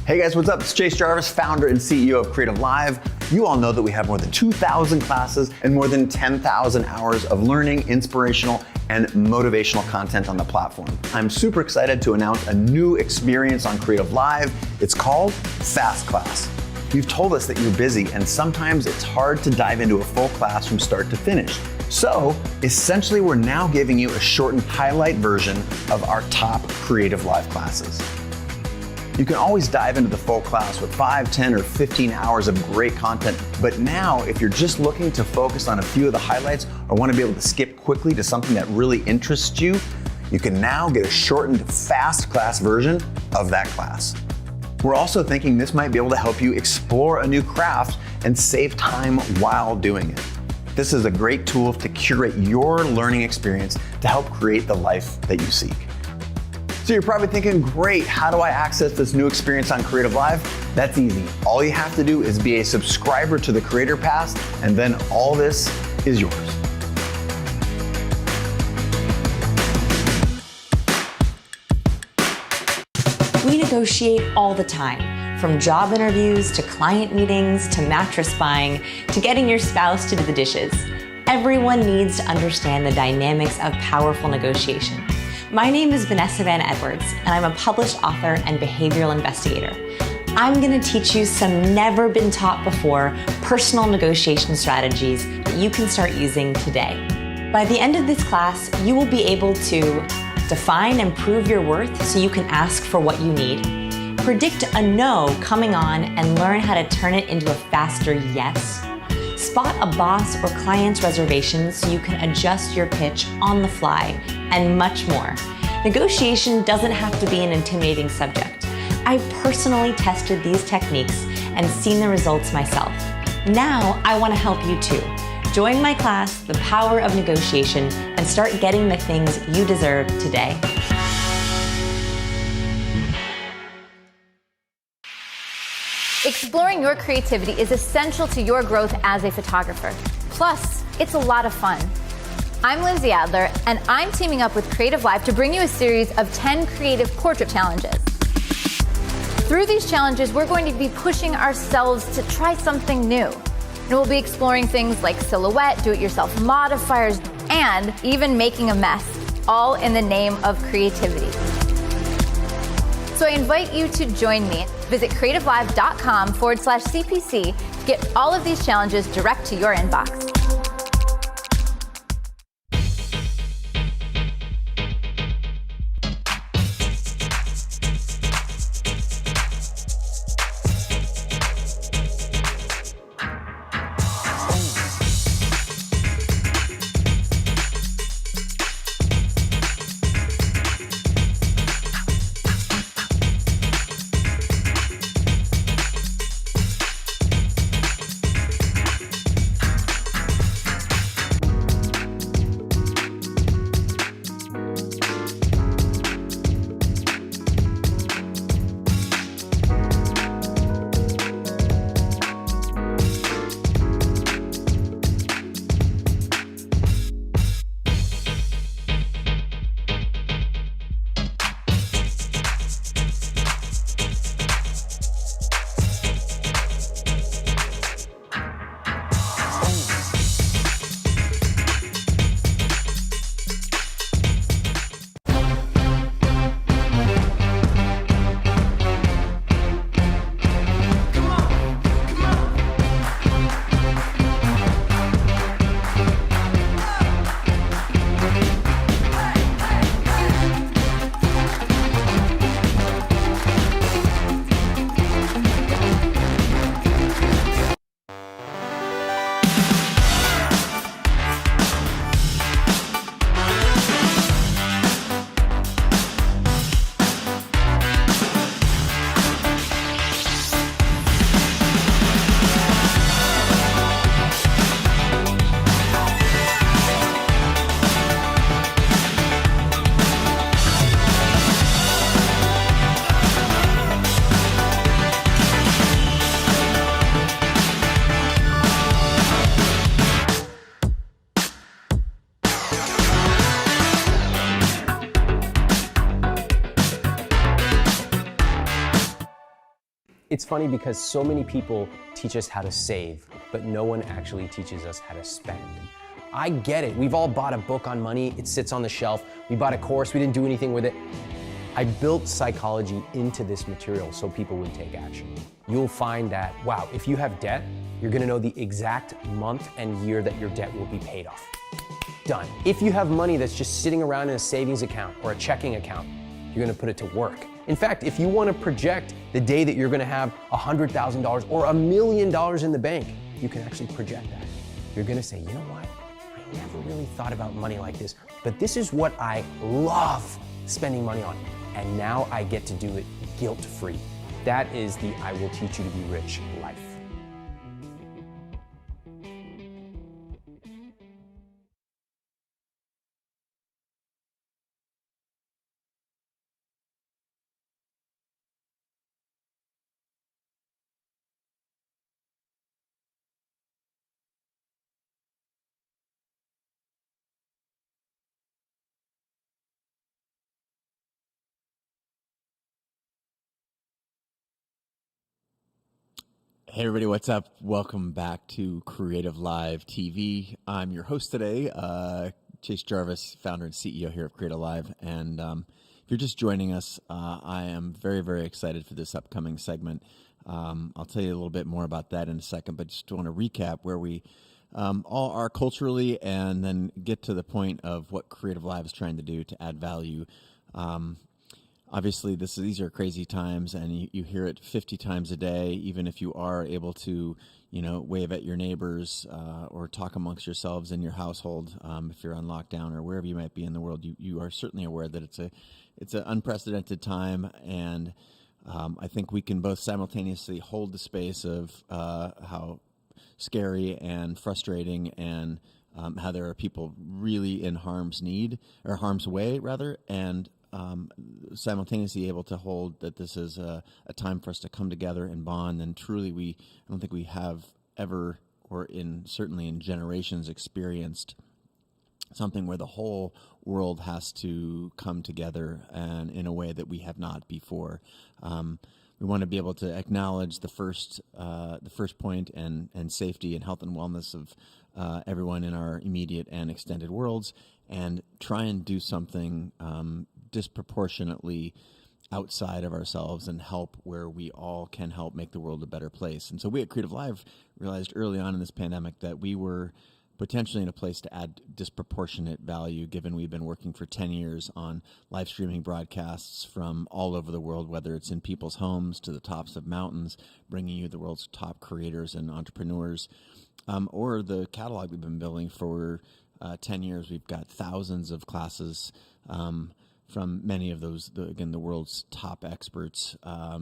Hey guys, what's up? It's Chase Jarvis, founder and CEO of Creative Live. You all know that we have more than 2,000 classes and more than 10,000 hours of learning, inspirational, and motivational content on the platform. I'm super excited to announce a new experience on Creative Live. It's called Fast Class. You've told us that you're busy and sometimes it's hard to dive into a full class from start to finish. So essentially, we're now giving you a shortened highlight version of our top Creative Live classes. You can always dive into the full class with 5, 10, or 15 hours of great content. But now, if you're just looking to focus on a few of the highlights or want to be able to skip quickly to something that really interests you, you can now get a shortened fast class version of that class. We're also thinking this might be able to help you explore a new craft and save time while doing it. This is a great tool to curate your learning experience to help create the life that you seek. So you're probably thinking, great, how do I access this new experience on Creative Live? That's easy. All you have to do is be a subscriber to the Creator Pass, and then all this is yours. We negotiate all the time, from job interviews to client meetings to mattress buying to getting your spouse to do the dishes. Everyone needs to understand the dynamics of powerful negotiation. My name is Vanessa and I'm a published author and behavioral investigator. I'm going to teach you some never been taught before personal negotiation strategies that you can start using today. By the end of this class, you will be able to define and prove your worth so you can ask for what you need, predict a no coming on and learn how to turn it into a faster yes, spot a boss or client's reservations so you can adjust your pitch on the fly, and much more. Negotiation doesn't have to be an intimidating subject. I personally tested these techniques and seen the results myself. Now I want to help you too. Join my class, The Power of Negotiation, and start getting the things you deserve today. Exploring your creativity is essential to your growth as a photographer. Plus, it's a lot of fun. I'm Lindsay Adler, and I'm teaming up with Creative Live to bring you a series of 10 creative portrait challenges. Through these challenges, we're going to be pushing ourselves to try something new. And we'll be exploring things like silhouette, do-it-yourself modifiers, and even making a mess, all in the name of creativity. So I invite you to join me. Visit creativelive.com/CPC to get all of these challenges direct to your inbox. It's funny because so many people teach us how to save, but no one actually teaches us how to spend. I get it. We've all bought a book on money. It sits on the shelf. We bought a course. We didn't do anything with it. I built psychology into this material so people would take action. You'll find that, wow, if you have debt, you're gonna know the exact month and year that your debt will be paid off. Done. If you have money that's just sitting around in a savings account or a checking account, you're gonna put it to work. In fact, if you wanna project the day that you're gonna have $100,000 or $1 million in the bank, you can actually project that. You're gonna say, you know what? I never really thought about money like this, but this is what I love spending money on. And now I get to do it guilt-free. That is the I will teach you to be rich life. Hey everybody, what's up? Welcome back to Creative Live TV. I'm your host today, Chase Jarvis, founder and CEO here of Creative Live. And if you're just joining us, I am very, very excited for this upcoming segment. I'll tell you a little bit more about that in a second, but just want to recap where we all are culturally and then get to the point of what Creative Live is trying to do to add value. Obviously, these are crazy times, and you hear it 50 times a day. Even if you are able to, wave at your neighbors or talk amongst yourselves in your household, if you're on lockdown or wherever you might be in the world, you are certainly aware that it's an unprecedented time, and I think we can both simultaneously hold the space of how scary and frustrating and how there are people really in harm's way, and simultaneously able to hold that this is a time for us to come together and bond. And truly, I don't think we have ever, or certainly in generations, experienced something where the whole world has to come together and in a way that we have not before. We want to be able to acknowledge the first point and safety and health and wellness of everyone in our immediate and extended worlds, and try and do something disproportionately outside of ourselves and help where we all can help make the world a better place. And so we at Creative Live realized early on in this pandemic that we were potentially in a place to add disproportionate value, given we've been working for 10 years on live streaming broadcasts from all over the world, whether it's in people's homes to the tops of mountains, bringing you the world's top creators and entrepreneurs, or the catalog we've been building for 10 years. We've got thousands of classes from many of those, the world's top experts,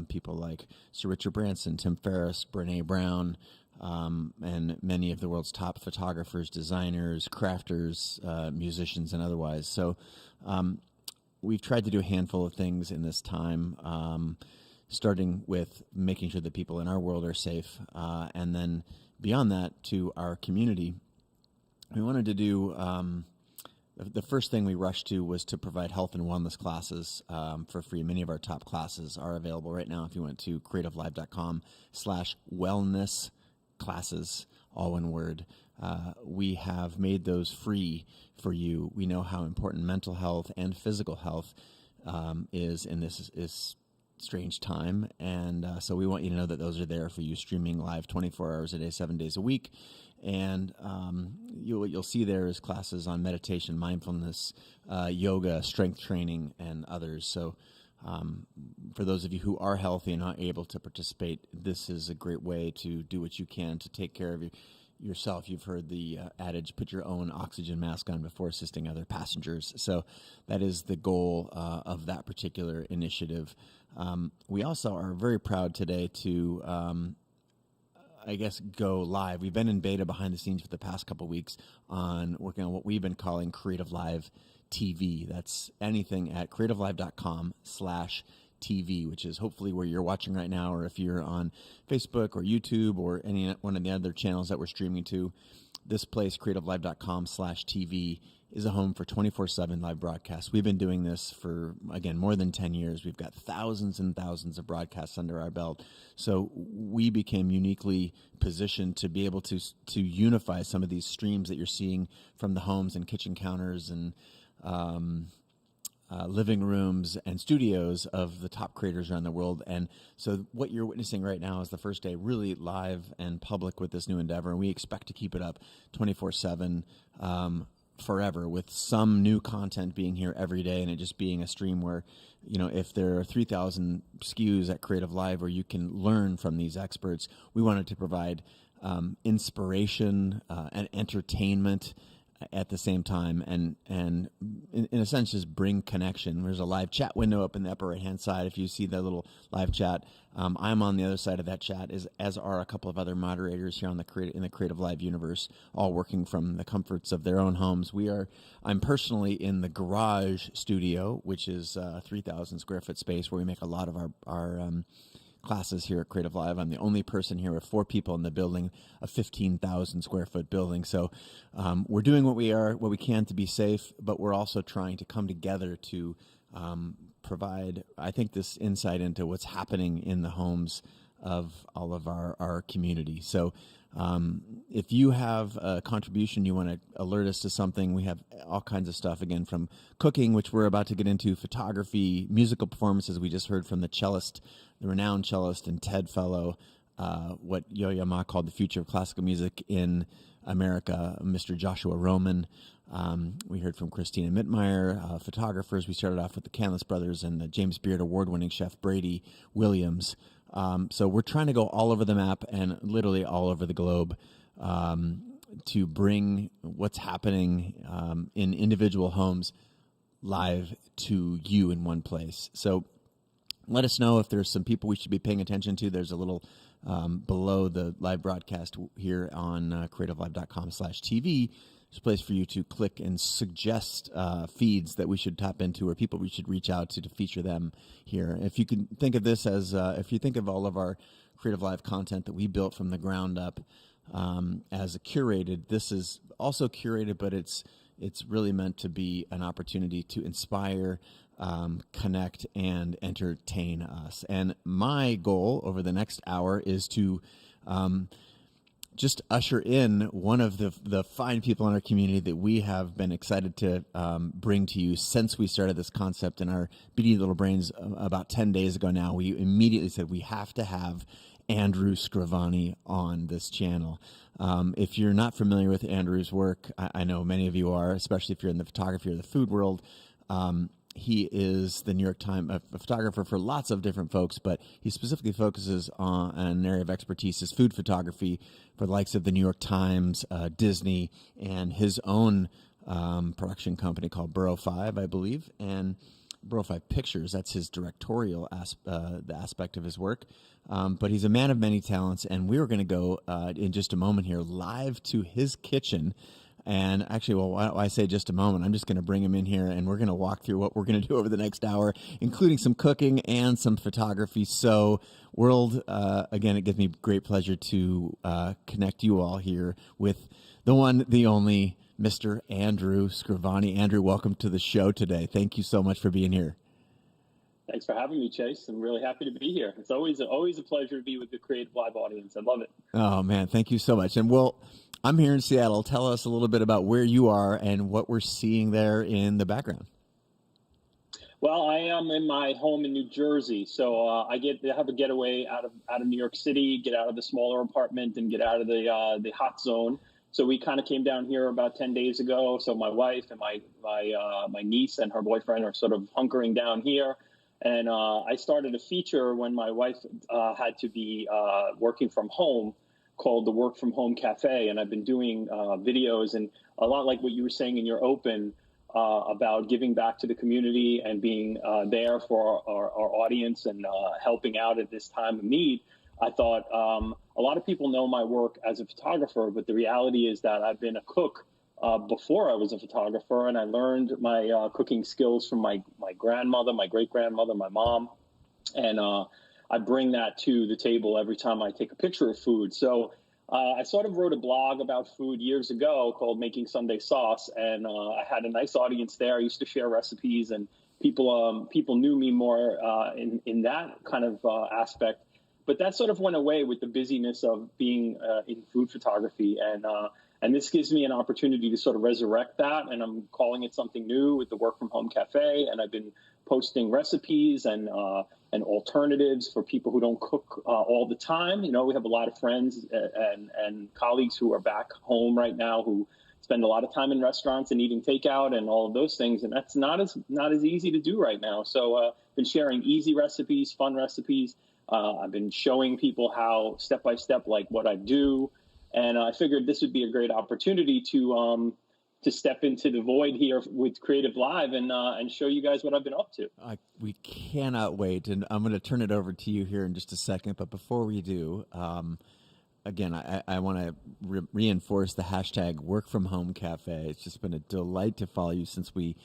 people like Sir Richard Branson, Tim Ferriss, Brene Brown, and many of the world's top photographers, designers, crafters, musicians, and otherwise. So we've tried to do a handful of things in this time, starting with making sure that people in our world are safe, and then beyond that to our community. We wanted to do the first thing we rushed to was to provide health and wellness classes for free. Many of our top classes are available right now. If you went to creativelive.com/wellness classes, all one word, we have made those free for you. We know how important mental health and physical health is in this strange time, and so we want you to know that those are there for you, streaming live 24 hours a day, 7 days a week. And what you'll see there is classes on meditation, mindfulness, yoga, strength training, and others. So for those of you who are healthy and not able to participate, this is a great way to do what you can to take care of yourself. You've heard the adage, put your own oxygen mask on before assisting other passengers. So that is the goal of that particular initiative. We also are very proud today to go live. We've been in beta behind the scenes for the past couple of weeks on working on what we've been calling Creative Live TV. That's anything at creativelive.com/TV, which is hopefully where you're watching right now, or if you're on Facebook or YouTube or any one of the other channels that we're streaming to. this place, creativelive.com/TV, is a home for 24/7 live broadcasts. We've been doing this for, again, more than 10 years. We've got thousands and thousands of broadcasts under our belt. So we became uniquely positioned to be able to unify some of these streams that you're seeing from the homes and kitchen counters and living rooms and studios of the top creators around the world. And so what you're witnessing right now is the first day really live and public with this new endeavor. And we expect to keep it up 24/7 forever, with some new content being here every day, and it just being a stream where, if there are 3,000 SKUs at Creative Live where you can learn from these experts, we wanted to provide inspiration and entertainment at the same time, and in a sense just bring connection. There's a live chat window up in the upper right hand side. If you see the little live chat, I'm on the other side of that chat, as are a couple of other moderators here in the Creative Live universe, all working from the comforts of their own homes. I'm personally in the garage studio, which is 3,000 square foot space where we make a lot of our classes here at Creative Live. I'm the only person here with 4 people in the building, a 15,000 square foot building. So we're doing what we can to be safe, but we're also trying to come together to provide, I think, this insight into what's happening in the homes of all of our community. So if you have a contribution, you want to alert us to something, we have all kinds of stuff, again, from cooking, which we're about to get into, photography, musical performances. We just heard from the renowned cellist and TED fellow, what Yo-Yo Ma called the future of classical music in America, Mr. Joshua Roman. We heard from Christina Mittmeyer, photographers. We started off with the Canlis brothers and the James Beard award-winning chef Brady Williams. So we're trying to go all over the map and literally all over the globe to bring what's happening in individual homes live to you in one place. So let us know if there's some people we should be paying attention to. There's a little below the live broadcast here on creativelive.com/TV. There's a place for you to click and suggest feeds that we should tap into, or people we should reach out to feature them here. If you can think of this as, if you think of all of our Creative Live content that we built from the ground up as a curated, this is also curated, but it's really meant to be an opportunity to inspire, connect, and entertain us. And my goal over the next hour is to just usher in one of the fine people in our community that we have been excited to bring to you since we started this concept in our beady little brains about 10 days ago now. We immediately said we have to have Andrew Scrivani on this channel. If you're not familiar with Andrew's work, I know many of you are, especially if you're in the photography or the food world. He is the New York Times, a photographer for lots of different folks, but he specifically focuses on an area of expertise is food photography for the likes of the New York Times, Disney, and his own production company called Borough 5, I believe, and Borough 5 Pictures. That's his directorial the aspect of his work. But he's a man of many talents, and we are going to go in just a moment here live to his kitchen. And actually, well, why don't I say just a moment? I'm just going to bring him in here, and we're going to walk through what we're going to do over the next hour, including some cooking and some photography. So, world, again, it gives me great pleasure to connect you all here with the one, the only, Mr. Andrew Scrivani. Andrew, welcome to the show today. Thank you so much for being here. Thanks for having me, Chase. I'm really happy to be here. It's always a pleasure to be with the Creative Live audience. I love it. Oh, man, thank you so much. And, well, I'm here in Seattle. Tell us a little bit about where you are and what we're seeing there in the background. Well, I am in my home in New Jersey, so I have a getaway out of New York City, get out of the smaller apartment, and get out of the hot zone. So we kind of came down here about 10 days ago. So my wife and my niece and her boyfriend are sort of hunkering down here. And I started a feature when my wife had to be working from home, called the Work From Home Cafe. And I've been doing videos, and a lot like what you were saying in your open about giving back to the community and being there for our audience and helping out at this time of need. I thought a lot of people know my work as a photographer, but the reality is that I've been a cook before I was a photographer, and I learned my cooking skills from my grandmother, my great-grandmother, my mom, and I bring that to the table every time I take a picture of food. So I sort of wrote a blog about food years ago called Making Sunday Sauce, and I had a nice audience there. I used to share recipes, and people knew me more in that kind of aspect. But that sort of went away with the busyness of being in food photography, and this gives me an opportunity to sort of resurrect that. And I'm calling it something new with the Work from Home Cafe, and I've been posting recipes and alternatives for people who don't cook all the time. You know, we have a lot of friends and colleagues who are back home right now who spend a lot of time in restaurants and eating takeout and all of those things, and that's not as easy to do right now. So I've been sharing easy recipes, fun recipes. I've been showing people how step by step, like what I do, and I figured this would be a great opportunity to step into the void here with Creative Live and show you guys what I've been up to. We cannot wait, and I'm going to turn it over to you here in just a second. But before we do, again, I want to reinforce the hashtag Work From Home Cafe. It's just been a delight to follow you since we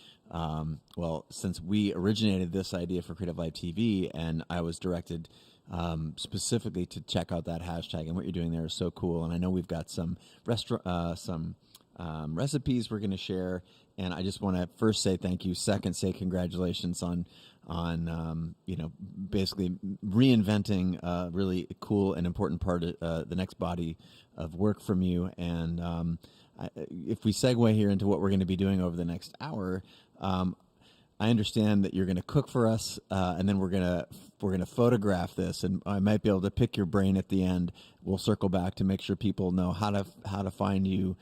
originated this idea for Creative Live TV, and I was directed specifically to check out that hashtag, and what you're doing there is so cool. And I know we've got some recipes we're going to share, and I just want to first say thank you. Second, say congratulations on basically reinventing a really cool and important part of the next body of work from you. And if we segue here into what we're going to be doing over the next hour, I understand that you're going to cook for us, and then we're going to photograph this, and I might be able to pick your brain at the end. We'll circle back to make sure people know how to find you.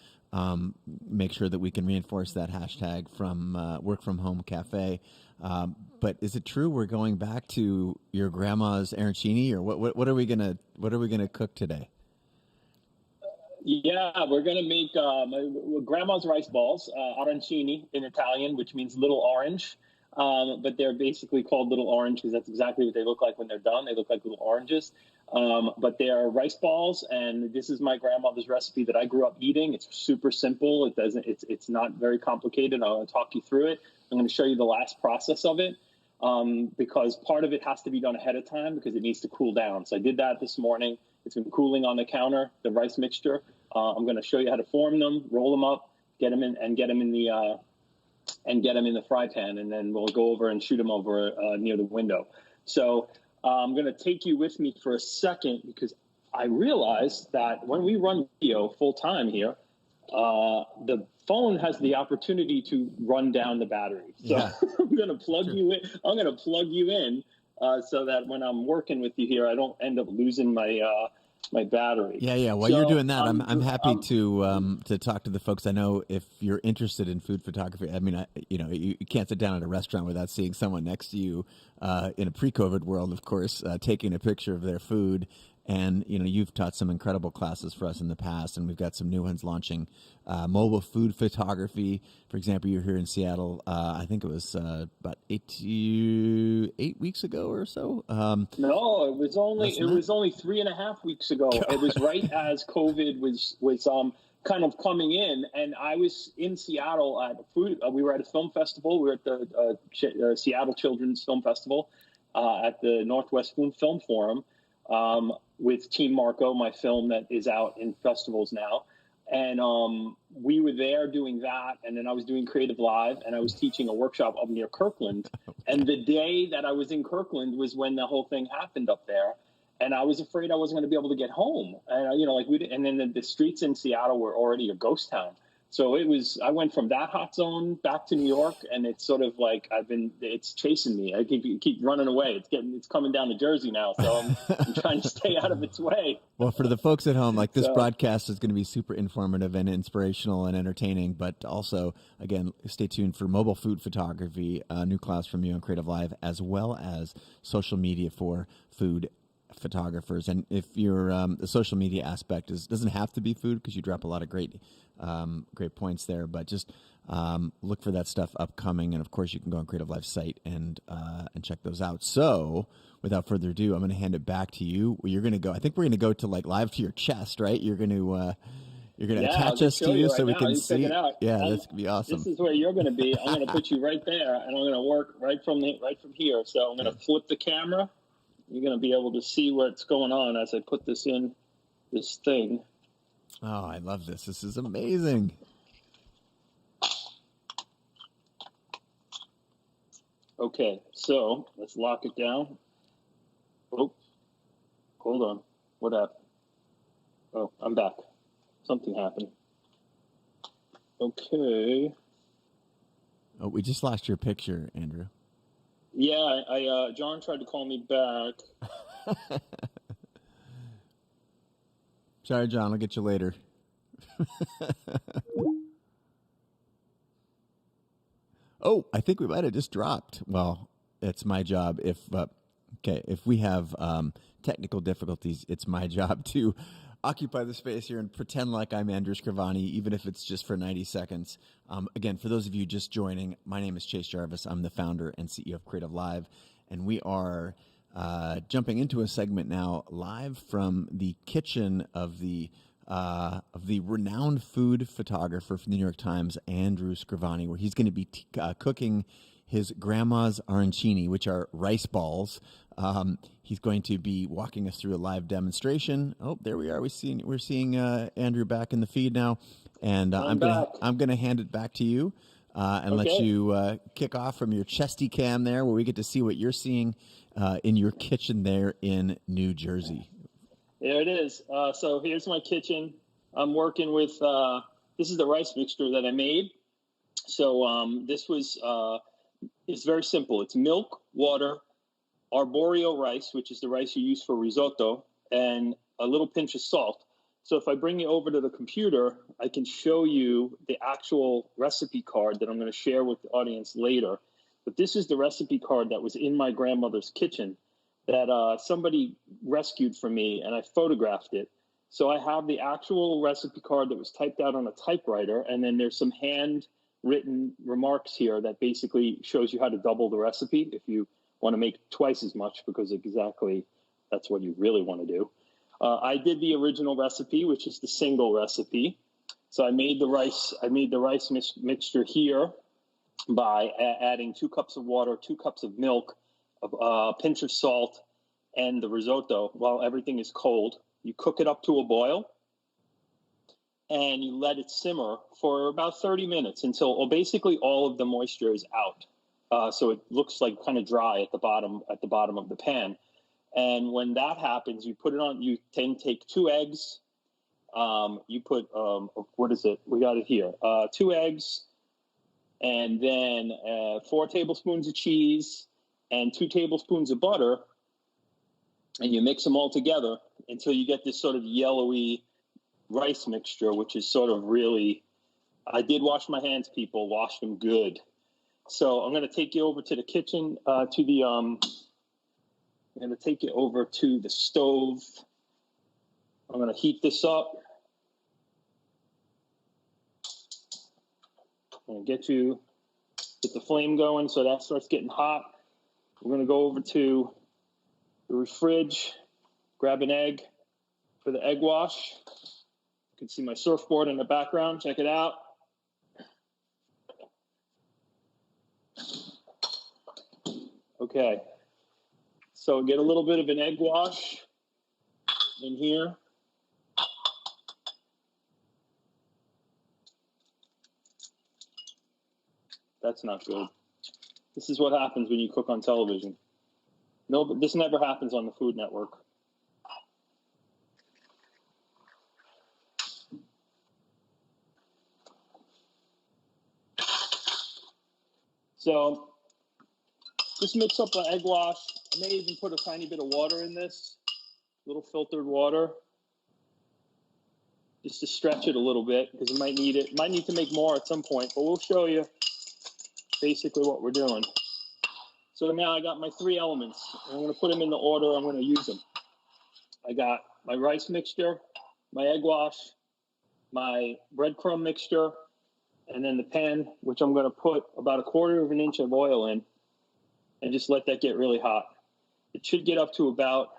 Make sure that we can reinforce that hashtag from Work From Home Cafe. But is it true we're going back to your grandma's arancini, or what are we gonna cook today? Yeah, we're gonna make grandma's rice balls, arancini in Italian, which means little orange. But they're basically called little orange because that's exactly what they look like when they're done. They look like little oranges. But they are rice balls, and this is my grandmother's recipe that I grew up eating. It's super simple. It's not very complicated. I'll talk you through it. I'm going to show you the last process of it, because part of it has to be done ahead of time because it needs to cool down. So I did that this morning. It's been cooling on the counter, the rice mixture. I'm going to show you how to form them, roll them up, get them in the fry pan, and then we'll go over and shoot them over near the window. So I'm going to take you with me for a second because I realized that when we run video full time here, the phone has the opportunity to run down the battery. So yeah. I'm going to plug you in. I'm going to plug you in so that when I'm working with you here, I don't end up losing my battery. Yeah. While you're doing that, I'm happy to talk to the folks. I know if you're interested in food photography, I mean, you can't sit down at a restaurant without seeing someone next to you in a pre-COVID world, of course, taking a picture of their food. And, you've taught some incredible classes for us in the past, and we've got some new ones launching. Mobile food photography, for example, you're here in Seattle. I think it was about 8 weeks ago or so. No, it was only 3.5 weeks ago. God. It was right as COVID was kind of coming in, and I was in Seattle at we were at a film festival. We were at the Seattle Children's Film Festival at the Northwest Film Forum. With Team Marco, my film that is out in festivals now. And we were there doing that, and then I was doing Creative Live, and I was teaching a workshop up near Kirkland. And the day that I was in Kirkland was when the whole thing happened up there. And I was afraid I wasn't going to be able to get home. And, and then the streets in Seattle were already a ghost town. So I went from that hot zone back to New York, and it's sort of like it's chasing me. I keep running away. It's coming down to Jersey now, so I'm trying to stay out of its way. Well, for the folks at home, this broadcast is going to be super informative and inspirational and entertaining, but also, again, stay tuned for mobile food photography, a new class from you on Creative Live, as well as social media for food photographers. And if your the social media aspect doesn't have to be food, because you drop a lot of great points there, but just look for that stuff upcoming. And of course, you can go on Creative Live's site and check those out. So without further ado, I'm going to hand it back to you. You're going to go. I think we're going to go to live to your chest, right? You're going to attach us to you so we can see. Yeah, that's gonna be awesome. This is where you're going to be. I'm going to put you right there, and I'm going to work right from here. So I'm going to flip the camera. You're going to be able to see what's going on as I put this in this thing. Oh, I love this. This is amazing. Okay, so let's lock it down. Oh, hold on. What happened? Oh, I'm back. Something happened. Okay. Oh, we just lost your picture, Andrew. Yeah, I John tried to call me back. Sorry, John. I'll get you later. Oh, I think we might have just dropped. Well, it's my job. If we have technical difficulties, it's my job to occupy the space here and pretend like I'm Andrew Scrivani, even if it's just for 90 seconds. Again, for those of you just joining, my name is Chase Jarvis. I'm the founder and CEO of Creative Live, and we are jumping into a segment now live from the kitchen of the renowned food photographer from the New York Times, Andrew Scrivani, where he's going to be cooking his grandma's arancini, which are rice balls. He's going to be walking us through a live demonstration. Oh, there we are. We're seeing Andrew back in the feed now, and I'm gonna hand it back to you and let you kick off from your chesty cam there, where we get to see what you're seeing in your kitchen there in New Jersey. There it is. So here's my kitchen. I'm working with, this is the rice mixture that I made. So this was, it's very simple. It's milk, water, arborio rice, which is the rice you use for risotto, and a little pinch of salt. So if I bring you over to the computer, I can show you the actual recipe card that I'm going to share with the audience later. But this is the recipe card that was in my grandmother's kitchen that somebody rescued from me, and I photographed it. So I have the actual recipe card that was typed out on a typewriter, and then there's some handwritten remarks here that basically shows you how to double the recipe if you want to make twice as much, because exactly that's what you really want to do. I did the original recipe, which is the single recipe. So I made the rice mixture here by adding 2 cups of water, 2 cups of milk, a pinch of salt, and the risotto while everything is cold. You cook it up to a boil, and you let it simmer for about 30 minutes until basically all of the moisture is out. So it looks like kind of dry at the bottom of the pan. And when that happens, you put it on. You then take 2 eggs. You put what is it? We got it here. 2 eggs, and then 4 tablespoons of cheese and 2 tablespoons of butter, and you mix them all together until you get this sort of yellowy rice mixture, which is sort of really. I did wash my hands, people. Wash them good. So I'm going to take you over to the kitchen, I'm going to take you over to the stove. I'm going to heat this up. I'm going to get the flame going so that starts getting hot. We're going to go over to the fridge, grab an egg for the egg wash. You can see my surfboard in the background. Check it out. Okay, so get a little bit of an egg wash in here. That's not good. This is what happens when you cook on television. No, but this never happens on the Food Network. So just mix up the egg wash. I may even put a tiny bit of water in this, a little filtered water, just to stretch it a little bit because you might need it. Might need to make more at some point, but we'll show you basically what we're doing. So now I got my 3 elements. I'm going to put them in the order I'm going to use them. I got my rice mixture, my egg wash, my breadcrumb mixture, and then the pan, which I'm going to put about 1/4 of an inch of oil in and just let that get really hot. It should get up to about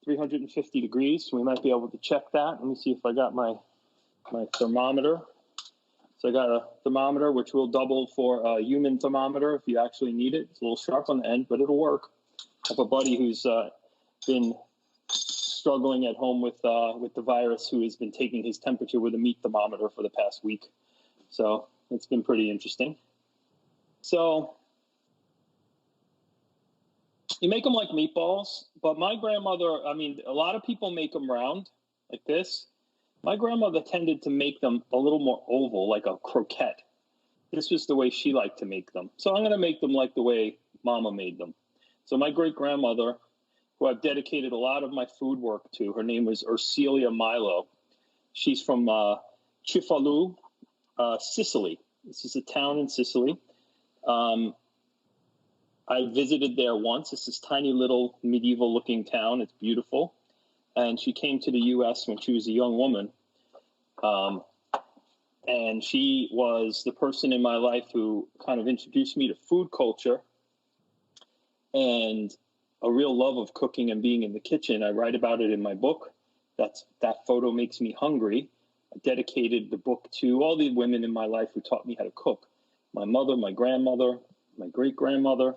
350 degrees. So we might be able to check that. Let me see if I got my thermometer. So I got a thermometer, which will double for a human thermometer if you actually need it. It's a little sharp on the end, but it'll work. I have a buddy who's been struggling at home with the virus, who has been taking his temperature with a meat thermometer for the past week. So it's been pretty interesting. So you make them like meatballs, but my grandmother, I mean, a lot of people make them round like this. My grandmother tended to make them a little more oval, like a croquette. This was the way she liked to make them. So I'm going to make them like the way Mama made them. So my great-grandmother, who I've dedicated a lot of my food work to, her name was Ursilia Milo. She's from Cefalù, Sicily. This is a town in Sicily. I visited there once. It's this tiny little medieval-looking town. It's beautiful. And she came to the U.S. when she was a young woman. And she was the person in my life who kind of introduced me to food culture and a real love of cooking and being in the kitchen. I write about it in my book. That photo makes me hungry. I dedicated the book to all the women in my life who taught me how to cook. My mother, my grandmother, my great-grandmother.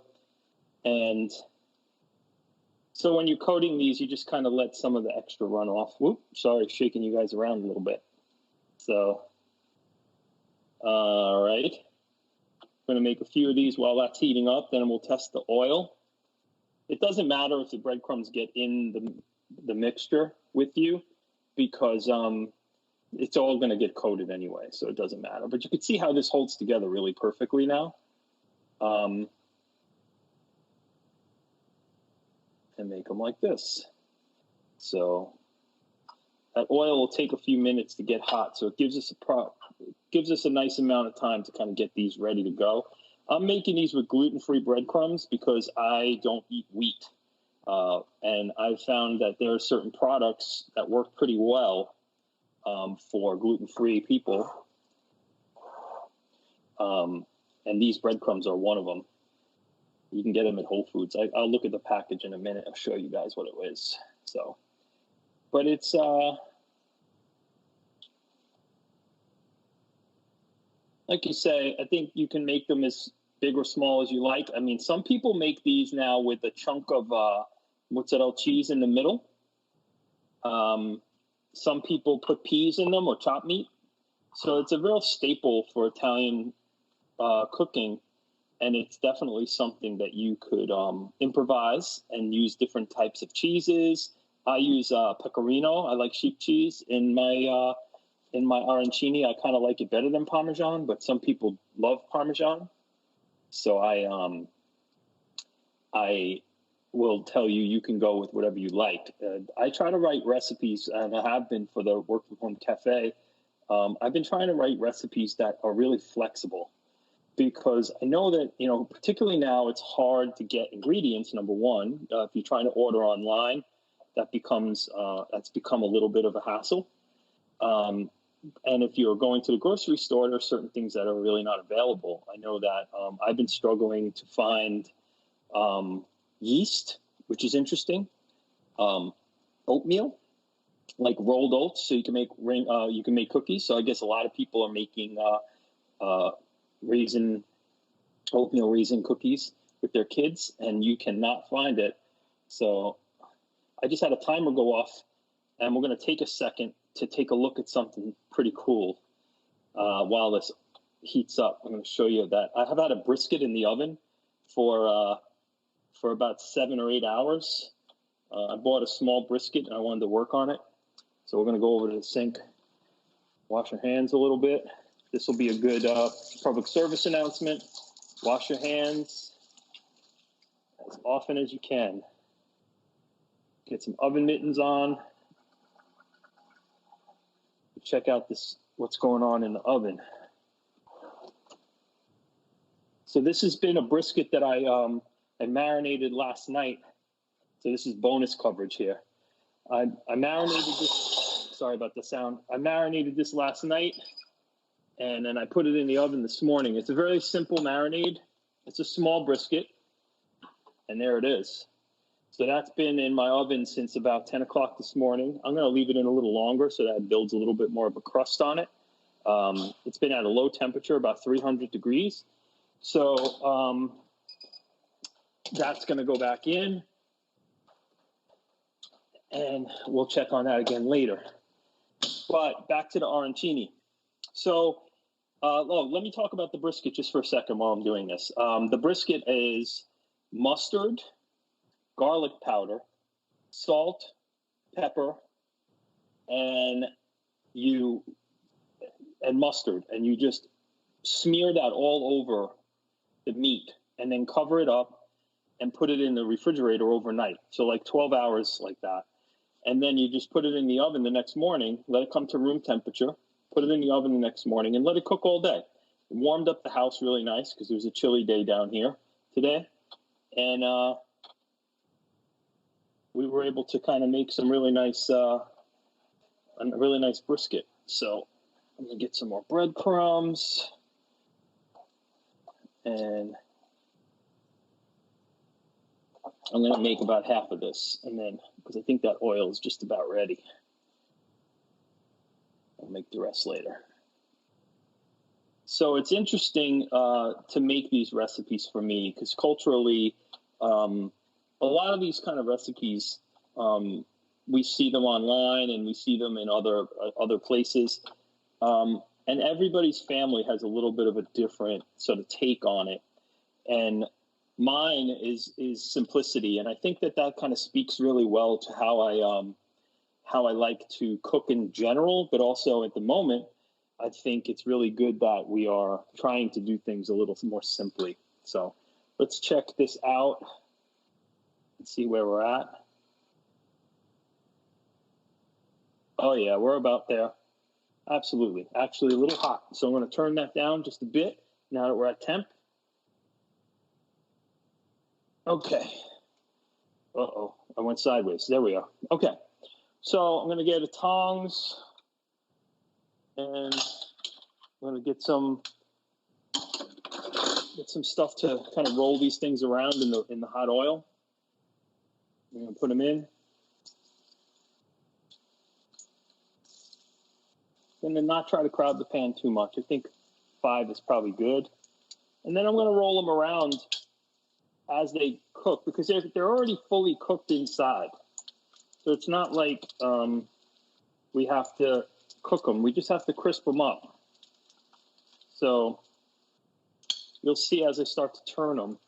And so when you're coating these, you just kind of let some of the extra run off. Whoop, sorry, shaking you guys around a little bit. So, all right. I'm going to make a few of these while that's heating up. Then we'll test the oil. It doesn't matter if the breadcrumbs get in the mixture with you, because it's all going to get coated anyway, so it doesn't matter. But you can see how this holds together really perfectly now. And make them like this. So that oil will take a few minutes to get hot, so it gives us a nice amount of time to kind of get these ready to go. I'm making these with gluten-free breadcrumbs because I don't eat wheat, and I've found that there are certain products that work pretty well for gluten-free people, and these breadcrumbs are one of them. You can get them at Whole Foods. I'll look at the package in a minute. I'll show you guys what it is. So, but it's like you say, I think you can make them as big or small as you like. I mean, some people make these now with a chunk of mozzarella cheese in the middle. Some people put peas in them or chopped meat. So it's a real staple for Italian cooking. And it's definitely something that you could improvise and use different types of cheeses. I use pecorino. I like sheep cheese in my arancini. I kind of like it better than Parmesan, but some people love Parmesan. So I will tell you, you can go with whatever you like. I try to write recipes, and I have been for the Work From Home Cafe. I've been trying to write recipes that are really flexible, because I know that, particularly now, it's hard to get ingredients, number one. If you're trying to order online, that's become a little bit of a hassle. And if you're going to the grocery store, there are certain things that are really not available. I know that I've been struggling to find yeast, which is interesting, oatmeal, like rolled oats, so you can make cookies. So I guess a lot of people are making oatmeal raisin cookies with their kids, and you cannot find it. So I just had a timer go off, and we're going to take a second to take a look at something pretty cool while this heats up. I'm going to show you that I have had a brisket in the oven for about 7 or 8 hours. I bought a small brisket and I wanted to work on it. So we're going to go over to the sink, wash your hands a little bit. This will be a good public service announcement. Wash your hands as often as you can. Get some oven mittens on. Check out what's going on in the oven. So this has been a brisket that I marinated last night. So this is bonus coverage here. I marinated this. Sorry about the sound. I marinated this last night, and then I put it in the oven this morning. It's a very simple marinade. It's a small brisket, and there it is. So that's been in my oven since about 10 o'clock this morning. I'm going to leave it in a little longer so that it builds a little bit more of a crust on it. It's been at a low temperature, about 300 degrees. So that's going to go back in. and we'll check on that again later. But back to the arancini. So let me talk about the brisket just for a second while I'm doing this. The brisket is mustard, garlic powder, salt, pepper, and mustard, and you just smear that all over the meat, and then cover it up and put it in the refrigerator overnight. So like 12 hours like that. And then you just put it in the oven the next morning, let it come to room temperature, put it in the oven the next morning, and let it cook all day. It warmed up the house really nice because it was a chilly day down here today. And we were able to kind of make some really nice brisket. So I'm going to get some more breadcrumbs. And I'm going to make about half of this. And then, because I think that oil is just about ready, I'll make the rest later. So it's interesting to make these recipes for me, because culturally, a lot of these kind of recipes, we see them online and we see them in other places. And everybody's family has a little bit of a different sort of take on it. And mine is simplicity. And I think that kind of speaks really well to how I like to cook in general, but also at the moment, I think it's really good that we are trying to do things a little more simply. So let's check this out and see where we're at. Oh yeah, we're about there. Absolutely. Actually a little hot. So I'm going to turn that down just a bit now that we're at temp. Okay. Uh-oh, I went sideways. There we are. Okay. So I'm going to get the tongs, and I'm going to get some stuff to kind of roll these things around in the hot oil. I'm going to put them in. And then not try to crowd the pan too much. I think 5 is probably good. And then I'm going to roll them around as they cook, because they're already fully cooked inside. So it's not like we have to cook them. We just have to crisp them up. So you'll see as I start to turn them,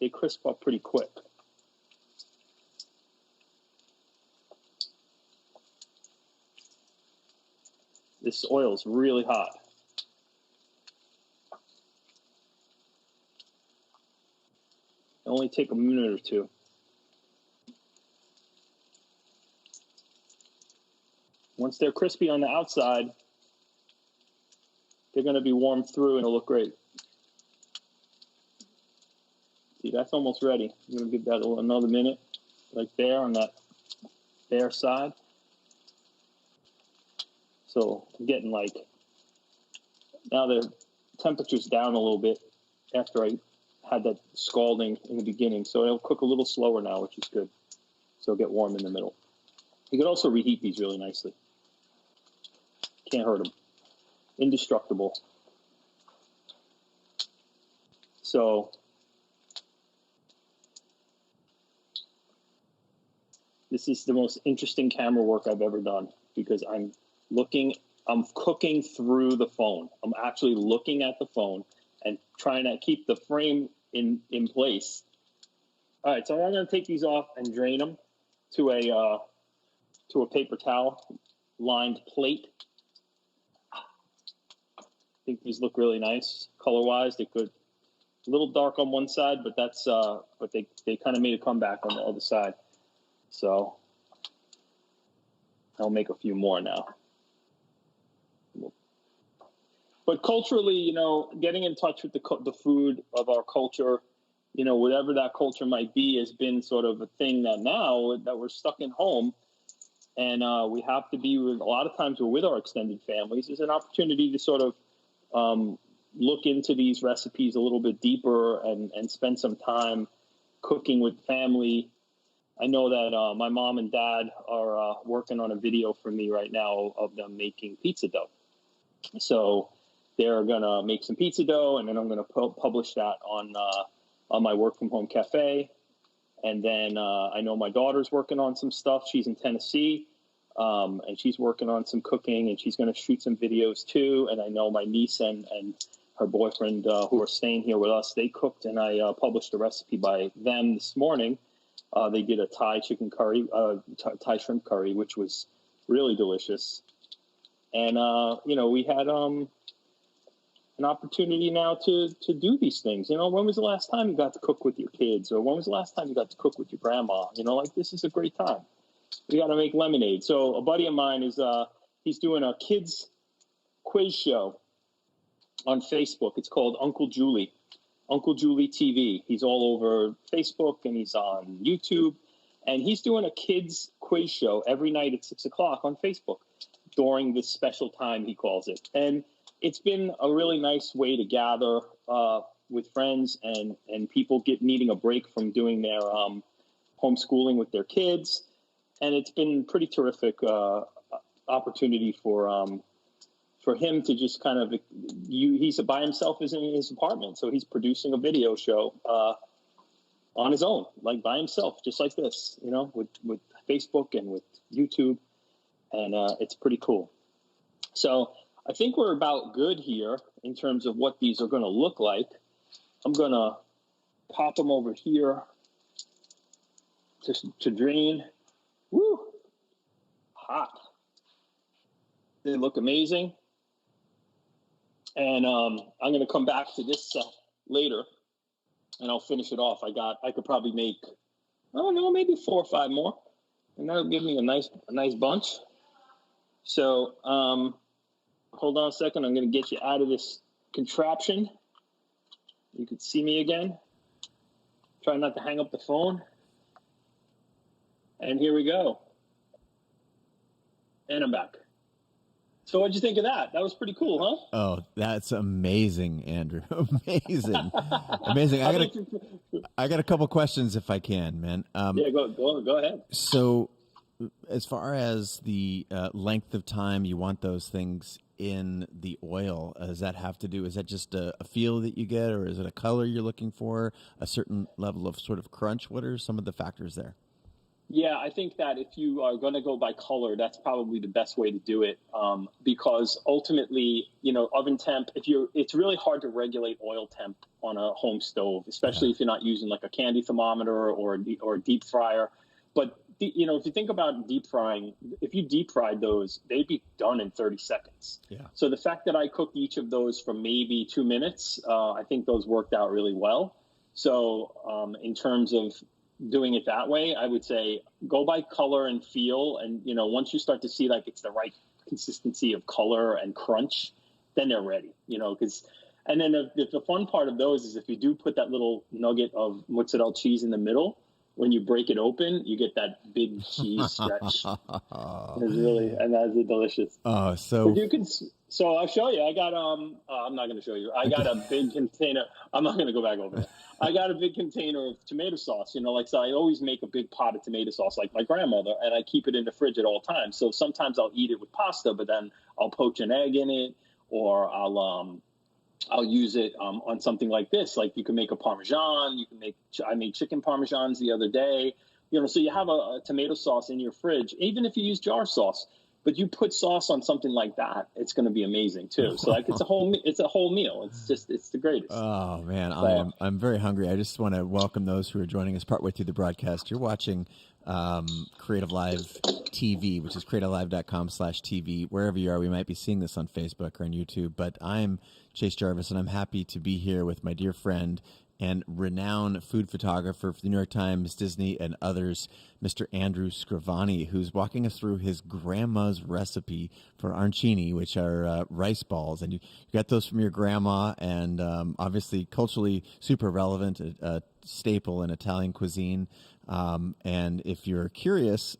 they crisp up pretty quick. This oil is really hot. It'll only take a minute or two. Once they're crispy on the outside, they're going to be warmed through and it'll look great. See, that's almost ready. I'm going to give that another minute, right there on that bare side. So I'm getting now the temperature's down a little bit after I had that scalding in the beginning. So it'll cook a little slower now, which is good. So it'll get warm in the middle. You could also reheat these really nicely. Can't hurt them. Indestructible. So this is the most interesting camera work I've ever done, because I'm cooking through the phone. I'm actually looking at the phone and trying to keep the frame in place. All right, so I'm going to take these off and drain them to a paper towel lined plate. I think these look really nice color-wise. They could a little dark on one side, but they kind of made a comeback on the other side. So I'll make a few more now. But culturally, getting in touch with the food of our culture, whatever that culture might be, has been sort of a thing that now that we're stuck in home and we have to be a lot of times we're with our extended families. There's an opportunity to sort of look into these recipes a little bit deeper and spend some time cooking with family. I know that my mom and dad are working on a video for me right now of them making pizza dough. So they're going to make some pizza dough, and then I'm going to publish that on my work from home cafe. And then I know my daughter's working on some stuff. She's in Tennessee, and she's working on some cooking, and she's going to shoot some videos too. And I know my niece and her boyfriend who are staying here with us, they cooked, and I published a recipe by them this morning. They did a Thai chicken curry, Thai shrimp curry, which was really delicious. And, we had an opportunity now to do these things. When was the last time you got to cook with your kids? Or when was the last time you got to cook with your grandma? This is a great time. We got to make lemonade. So a buddy of mine is, he's doing a kids quiz show on Facebook. It's called Uncle Julie TV. He's all over Facebook and he's on YouTube. And he's doing a kids quiz show every night at 6:00 on Facebook during this special time, he calls it. And it's been a really nice way to gather with friends and people needing a break from doing their homeschooling with their kids. And it's been pretty terrific opportunity for him to just kind of, he's by himself is in his apartment. So he's producing a video show on his own, like by himself, just like this, with Facebook and with YouTube. And it's pretty cool. So I think we're about good here in terms of what these are going to look like. I'm going to pop them over here to drain. Woo! Hot. They look amazing. And I'm going to come back to this later, and I'll finish it off. I could probably make, I don't know, maybe 4 or 5 more, and that'll give me a nice bunch. So, hold on a second. I'm going to get you out of this contraption. You can see me again. Try not to hang up the phone. And here we go. And I'm back. So what'd you think of that? That was pretty cool, huh? Oh, that's amazing, Andrew. Amazing. Amazing. I got a couple questions if I can, man. Yeah, go ahead. So as far as the length of time you want those things in the oil, does that have to do, is that just a feel that you get, or is it a color you're looking for, a certain level of sort of crunch? What are some of the factors there? Yeah, I think that if you are going to go by color, that's probably the best way to do it, because ultimately, oven temp, it's really hard to regulate oil temp on a home stove, especially if you're not using like a candy thermometer or a deep fryer. But if you think about deep frying, if you deep fried those, they'd be done in 30 seconds. Yeah. So the fact that I cooked each of those for maybe 2 minutes, I think those worked out really well. So in terms of doing it that way, I would say go by color and feel. And, once you start to see like it's the right consistency of color and crunch, then they're ready, and then the fun part of those is if you do put that little nugget of mozzarella cheese in the middle, when you break it open, you get that big cheese stretch. And that's delicious. Oh, so so I'll show you. I got I'm not going to show you. I got a big container. I'm not going to go back over there. I got a big container of tomato sauce. So I always make a big pot of tomato sauce, like my grandmother, and I keep it in the fridge at all times. So sometimes I'll eat it with pasta, but then I'll poach an egg in it, or I'll use it on something like this. Like you can make a Parmesan. I made chicken Parmesans the other day. So you have a tomato sauce in your fridge, even if you use jar sauce. But you put sauce on something like that, it's going to be amazing too. So it's a whole meal. It's the greatest. Oh man, so, I'm very hungry. I just want to welcome those who are joining us partway through the broadcast. You're watching Creative Live TV, which is creativelive.com/TV. Wherever you are, we might be seeing this on Facebook or on YouTube. But I'm Chase Jarvis, and I'm happy to be here with my dear friend and renowned food photographer for the New York Times, Disney, and others, Mr. Andrew Scrivani, who's walking us through his grandma's recipe for arancini, which are rice balls. And you got those from your grandma, and obviously culturally super relevant, a staple in Italian cuisine. And if you're curious,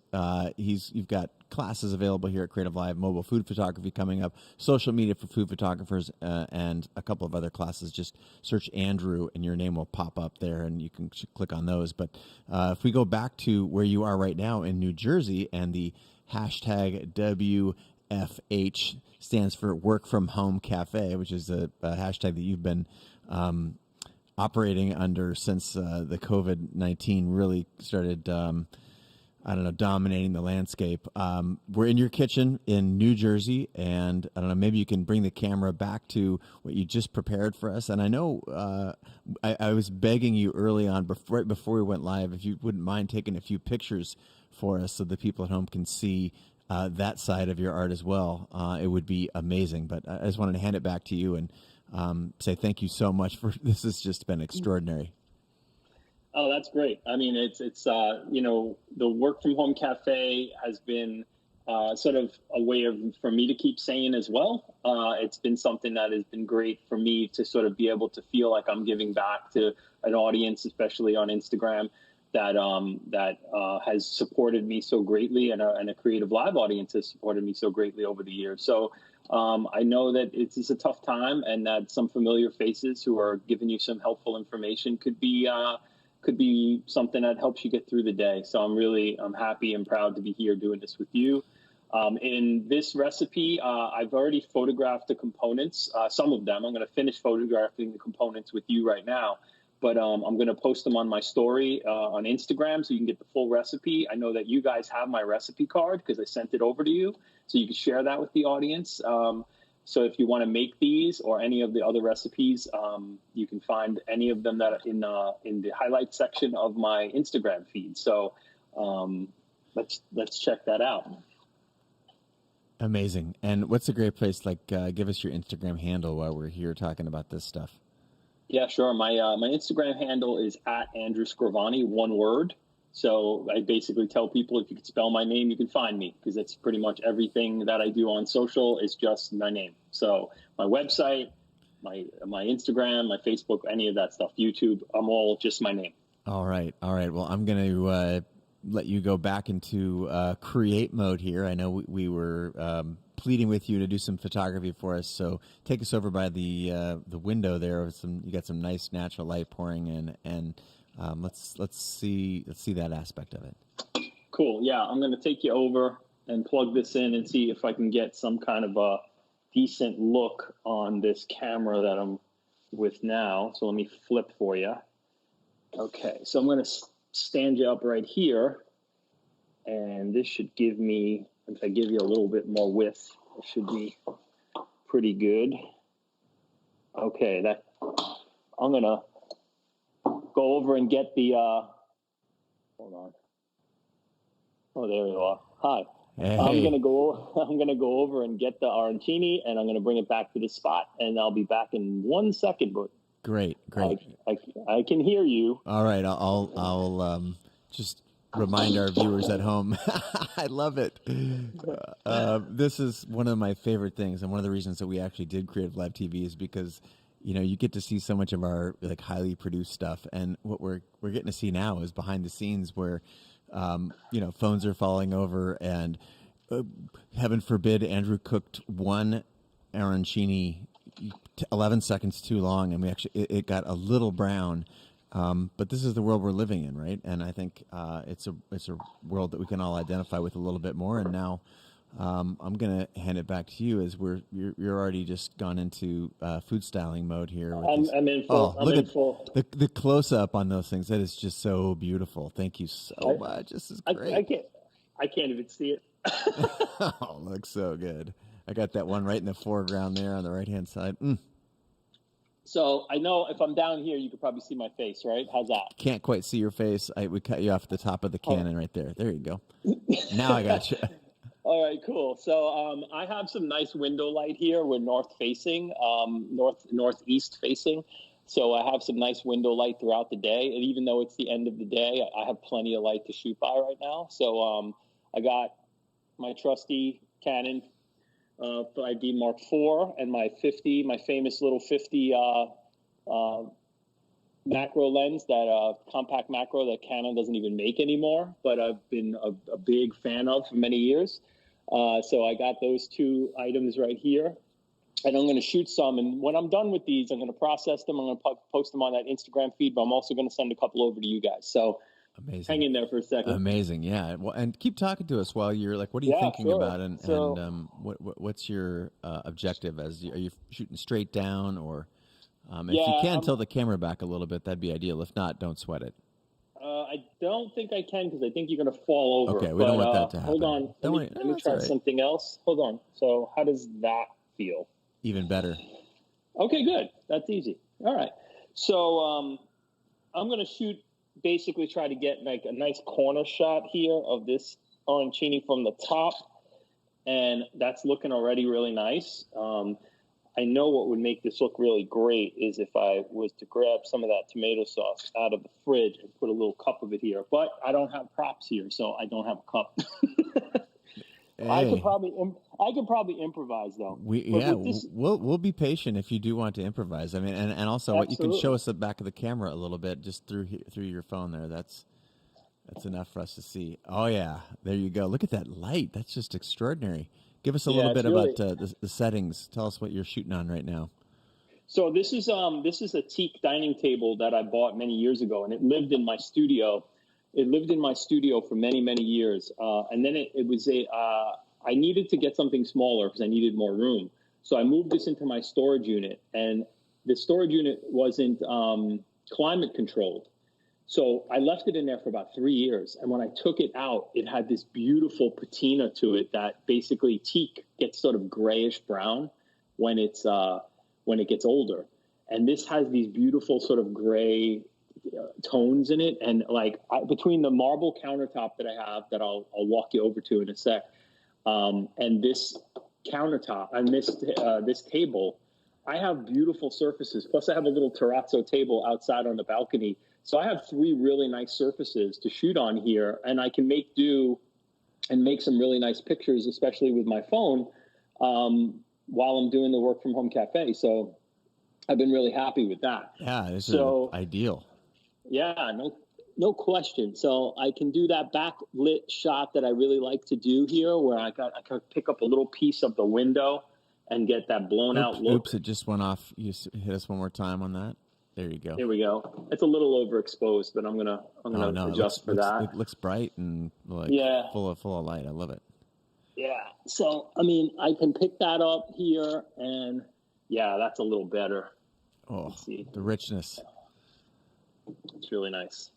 you've got classes available here at Creative Live, mobile food photography coming up, social media for food photographers, and a couple of other classes. Just search Andrew and your name will pop up there and you can click on those. But if we go back to where you are right now in New Jersey, and the hashtag WFH stands for Work From Home Cafe, which is a hashtag that you've been operating under since the COVID-19 really started, dominating the landscape. We're in your kitchen in New Jersey, and I don't know, maybe you can bring the camera back to what you just prepared for us. And I know I was begging you early on, right before we went live, if you wouldn't mind taking a few pictures for us so the people at home can see that side of your art as well. It would be amazing. But I just wanted to hand it back to you and say thank you so much for this. Has just been extraordinary. Oh, that's great. I mean, it's the work from home cafe has been sort of a way for me to keep sane as well. It's been something that has been great for me to sort of be able to feel like I'm giving back to an audience, especially on Instagram, that has supported me so greatly, and a Creative Live audience has supported me so greatly over the years. So I know that it's a tough time, and that some familiar faces who are giving you some helpful information could be something that helps you get through the day. So I'm happy and proud to be here doing this with you. In this recipe, I've already photographed the components, some of them. I'm going to finish photographing the components with you right now, but I'm going to post them on my story on Instagram so you can get the full recipe. I know that you guys have my recipe card because I sent it over to you, so you can share that with the audience. So if you want to make these or any of the other recipes, you can find any of them that in the highlight section of my Instagram feed. So let's check that out. Amazing. And what's a great place? Give us your Instagram handle while we're here talking about this stuff. Yeah, sure. My Instagram handle is @AndrewScrivani, one word. So I basically tell people if you could spell my name, you can find me, because it's pretty much everything that I do on social is just my name. So my website, my Instagram, my Facebook, any of that stuff, YouTube, I'm all just my name. All right. Well, I'm going to let you go back into create mode here. I know we were pleading with you to do some photography for us, so take us over by the window there. You got some nice natural light pouring in, and let's see that aspect of it. Cool. Yeah, I'm going to take you over and plug this in and see if I can get some kind of a decent look on this camera that I'm with now. So let me flip for you. Okay, so I'm going to stand you up right here, and this should give me, if I give you a little bit more width, it should be pretty good. Okay, I'm going to go over and get the, hold on. Oh, there you are. Hi. Hey. I'm gonna go over and get the arancini, and I'm gonna bring it back to the spot, and I'll be back in 1 second. But great. I can hear you. All right, I'll just remind our viewers at home. I love it. This is one of my favorite things, and one of the reasons that we actually did Creative Live TV is because you get to see so much of our highly produced stuff, and what we're getting to see now is behind the scenes where phones are falling over, and heaven forbid Andrew cooked one arancini 11 seconds too long, and it got a little brown. But this is the world we're living in, right? And I think it's a world that we can all identify with a little bit more. And now I'm going to hand it back to you as you're already just gone into food styling mode here. I'm in full. Look at the close up on those things. That is just so beautiful. Thank you so much. This is great. I can't even see it. Oh, looks so good. I got that one right in the foreground there on the right hand side. So I know if I'm down here, you could probably see my face, right? How's that? Can't quite see your face. We cut you off at the top of the cannon right there. There you go. Now I got you. All right, cool. So I have some nice window light here. We're northeast facing. So I have some nice window light throughout the day. And even though it's the end of the day, I have plenty of light to shoot by right now. So I got my trusty Canon 5D Mark IV and my famous little 50 macro lens, that compact macro that Canon doesn't even make anymore, but I've been a big fan of for many years. So I got those two items right here, and I'm going to shoot some. And when I'm done with these, I'm going to process them. I'm going to post them on that Instagram feed, but I'm also going to send a couple over to you guys. So amazing. Hang in there for a second. Amazing, yeah. Well, and keep talking to us while you're what are you thinking about, and what's your objective? Are you shooting straight down, or If you can tilt the camera back a little bit, that'd be ideal. If not, don't sweat it. I don't think I can because I think you're going to fall over. Okay, we don't want that to happen. Hold on. Let me try something else. Hold on. So how does that feel? Even better. Okay, good. That's easy. All right. So I'm going to basically try to get like a nice corner shot here of this arancini from the top. And that's looking already really nice. I know what would make this look really great is if I was to grab some of that tomato sauce out of the fridge and put a little cup of it here. But I don't have props here, so I don't have a cup. Hey. I could probably improvise though. We'll be patient if you do want to improvise. I mean, and also what you can show us the back of the camera a little bit just through your phone there. That's enough for us to see. Oh yeah, there you go. Look at that light. That's just extraordinary. Give us a little bit about the settings. Tell us what you're shooting on right now. So this is a teak dining table that I bought many years ago, and it lived in my studio. It lived in my studio for many, many years, and then I needed to get something smaller because I needed more room. So I moved this into my storage unit, and the storage unit wasn't climate controlled. So I left it in there for about 3 years. And when I took it out, it had this beautiful patina to it that basically teak gets sort of grayish brown when it gets older. And this has these beautiful sort of gray tones in it. And between the marble countertop that I have that I'll walk you over to in a sec, and this countertop and this table, I have beautiful surfaces. Plus I have a little terrazzo table outside on the balcony. So I have 3 really nice surfaces to shoot on here, and I can make do and make some really nice pictures, especially with my phone, while I'm doing the work from home cafe. So I've been really happy with that. Yeah, this is ideal. Yeah, no question. So I can do that backlit shot that I really like to do here, where I can pick up a little piece of the window and get that blown out look. Oops, it just went off. You hit us one more time on that. There you go. Here we go. It's a little overexposed, but I'm gonna adjust for that. It looks bright and full of light. I love it. Yeah. So I mean, I can pick that up here, and yeah, that's a little better. Oh, the richness. It's really nice.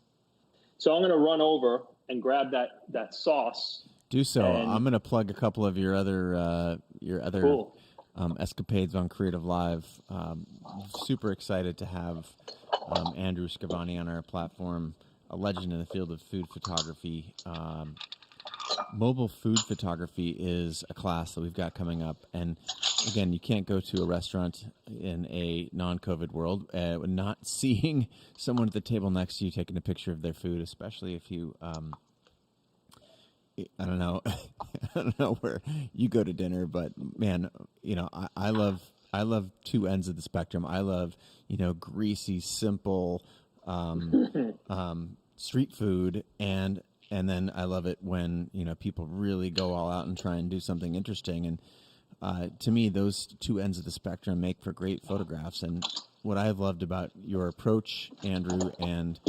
So I'm gonna run over and grab that sauce. Do so. I'm gonna plug a couple of your other Cool. Escapades on Creative Live. Super excited to have Andrew Scrivani on our platform, a legend in the field of food photography. Mobile food photography is a class that we've got coming up. And again, you can't go to a restaurant in a non-COVID world not seeing someone at the table next to you taking a picture of their food, especially if you I don't know. I don't know where you go to dinner, but man, I love 2 ends of the spectrum. I love, greasy, simple, street food, and then I love it when, people really go all out and try and do something interesting. And to me, those 2 ends of the spectrum make for great photographs. And what I've loved about your approach, Andrew, and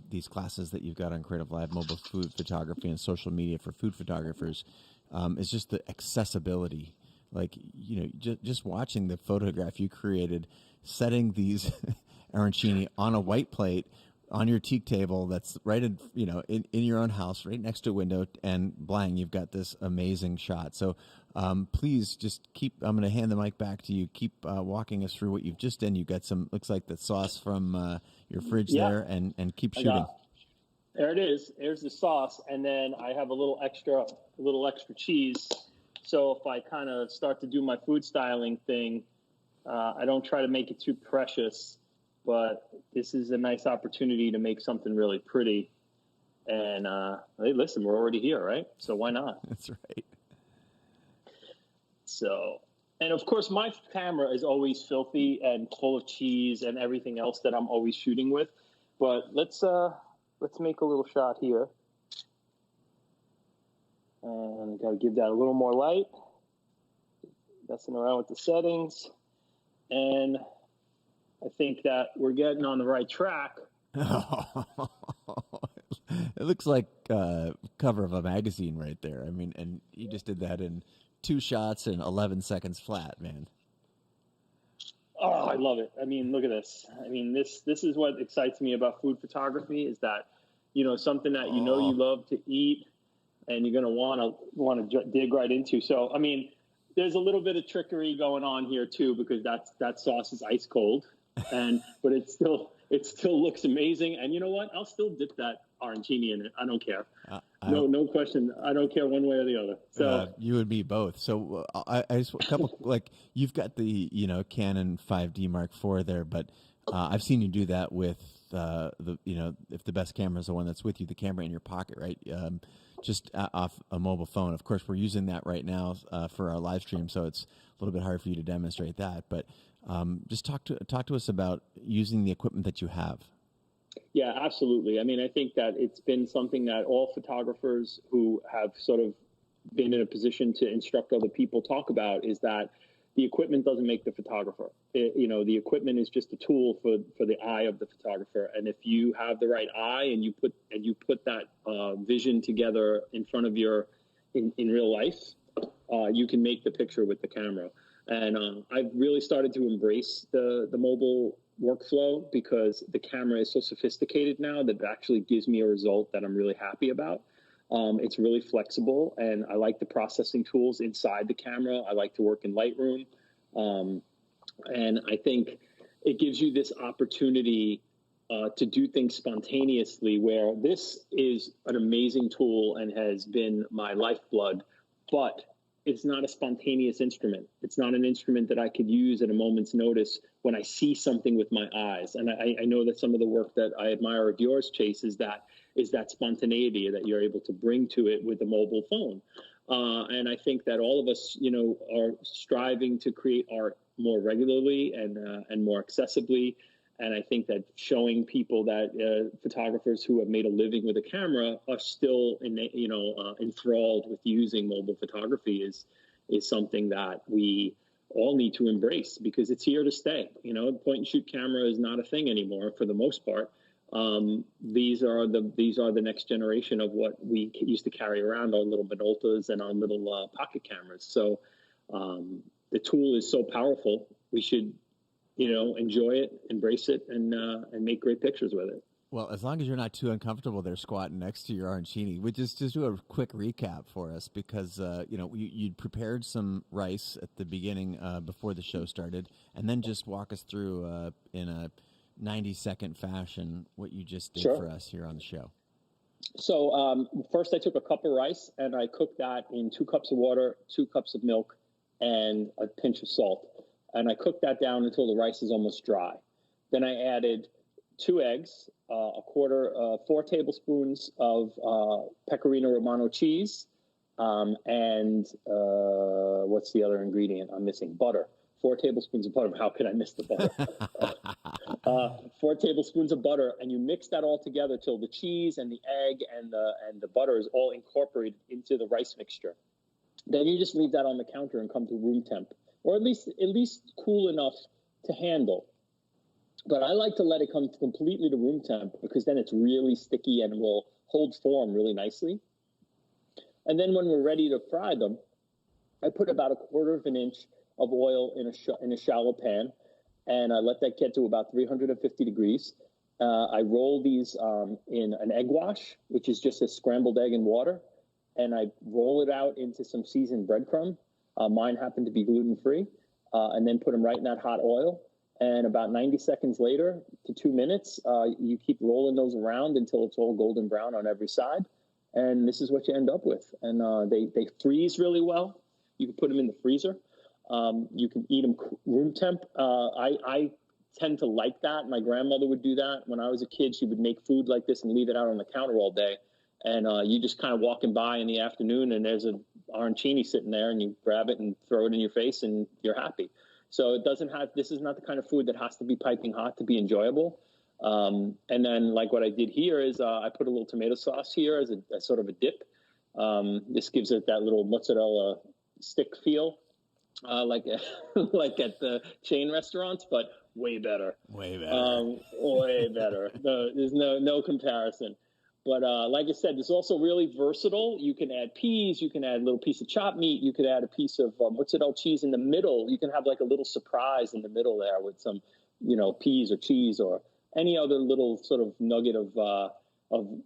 these classes that you've got on Creative Live, mobile food photography and social media for food photographers, is just the accessibility. Like, just watching the photograph you created, setting these arancini on a white plate on your teak table that's right in your own house, right next to a window, and blang, you've got this amazing shot. So please just I'm going to hand the mic back to you. Keep walking us through what you've just done. You've got looks like the sauce from your fridge there, and keep shooting. There it is. There's the sauce, and then I have a little extra cheese. So if I kind of start to do my food styling thing, I don't try to make it too precious, but this is a nice opportunity to make something really pretty. And hey, listen, we're already here, right? So why not? That's right. So, and of course, my camera is always filthy and full of cheese and everything else that I'm always shooting with. But let's make a little shot here. And got to give that a little more light. Messing around with the settings. And I think that we're getting on the right track. It looks like a cover of a magazine right there. I mean, and you just did that in 2 shots and 11 seconds flat, man. Oh, I love it. I mean, look at this. I mean, this is what excites me about food photography, is that, something that you love to eat and you're going to want to dig right into. So, I mean, there's a little bit of trickery going on here too, because that sauce is ice cold, but it still looks amazing. And you know what? I'll still dip that arancini in it. I don't care. No question. I don't care one way or the other. So you and me both. So I just a couple you've got the Canon 5D Mark IV there, but I've seen you do that with if the best camera is the one that's with you, the camera in your pocket, right? Just off a mobile phone. Of course, we're using that right now for our live stream, so it's a little bit hard for you to demonstrate that. But just talk to us about using the equipment that you have. Yeah, absolutely. I mean, I think that it's been something that all photographers who have sort of been in a position to instruct other people talk about, is that the equipment doesn't make the photographer. The equipment is just a tool for the eye of the photographer. And if you have the right eye and you put that vision together in front of in real life, you can make the picture with the camera. And I've really started to embrace the mobile workflow, because the camera is so sophisticated now that it actually gives me a result that I'm really happy about. It's really flexible, and I like the processing tools inside the camera. I like to work in Lightroom. And I think it gives you this opportunity to do things spontaneously, where this is an amazing tool and has been my lifeblood, but it's not a spontaneous instrument. It's not an instrument that I could use at a moment's notice when I see something with my eyes. And I know that some of the work that I admire of yours, Chase, is that spontaneity that you're able to bring to it with a mobile phone. And I think that all of us, are striving to create art more regularly and more accessibly. And I think that showing people that photographers who have made a living with a camera are still enthralled with using mobile photography is something that we all need to embrace, because it's here to stay. Point and shoot camera is not a thing anymore for the most part. These are the next generation of what we used to carry around, our little Minoltas and our little pocket cameras. So the tool is so powerful. We should enjoy it, embrace it, and make great pictures with it. Well, as long as you're not too uncomfortable there squatting next to your arancini, we just do a quick recap for us, because you'd prepared some rice at the beginning before the show started, and then just walk us through in a 90-second fashion what you just did for us here on the show. So first, I took a cup of rice and I cooked that in 2 cups of water, 2 cups of milk, and a pinch of salt. And I cooked that down until the rice is almost dry. Then I added 2 eggs, 4 tablespoons of Pecorino Romano cheese, and what's the other ingredient I'm missing? Butter. 4 tablespoons of butter. How could I miss the butter? 4 tablespoons of butter, and you mix that all together till the cheese and the egg and the butter is all incorporated into the rice mixture. Then you just leave that on the counter and come to room temp, or at least cool enough to handle. But I like to let it come completely to room temp, because then it's really sticky and will hold form really nicely. And then when we're ready to fry them, I put about 1/4 of an inch of oil in a shallow pan, and I let that get to about 350 degrees. I roll these in an egg wash, which is just a scrambled egg and water, and I roll it out into some seasoned breadcrumb. Mine happen to be gluten-free, and then put them right in that hot oil. And about 90 seconds later to 2 minutes, you keep rolling those around until it's all golden brown on every side. And this is what you end up with. And they freeze really well. You can put them in the freezer. You can eat them room temp. I tend to like that. My grandmother would do that. When I was a kid, she would make food like this and leave it out on the counter all day. And you just kind of walking by in the afternoon, and there's an arancini sitting there, and you grab it and throw it in your face, and you're happy. So this is not the kind of food that has to be piping hot to be enjoyable. And then, like what I did here is I put a little tomato sauce here as a sort of a dip. This gives it that little mozzarella stick feel, like at the chain restaurants, but way better. Way better. Way better. There's no comparison. But like I said, it's also really versatile. You can add peas, you can add a little piece of chopped meat, you could add a piece of mozzarella cheese in the middle. You can have like a little surprise in the middle there with some, peas or cheese or any other little sort of nugget of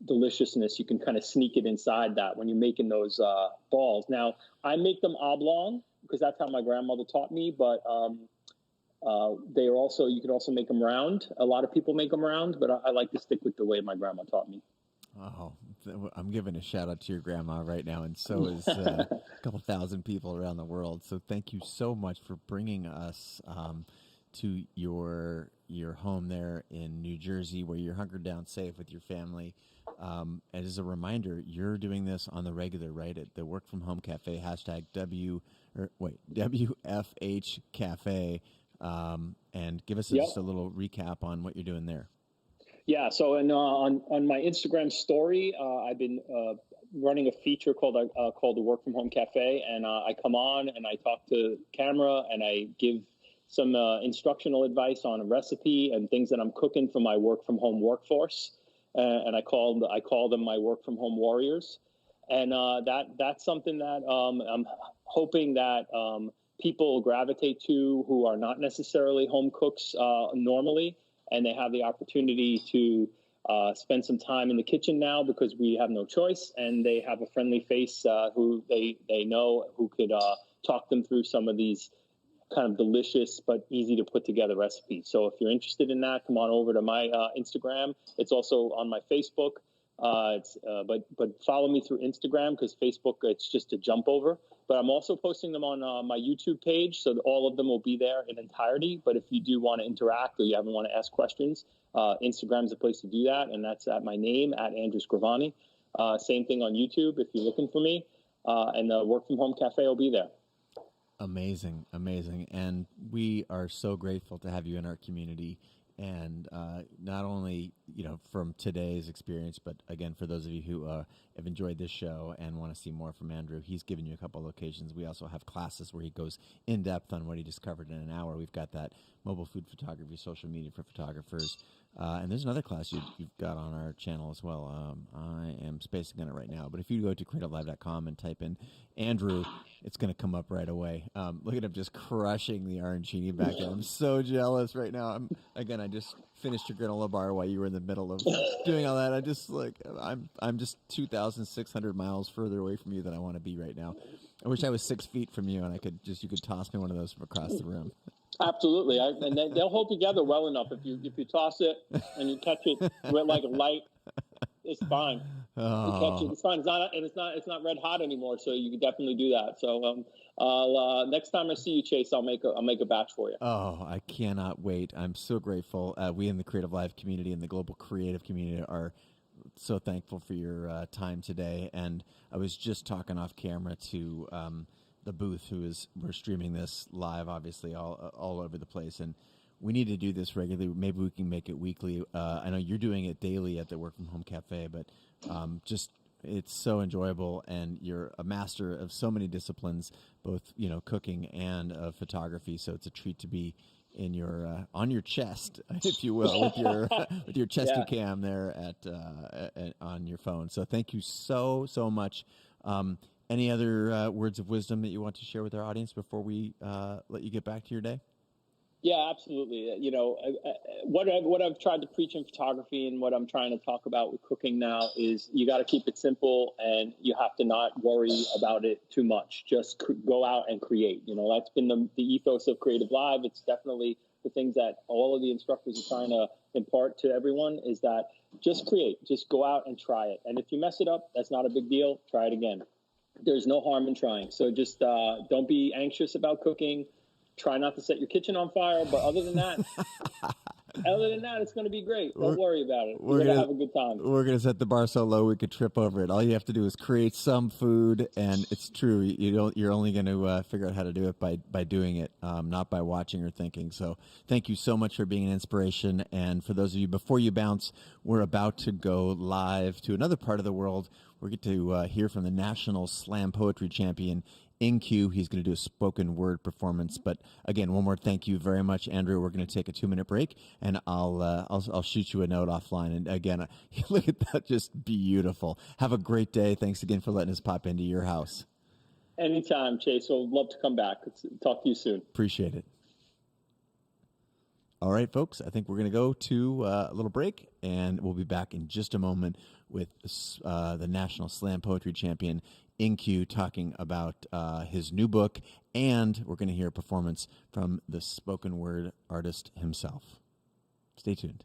deliciousness. You can kind of sneak it inside that when you're making those balls. Now, I make them oblong because that's how my grandmother taught me, but you can also make them round. A lot of people make them round, but I like to stick with the way my grandma taught me. Oh, I'm giving a shout out to your grandma right now, and so is a couple thousand people around the world. So thank you so much for bringing us to your home there in New Jersey, where you're hunkered down safe with your family. And as a reminder, you're doing this on the regular, right? At the Work From Home Cafe, hashtag WFH Cafe, and give us just a little recap on what you're doing there. Yeah, so on my Instagram story, I've been running a feature called the Work From Home Cafe, and I come on and I talk to camera and I give some instructional advice on a recipe and things that I'm cooking for my work from home workforce, and I call them my work from home warriors, and that's something that I'm hoping that people gravitate to who are not necessarily home cooks normally. And they have the opportunity to spend some time in the kitchen now because we have no choice, and they have a friendly face who they know who could talk them through some of these kind of delicious but easy to put together recipes. So if you're interested in that, come on over to my Instagram. It's also on my Facebook. But follow me through Instagram because Facebook, it's just a jump over. But I'm also posting them on my YouTube page, so all of them will be there in entirety. But if you do want to interact or you ever want to ask questions, Instagram's the place to do that, and that's at my name, at Andrew Scrivani. Same thing on YouTube if you're looking for me, and the Work From Home Cafe will be there. Amazing. And we are so grateful to have you in our community. And not only, from today's experience, but again, for those of you who have enjoyed this show and want to see more from Andrew, he's given you a couple of locations. We also have classes where he goes in depth on what he discovered in an hour. We've got that mobile food photography, social media for photographers. And there's another class you've got on our channel as well. I am spacing on it right now. But if you go to creativelive.com and type in Andrew, it's going to come up right away. Look at him just crushing the arancini back there. I'm so jealous right now. I just finished your granola bar while you were in the middle of doing all that. I'm just 2,600 miles further away from you than I want to be right now. I wish I was 6 feet from you and you could toss me one of those from across the room. Absolutely, and they'll hold together well enough. If you toss it and you catch it with like a light, it's fine. You catch it, it's fine. It's not red hot anymore, so you can definitely do that. So next time I see you, Chase, I'll make a batch for you. Oh, I cannot wait! I'm so grateful. We in the Creative Live community and the global creative community are so thankful for your time today. And I was just talking off camera to the booth we're streaming this live, obviously all over the place, and we need to do this regularly. Maybe we can make it weekly. I know you're doing it daily at the Work From Home Cafe, but it's so enjoyable, and you're a master of so many disciplines, both cooking and photography. So it's a treat to be in your on your chest, if you will, with your chesty cam there at on your phone. So thank you so much. Any other words of wisdom that you want to share with our audience before we let you get back to your day? Yeah, absolutely. What I've tried to preach in photography and what I'm trying to talk about with cooking now is you got to keep it simple, and you have to not worry about it too much. Just go out and create. That's been the ethos of Creative Live. It's definitely the things that all of the instructors are trying to impart to everyone is that just create, just go out and try it. And if you mess it up, that's not a big deal. Try it again. There's no harm in trying. So just don't be anxious about cooking. Try not to set your kitchen on fire. But other than that, it's going to be great. Don't worry about it. We're going to have a good time. We're going to set the bar so low we could trip over it. All you have to do is create some food, and it's true. You're only going to figure out how to do it by doing it, not by watching or thinking. So thank you so much for being an inspiration. And for those of you, before you bounce, we're about to go live to another part of the world. We get to hear from the National Slam Poetry Champion in Q. He's going to do a spoken word performance. But again, one more thank you very much, Andrew. We're going to take a 2-minute break, and I'll shoot you a note offline. And again, look at that, just beautiful. Have a great day. Thanks again for letting us pop into your house. Anytime, Chase. I'd love to come back. Let's talk to you soon. Appreciate it. All right, folks, I think we're going to go to a little break, and we'll be back in just a moment with the National Slam Poetry Champion, InQ, talking about his new book, and we're going to hear a performance from the spoken word artist himself. Stay tuned.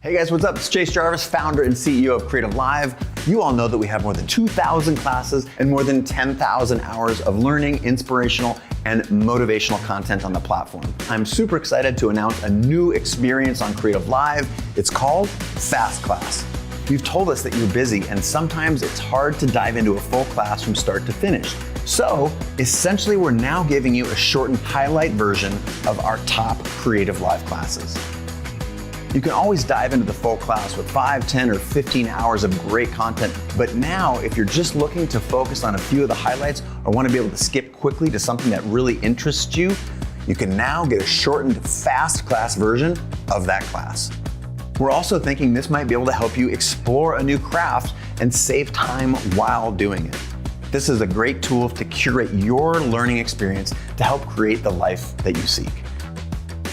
Hey guys, what's up? It's Chase Jarvis, founder and CEO of Creative Live. You all know that we have more than 2,000 classes and more than 10,000 hours of learning, inspirational, and motivational content on the platform. I'm super excited to announce a new experience on Creative Live. It's called Fast Class. You've told us that you're busy and sometimes it's hard to dive into a full class from start to finish. So essentially, we're now giving you a shortened highlight version of our top Creative Live classes. You can always dive into the full class with 5, 10, or 15 hours of great content. But now, if you're just looking to focus on a few of the highlights or want to be able to skip quickly to something that really interests you, you can now get a shortened fast class version of that class. We're also thinking this might be able to help you explore a new craft and save time while doing it. This is a great tool to curate your learning experience to help create the life that you seek.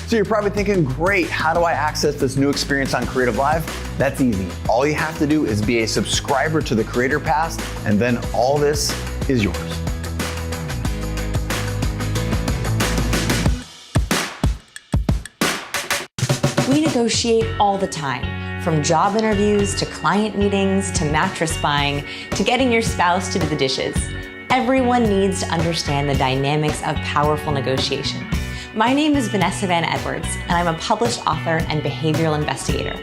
So you're probably thinking, great, how do I access this new experience on Creative Live? That's easy. All you have to do is be a subscriber to the Creator Pass, and then all this is yours. We negotiate all the time, from job interviews to client meetings to mattress buying to getting your spouse to do the dishes. Everyone needs to understand the dynamics of powerful negotiation. My name is Vanessa Van Edwards, and I'm a published author and behavioral investigator.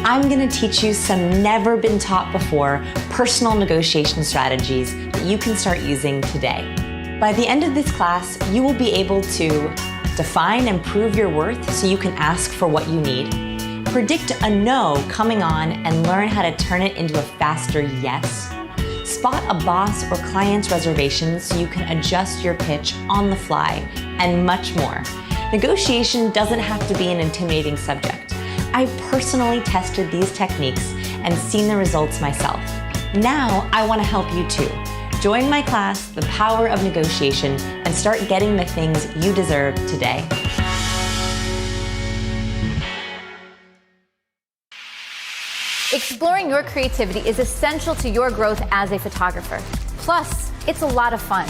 I'm going to teach you some never been taught before personal negotiation strategies that you can start using today. By the end of this class, you will be able to define and prove your worth so you can ask for what you need, predict a no coming on and learn how to turn it into a faster yes, spot a boss or client's reservations so you can adjust your pitch on the fly, and much more. Negotiation doesn't have to be an intimidating subject. I've personally tested these techniques and seen the results myself. Now I want to help you too. Join my class, The Power of Negotiation, and start getting the things you deserve today. Exploring your creativity is essential to your growth as a photographer. Plus, it's a lot of fun.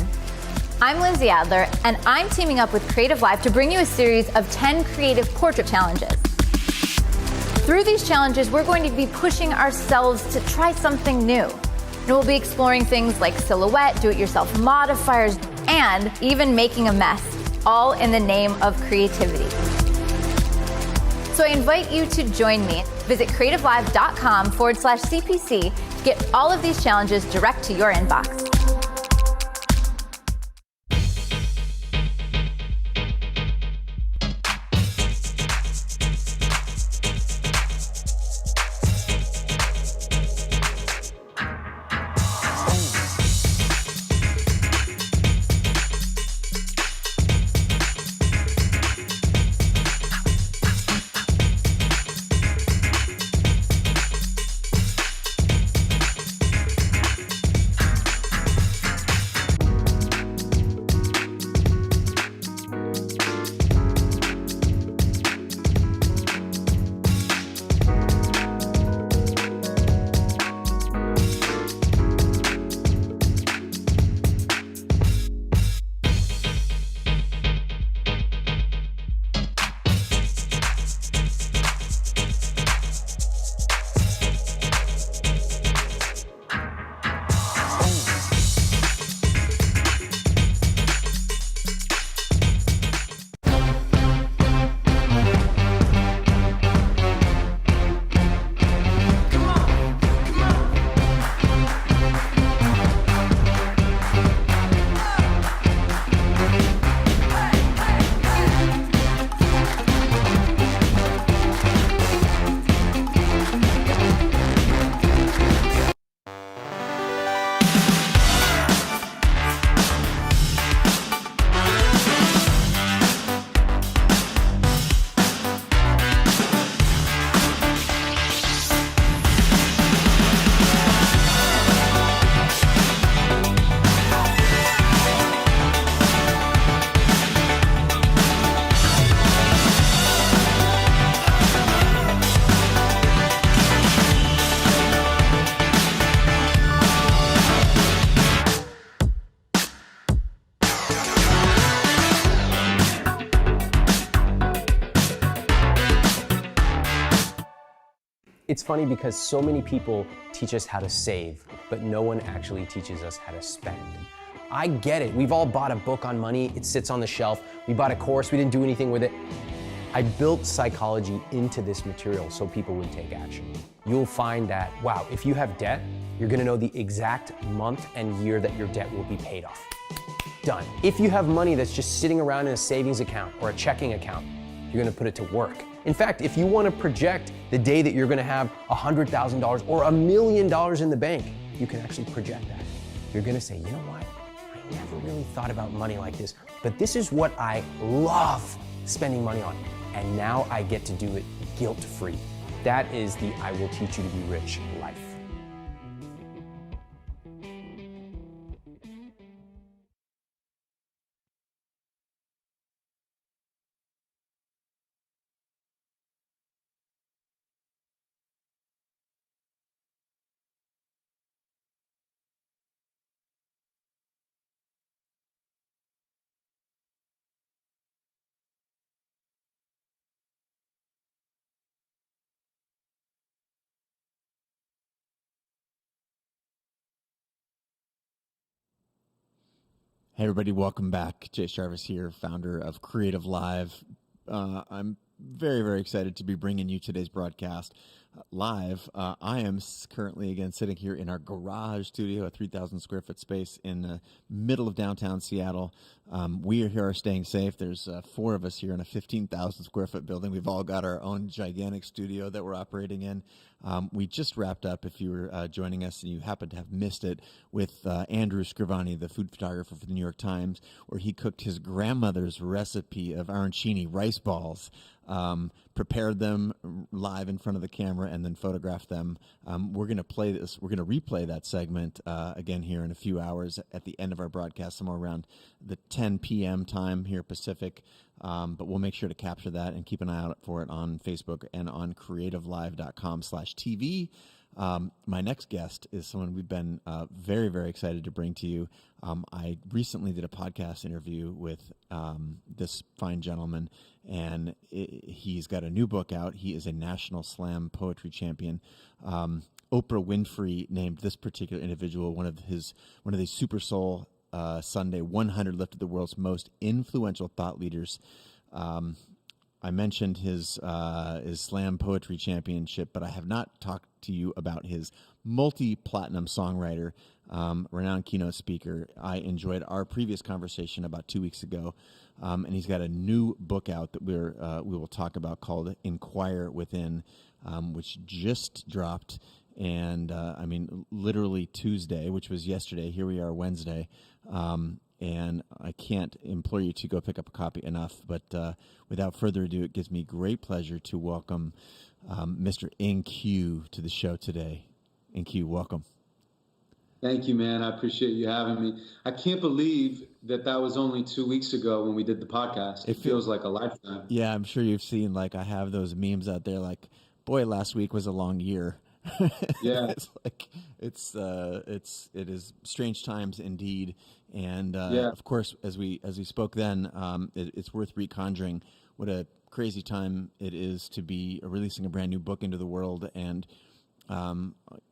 I'm Lindsay Adler, and I'm teaming up with Creative Live to bring you a series of 10 creative portrait challenges. Through these challenges, we're going to be pushing ourselves to try something new. And we'll be exploring things like silhouette, do-it-yourself modifiers, and even making a mess, all in the name of creativity. So I invite you to join me. Visit creativelive.com/CPC to get all of these challenges direct to your inbox. It's funny because so many people teach us how to save, but no one actually teaches us how to spend. I get it. We've all bought a book on money. It sits on the shelf. We bought a course. We didn't do anything with it. I built psychology into this material so people would take action. You'll find that, wow, if you have debt, you're gonna know the exact month and year that your debt will be paid off. Done. If you have money that's just sitting around in a savings account or a checking account, you're gonna put it to work. In fact, if you wanna project the day that you're gonna have $100,000 or $1 million in the bank, you can actually project that. You're gonna say, you know what? I never really thought about money like this, but this is what I love spending money on. And now I get to do it guilt-free. That is the I will teach you to be rich life. Hey everybody, welcome back. Jay Jarvis here, founder of Creative Live. I'm very, very excited to be bringing you today's broadcast live. I am currently, again, sitting here in our garage studio, a 3,000 square foot space in the middle of downtown Seattle. We are here staying safe. There's 4 of us here in a 15,000 square foot building. We've all got our own gigantic studio that we're operating in. We just wrapped up, if you were joining us and you happen to have missed it, with Andrew Scrivani, the food photographer for the New York Times, where he cooked his grandmother's recipe of arancini rice balls, prepared them live in front of the camera, and then photographed them. We're going to play this. We're going to replay that segment again here in a few hours at the end of our broadcast, somewhere around the 10 p.m. time here Pacific. But we'll make sure to capture that and keep an eye out for it on Facebook and on creativelive.com/TV. My next guest is someone we've been very, very excited to bring to you. I recently did a podcast interview with this fine gentleman, and he's got a new book out. He is a national slam poetry champion. Oprah Winfrey named this particular individual one of these Super Soul Sunday 100 lifted the world's most influential thought leaders. I mentioned his slam poetry championship, but I have not talked to you about his multi-platinum songwriter, renowned keynote speaker. I enjoyed our previous conversation about 2 weeks ago, and he's got a new book out that we will talk about called Inquire Within, which just dropped. And I mean, literally Tuesday, which was yesterday. Here we are, Wednesday. And I can't implore you to go pick up a copy enough. But without further ado, it gives me great pleasure to welcome Mr. NQ to the show today. NQ, welcome. Thank you, man. I appreciate you having me. I can't believe that was only 2 weeks ago when we did the podcast. It feels like a lifetime. Yeah, I'm sure you've seen, like, I have those memes out there like, boy, last week was a long year. Yeah. It's like it is strange times indeed. And of course, as we spoke then, it's worth reconjuring what a crazy time it is to be releasing a brand new book into the world. And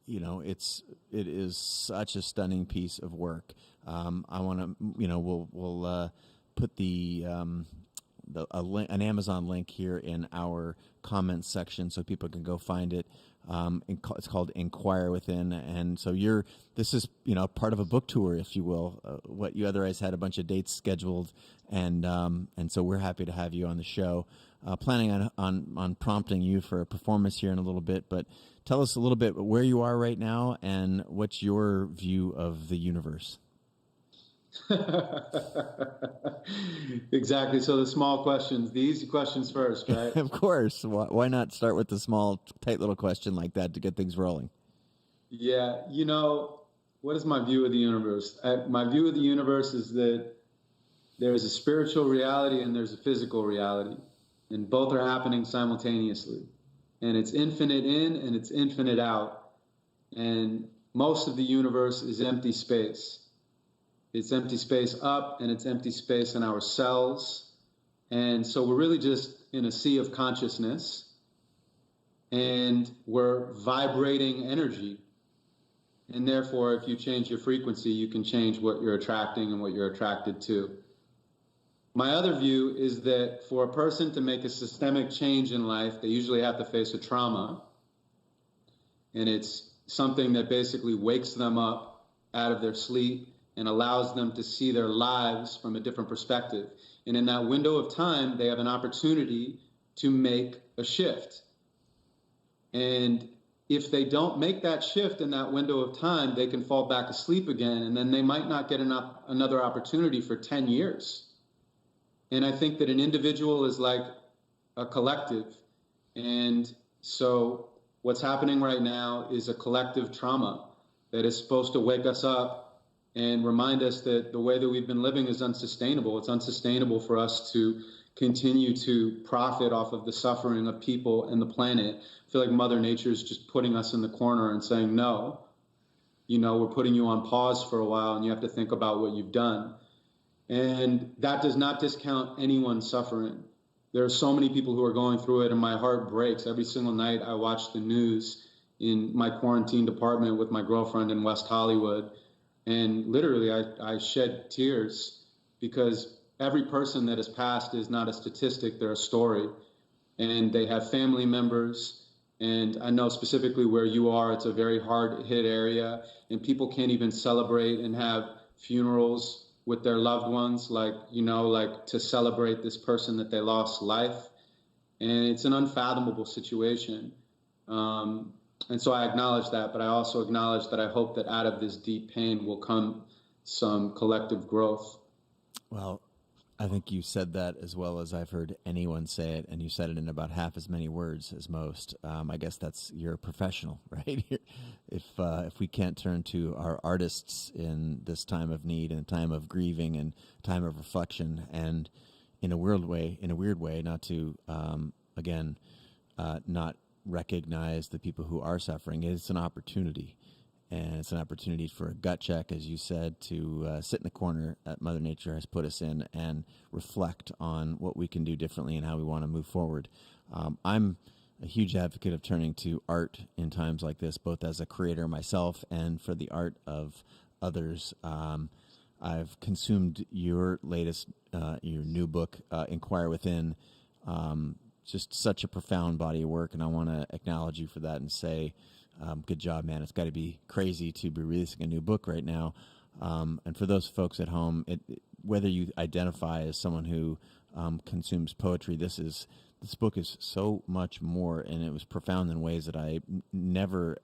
it is such a stunning piece of work. I want to, we'll put an Amazon link here in our comments section so people can go find it. It's called Inquire Within, and so this is part of a book tour, if you will. What you otherwise had a bunch of dates scheduled, and so we're happy to have you on the show. Planning on prompting you for a performance here in a little bit, but tell us a little bit where you are right now and what's your view of the universe. Exactly. So the small questions, the easy questions first, right? Of course. Why not start with the small, tight little question like that to get things rolling? Yeah. What is my view of the universe? My view of the universe is that there's a spiritual reality and there's a physical reality, and both are happening simultaneously. And it's infinite in and it's infinite out. And most of the universe is empty space. It's empty space up and it's empty space in our cells. And so we're really just in a sea of consciousness. and we're vibrating energy. And therefore, if you change your frequency, you can change what you're attracting and what you're attracted to. My other view is that for a person to make a systemic change in life, they usually have to face a trauma. And it's something that basically wakes them up out of their sleep and allows them to see their lives from a different perspective. And in that window of time, they have an opportunity to make a shift. And if they don't make that shift in that window of time, they can fall back asleep again, and then they might not get another opportunity for 10 years. And I think that an individual is like a collective. And so what's happening right now is a collective trauma that is supposed to wake us up and remind us that the way that we've been living is unsustainable. It's unsustainable for us to continue to profit off of the suffering of people and the planet. I feel like Mother Nature is just putting us in the corner and saying, no, we're putting you on pause for a while and you have to think about what you've done. And that does not discount anyone's suffering. There are so many people who are going through it, and my heart breaks. Every single night I watch the news in my quarantined apartment with my girlfriend in West Hollywood, and literally I shed tears because every person that has passed is not a statistic, they're a story. And they have family members, and I know specifically where you are, it's a very hard-hit area, and people can't even celebrate and have funerals with their loved ones, like to celebrate this person that they lost life. And it's an unfathomable situation. And so I acknowledge that, but I also acknowledge that I hope that out of this deep pain will come some collective growth. Well, I think you said that as well as I've heard anyone say it, and you said it in about half as many words as most. I guess you're a professional, right? If we can't turn to our artists in this time of need and time of grieving and time of reflection, and in a weird way, not to not recognize the people who are suffering, it's an opportunity. And it's an opportunity for a gut check, as you said, to sit in the corner that Mother Nature has put us in and reflect on what we can do differently and how we want to move forward. I'm a huge advocate of turning to art in times like this, both as a creator myself and for the art of others. I've consumed your latest, your new book, Inquire Within, just such a profound body of work, and I want to acknowledge you for that and say, good job, man. It's got to be crazy to be releasing a new book right now. And for those folks at home, whether you identify as someone who consumes poetry, this book is so much more, and it was profound in ways that I never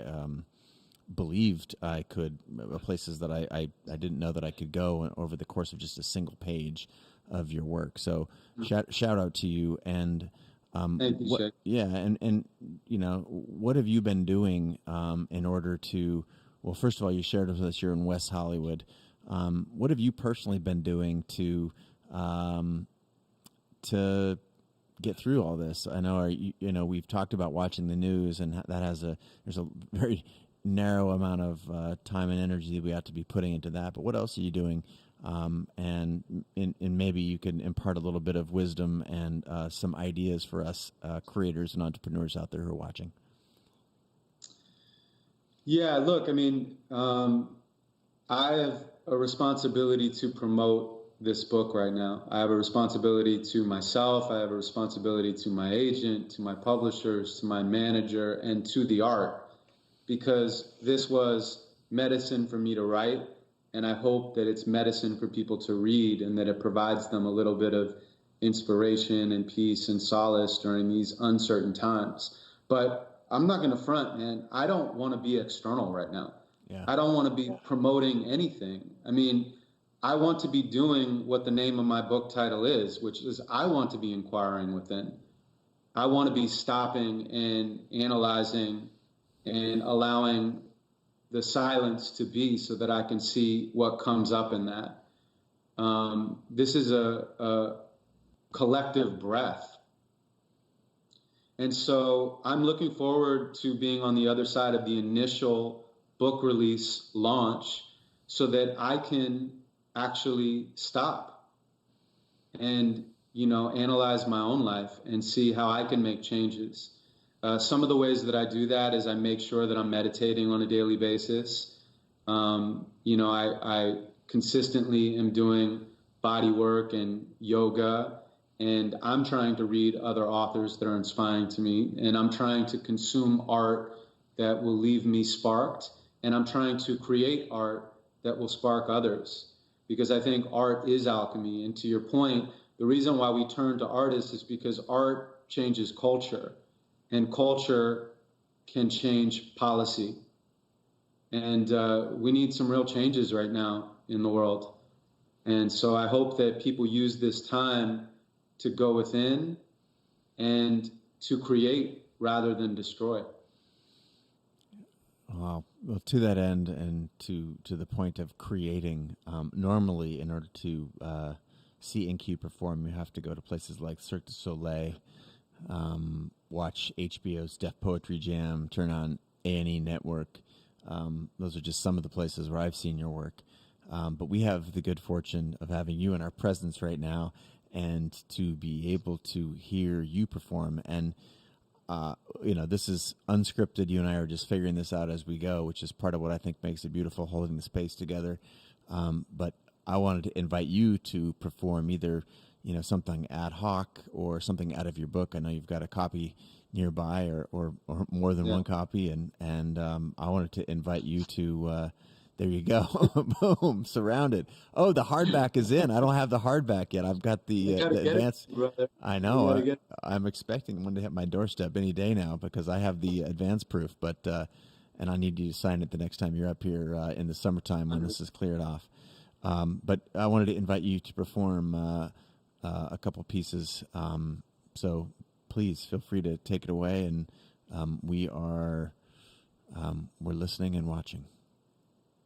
believed I could, places that I didn't know that I could go over the course of just a single page of your work. So shout out to you. And Thank you, Shaq. yeah, and what have you been doing in order to? Well, first of all, you shared with us you're in West Hollywood. What have you personally been doing to get through all this? I know we've talked about watching the news, and that there's a very narrow amount of time and energy that we have to be putting into that. But what else are you doing? And maybe you can impart a little bit of wisdom and some ideas for us creators and entrepreneurs out there who are watching. Yeah, look, I mean, I have a responsibility to promote this book right now. I have a responsibility to myself. I have a responsibility to my agent, to my publishers, to my manager, and to the art, because this was medicine for me to write. And I hope that it's medicine for people to read, and that it provides them a little bit of inspiration and peace and solace during these uncertain times. But I'm not going to front, man. I don't want to be external right now. Yeah. I don't want to be promoting anything. I mean, I want to be doing what the name of my book title is, which is I want to be inquiring within. I want to be stopping and analyzing and allowing the silence to be, so that I can see what comes up in that. This is a collective breath. And so I'm looking forward to being on the other side of the initial book release launch, so that I can actually stop and, analyze my own life and see how I can make changes. Some of the ways that I do that is I make sure that I'm meditating on a daily basis. I consistently am doing body work and yoga, and I'm trying to read other authors that are inspiring to me, and I'm trying to consume art that will leave me sparked, and I'm trying to create art that will spark others, because I think art is alchemy. And to your point, the reason why we turn to artists is because art changes culture, and culture can change policy. And we need some real changes right now in the world. And so I hope that people use this time to go within and to create rather than destroy. Wow. Well, to that end, and to the point of creating, normally in order to see InQ perform, you have to go to places like Cirque du Soleil, watch HBO's Def Poetry Jam, turn on A&E Network. Those are just some of the places where I've seen your work. But we have the good fortune of having you in our presence right now, and to be able to hear you perform. And, this is unscripted. You and I are just figuring this out as we go, which is part of what I think makes it beautiful, holding the space together. But I wanted to invite you to perform either, something ad hoc or something out of your book. I know you've got a copy nearby, or more than one copy. And I wanted to invite you to, there you go. Boom, surrounded. Oh, the hardback is in. I don't have the hardback yet. I've got the advance. I know. I'm expecting one to hit my doorstep any day now, because I have the advance proof. But and I need you to sign it the next time you're up here in the summertime when this is cleared off. But I wanted to invite you to perform a couple pieces. So please feel free to take it away, and we're listening and watching.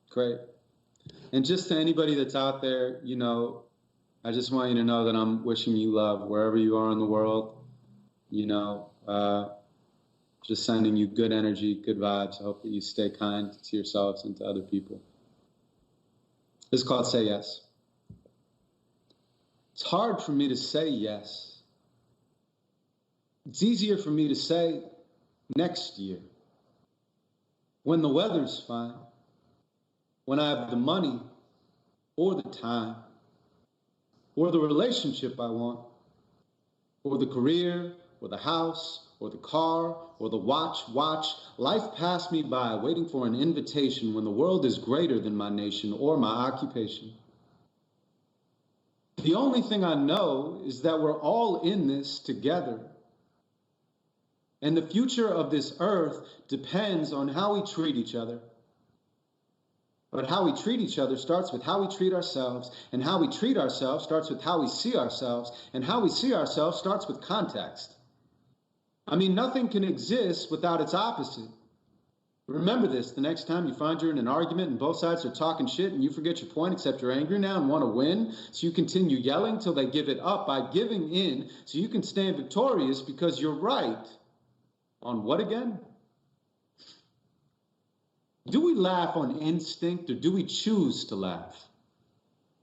Great. And just to anybody that's out there, I just want you to know that I'm wishing you love wherever you are in the world. Just sending you good energy, good vibes. I hope that you stay kind to yourselves and to other people. This is called Say Yes. It's hard for me to say yes. It's easier for me to say next year, when the weather's fine, when I have the money or the time or the relationship I want, or the career or the house or the car or the watch. Life passed me by waiting for an invitation when the world is greater than my nation or my occupation. The only thing I know is that we're all in this together. And the future of this earth depends on how we treat each other. But how we treat each other starts with how we treat ourselves, and how we treat ourselves starts with how we see ourselves, and how we see ourselves starts with context. I mean, nothing can exist without its opposite. Remember this the next time you find you're in an argument and both sides are talking shit and you forget your point except you're angry now and want to win, so you continue yelling till they give it up by giving in so you can stand victorious because you're right. On what again? Do we laugh on instinct, or do we choose to laugh?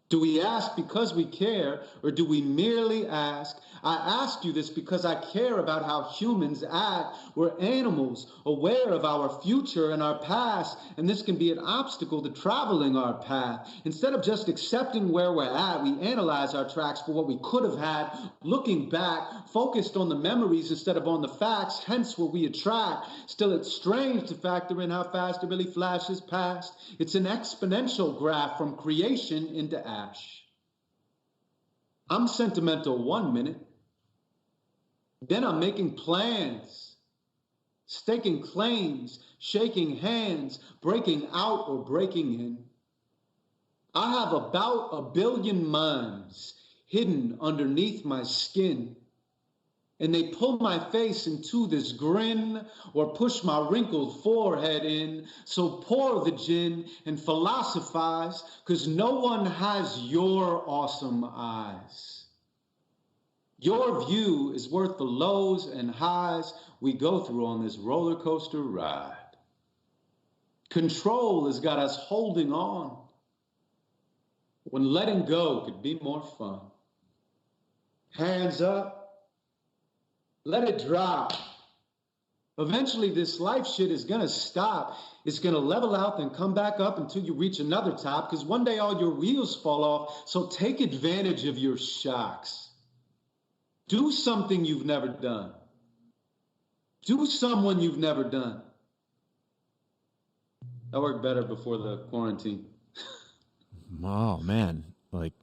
Do we ask because we care, or do we merely ask? I ask you this because I care about how humans act. We're animals, aware of our future and our past, and this can be an obstacle to traveling our path. Instead of just accepting where we're at, we analyze our tracks for what we could have had, looking back, focused on the memories instead of on the facts, hence what we attract. Still, it's strange to factor in how fast it really flashes past. It's an exponential graph from creation into ash. I'm sentimental 1 minute. Then I'm making plans, staking claims, shaking hands, breaking out or breaking in. I have about 1 billion minds hidden underneath my skin, and they pull my face into this grin or push my wrinkled forehead in. So pour the gin and philosophize, 'cause no one has your awesome eyes. Your view is worth the lows and highs we go through on this roller coaster ride. Control has got us holding on when letting go could be more fun. Hands up, let it drop. Eventually, this life shit is gonna stop. It's gonna level out, then come back up until you reach another top, because one day all your wheels fall off. So take advantage of your shocks. Do something you've never done. Do someone you've never done. That worked better before the quarantine. Oh man, like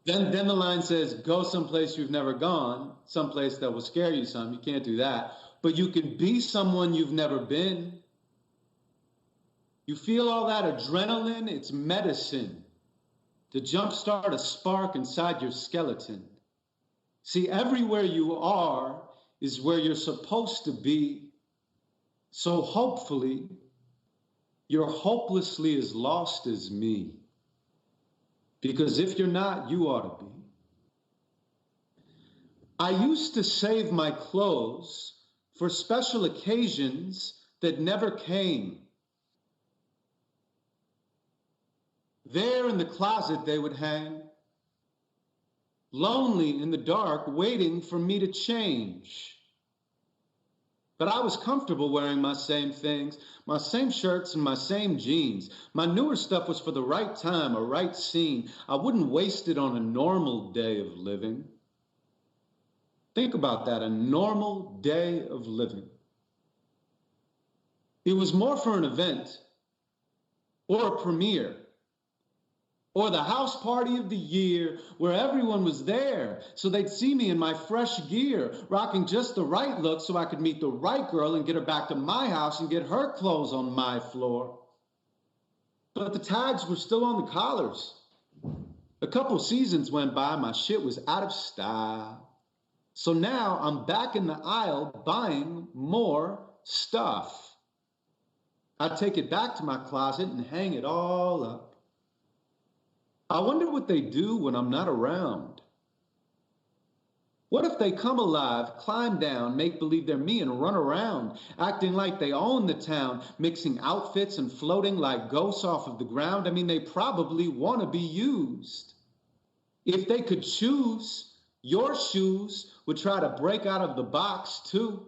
Then the line says, go someplace you've never gone, someplace that will scare you some. You can't do that. But you can be someone you've never been. You feel all that adrenaline? It's medicine to jumpstart a spark inside your skeleton. See, everywhere you are is where you're supposed to be. So hopefully, you're hopelessly as lost as me. Because if you're not, you ought to be. I used to save my clothes for special occasions that never came. There in the closet they would hang, lonely in the dark, waiting for me to change. But I was comfortable wearing my same things, my same shirts and my same jeans. My newer stuff was for the right time, a right scene. I wouldn't waste it on a normal day of living. Think about that, a normal day of living. It was more for an event or a premiere or the house party of the year where everyone was there so they'd see me in my fresh gear, rocking just the right look so I could meet the right girl and get her back to my house and get her clothes on my floor. But the tags were still on the collars. A couple seasons went by, my shit was out of style. So now I'm back in the aisle buying more stuff. I take it back to my closet and hang it all up. I wonder what they do when I'm not around. What if they come alive, climb down, make believe they're me and run around, acting like they own the town, mixing outfits and floating like ghosts off of the ground? I mean, they probably want to be used. If they could choose, your shoes would try to break out of the box too.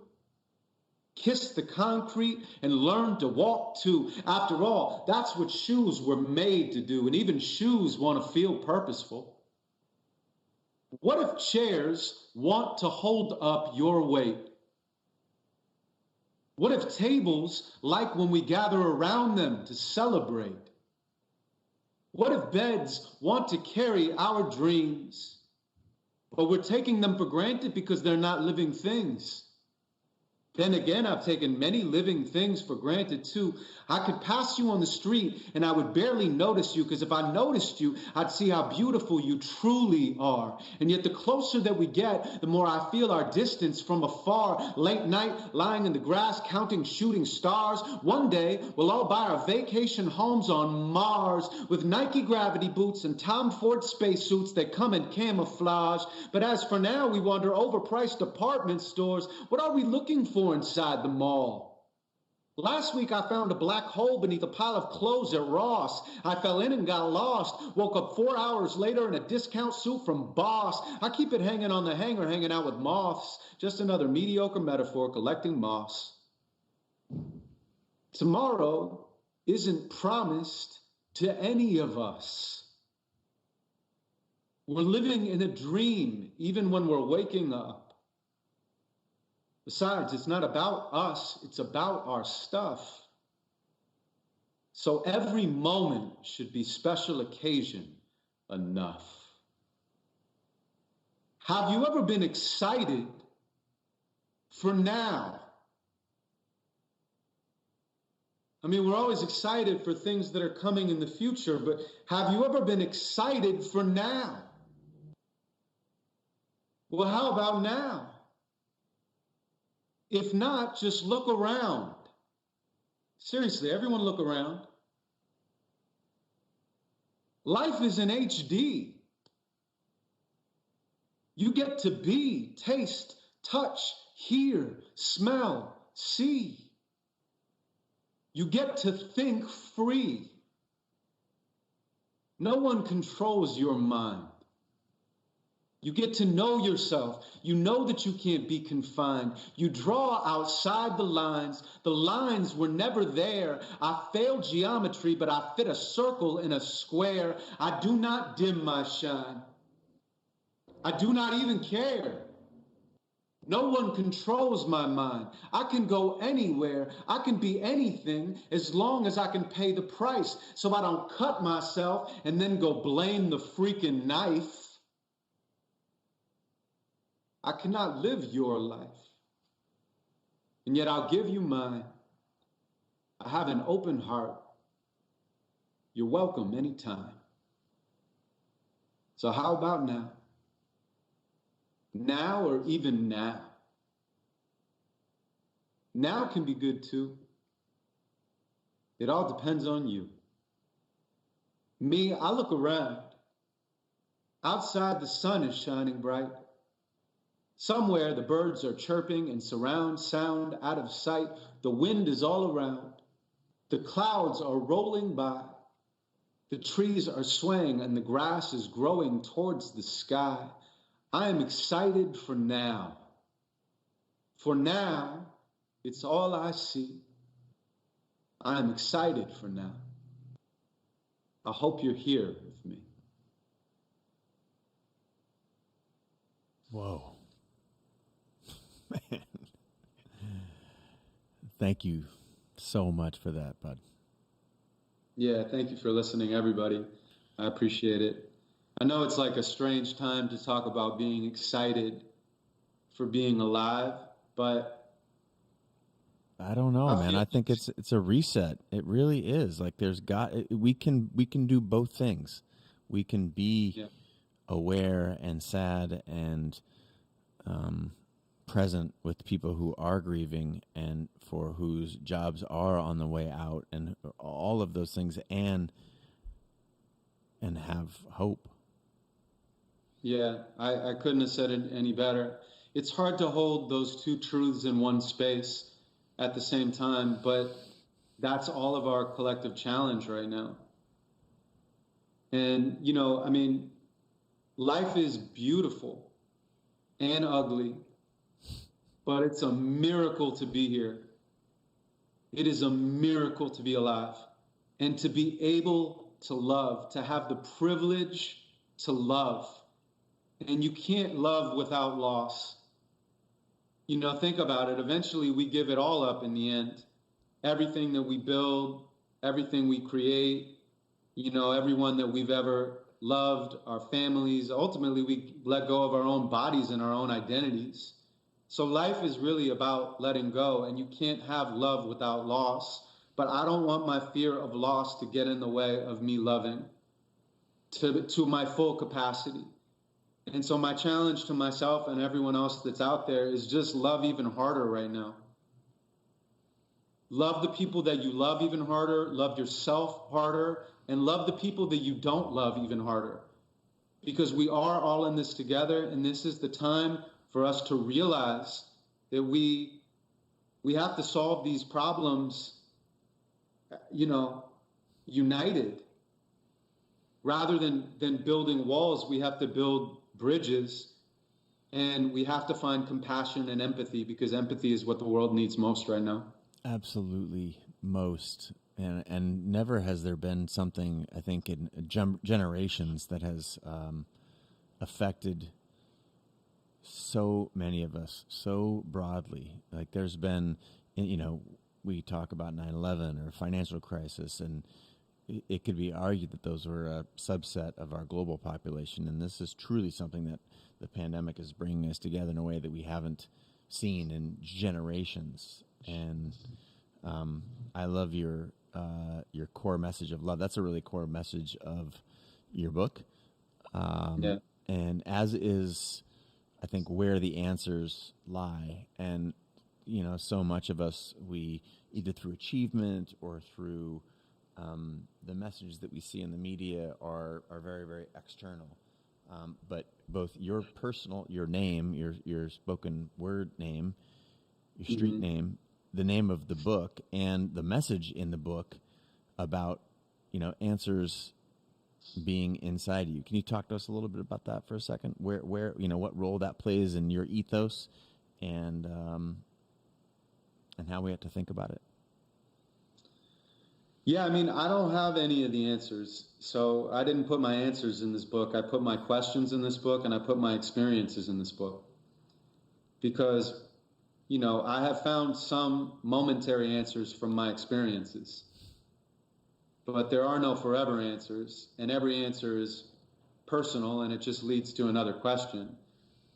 Kiss the concrete and learn to walk too. After all, that's what shoes were made to do, and even shoes want to feel purposeful. What if chairs want to hold up your weight? What if tables like when we gather around them to celebrate? What if beds want to carry our dreams, but we're taking them for granted because they're not living things? Then again, I've taken many living things for granted too. I could pass you on the street and I would barely notice you, because if I noticed you, I'd see how beautiful you truly are. And yet the closer that we get, the more I feel our distance from afar. Late night, lying in the grass, counting shooting stars. One day, we'll all buy our vacation homes on Mars with Nike gravity boots and Tom Ford spacesuits that come in camouflage. But as for now, we wander overpriced department stores. What are we looking for inside the mall? Last week I found a black hole beneath a pile of clothes at Ross. I fell in and got lost. Woke up 4 hours later in a discount suit from Boss. I keep it hanging on the hanger, hanging out with moths. Just another mediocre metaphor collecting moss. Tomorrow isn't promised to any of us. We're living in a dream even when we're waking up. Besides, it's not about us, it's about our stuff. So every moment should be special occasion enough. Have you ever been excited for now? I mean, we're always excited for things that are coming in the future, but have you ever been excited for now? Well, how about now? If not, just look around. Seriously, everyone look around. Life is in HD. You get to be, taste, touch, hear, smell, see. You get to think free. No one controls your mind. You get to know yourself. You know that you can't be confined. You draw outside the lines. The lines were never there. I failed geometry, but I fit a circle in a square. I do not dim my shine. I do not even care. No one controls my mind. I can go anywhere. I can be anything as long as I can pay the price so I don't cut myself and then go blame the freaking knife. I cannot live your life, and yet I'll give you mine. I have an open heart. You're welcome anytime. So how about now? Now or even now? Now can be good too. It all depends on you. Me, I look around. Outside, the sun is shining bright. Somewhere the birds are chirping and surround sound out of sight. The wind is all around. The clouds are rolling by. The trees are swaying and the grass is growing towards the sky. I am excited for now. For now, it's all I see. I am excited for now. I hope you're here with me. Whoa. Man. Thank you so much for that, bud. Yeah, thank you for listening, everybody. I appreciate it. I know it's like a strange time to talk about being excited for being alive, but I don't know, man. I think it's a reset. It really is. Like we can do both things. We can be aware and sad and present with people who are grieving and for whose jobs are on the way out and all of those things and have hope. Yeah, I couldn't have said it any better. It's hard to hold those two truths in one space at the same time, but that's all of our collective challenge right now. And, you know, I mean, life is beautiful and ugly, but it's a miracle to be here. It is a miracle to be alive and to be able to love, to have the privilege to love. And you can't love without loss. You know, think about it. Eventually, we give it all up in the end. Everything that we build, everything we create, you know, everyone that we've ever loved, our families, ultimately we let go of our own bodies and our own identities. So life is really about letting go, and you can't have love without loss. But I don't want my fear of loss to get in the way of me loving to my full capacity. And so my challenge to myself and everyone else that's out there is just love even harder right now. Love the people that you love even harder, love yourself harder, and love the people that you don't love even harder. Because we are all in this together, and this is the time for us to realize that we have to solve these problems, you know, united. Rather than building walls, we have to build bridges, and we have to find compassion and empathy, because empathy is what the world needs most right now. Absolutely most. And never has there been something, I think, in generations that has affected so many of us so broadly. Like there's been, you know, we talk about 9/11 or financial crisis, and it could be argued that those were a subset of our global population. And this is truly something that the pandemic is bringing us together in a way that we haven't seen in generations. And I love your core message of love. That's a really core message of your book. And as is, I think, where the answers lie. And, you know, so much of us, we either through achievement or through the messages that we see in the media are very, very external. But both your personal, your name, your spoken word name, your street name, the name of the book, and the message in the book about, you know, answers being inside you. Can you talk to us a little bit about that for a second? Where what role that plays in your ethos, and how we have to think about it? Yeah, I mean, I don't have any of the answers. So I didn't put my answers in this book. I put my questions in this book, and I put my experiences in this book. Because, I have found some momentary answers from my experiences. But there are no forever answers, and every answer is personal, and it just leads to another question.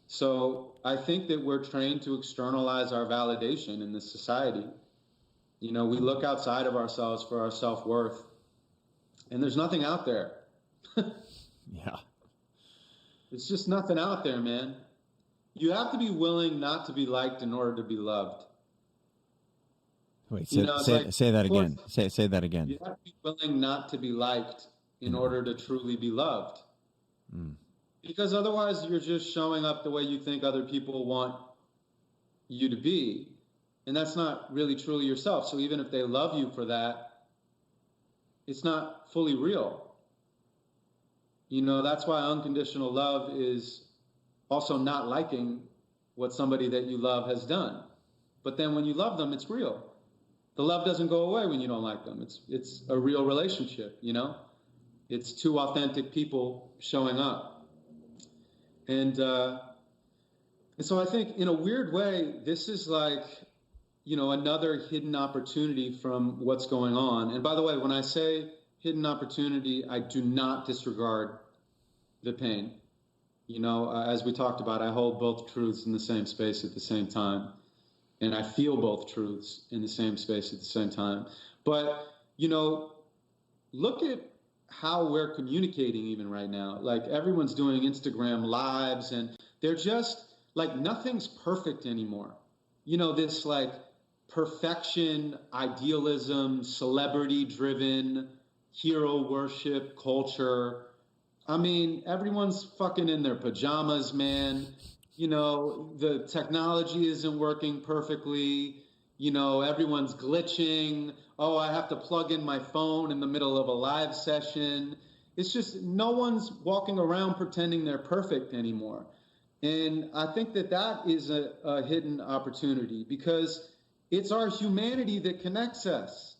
So I think that we're trained to externalize our validation in this society. We look outside of ourselves for our self-worth, and there's nothing out there. Yeah. There's just nothing out there, man. You have to be willing not to be liked in order to be loved. Wait, say that again. Say that again. You have to be willing not to be liked in order to truly be loved. Because otherwise you're just showing up the way you think other people want you to be. And that's not really truly yourself. So even if they love you for that, it's not fully real. That's why unconditional love is also not liking what somebody that you love has done. But then when you love them, it's real. The love doesn't go away when you don't like them. It's a real relationship, It's two authentic people showing up. And so I think in a weird way, this is like, another hidden opportunity from what's going on. And by the way, when I say hidden opportunity, I do not disregard the pain. As we talked about, I hold both truths in the same space at the same time. And I feel both truths in the same space at the same time. But, look at how we're communicating even right now. Like everyone's doing Instagram lives, and they're just like, nothing's perfect anymore. This like perfection, idealism, celebrity-driven, hero worship culture. I mean, everyone's fucking in their pajamas, man. The technology isn't working perfectly. Everyone's glitching. Oh, I have to plug in my phone in the middle of a live session. It's just no one's walking around pretending they're perfect anymore. And I think that is a hidden opportunity, because it's our humanity that connects us.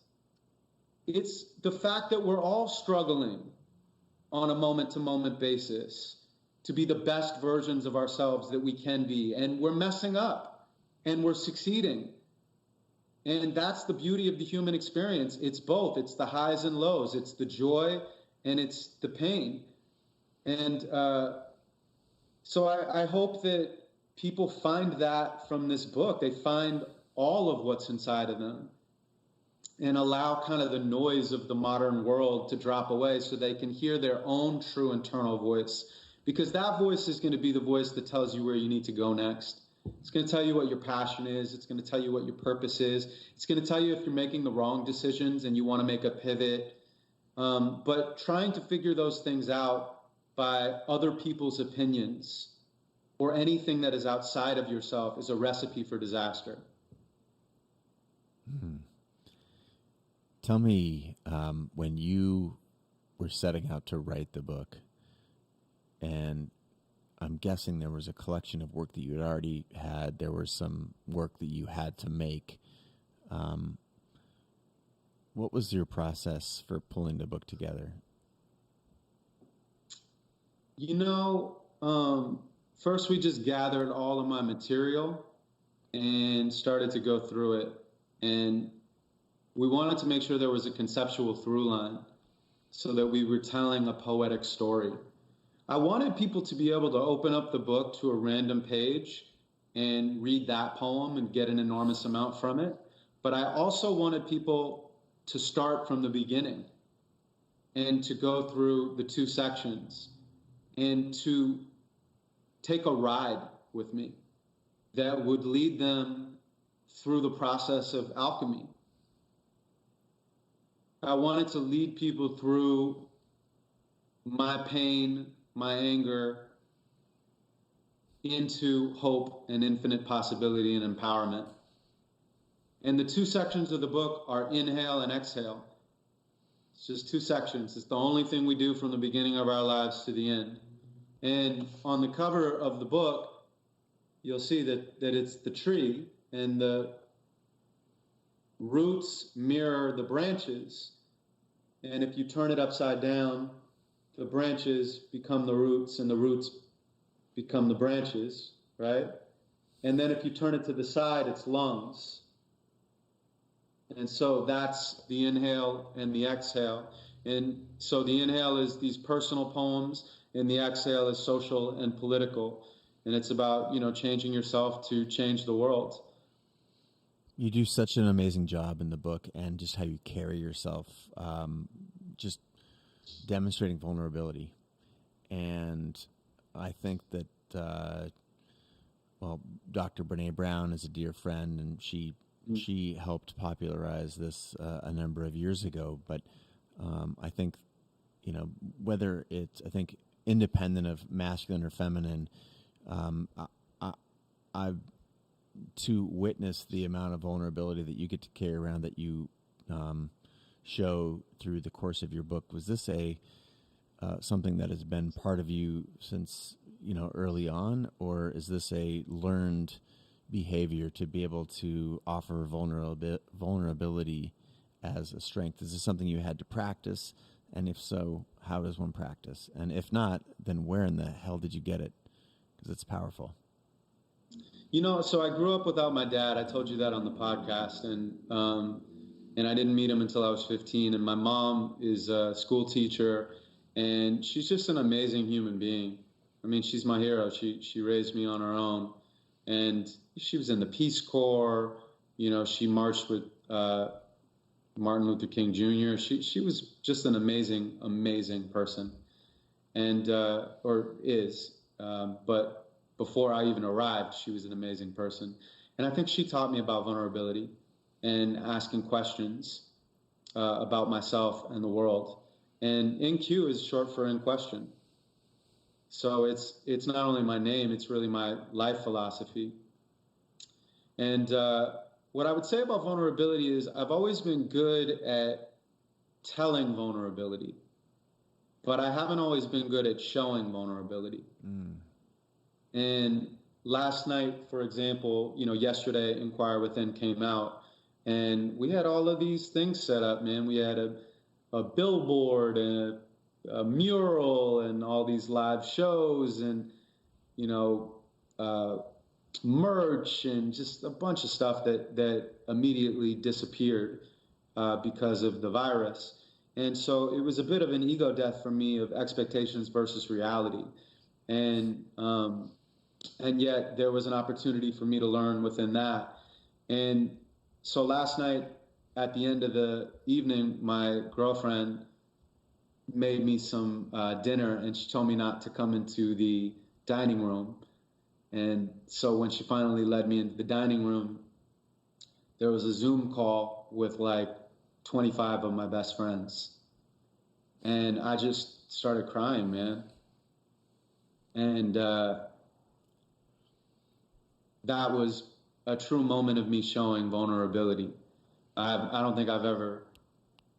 It's the fact that we're all struggling on a moment-to-moment basis to be the best versions of ourselves that we can be. And we're messing up and we're succeeding. And that's the beauty of the human experience. It's both. It's the highs and lows. It's the joy and it's the pain. And so I hope that people find that from this book. They find all of what's inside of them and allow kind of the noise of the modern world to drop away so they can hear their own true internal voice. Because that voice is going to be the voice that tells you where you need to go next. It's going to tell you what your passion is. It's going to tell you what your purpose is. It's going to tell you if you're making the wrong decisions and you want to make a pivot. But trying to figure those things out by other people's opinions or anything that is outside of yourself is a recipe for disaster. Tell me, when you were setting out to write the book, and I'm guessing there was a collection of work that you had already had. There was some work that you had to make. What was your process for pulling the book together? First we just gathered all of my material and started to go through it. And we wanted to make sure there was a conceptual through line so that we were telling a poetic story. I wanted people to be able to open up the book to a random page and read that poem and get an enormous amount from it. But I also wanted people to start from the beginning and to go through the two sections and to take a ride with me that would lead them through the process of alchemy. I wanted to lead people through my pain, my anger, into hope and infinite possibility and empowerment. And the two sections of the book are inhale and exhale. It's just 2 sections. It's the only thing we do from the beginning of our lives to the end. And on the cover of the book, you'll see that it's the tree, and the roots mirror the branches. And if you turn it upside down, the branches become the roots, and the roots become the branches, right? And then if you turn it to the side, it's lungs. And so that's the inhale and the exhale. And so the inhale is these personal poems, and the exhale is social and political. And it's about, changing yourself to change the world. You do such an amazing job in the book, and just how you carry yourself, just demonstrating vulnerability. And I think that, Dr. Brene Brown is a dear friend, and she helped popularize this a number of years ago. But I think, whether it's, independent of masculine or feminine, I've to witness the amount of vulnerability that you get to carry around, that you show through the course of your book. Was this something that has been part of you since early on, or is this a learned behavior to be able to offer vulnerability as a strength? Is this something you had to practice? And if so, how does one practice? And if not, then where in the hell did you get it? Because it's powerful. So I grew up without my dad. I told you that on the podcast, and I didn't meet him until I was 15. And my mom is a school teacher, and she's just an amazing human being. I mean, she's my hero. She raised me on her own, and she was in the Peace Corps. She marched with Martin Luther King Jr. She was just an amazing person, and or is, but before I even arrived, she was an amazing person. And I think she taught me about vulnerability and asking questions about myself and the world. And NQ is short for in question. So it's not only my name, it's really my life philosophy. And what I would say about vulnerability is I've always been good at telling vulnerability, but I haven't always been good at showing vulnerability. And last night, for example, yesterday, Inquire Within came out, and we had all of these things set up, man. We had a billboard and a mural and all these live shows and, merch and just a bunch of stuff that immediately disappeared because of the virus. And so it was a bit of an ego death for me of expectations versus reality. And yet there was an opportunity for me to learn within that. And so last night, at the end of the evening, my girlfriend made me some dinner, and she told me not to come into the dining room. And so when she finally led me into the dining room, there was a Zoom call with like 25 of my best friends. And I just started crying, man. And that was a true moment of me showing vulnerability. I don't think I've ever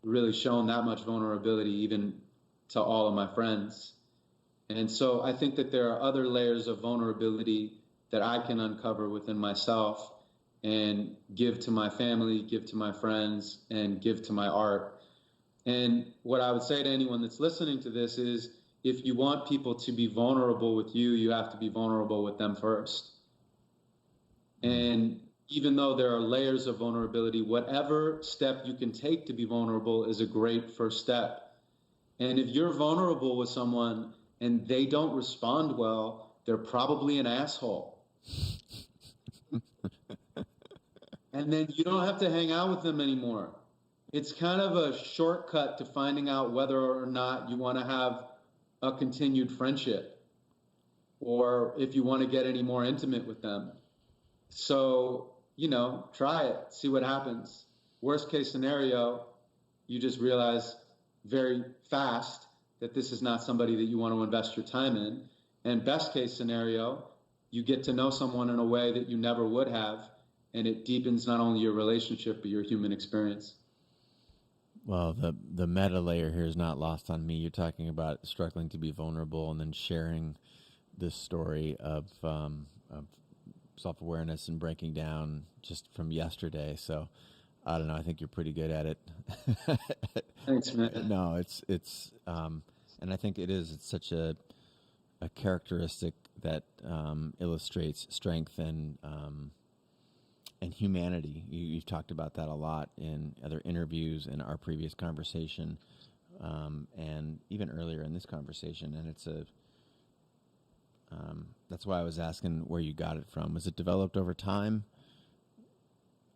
really shown that much vulnerability, even to all of my friends. And so I think that there are other layers of vulnerability that I can uncover within myself and give to my family, give to my friends, and give to my art. And what I would say to anyone that's listening to this is, if you want people to be vulnerable with you, you have to be vulnerable with them first. And even though there are layers of vulnerability, whatever step you can take to be vulnerable is a great first step. And if you're vulnerable with someone and they don't respond well, they're probably an asshole. And then you don't have to hang out with them anymore. It's kind of a shortcut to finding out whether or not you want to have a continued friendship, or if you want to get any more intimate with them. So, try it, see what happens. Worst case scenario, you just realize very fast that this is not somebody that you want to invest your time in. And best case scenario, you get to know someone in a way that you never would have, and it deepens not only your relationship, but your human experience. Well, the meta layer here is not lost on me. You're talking about struggling to be vulnerable and then sharing this story of self-awareness and breaking down just from yesterday. So I don't know. I think you're pretty good at it. Thanks, man. No, it's and I think it's such a characteristic that illustrates strength and humanity. You've talked about that a lot in other interviews in our previous conversation, and even earlier in this conversation. And it's that's why I was asking where you got it from. Was it developed over time,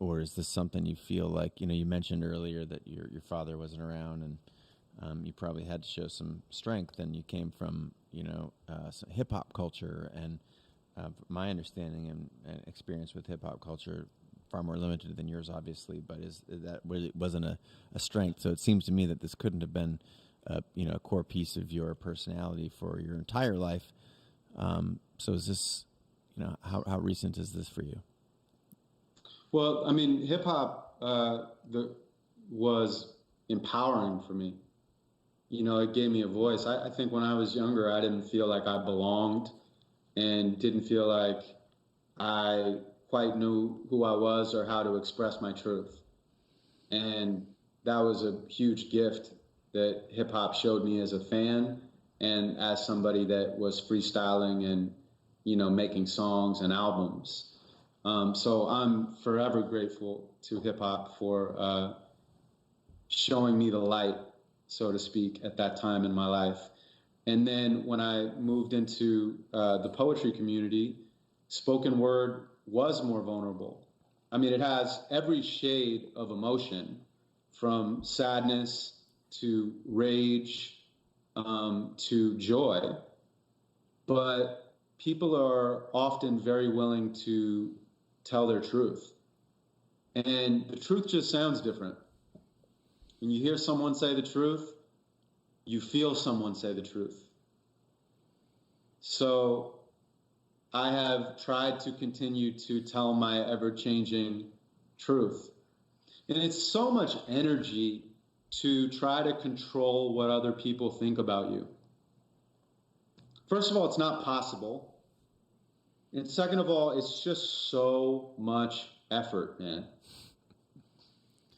or is this something you feel like, you mentioned earlier that your father wasn't around, and you probably had to show some strength, and you came from some hip hop culture, and my understanding and experience with hip hop culture far more limited than yours, obviously, but is that really wasn't a strength. So it seems to me that this couldn't have been a core piece of your personality for your entire life. So is this, how recent is this for you? Well, I mean, hip hop was empowering for me. It gave me a voice. I think when I was younger, I didn't feel like I belonged and didn't feel like I quite knew who I was or how to express my truth. And that was a huge gift that hip hop showed me as a fan and as somebody that was freestyling and, making songs and albums. So I'm forever grateful to hip hop for showing me the light, so to speak, at that time in my life. And then when I moved into the poetry community, spoken word was more vulnerable. I mean, it has every shade of emotion, from sadness to rage to joy. But people are often very willing to tell their truth. And the truth just sounds different. When you hear someone say the truth, you feel someone say the truth. So I have tried to continue to tell my ever-changing truth. And it's so much energy to try to control what other people think about you. First of all, it's not possible. And second of all, it's just so much effort, man.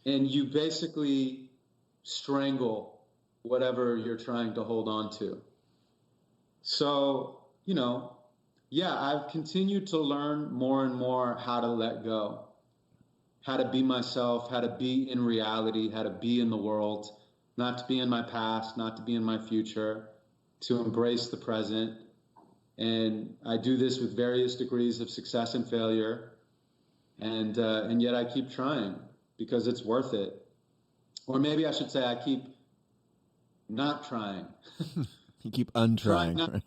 And you basically strangle whatever you're trying to hold on to. So, I've continued to learn more and more how to let go, how to be myself, how to be in reality, how to be in the world, not to be in my past, not to be in my future, to embrace the present. And I do this with various degrees of success and failure. And yet I keep trying because it's worth it. Or maybe I should say I keep not trying. You keep untrying.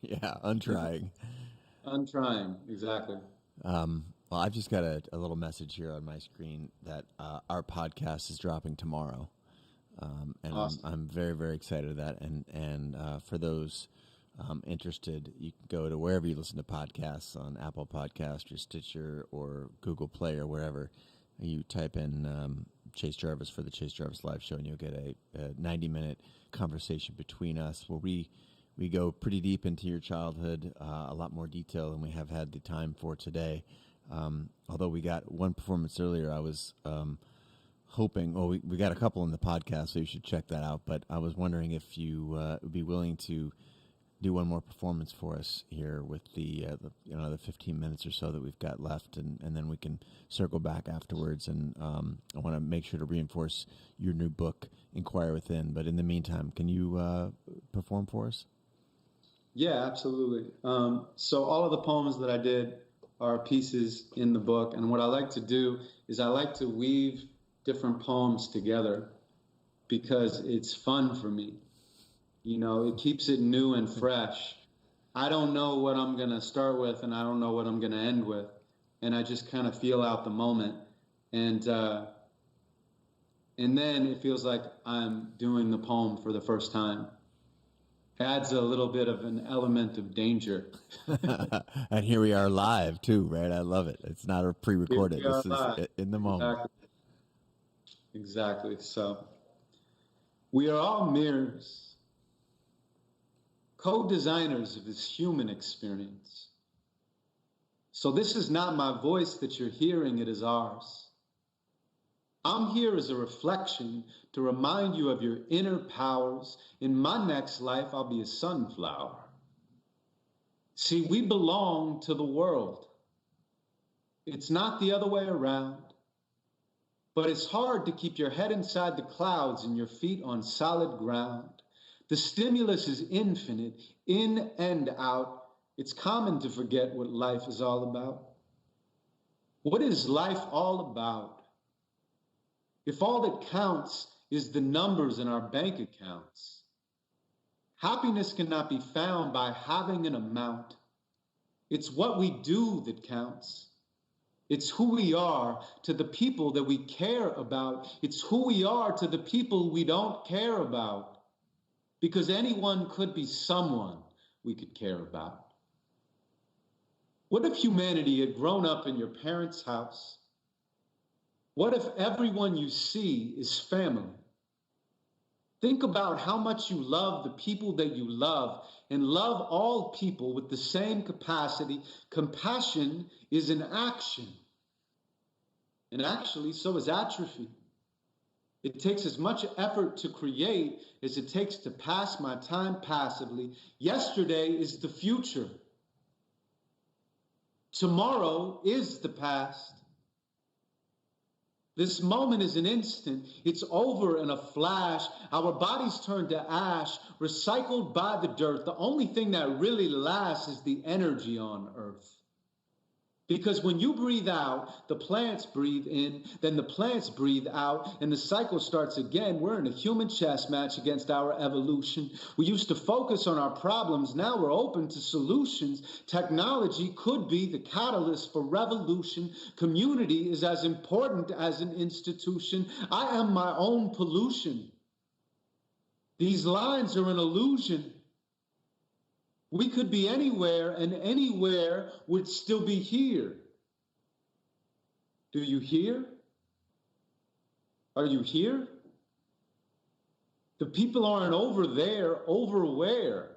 Yeah, untrying. Untrying, exactly. Well, I've just got a little message here on my screen that our podcast is dropping tomorrow. And awesome. I'm very, very excited of that. And for those interested, you can go to wherever you listen to podcasts, on Apple Podcast or Stitcher or Google Play or wherever. You type in Chase Jarvis for the Chase Jarvis Live Show, and you'll get a 90-minute conversation between us where we go pretty deep into your childhood, a lot more detail than we have had the time for today. Although we got one performance earlier, I was hoping, we got a couple in the podcast, so you should check that out. But I was wondering if you would be willing to do one more performance for us here with the 15 minutes or so that we've got left, and then we can circle back afterwards. And I want to make sure to reinforce your new book, Inquire Within. But in the meantime, can you perform for us? Yeah, absolutely. So all of the poems that I did are pieces in the book. And what I like to do is I like to weave different poems together because it's fun for me. It keeps it new and fresh. I don't know what I'm going to start with, and I don't know what I'm going to end with. And I just kind of feel out the moment. And then it feels like I'm doing the poem for the first time. Adds a little bit of an element of danger. And here we are live too, right? I love it. It's not a pre-recorded. This is in the moment. Exactly. So We are all mirrors, co-designers of this human experience. So this is not my voice that you're hearing, it is ours. I'm here as a reflection to remind you of your inner powers. In my next life, I'll be a sunflower. See, we belong to the world. It's not the other way around. But it's hard to keep your head inside the clouds and your feet on solid ground. The stimulus is infinite, in and out. It's common to forget what life is all about. What is life all about? If all that counts is the numbers in our bank accounts, happiness cannot be found by having an amount. It's what we do that counts. It's who we are to the people that we care about. It's who we are to the people we don't care about. Because anyone could be someone we could care about. What if humanity had grown up in your parents' house? What if everyone you see is family? Think about how much you love the people that you love and love all people with the same capacity. Compassion is an action. And actually, so is atrophy. It takes as much effort to create as it takes to pass my time passively. Yesterday is the future. Tomorrow is the past. This moment is an instant. It's over in a flash. Our bodies turn to ash, recycled by the dirt. The only thing that really lasts is the energy on earth. Because when you breathe out, the plants breathe in, then the plants breathe out, and the cycle starts again. We're in a human chess match against our evolution. We used to focus on our problems. Now we're open to solutions. Technology could be the catalyst for revolution. Community is as important as an institution. I am my own pollution. These lines are an illusion. We could be anywhere, and anywhere would still be here. Do you hear? Are you here? The people aren't over there, over where?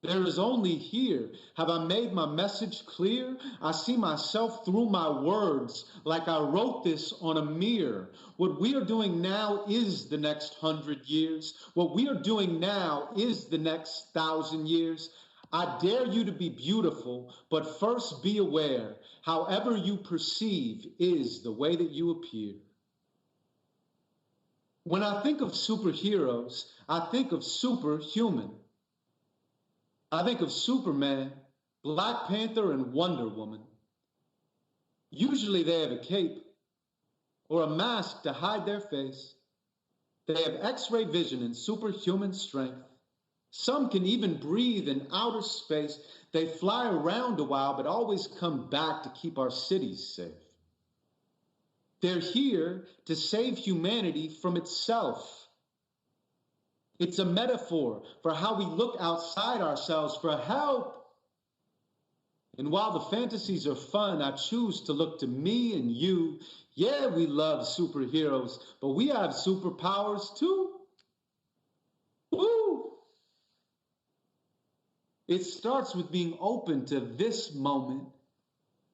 There is only here. Have I made my message clear? I see myself through my words like I wrote this on a mirror. What we are doing now is the next 100 years. What we are doing now is the next 1,000 years. I dare you to be beautiful, but first be aware. However you perceive is the way that you appear. When I think of superheroes, I think of superhuman. I think of Superman, Black Panther, and Wonder Woman. Usually they have a cape or a mask to hide their face. They have X-ray vision and superhuman strength. Some can even breathe in outer space. They fly around a while, but always come back to keep our cities safe. They're here to save humanity from itself. It's a metaphor for how we look outside ourselves for help. And while the fantasies are fun, I choose to look to me and you. Yeah, we love superheroes, but we have superpowers too. Woo! It starts with being open to this moment.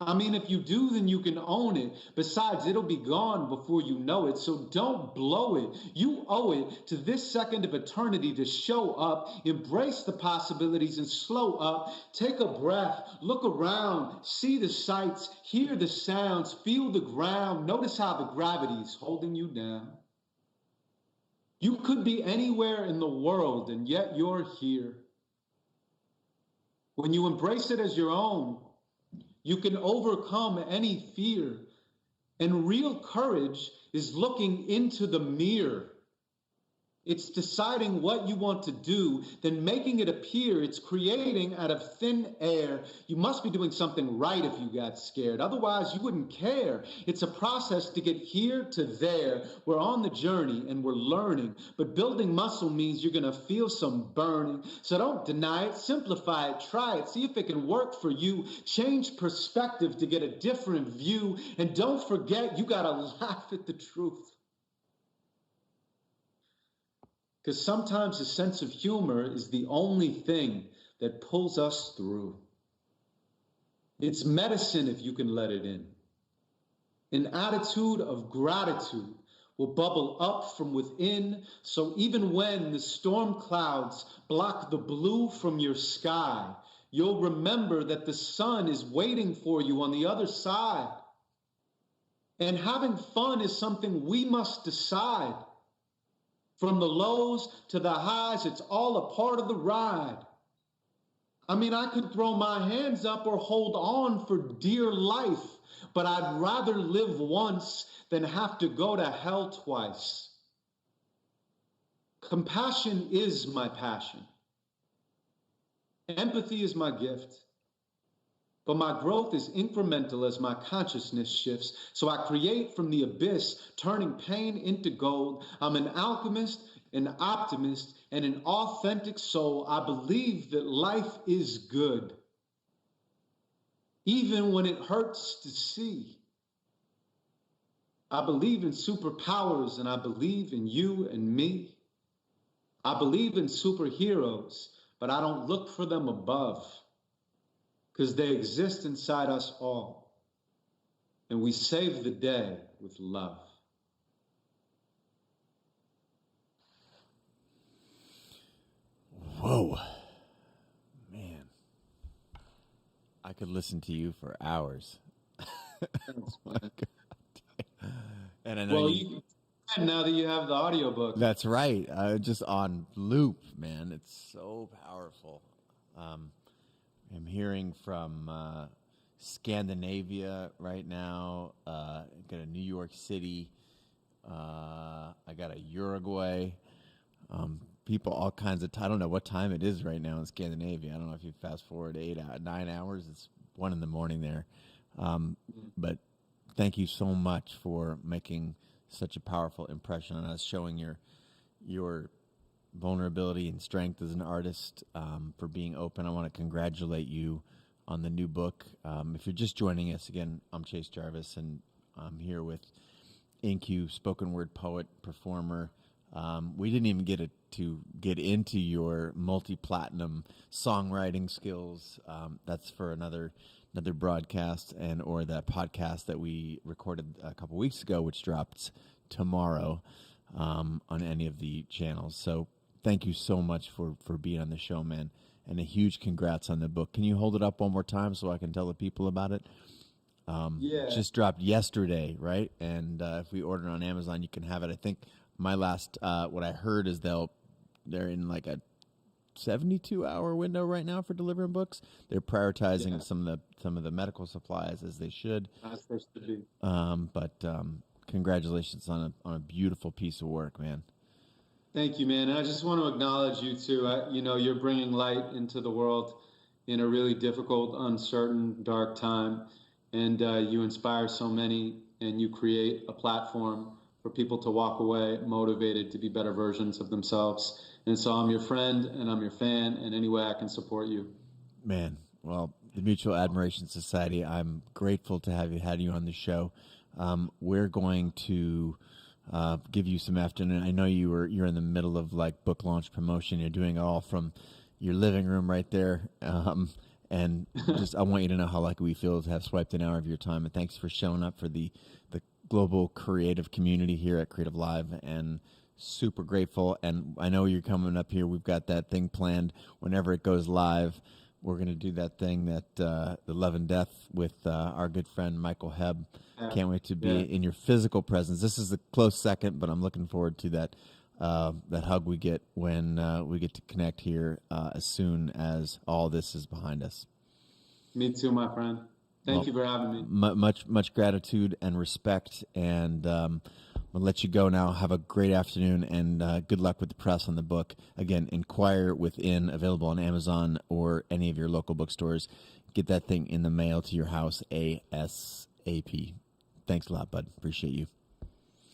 I mean, if you do, then you can own it. Besides, it'll be gone before you know it, so don't blow it. You owe it to this second of eternity to show up, embrace the possibilities and slow up. Take a breath, look around, see the sights, hear the sounds, feel the ground. Notice how the gravity is holding you down. You could be anywhere in the world, and yet you're here. When you embrace it as your own, you can overcome any fear. And real courage is looking into the mirror. It's deciding what you want to do, then making it appear. It's creating out of thin air. You must be doing something right if you got scared. Otherwise, you wouldn't care. It's a process to get here to there. We're on the journey and we're learning. But building muscle means you're going to feel some burning. So don't deny it. Simplify it. Try it. See if it can work for you. Change perspective to get a different view. And don't forget, you got to laugh at the truth. Because sometimes a sense of humor is the only thing that pulls us through. It's medicine if you can let it in. An attitude of gratitude will bubble up from within, so even when the storm clouds block the blue from your sky, you'll remember that the sun is waiting for you on the other side. And having fun is something we must decide. From the lows to the highs, it's all a part of the ride. I mean, I could throw my hands up or hold on for dear life, but I'd rather live once than have to go to hell twice. Compassion is my passion. Empathy is my gift. But my growth is incremental as my consciousness shifts. So I create from the abyss, turning pain into gold. I'm an alchemist, an optimist, and an authentic soul. I believe that life is good, even when it hurts to see. I believe in superpowers, and I believe in you and me. I believe in superheroes, but I don't look for them above, because they exist inside us all. And we save the day with love. Whoa. Man. I could listen to you for hours. Thanks, Oh my man. God. And I know Well, you can now that you have the audiobook. That's right. Just on loop, man. It's so powerful. I'm hearing from Scandinavia right now. I got a New York City. I got a Uruguay. People, all kinds of. I don't know what time it is right now in Scandinavia. I don't know if you fast forward 9 hours. It's 1 a.m. there. But thank you so much for making such a powerful impression on us, showing your vulnerability and strength as an artist, for being open. I want to congratulate you on the new book. If you're just joining us, again, I'm Chase Jarvis, and I'm here with InQ, spoken word poet, performer. We didn't even get into your multi-platinum songwriting skills. That's for another broadcast or that podcast that we recorded a couple weeks ago, which drops tomorrow on any of the channels. So thank you so much for being on the show, man. And a huge congrats on the book. Can you hold it up one more time so I can tell the people about it? Yeah. It just dropped yesterday, right? And if we order it on Amazon, you can have it. I think my last, what I heard is they're in like a 72-hour window right now for delivering books. They're prioritizing some of the medical supplies, as they should. That's supposed to be. But congratulations on a beautiful piece of work, man. Thank you, man. And I just want to acknowledge you too. You're bringing light into the world in a really difficult, uncertain, dark time, and you inspire so many, and you create a platform for people to walk away motivated to be better versions of themselves. And so I'm your friend, and I'm your fan, and any way I can support you. Man, well, the Mutual Admiration Society, I'm grateful to have had you on the show. We're going to give you some afternoon. I know you're in the middle of like book launch promotion. You're doing it all from your living room right there. And just I want you to know how lucky we feel to have swiped an hour of your time. And thanks for showing up for the global creative community here at Creative Live, and super grateful. And I know you're coming up here. We've got that thing planned whenever it goes live. We're going to do that thing that the Love and Death with our good friend Michael Hebb. Can't wait to be in your physical presence. This is a close second, but I'm looking forward to that hug we get when we get to connect here as soon as all this is behind us. Me too, my friend. Thank you for having me. Much gratitude and respect, and I'll let you go now. Have a great afternoon, and good luck with the press on the book. Again, Inquire Within, available on Amazon or any of your local bookstores. Get that thing in the mail to your house ASAP. Thanks a lot, bud. Appreciate you.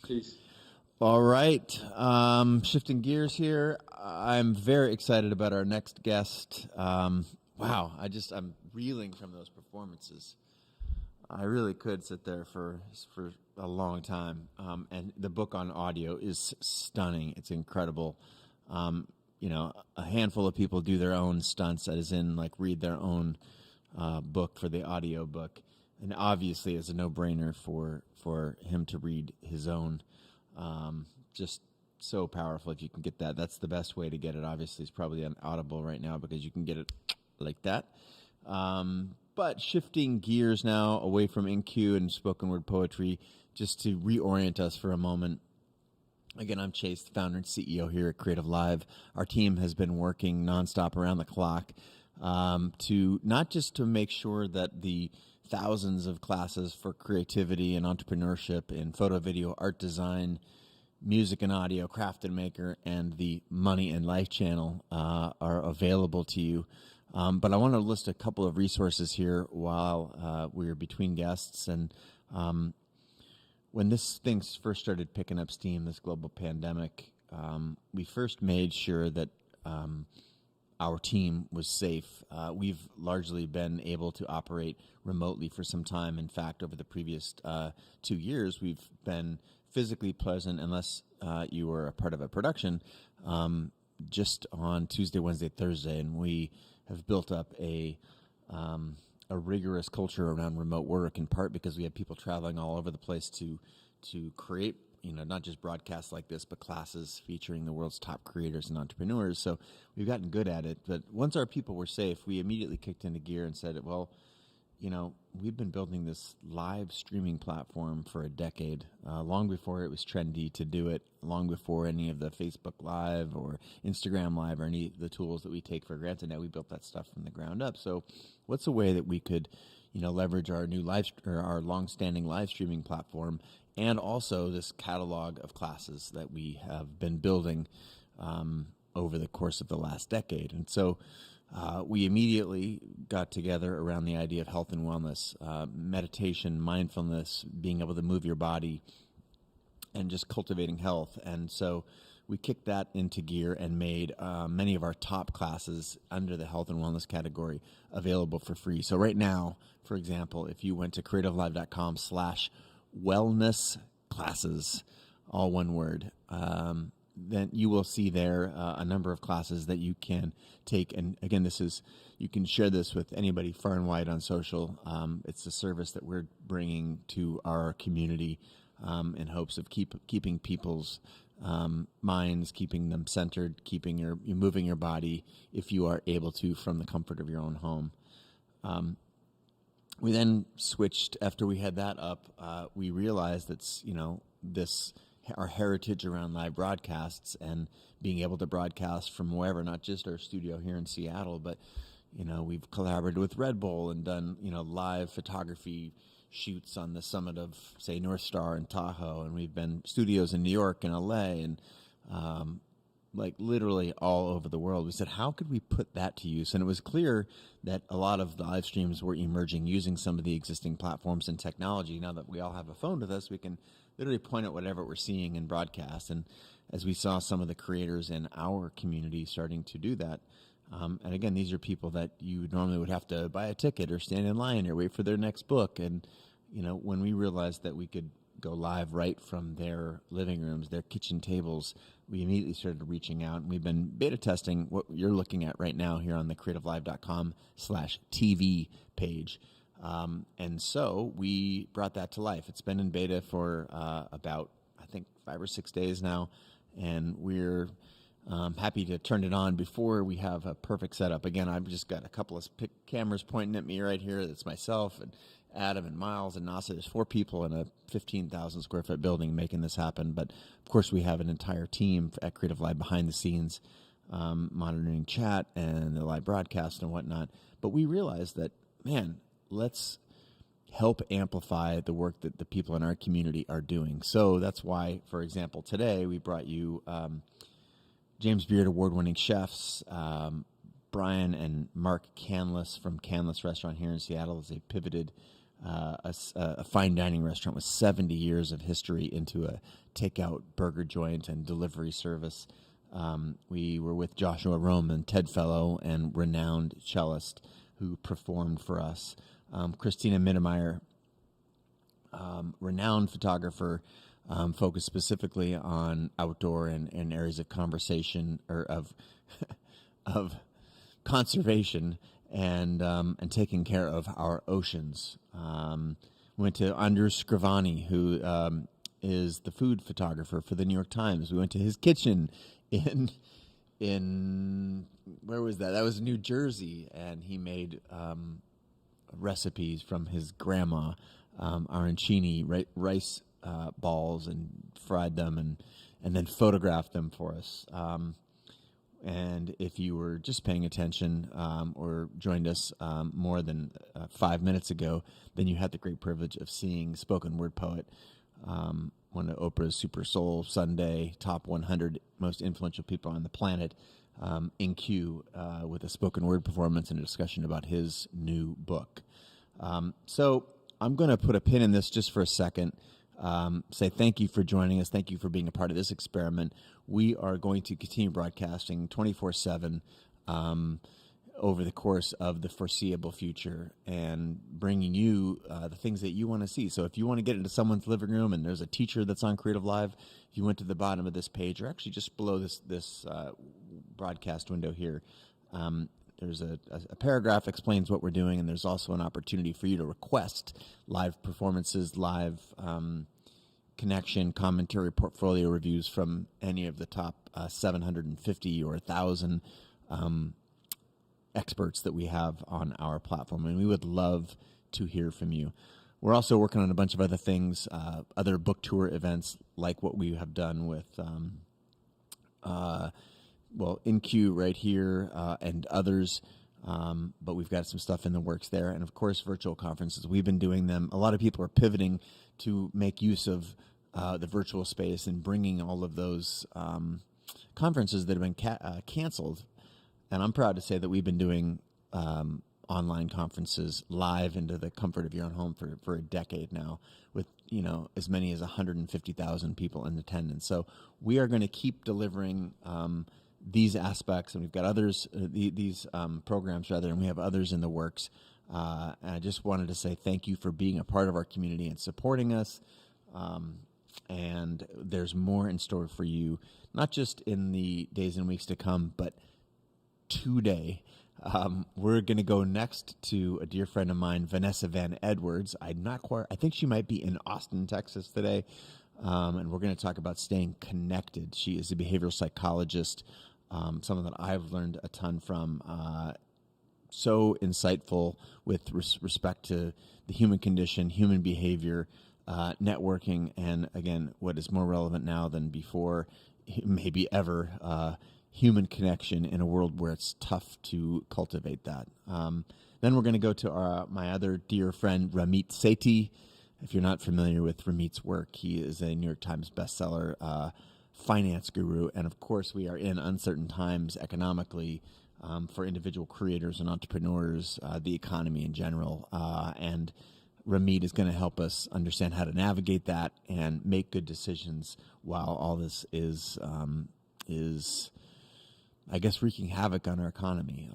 Peace. All right. Shifting gears here. I'm very excited about our next guest. Wow. I'm reeling from those performances. I really could sit there for a long time. And the book on audio is stunning. It's incredible. You know, a handful of people do their own stunts, as in like read their own book for the audio book, and obviously it's a no-brainer for him to read his own. Just so powerful if you can get that. That's the best way to get it. Obviously, it's probably on Audible right now because you can get it like that. But shifting gears now away from InQ and spoken word poetry, just to reorient us for a moment. Again, I'm Chase, the founder and CEO here at Creative Live. Our team has been working nonstop around the clock to not just to make sure that the thousands of classes for creativity and entrepreneurship in photo, video, art design, music and audio, craft and maker, and the Money and Life channel are available to you. But I want to list a couple of resources here while we're between guests. And when this thing first started picking up steam, this global pandemic, we first made sure that our team was safe. We've largely been able to operate remotely for some time. In fact, over the previous 2 years, we've been physically present, unless you were a part of a production, just on Tuesday, Wednesday, Thursday, and we have built up a rigorous culture around remote work, in part because we have people traveling all over the place to create, you know, not just broadcasts like this, but classes featuring the world's top creators and entrepreneurs. So we've gotten good at it. But once our people were safe, we immediately kicked into gear and said, well, you know, we've been building this live streaming platform for a decade, long before it was trendy to do it, long before any of the Facebook Live or Instagram Live or any of the tools that we take for granted. Now we built that stuff from the ground up. So what's a way that we could, you know, leverage our new our long-standing live streaming platform and also this catalog of classes that we have been building over the course of the last decade? And so we immediately got together around the idea of health and wellness, meditation, mindfulness, being able to move your body, and just cultivating health. And so we kicked that into gear and made many of our top classes under the health and wellness category available for free. So right now, for example, if you went to creativelive.com/wellness classes, all one word, then you will see there a number of classes that you can take. And again, you can share this with anybody far and wide on social. It's a service that we're bringing to our community in hopes of keeping people's minds, keeping them centered, keeping you moving your body if you are able to from the comfort of your own home. We then switched after we had that up. We realized that, you know, our heritage around live broadcasts and being able to broadcast from wherever, not just our studio here in Seattle, but, you know, we've collaborated with Red Bull and done, you know, live photography shoots on the summit of, say, North Star and Tahoe, and we've been studios in New York and LA and like literally all over the world. We said, how could we put that to use? And it was clear that a lot of the live streams were emerging using some of the existing platforms and technology. Now that we all have a phone with us, we can literally point at whatever we're seeing in broadcast. And as we saw some of the creators in our community starting to do that, and again, these are people that you normally would have to buy a ticket or stand in line or wait for their next book. And, you know, when we realized that we could go live right from their living rooms, their kitchen tables, we immediately started reaching out, and we've been beta testing what you're looking at right now here on the creativelive.com/TV page. And so we brought that to life. It's been in beta for about, I think, 5 or 6 days now, and we're happy to turn it on before we have a perfect setup. Again, I've just got a couple of cameras pointing at me right here. That's myself and Adam and Miles and Nasa. There's 4 people in a 15,000 square foot building making this happen. But of course, we have an entire team at Creative Live behind the scenes, monitoring chat and the live broadcast and whatnot. But we realized that, man, let's help amplify the work that the people in our community are doing. So that's why, for example, today we brought you James Beard award-winning chefs, Brian and Mark Canlis from Canlis Restaurant here in Seattle, as they pivoted a fine dining restaurant with 70 years of history into a takeout burger joint and delivery service. We were with Joshua Rome and Ted Fellow and renowned cellist who performed for us. Christina Mittermeier, renowned photographer, focused specifically on outdoor and areas of conversation or of of conservation and taking care of our oceans. Went to Scrivani, who is the food photographer for the New York Times. We went to his kitchen in where was that? That was New Jersey, and he made recipes from his grandma, arancini, rice balls, and fried them and then photographed them for us. And if you were just paying attention or joined us more than 5 minutes ago, then you had the great privilege of seeing spoken word poet, one of Oprah's Super Soul Sunday top 100 most influential people on the planet, in Q, with a spoken word performance and a discussion about his new book. So I'm going to put a pin in this just for a second. Say thank you for joining us. Thank you for being a part of this experiment. We are going to continue broadcasting 24/7 over the course of the foreseeable future and bringing you the things that you want to see. So if you want to get into someone's living room and there's a teacher that's on Creative Live, if you went to the bottom of this page, or actually just below this broadcast window here, there's a paragraph that explains what we're doing, and there's also an opportunity for you to request live performances, live connection, commentary, portfolio reviews from any of the top 750 or 1,000 experts that we have on our platform, and we would love to hear from you. We're also working on a bunch of other things, other book tour events like what we have done with InQ right here and others, but we've got some stuff in the works there. And, of course, virtual conferences. We've been doing them. A lot of people are pivoting to make use of the virtual space and bringing all of those conferences that have been canceled. And I'm proud to say that we've been doing online conferences live into the comfort of your own home for a decade now, with as many as 150,000 people in attendance. So we are going to keep delivering these aspects, and we've got others, these programs rather, and we have others in the works. And I just wanted to say thank you for being a part of our community and supporting us. And there's more in store for you, not just in the days and weeks to come, but today. We're going to go next to a dear friend of mine, Vanessa Van Edwards. I think she might be in Austin, Texas today. And we're going to talk about staying connected. She is a behavioral psychologist, someone that I've learned a ton from, so insightful with respect to the human condition, human behavior, networking, and again, what is more relevant now than before, maybe ever, human connection in a world where it's tough to cultivate that. Then we're going to go to my other dear friend, Ramit Sethi. If you're not familiar with Ramit's work, he is a New York Times bestseller, finance guru. And of course, we are in uncertain times economically for individual creators and entrepreneurs, the economy in general. And Ramit is going to help us understand how to navigate that and make good decisions while all this is I guess, wreaking havoc on our economy.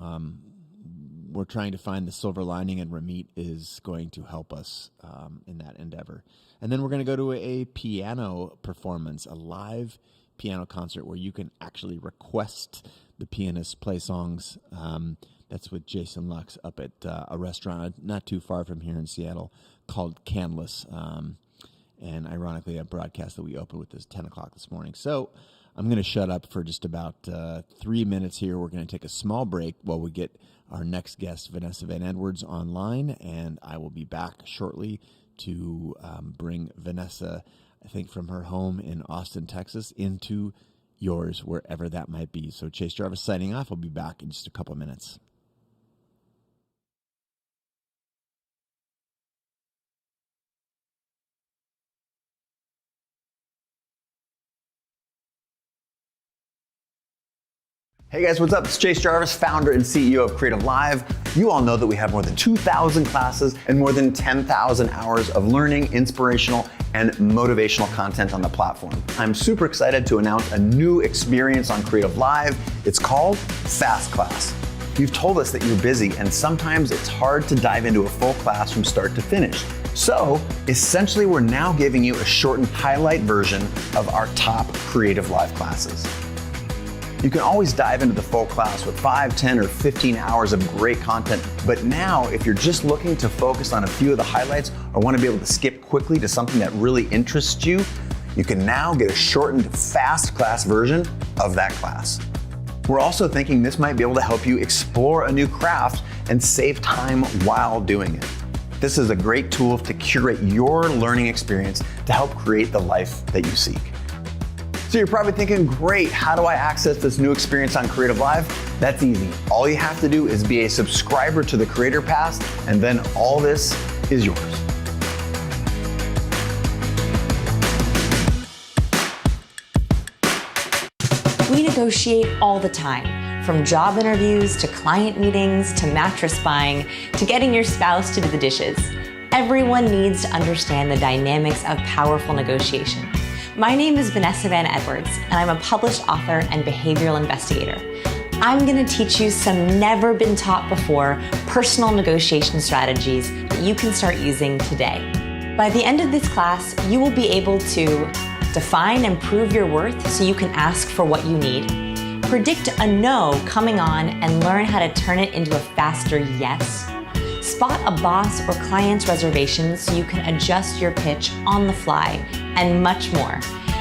We're trying to find the silver lining, and Ramit is going to help us in that endeavor. And then we're going to go to a piano performance, a live piano concert where you can actually request the pianist play songs. That's with Jason Lux up at a restaurant not too far from here in Seattle called Canlis. And ironically, a broadcast that we opened with is 10 o'clock this morning. So I'm going to shut up for just about 3 minutes here. We're going to take a small break while we get our next guest, Vanessa Van Edwards, online, and I will be back shortly to bring Vanessa, I think, from her home in Austin, Texas, into yours, wherever that might be. So Chase Jarvis signing off. I'll be back in just a couple of minutes. Hey guys, what's up? It's Chase Jarvis, founder and CEO of Creative Live. You all know that we have more than 2,000 classes and more than 10,000 hours of learning, inspirational, and motivational content on the platform. I'm super excited to announce a new experience on Creative Live. It's called Fast Class. You've told us that you're busy and sometimes it's hard to dive into a full class from start to finish. So essentially, we're now giving you a shortened highlight version of our top Creative Live classes. You can always dive into the full class with 5, 10, or 15 hours of great content, but now if you're just looking to focus on a few of the highlights or want to be able to skip quickly to something that really interests you, you can now get a shortened fast class version of that class. We're also thinking this might be able to help you explore a new craft and save time while doing it. This is a great tool to curate your learning experience to help create the life that you seek. So you're probably thinking, great, how do I access this new experience on Creative Live? That's easy. All you have to do is be a subscriber to the Creator Pass, and then all this is yours. We negotiate all the time, from job interviews to client meetings to mattress buying to getting your spouse to do the dishes. Everyone needs to understand the dynamics of powerful negotiation. My name is Vanessa Van Edwards, and I'm a published author and behavioral investigator. I'm going to teach you some never been taught before personal negotiation strategies that you can start using today. By the end of this class, you will be able to define and prove your worth so you can ask for what you need, predict a no coming on and learn how to turn it into a faster yes, spot a boss or client's reservations so you can adjust your pitch on the fly, and much more.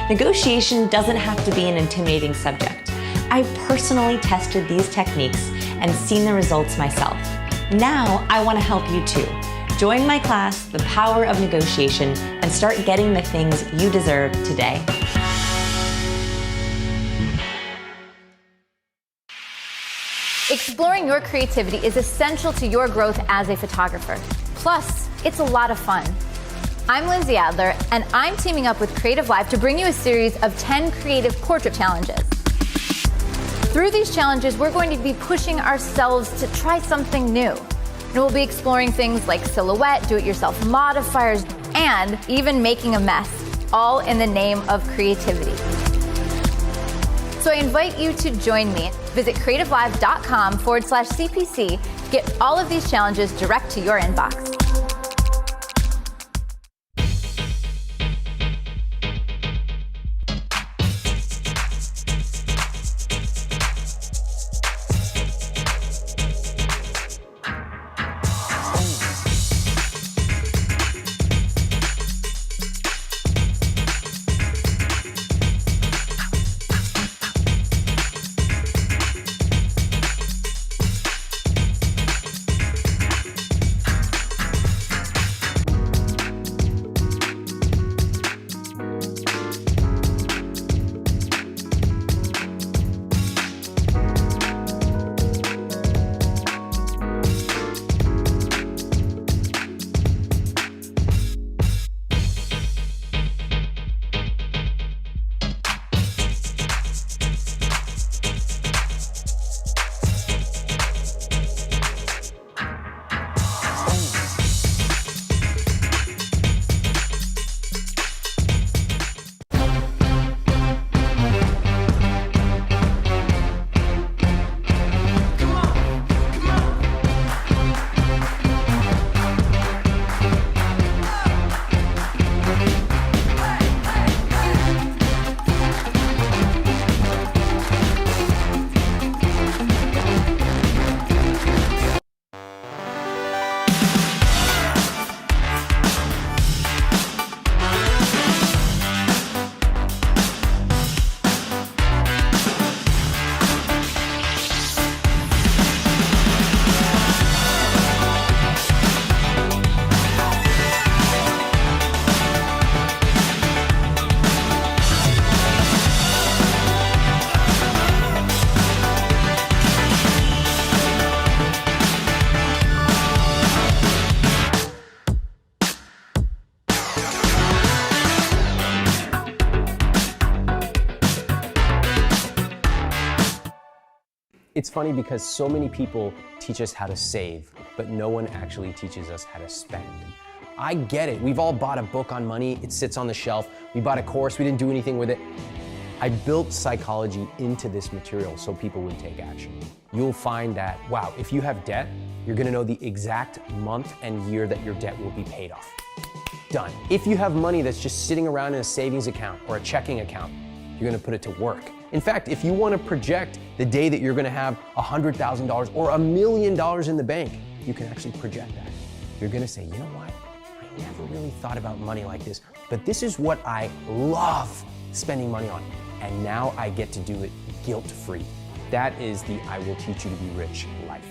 Negotiation doesn't have to be an intimidating subject. I've personally tested these techniques and seen the results myself. Now I want to help you too. Join my class, The Power of Negotiation, and start getting the things you deserve today. Exploring your creativity is essential to your growth as a photographer. Plus, it's a lot of fun. I'm Lindsay Adler, and I'm teaming up with Creative Live to bring you a series of 10 creative portrait challenges. Through these challenges, we're going to be pushing ourselves to try something new. And we'll be exploring things like silhouette, do-it-yourself modifiers, and even making a mess, all in the name of creativity. So I invite you to join me. Visit creativelive.com/CPC to get all of these challenges direct to your inbox. It's funny because so many people teach us how to save, but no one actually teaches us how to spend. I get it. We've all bought a book on money. It sits on the shelf. We bought a course. We didn't do anything with it. I built psychology into this material so people would take action. You'll find that, wow, if you have debt, you're gonna know the exact month and year that your debt will be paid off. Done. If you have money that's just sitting around in a savings account or a checking account, you're gonna put it to work. In fact, if you wanna project the day that you're gonna have $100,000 or $1 million in the bank, you can actually project that. You're gonna say, you know what? I never really thought about money like this, but this is what I love spending money on. And now I get to do it guilt-free. That is the I will teach you to be rich life.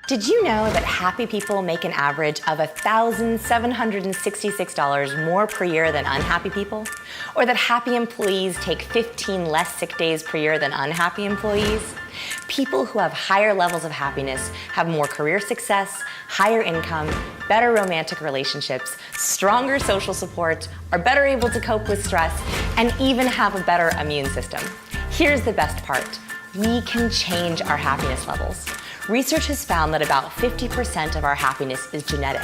Did you know that happy people make an average of $1,766 more per year than unhappy people? Or that happy employees take 15 less sick days per year than unhappy employees? People who have higher levels of happiness have more career success, higher income, better romantic relationships, stronger social support, are better able to cope with stress, and even have a better immune system. Here's the best part. We can change our happiness levels. Research has found that about 50% of our happiness is genetic,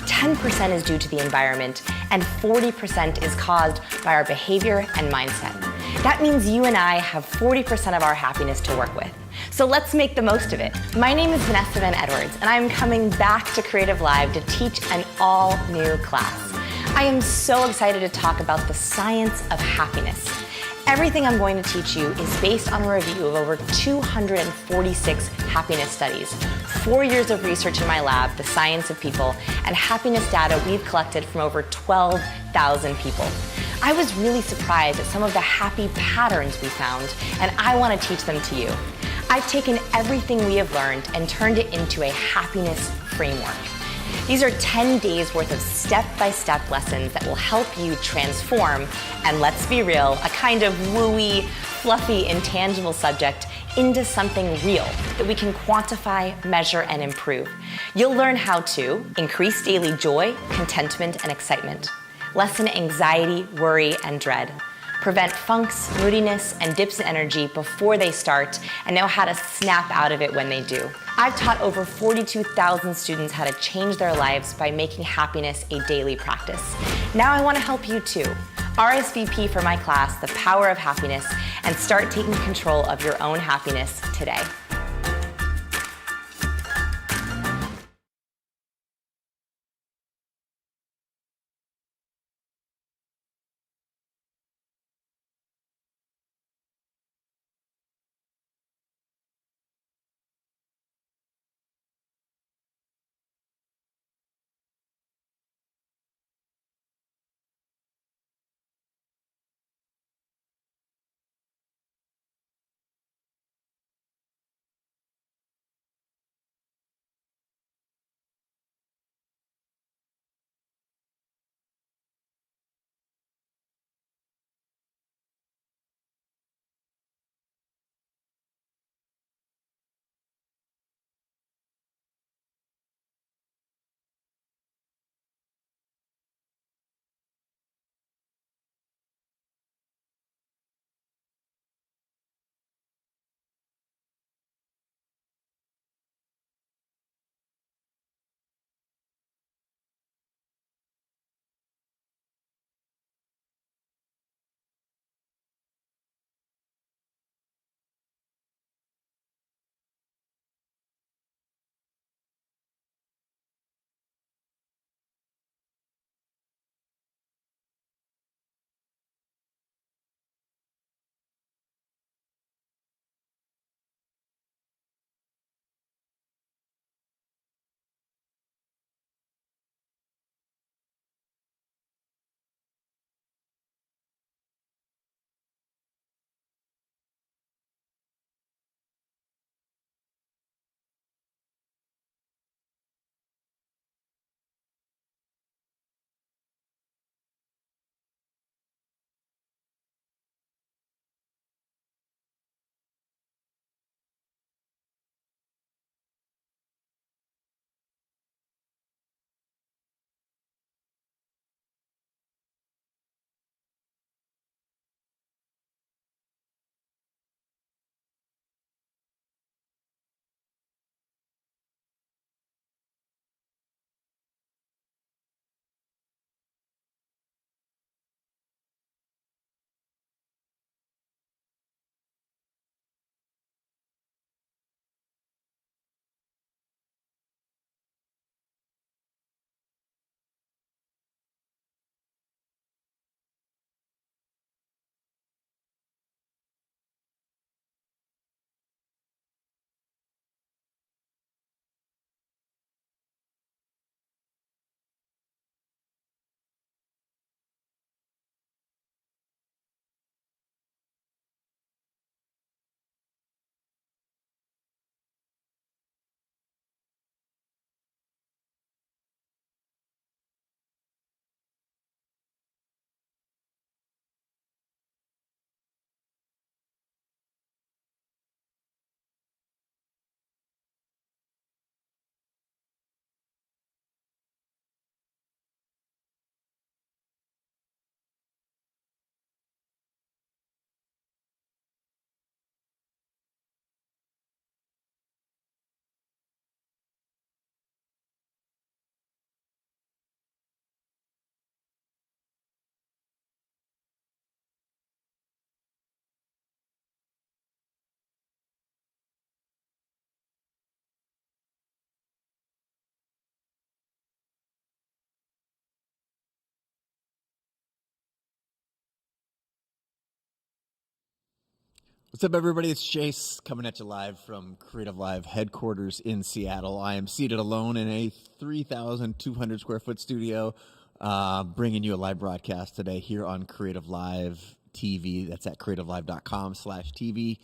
10% is due to the environment, and 40% is caused by our behavior and mindset. That means you and I have 40% of our happiness to work with. So let's make the most of it. My name is Vanessa and I'm coming back to Creative Live to teach an all-new class. I am so excited to talk about the science of happiness. Everything I'm going to teach you is based on a review of over 246 happiness studies, 4 years of research in my lab, The Science of People, and happiness data we've collected from over 12,000 people. I was really surprised at some of the happy patterns we found, and I want to teach them to you. I've taken everything we have learned and turned it into a happiness framework. These are 10 days worth of step-by-step lessons that will help you transform, and let's be real, a kind of wooey, fluffy, intangible subject into something real that we can quantify, measure, and improve. You'll learn how to increase daily joy, contentment, and excitement, lessen anxiety, worry, and dread, prevent funks, moodiness, and dips in energy before they start, and know how to snap out of it when they do. I've taught over 42,000 students how to change their lives by making happiness a daily practice. Now I want to help you too. RSVP for my class, The Power of Happiness, and start taking control of your own happiness today. What's up, everybody? It's Chase coming at you live from Creative Live headquarters in Seattle. I am seated alone in a 3,200 square foot studio, bringing you a live broadcast today here on Creative Live TV. That's at creativelive.com/TV.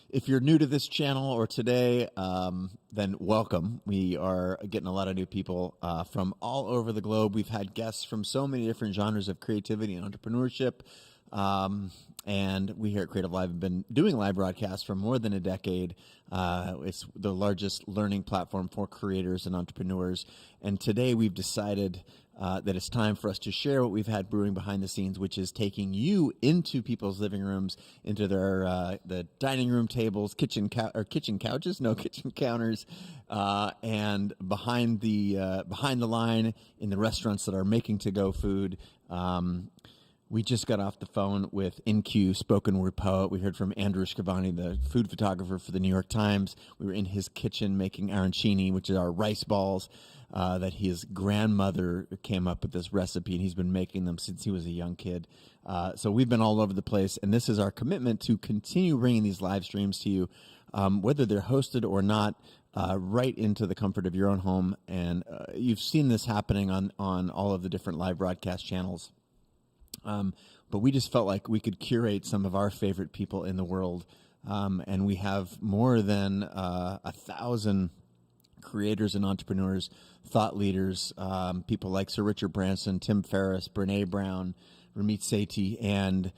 If you're new to this channel or today, then welcome. We are getting a lot of new people from all over the globe. We've had guests from so many different genres of creativity and entrepreneurship. And we here at Creative Live have been doing live broadcasts for more than a decade. It's the largest learning platform for creators and entrepreneurs. And today we've decided that it's time for us to share what we've had brewing behind the scenes, which is taking you into people's living rooms, into their the dining room tables, kitchen counters, and behind the line in the restaurants that are making to-go food. We just got off the phone with InQ, spoken word poet. We heard from Andrew Scrivani, the food photographer for the New York Times. We were in his kitchen making arancini, which is our rice balls that his grandmother came up with this recipe, and he's been making them since he was a young kid. So we've been all over the place, and this is our commitment to continue bringing these live streams to you, whether they're hosted or not, right into the comfort of your own home. And you've seen this happening on all of the different live broadcast channels. But we just felt like we could curate some of our favorite people in the world. And we have more than 1,000 creators and entrepreneurs, thought leaders, people like Sir Richard Branson, Tim Ferriss, Brene Brown, Ramit Sethi, and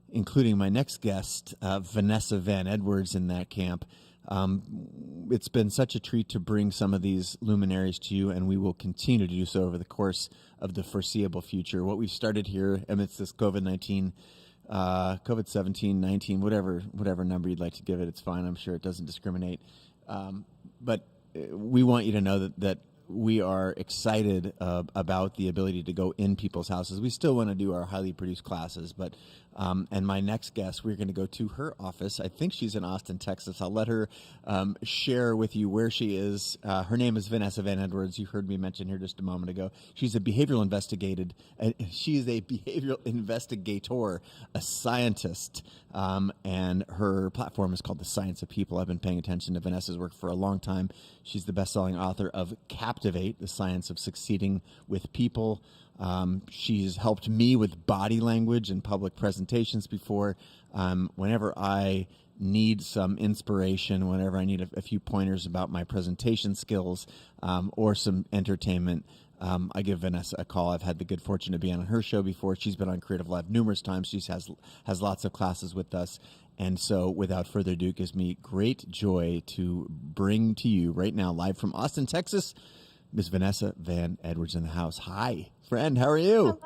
including my next guest, Vanessa Van Edwards in that camp. It's been such a treat to bring some of these luminaries to you, and we will continue to do so over the course of the foreseeable future. What we've started here amidst this COVID-19, COVID-17, 19, whatever number you'd like to give it, it's fine. I'm sure it doesn't discriminate. But we want you to know that we are excited about the ability to go in people's houses. We still want to do our highly produced classes, but and my next guest, we're going to go to her office. I think she's in Austin, Texas. I'll let her share with you where she is. Her name is Vanessa Van Edwards. You heard me mention her just a moment ago. She's a behavioral investigator, a scientist, and her platform is called The Science of People. I've been paying attention to Vanessa's work for a long time. She's the best-selling author of Captivate, The Science of Succeeding with People. She's helped me with body language and public presentations before. Whenever I need some inspiration, whenever I need a few pointers about my presentation skills or some entertainment, I give Vanessa a call. I've had the good fortune to be on her show before. She's been on Creative Live numerous times. She has lots of classes with us. And so without further ado, it gives me great joy to bring to you right now, live from Austin, Texas, Miss Vanessa Van Edwards in the house. Hi, friend. How are you?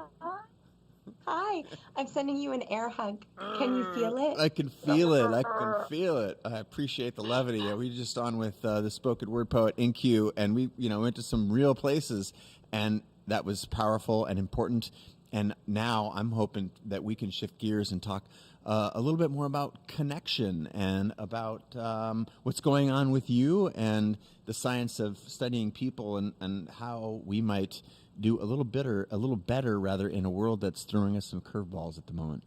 Hi, I'm sending you an air hug. Can you feel it? I can feel it. I can feel it. I appreciate the levity. We were just on with the spoken word poet InQ, and we went to some real places, and that was powerful and important. And now I'm hoping that we can shift gears and talk a little bit more about connection and about what's going on with you and the science of studying people and how we might do a little better in a world that's throwing us some curveballs at the moment.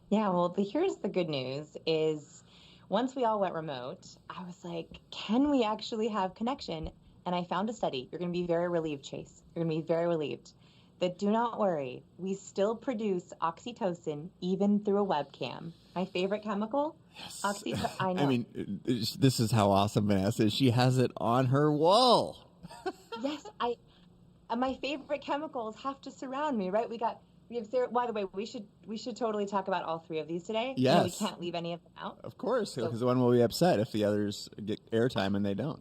Yeah, well, here's the good news is once we all went remote, I was like, can we actually have connection? And I found a study. You're going to be very relieved, Chase. You're going to be very relieved. That do not worry, we still produce oxytocin even through a webcam. My favorite chemical, yes. Oxytocin. I know. I mean, this is how awesome Vanessa is. She has it on her wall. Yes, my favorite chemicals have to surround me, right? We have Sarah. By the way, we should totally talk about all three of these today. Yes, we can't leave any of them out. Of course, because one will be upset if the others get airtime and they don't.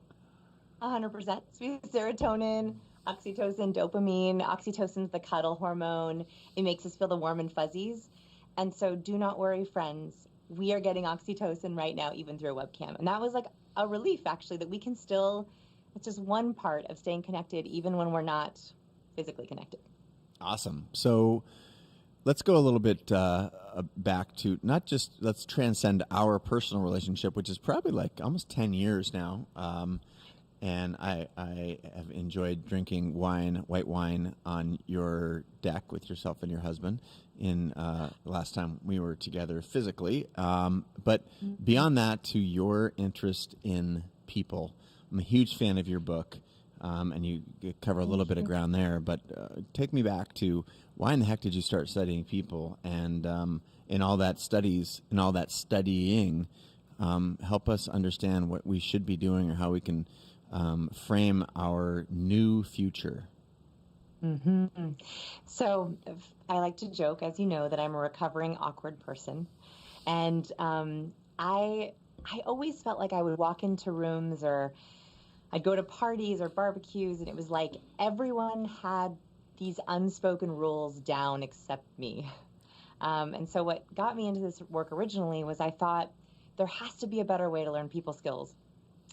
100%. Serotonin, oxytocin, dopamine. Oxytocin's the cuddle hormone. It makes us feel the warm and fuzzies. And so do not worry, friends. We are getting oxytocin right now, even through a webcam. And that was like a relief, actually, that we can still, it's just one part of staying connected, even when we're not physically connected. Awesome. So let's go a little bit back to not just, let's transcend our personal relationship, which is probably like almost 10 years now. And I have enjoyed drinking white wine on your deck with yourself and your husband in last time we were together physically. But beyond that, to your interest in people, I'm a huge fan of your book, and you cover a little bit of ground there. But take me back to why in the heck did you start studying people, and in all that studies and all that studying, help us understand what we should be doing or how we can frame our new future. So I like to joke, as you know, that I'm a recovering awkward person. And I always felt like I would walk into rooms, or I'd go to parties or barbecues, and it was like everyone had these unspoken rules down except me. And so what got me into this work originally was I thought there has to be a better way to learn people skills.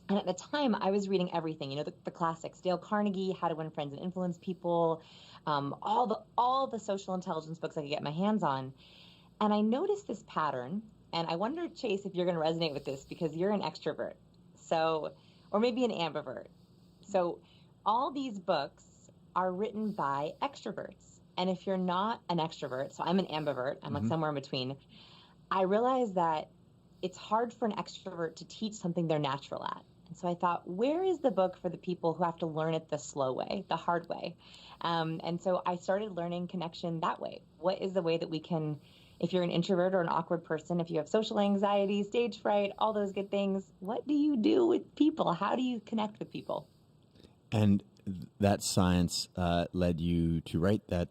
And at the time, I was reading everything, the classics, Dale Carnegie, How to Win Friends and Influence People, all the social intelligence books I could get my hands on. And I noticed this pattern, and I wonder, Chase, if you're going to resonate with this, because you're an extrovert, or maybe an ambivert. So all these books are written by extroverts. And if you're not an extrovert, so I'm an ambivert, I'm like somewhere in between, I realized that it's hard for an extrovert to teach something they're natural at. And so I thought, where is the book for the people who have to learn it the slow way, the hard way? And so I started learning connection that way. What is the way that we can, if you're an introvert or an awkward person, if you have social anxiety, stage fright, all those good things, what do you do with people? How do you connect with people? And that science led you to write that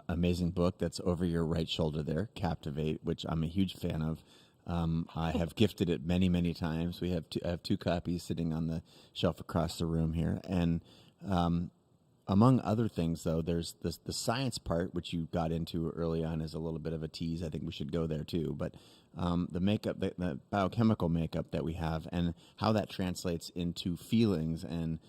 amazing book that's over your right shoulder there, Captivate, which I'm a huge fan of. I have gifted it many, many times. I have two copies sitting on the shelf across the room here. And among other things, though, there's the science part, which you got into early on as a little bit of a tease. I think we should go there, too. But the makeup, the biochemical makeup that we have, and how that translates into feelings and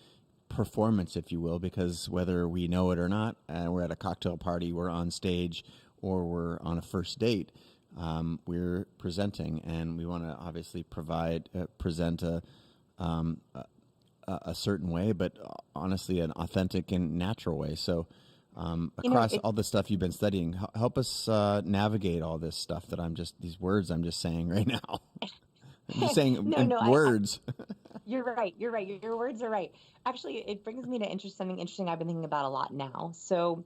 performance, if you will, because whether we know it or not, we're at a cocktail party, we're on stage, or we're on a first date, we're presenting, and we want to obviously present a certain way, but honestly an authentic and natural way. So across all the stuff you've been studying, help us navigate all this stuff that these words I'm just saying right now. I'm just saying words. You're right. Your words are right. Actually, it brings me to something interesting I've been thinking about a lot now. So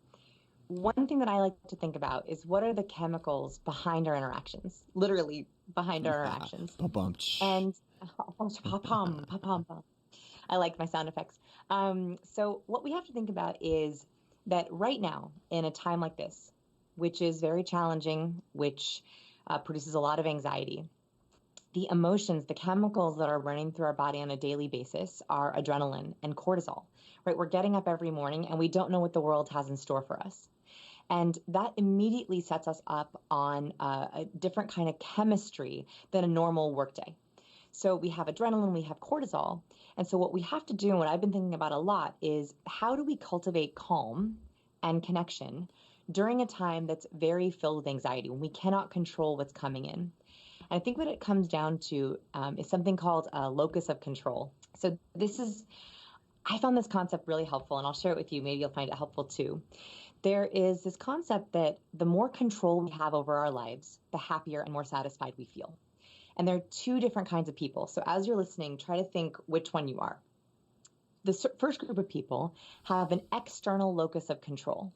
one thing that I like to think about is, what are the chemicals behind our interactions? Literally behind our interactions. And I like my sound effects. So what we have to think about is that right now, in a time like this, which is very challenging, which produces a lot of anxiety, the emotions, the chemicals that are running through our body on a daily basis are adrenaline and cortisol, right? We're getting up every morning and we don't know what the world has in store for us. And that immediately sets us up on a different kind of chemistry than a normal workday. So we have adrenaline, we have cortisol. And so what we have to do, and what I've been thinking about a lot, is how do we cultivate calm and connection during a time that's very filled with anxiety, when we cannot control what's coming in. And I think what it comes down to is something called a locus of control. So I found this concept really helpful, and I'll share it with you. Maybe you'll find it helpful too. There is this concept that the more control we have over our lives, the happier and more satisfied we feel. And there are two different kinds of people. So as you're listening, try to think which one you are. The first group of people have an external locus of control.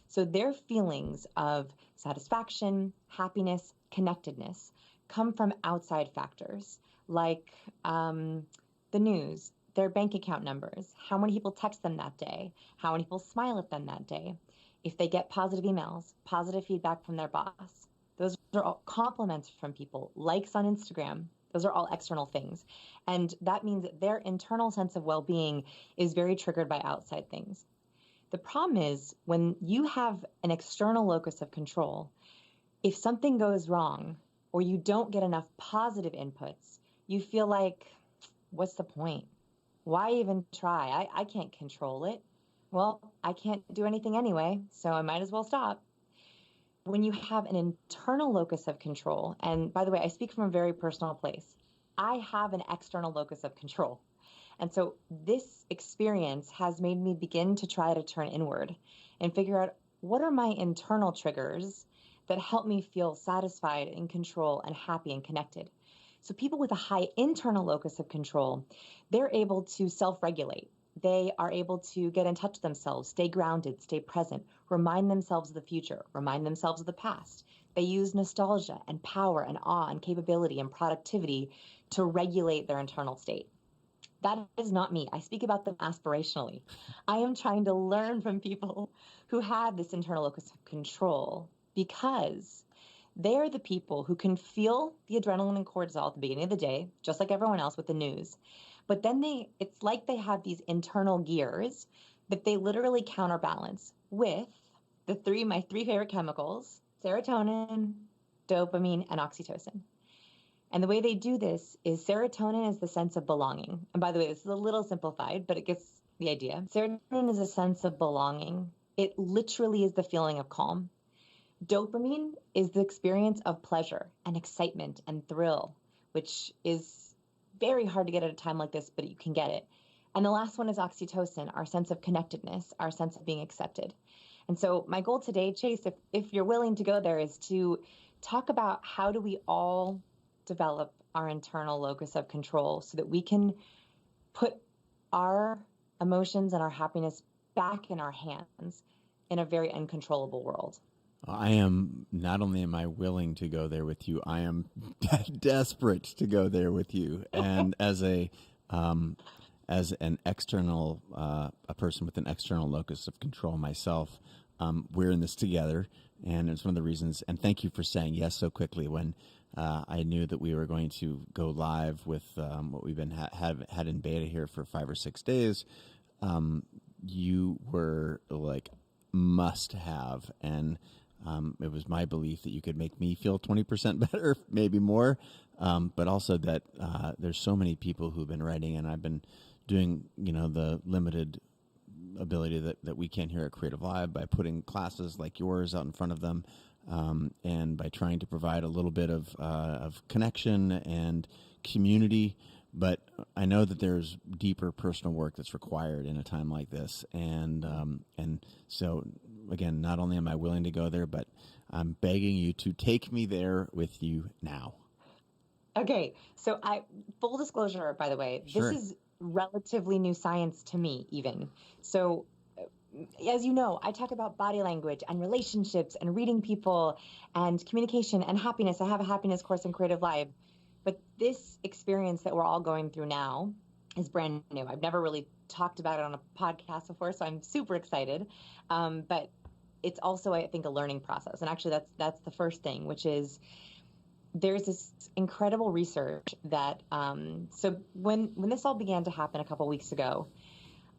So their feelings of satisfaction, happiness, connectedness come from outside factors like the news, their bank account numbers, how many people text them that day, how many people smile at them that day, if they get positive emails, positive feedback from their boss. Those are all compliments from people, likes on Instagram. Those are all external things. And that means that their internal sense of well-being is very triggered by outside things. The problem is, when you have an external locus of control, if something goes wrong or you don't get enough positive inputs, you feel like, what's the point? Why even try? I can't control it. Well, I can't do anything anyway, so I might as well stop. When you have an internal locus of control, and by the way, I speak from a very personal place, I have an external locus of control. And so this experience has made me begin to try to turn inward and figure out, what are my internal triggers that help me feel satisfied, in control, and happy and connected. So people with a high internal locus of control, they're able to self-regulate. They are able to get in touch with themselves, stay grounded, stay present, remind themselves of the future, remind themselves of the past. They use nostalgia and power and awe and capability and productivity to regulate their internal state. That is not me. I speak about them aspirationally. I am trying to learn from people who have this internal locus of control, because they're the people who can feel the adrenaline and cortisol at the beginning of the day, just like everyone else with the news. But then it's like they have these internal gears that they literally counterbalance with my three favorite chemicals: serotonin, dopamine, and oxytocin. And the way they do this is serotonin is the sense of belonging. And by the way, this is a little simplified, but it gets the idea. Serotonin is a sense of belonging. It literally is the feeling of calm. Dopamine is the experience of pleasure and excitement and thrill, which is very hard to get at a time like this, but you can get it. And the last one is oxytocin, our sense of connectedness, our sense of being accepted. And so my goal today, Chase, if you're willing to go there, is to talk about how do we all develop our internal locus of control so that we can put our emotions and our happiness back in our hands in a very uncontrollable world. Not only am I willing to go there with you, I am desperate to go there with you. And as an external, a person with an external locus of control myself, we're in this together. And it's one of the reasons, and thank you for saying yes so quickly when I knew that we were going to go live with what we've been had in beta here for 5 or 6 days. You were like must have, and it was my belief that you could make me feel 20% better, maybe more, but also that there's so many people who've been writing, and I've been doing, the limited ability that we can here at Creative Live by putting classes like yours out in front of them, and by trying to provide a little bit of connection and community. But I know that there's deeper personal work that's required in a time like this, and so again, not only am I willing to go there, but I'm begging you to take me there with you now. Okay, so full disclosure, by the way, Sure. This is relatively new science to me, even. So, as you know, I talk about body language and relationships and reading people and communication and happiness. I have a happiness course in Creative Live. But this experience that we're all going through now is brand new. I've never really talked about it on a podcast before, so I'm super excited. But it's also, I think, a learning process. And actually, that's the first thing, which is there's this incredible research that, so when this all began to happen a couple weeks ago,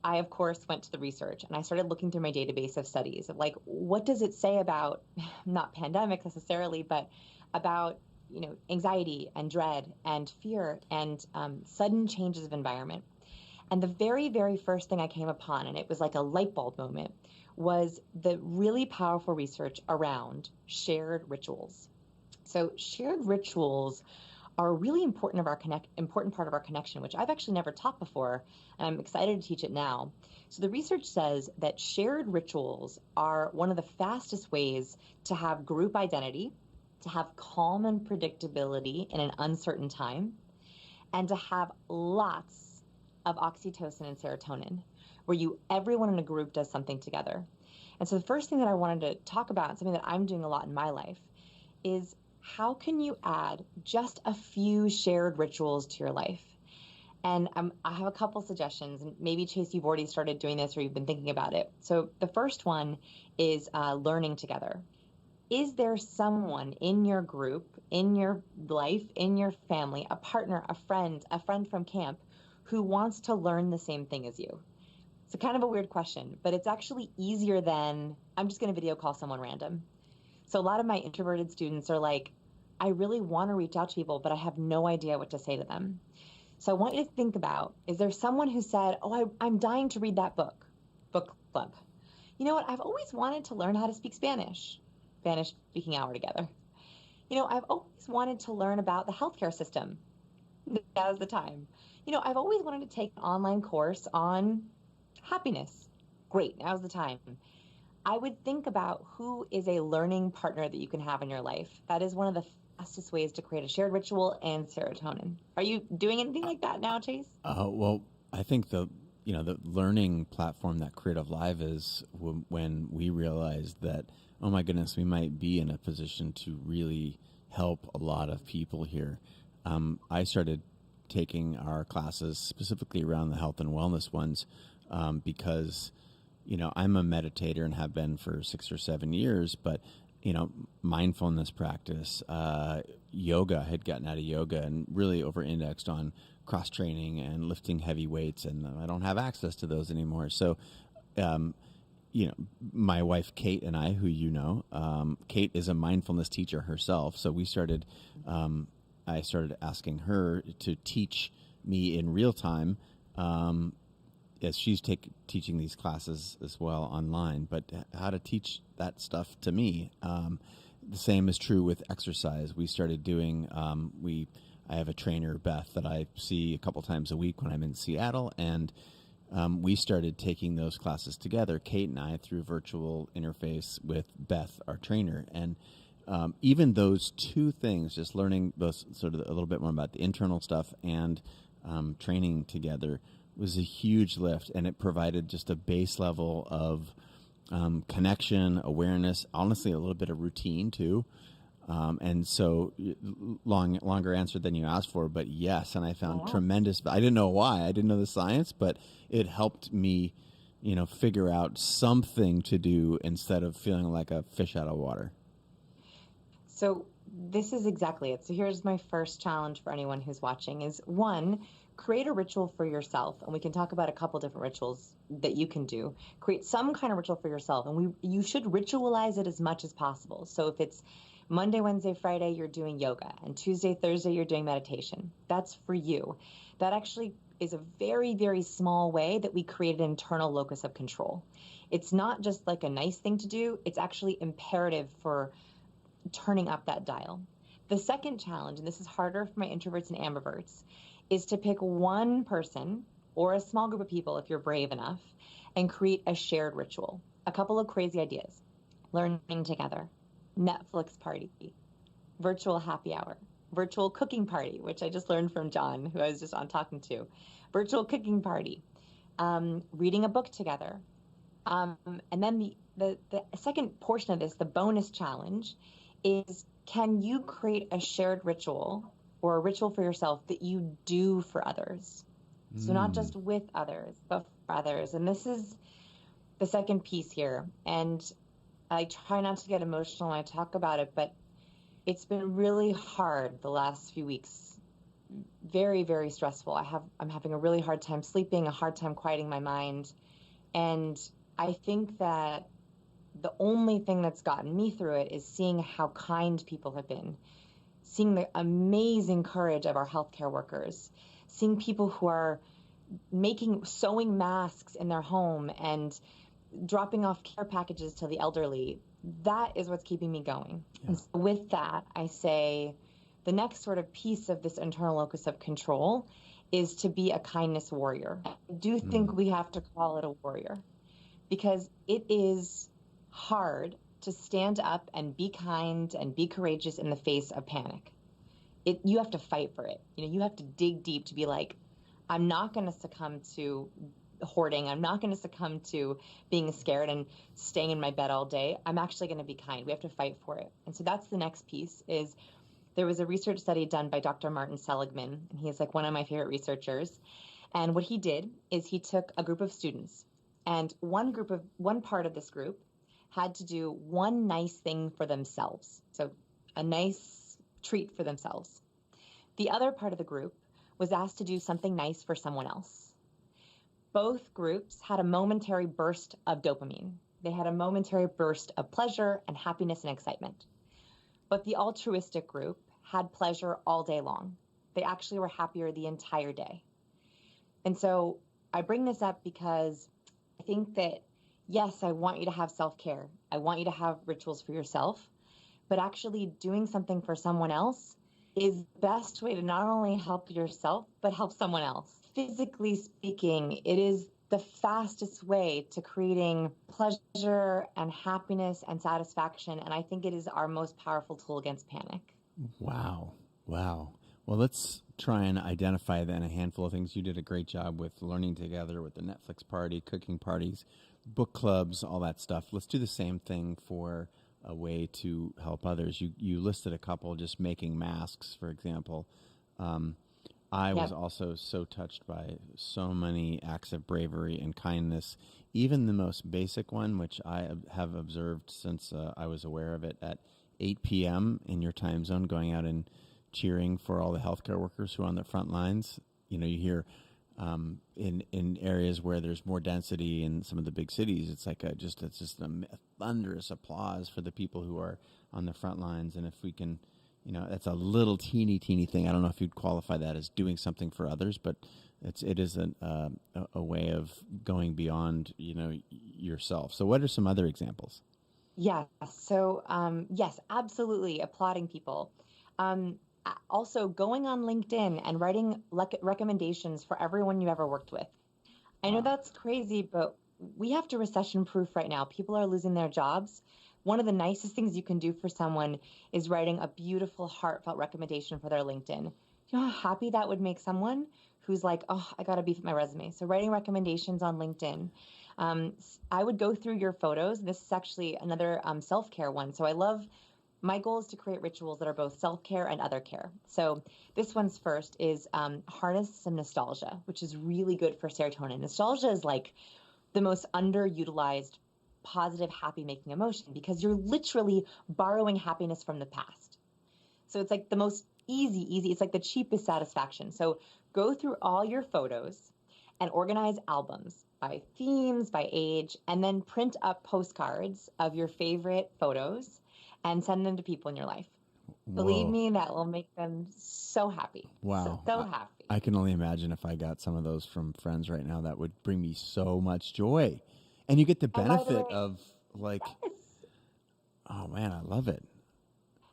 I, of course, went to the research and I started looking through my database of studies of like, what does it say about, not pandemic necessarily, but about anxiety and dread and fear and sudden changes of environment. And the very, very first thing I came upon, and it was like a light bulb moment, was the really powerful research around shared rituals. So shared rituals are a really important part of our connection, which I've actually never taught before, and I'm excited to teach it now. So the research says that shared rituals are one of the fastest ways to have group identity, to have calm and predictability in an uncertain time, and to have lots of oxytocin and serotonin, where everyone in a group does something together. And so the first thing that I wanted to talk about, something that I'm doing a lot in my life, is how can you add just a few shared rituals to your life? And I have a couple suggestions, and maybe, Chase, you've already started doing this or you've been thinking about it. So the first one is learning together. Is there someone in your group, in your life, in your family, a partner, a friend from camp who wants to learn the same thing as you? It's kind of a weird question, but it's actually easier than I'm just going to video call someone random. So a lot of my introverted students are like, I really want to reach out to people, but I have no idea what to say to them. So I want you to think about, is there someone who said, I'm dying to read that book club. You know what? I've always wanted to learn how to speak Spanish speaking hour together. I've always wanted to learn about the healthcare system. Now's the time. I've always wanted to take an online course on happiness. Great, now's the time. I would think about who is a learning partner that you can have in your life. That is one of the fastest ways to create a shared ritual and serotonin. Are you doing anything like that now, Chase? Well, I think the learning platform that Creative Live is, when we realized that, oh my goodness, we might be in a position to really help a lot of people here. I started taking our classes specifically around the health and wellness ones because, I'm a meditator and have been for 6 or 7 years, but, mindfulness practice, yoga, I had gotten out of yoga and really over-indexed on cross-training and lifting heavy weights, and I don't have access to those anymore. So, my wife Kate and I, who Kate is a mindfulness teacher herself, so we started. I started asking her to teach me in real time, as she's teaching these classes as well online, but how to teach that stuff to me. The same is true with exercise. We started doing, I have a trainer, Beth, that I see a couple times a week when I'm in Seattle, and we started taking those classes together, Kate and I, through virtual interface with Beth, our trainer. And even those two things, just learning those sort of a little bit more about the internal stuff and training together, was a huge lift, and it provided just a base level of connection, awareness, honestly a little bit of routine too. And so longer answer than you asked for, but yes, and I found tremendous, I didn't know why, I didn't know the science, but it helped me, figure out something to do instead of feeling like a fish out of water. So this is exactly it. So here's my first challenge for anyone who's watching is, one, create a ritual for yourself. And we can talk about a couple different rituals that you can do. Create some kind of ritual for yourself. And you should ritualize it as much as possible. So if it's Monday, Wednesday, Friday, you're doing yoga, and Tuesday, Thursday, you're doing meditation. That's for you. That actually is a very, very small way that we create an internal locus of control. It's not just like a nice thing to do. It's actually imperative for turning up that dial. The second challenge, and this is harder for my introverts and ambiverts, is to pick one person or a small group of people, if you're brave enough, and create a shared ritual. A couple of crazy ideas. Learning together, Netflix party, virtual happy hour, virtual cooking party, which I just learned from John, who I was just on talking to, virtual cooking party, reading a book together. And then the second portion of this, the bonus challenge, is can you create a shared ritual or a ritual for yourself that you do for others? So not just with others, but for others. And this is the second piece here. And I try not to get emotional when I talk about it, but it's been really hard the last few weeks. Very, very stressful. I'm having a really hard time sleeping, a hard time quieting my mind. And I think that the only thing that's gotten me through it is seeing how kind people have been, seeing the amazing courage of our healthcare workers, seeing people who are sewing masks in their home and dropping off care packages to the elderly. That is what's keeping me going. Yeah. And so with that, I say the next sort of piece of this internal locus of control is to be a kindness warrior. I do think we have to call it a warrior, because it is hard to stand up and be kind and be courageous in the face of panic. You have to fight for it. You have to dig deep to be like, I'm not going to succumb to hoarding. I'm not going to succumb to being scared and staying in my bed all day. I'm actually going to be kind. We have to fight for it. And so that's the next piece. Is there was a research study done by Dr. Martin Seligman, and he is like one of my favorite researchers. And what he did is he took a group of students, and one part of this group had to do one nice thing for themselves. So a nice treat for themselves. The other part of the group was asked to do something nice for someone else. Both groups had a momentary burst of dopamine. They had a momentary burst of pleasure and happiness and excitement. But the altruistic group had pleasure all day long. They actually were happier the entire day. And so I bring this up because I think that, yes, I want you to have self-care. I want you to have rituals for yourself, but actually doing something for someone else is the best way to not only help yourself, but help someone else. Physically speaking, it is the fastest way to creating pleasure and happiness and satisfaction. And I think it is our most powerful tool against panic. Wow. Wow. Well, let's try and identify then a handful of things. You did a great job with learning together, with the Netflix party, cooking parties, book clubs, all that stuff. Let's do the same thing for a way to help others. You listed a couple, just making masks, for example. I was also so touched by so many acts of bravery and kindness, even the most basic one, which I have observed since I was aware of it, at 8 p.m. in your time zone, going out and cheering for all the healthcare workers who are on the front lines. You know, you hear in areas where there's more density in some of the big cities, it's like it's just a thunderous applause for the people who are on the front lines. And if we can, you know, that's a little teeny thing. I don't know if you'd qualify that as doing something for others, but it is a way of going beyond, you know, yourself. So what are some other examples? Yeah. So, yes, absolutely. Applauding people. Also going on LinkedIn and writing recommendations for everyone you ever worked with. I know that's crazy, but we have to recession proof right now. People are losing their jobs. One of the nicest things you can do for someone is writing a beautiful, heartfelt recommendation for their LinkedIn. You know how happy that would make someone who's like, oh, I got to beef up my resume. So writing recommendations on LinkedIn. I would go through your photos. This is actually another self-care one. So my goal is to create rituals that are both self-care and other care. So this one's first is harness some nostalgia, which is really good for serotonin. Nostalgia is like the most underutilized positive, happy-making emotion because you're literally borrowing happiness from the past. So it's like the most easy. It's like the cheapest satisfaction. So go through all your photos and organize albums by themes, by age, and then print up postcards of your favorite photos and send them to people in your life. Whoa. Believe me, that will make them so happy. Wow. So happy. I can only imagine if I got some of those from friends right now, that would bring me so much joy. And you get the benefit of like, yes. Oh man, I love it.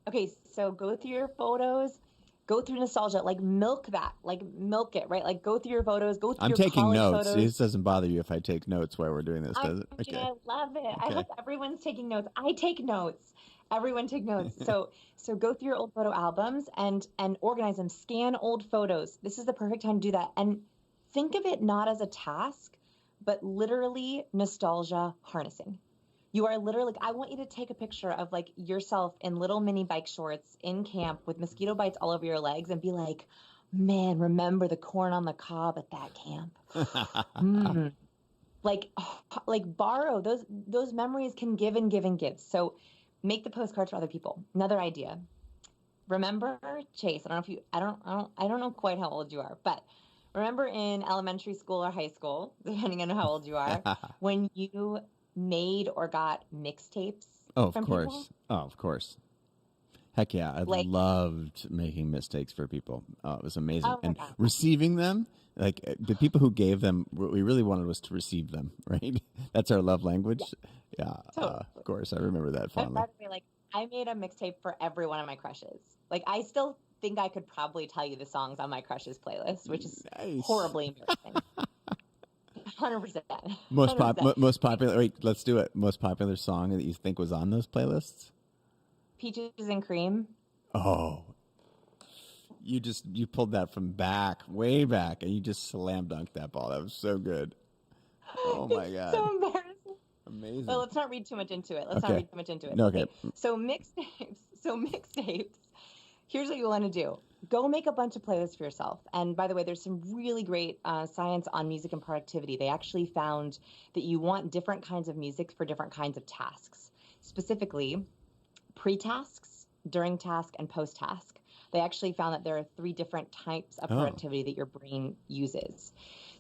Okay, so go through your photos, go through nostalgia, like milk it, right? Like go through your photos, go through I'm your taking college notes. photos. This doesn't bother you if I take notes while we're doing this, does it? Okay. I love it. Okay. I hope everyone's taking notes. I take notes. Everyone take notes. So go through your old photo albums and organize them. Scan old photos. This is the perfect time to do that. And think of it not as a task, but literally nostalgia harnessing. You are literally, I want you to take a picture of like yourself in little mini bike shorts in camp with mosquito bites all over your legs and be like, man, remember the corn on the cob at that camp. Like borrow those memories can give and give and give. So make the postcards for other people. Another idea. Remember, Chase, I don't know quite how old you are, but remember in elementary school or high school, depending on how old you are, when you made or got mixtapes from people? Oh, of course. Heck yeah. I loved making mistakes for people. Oh, it was amazing. And receiving them, like the people who gave them, what we really wanted was to receive them, right? That's our love language. Yeah, totally. Of course. I remember that fondly. By the way, like I made a mixtape for every one of my crushes. Like I still think I could probably tell you the songs on my crushes playlist, which is horribly embarrassing. 100%. Most popular. Wait, let's do it. Most popular song that you think was on those playlists? Peaches and Cream. Oh, you pulled that from way back, and you just slam dunked that ball. That was so good. Oh my God. So embarrassing. Amazing. Well, let's not read too much into it. Okay. So mixtapes. Here's what you want to do. Go make a bunch of playlists for yourself. And by the way, there's some really great science on music and productivity. They actually found that you want different kinds of music for different kinds of tasks. Specifically, pre-tasks, during task, and post-task. They actually found that there are 3 different types of productivity that your brain uses.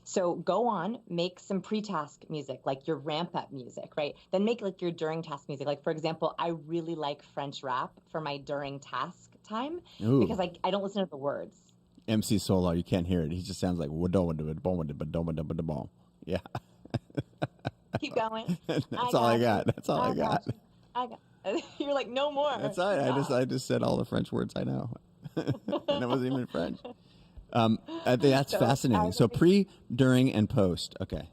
So go on, make some pre-task music, like your ramp-up music, right? Then make like your during-task music. Like, for example, I really like French rap for my during-task time because I don't listen to the words. MC Solar, you can't hear it. He just sounds like yeah. Keep going. That's all I got. You're like, no more. That's all right. I just said all the French words I know. And it wasn't even French. I think that's fascinating. So pre, during, and post. Okay.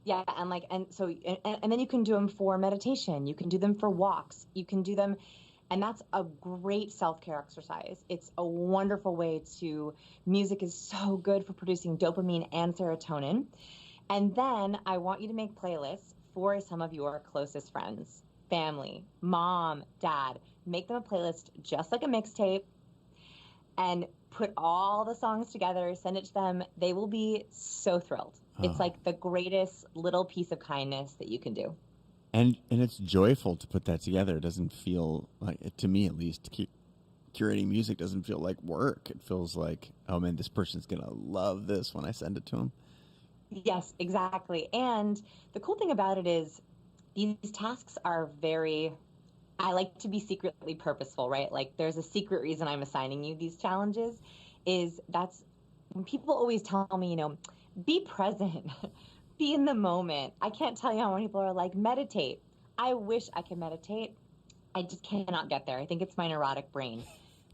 Yeah, and then you can do them for meditation. You can do them for walks. You can do them, and that's a great self-care exercise. It's a wonderful way to. Music is so good for producing dopamine and serotonin. And then I want you to make playlists for some of your closest friends, family, mom, dad. Make them a playlist just like a mixtape, and put all the songs together, send it to them. They will be so thrilled. It's like the greatest little piece of kindness that you can do. And it's joyful to put that together. It doesn't feel like, to me at least, curating music doesn't feel like work. It feels like, oh man, this person's going to love this when I send it to them. Yes, exactly. And the cool thing about it is these tasks are I like to be secretly purposeful, right? Like there's a secret reason I'm assigning you these challenges that's when people always tell me, be present, be in the moment. I can't tell you how many people are like, meditate. I wish I could meditate. I just cannot get there. I think it's my neurotic brain.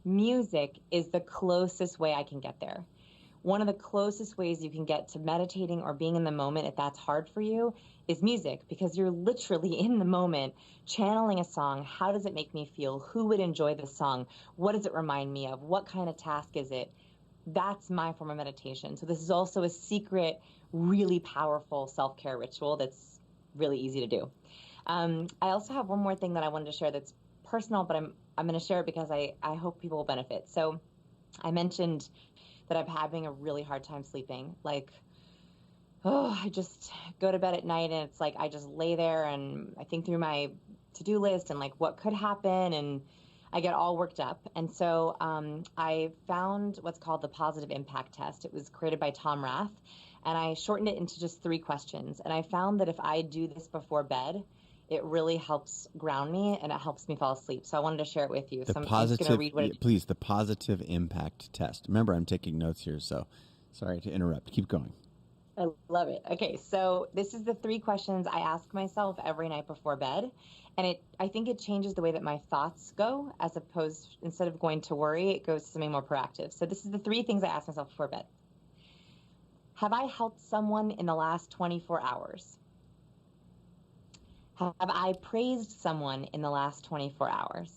Music is the closest way I can get there. One of the closest ways you can get to meditating or being in the moment, if that's hard for you, is music, because you're literally in the moment channeling a song. How does it make me feel? Who would enjoy this song? What does it remind me of? What kind of task is it? That's my form of meditation. So this is also a secret, really powerful self-care ritual that's really easy to do. I also have one more thing that I wanted to share that's personal, but I'm going to share it because I hope people will benefit. So I mentioned that I'm having a really hard time sleeping. I just go to bed at night and it's like I just lay there and I think through my to-do list and like what could happen, and I get all worked up. And so I found what's called the positive impact test. It was created by Tom Rath, and I shortened it into just 3 questions. And I found that if I do this before bed, it really helps ground me and it helps me fall asleep. So I wanted to share it with you. The I'm just going to read what please, the positive impact test. Remember, I'm taking notes here, so sorry to interrupt. Keep going. I love it. Okay, so this is the 3 questions I ask myself every night before bed. And I think it changes the way that my thoughts go, instead of going to worry, it goes to something more proactive. So this is the 3 things I ask myself before bed. Have I helped someone in the last 24 hours? Have I praised someone in the last 24 hours?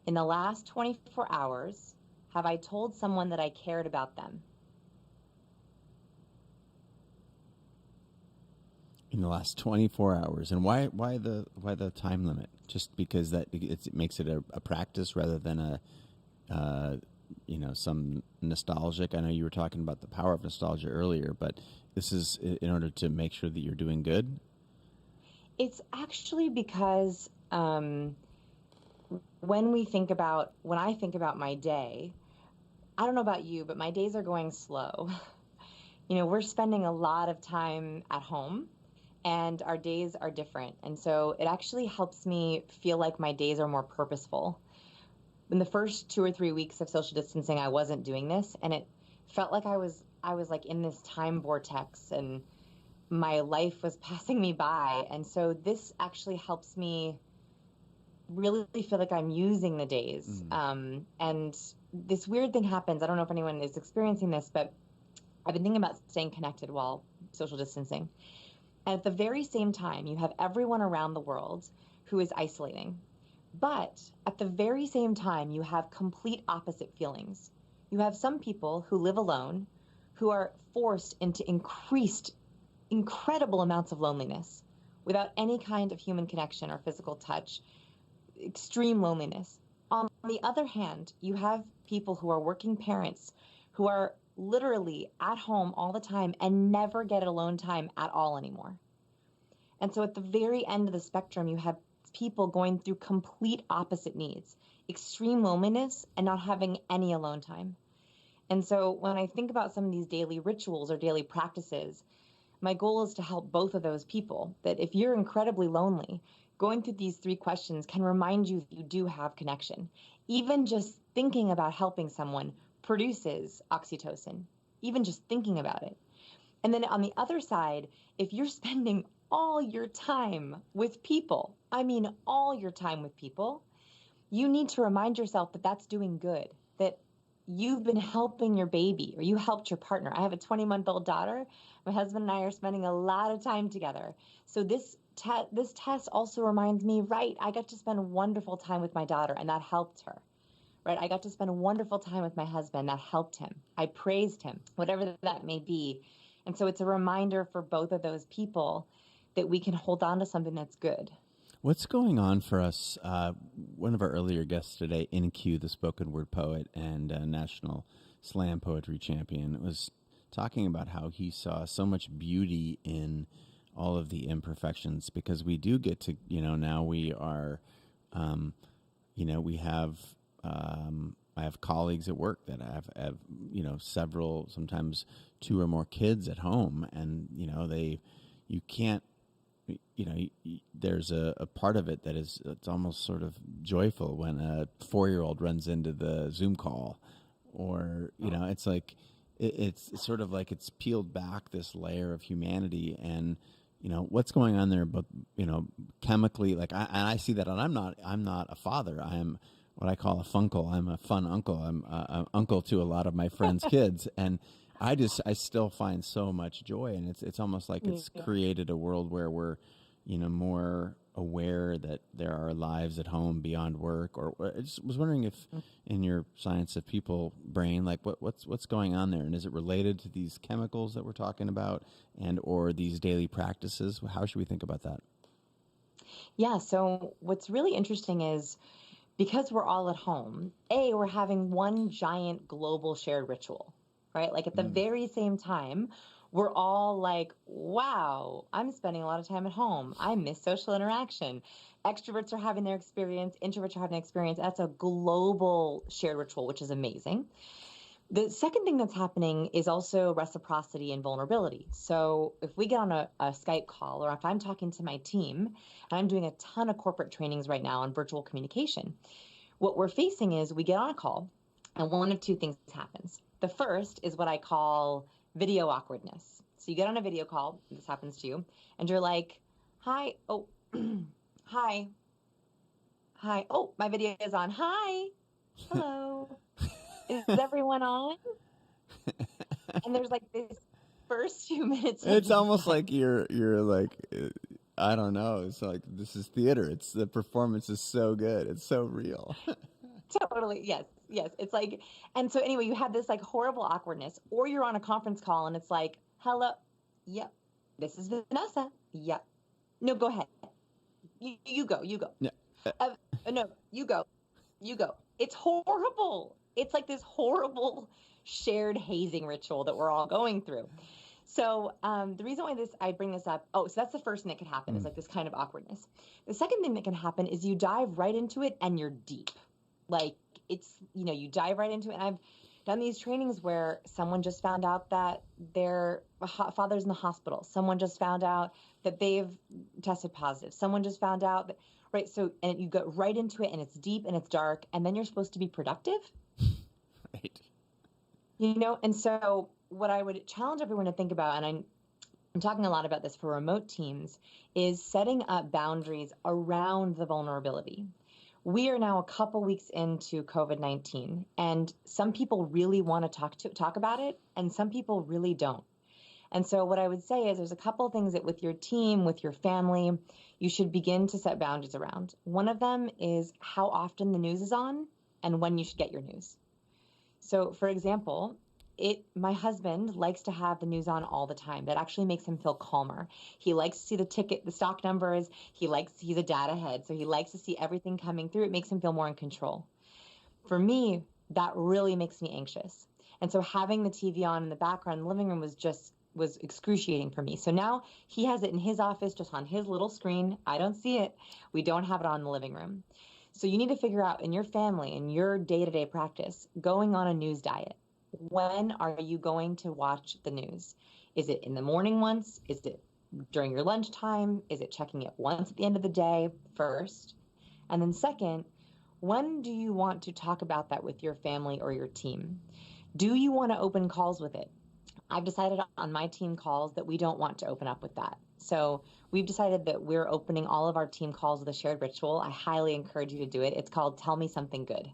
In the last 24 hours, have I told someone that I cared about them? In the last 24 hours. And why the time limit? Just because that it makes it a practice rather than some nostalgic. I know you were talking about the power of nostalgia earlier, but this is in order to make sure that you're doing good. It's actually because when I think about my day, I don't know about you, but my days are going slow. We're spending a lot of time at home and our days are different. And so it actually helps me feel like my days are more purposeful. In the first 2 or 3 weeks of social distancing, I wasn't doing this, and it felt like I was like in this time vortex and my life was passing me by. And so this actually helps me really feel like I'm using the days. And this weird thing happens. I don't know if anyone is experiencing this, but I've been thinking about staying connected while social distancing. And at the very same time, you have everyone around the world who is isolating. But at the very same time, you have complete opposite feelings. You have some people who live alone who are forced into incredible amounts of loneliness without any kind of human connection or physical touch, extreme loneliness. On the other hand, you have people who are working parents who are literally at home all the time and never get alone time at all anymore. And so at the very end of the spectrum, you have people going through complete opposite needs, extreme loneliness and not having any alone time. And so when I think about some of these daily rituals or daily practices, my goal is to help both of those people, that if you're incredibly lonely, going through these 3 questions can remind you that you do have connection. Even just thinking about helping someone produces oxytocin, even just thinking about it. And then on the other side, if you're spending all your time with people, I mean all your time with people, you need to remind yourself that that's doing good, that you've been helping your baby or you helped your partner. I have a 20-month-old daughter. My husband and I are spending a lot of time together. So this test also reminds me, right, I got to spend wonderful time with my daughter and that helped her. Right? I got to spend a wonderful time with my husband. That helped him. I praised him, whatever that may be. And so it's a reminder for both of those people that we can hold on to something that's good. What's going on for us? One of our earlier guests today, InQ, the spoken word poet and National Slam Poetry Champion, was talking about how he saw so much beauty in all of the imperfections, because we do get to, now we are, we have, I have colleagues at work that have several, sometimes 2 or more kids at home, and you can't, there's a part of it that it's almost sort of joyful when a 4-year-old runs into the Zoom call, or it's like it's sort of like it's peeled back this layer of humanity, and what's going on there, but chemically, like I see that, and I'm not a father. I am what I call a funkle. I'm a fun uncle. I'm an uncle to a lot of my friends' kids, and I still find so much joy, and it's almost like it's created a world where we're, more aware that there are lives at home beyond work. Or I just was wondering if, in your science of people brain, like what's going on there, and is it related to these chemicals that we're talking about, and or these daily practices? How should we think about that? Yeah. So what's really interesting is, because we're all at home, we're having one giant global shared ritual, right? Like at the very same time, we're all like, wow, I'm spending a lot of time at home. I miss social interaction. Extroverts are having their experience. Introverts are having an experience. That's a global shared ritual, which is amazing. The second thing that's happening is also reciprocity and vulnerability. So if we get on a Skype call, or if I'm talking to my team, and I'm doing a ton of corporate trainings right now on virtual communication, what we're facing is we get on a call and one of 2 things happens. The first is what I call video awkwardness. So you get on a video call, this happens to you, and you're like, hi, oh, hi, oh, my video is on, hi, hello. Is everyone on? And there's like this first few minutes. It's almost like you're like, I don't know. It's like, this is theater. It's the performance is so good. It's so real. Totally. Yes. It's like, and so anyway, you have this like horrible awkwardness, or you're on a conference call and it's like, hello. Yep. This is Vanessa. Yep. No, go ahead. You go. No. No, you go. It's horrible. It's like this horrible shared hazing ritual that we're all going through. So the reason why I bring this up, so that's the first thing that could happen, is like this kind of awkwardness. The second thing that can happen is you dive right into it and you're deep. Like it's, you dive right into it. And I've done these trainings where someone just found out that their father's in the hospital. Someone just found out that they've tested positive. Someone just found out that, right? So, and you go right into it and it's deep and it's dark, and then you're supposed to be productive. Right. And so what I would challenge everyone to think about, and I'm talking a lot about this for remote teams, is setting up boundaries around the vulnerability. We are now a couple weeks into COVID-19, and some people really want to talk about it, and some people really don't. And so what I would say is there's a couple things that with your team, with your family, you should begin to set boundaries around. One of them is how often the news is on and when you should get your news. So for example, my husband likes to have the news on all the time. That actually makes him feel calmer. He likes to see the stock numbers. He's a data head, so he likes to see everything coming through. It makes him feel more in control. For me, that really makes me anxious. And so having the TV on in the background in the living room was excruciating for me. So now he has it in his office, just on his little screen. I don't see it. We don't have it on in the living room. So you need to figure out in your family, in your day-to-day practice, going on a news diet. When are you going to watch the news? Is it in the morning once? Is it during your lunchtime? Is it checking it once at the end of the day first? And then second, when do you want to talk about that with your family or your team? Do you want to open calls with it? I've decided on my team calls that we don't want to open up with that. So we've decided that we're opening all of our team calls with a shared ritual. I highly encourage you to do it. It's called Tell Me Something Good.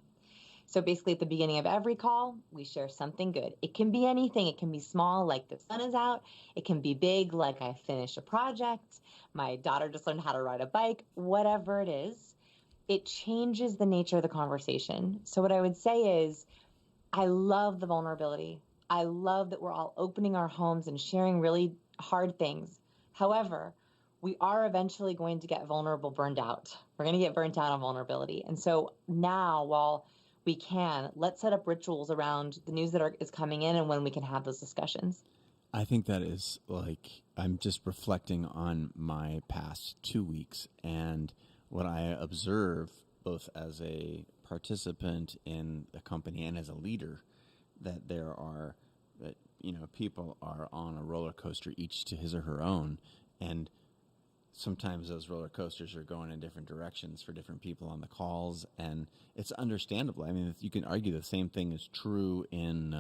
So basically at the beginning of every call, we share something good. It can be anything. It can be small, like the sun is out. It can be big, like I finished a project. My daughter just learned how to ride a bike, whatever it is. It changes the nature of the conversation. So what I would say is, I love the vulnerability. I love that we're all opening our homes and sharing really hard things. However, we are eventually going to get vulnerable, burned out. We're going to get burnt out on vulnerability. And so now, while we can, let's set up rituals around the news that is coming in and when we can have those discussions. I think that is like, I'm just reflecting on my past 2 weeks and what I observe both as a participant in a company and as a leader, that people are on a roller coaster, each to his or her own. And sometimes those roller coasters are going in different directions for different people on the calls, and it's understandable. I mean, you can argue the same thing is true in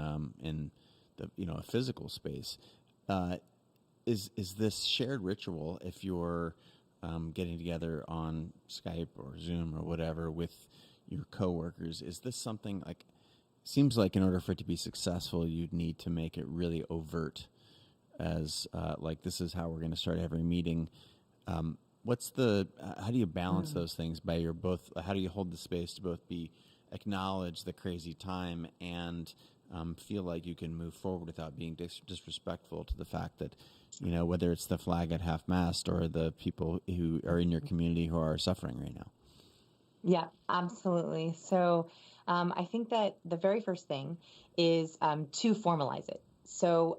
the a physical space. Is this shared ritual, if you're getting together on Skype or Zoom or whatever with your coworkers, is this something like? Seems like in order for it to be successful, you'd need to make it really overt, as like this is how we're going to start every meeting. How do you balance those things how do you hold the space to both acknowledge the crazy time and feel like you can move forward without being disrespectful to the fact that, whether it's the flag at half-mast or the people who are in your community who are suffering right now? Yeah, absolutely. So I think that the very first thing is to formalize it. So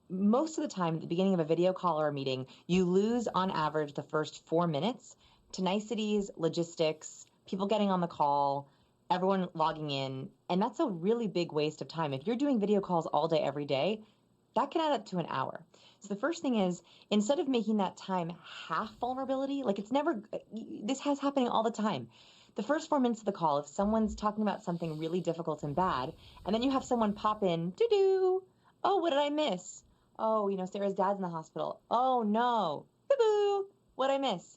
most of the time at the beginning of a video call or a meeting, you lose on average the first 4 minutes to niceties, logistics, people getting on the call, everyone logging in. And that's a really big waste of time. If you're doing video calls all day, every day, that can add up to an hour. So the first thing is, instead of making that time half vulnerability, like this has happening all the time. The first 4 minutes of the call, if someone's talking about something really difficult and bad, and then you have someone pop in, doo-doo, oh, what did I miss? Oh, Sarah's dad's in the hospital. Oh, no, boo-boo, what'd I miss?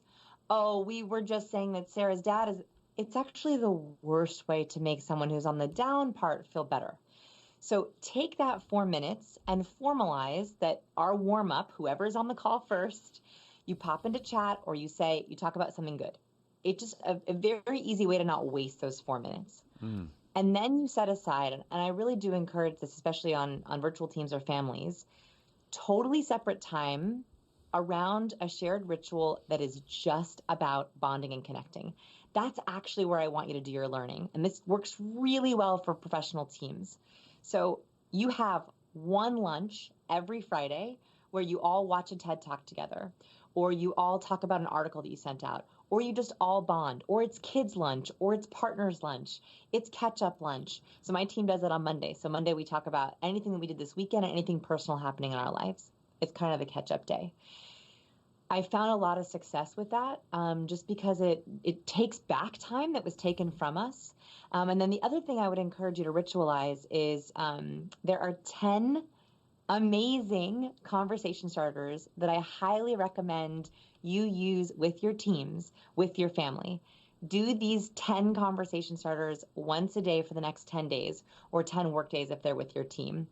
Oh, we were just saying that Sarah's dad it's actually the worst way to make someone who's on the down part feel better. So take that 4 minutes and formalize that our warm-up, whoever's on the call first, you pop into chat or you talk about something good. It's just a very easy way to not waste those 4 minutes. And then you set aside, and I really do encourage this, especially on virtual teams or families, totally separate time around a shared ritual that is just about bonding and connecting. That's actually where I want you to do your learning. And this works really well for professional teams. So you have one lunch every Friday where you all watch a TED Talk together, or you all talk about an article that you sent out, or you just all bond, or it's kids lunch, or it's partners lunch, it's catch-up lunch. So my team does it on Monday. So Monday we talk about anything that we did this weekend and anything personal happening in our lives. It's kind of a catch-up day. I found a lot of success with that just because it takes back time that was taken from us. And then the other thing I would encourage you to ritualize is there are 10 amazing conversation starters that I highly recommend you use with your teams, with your family. Do these 10 conversation starters once a day for the next 10 days or 10 work days if they're with your team.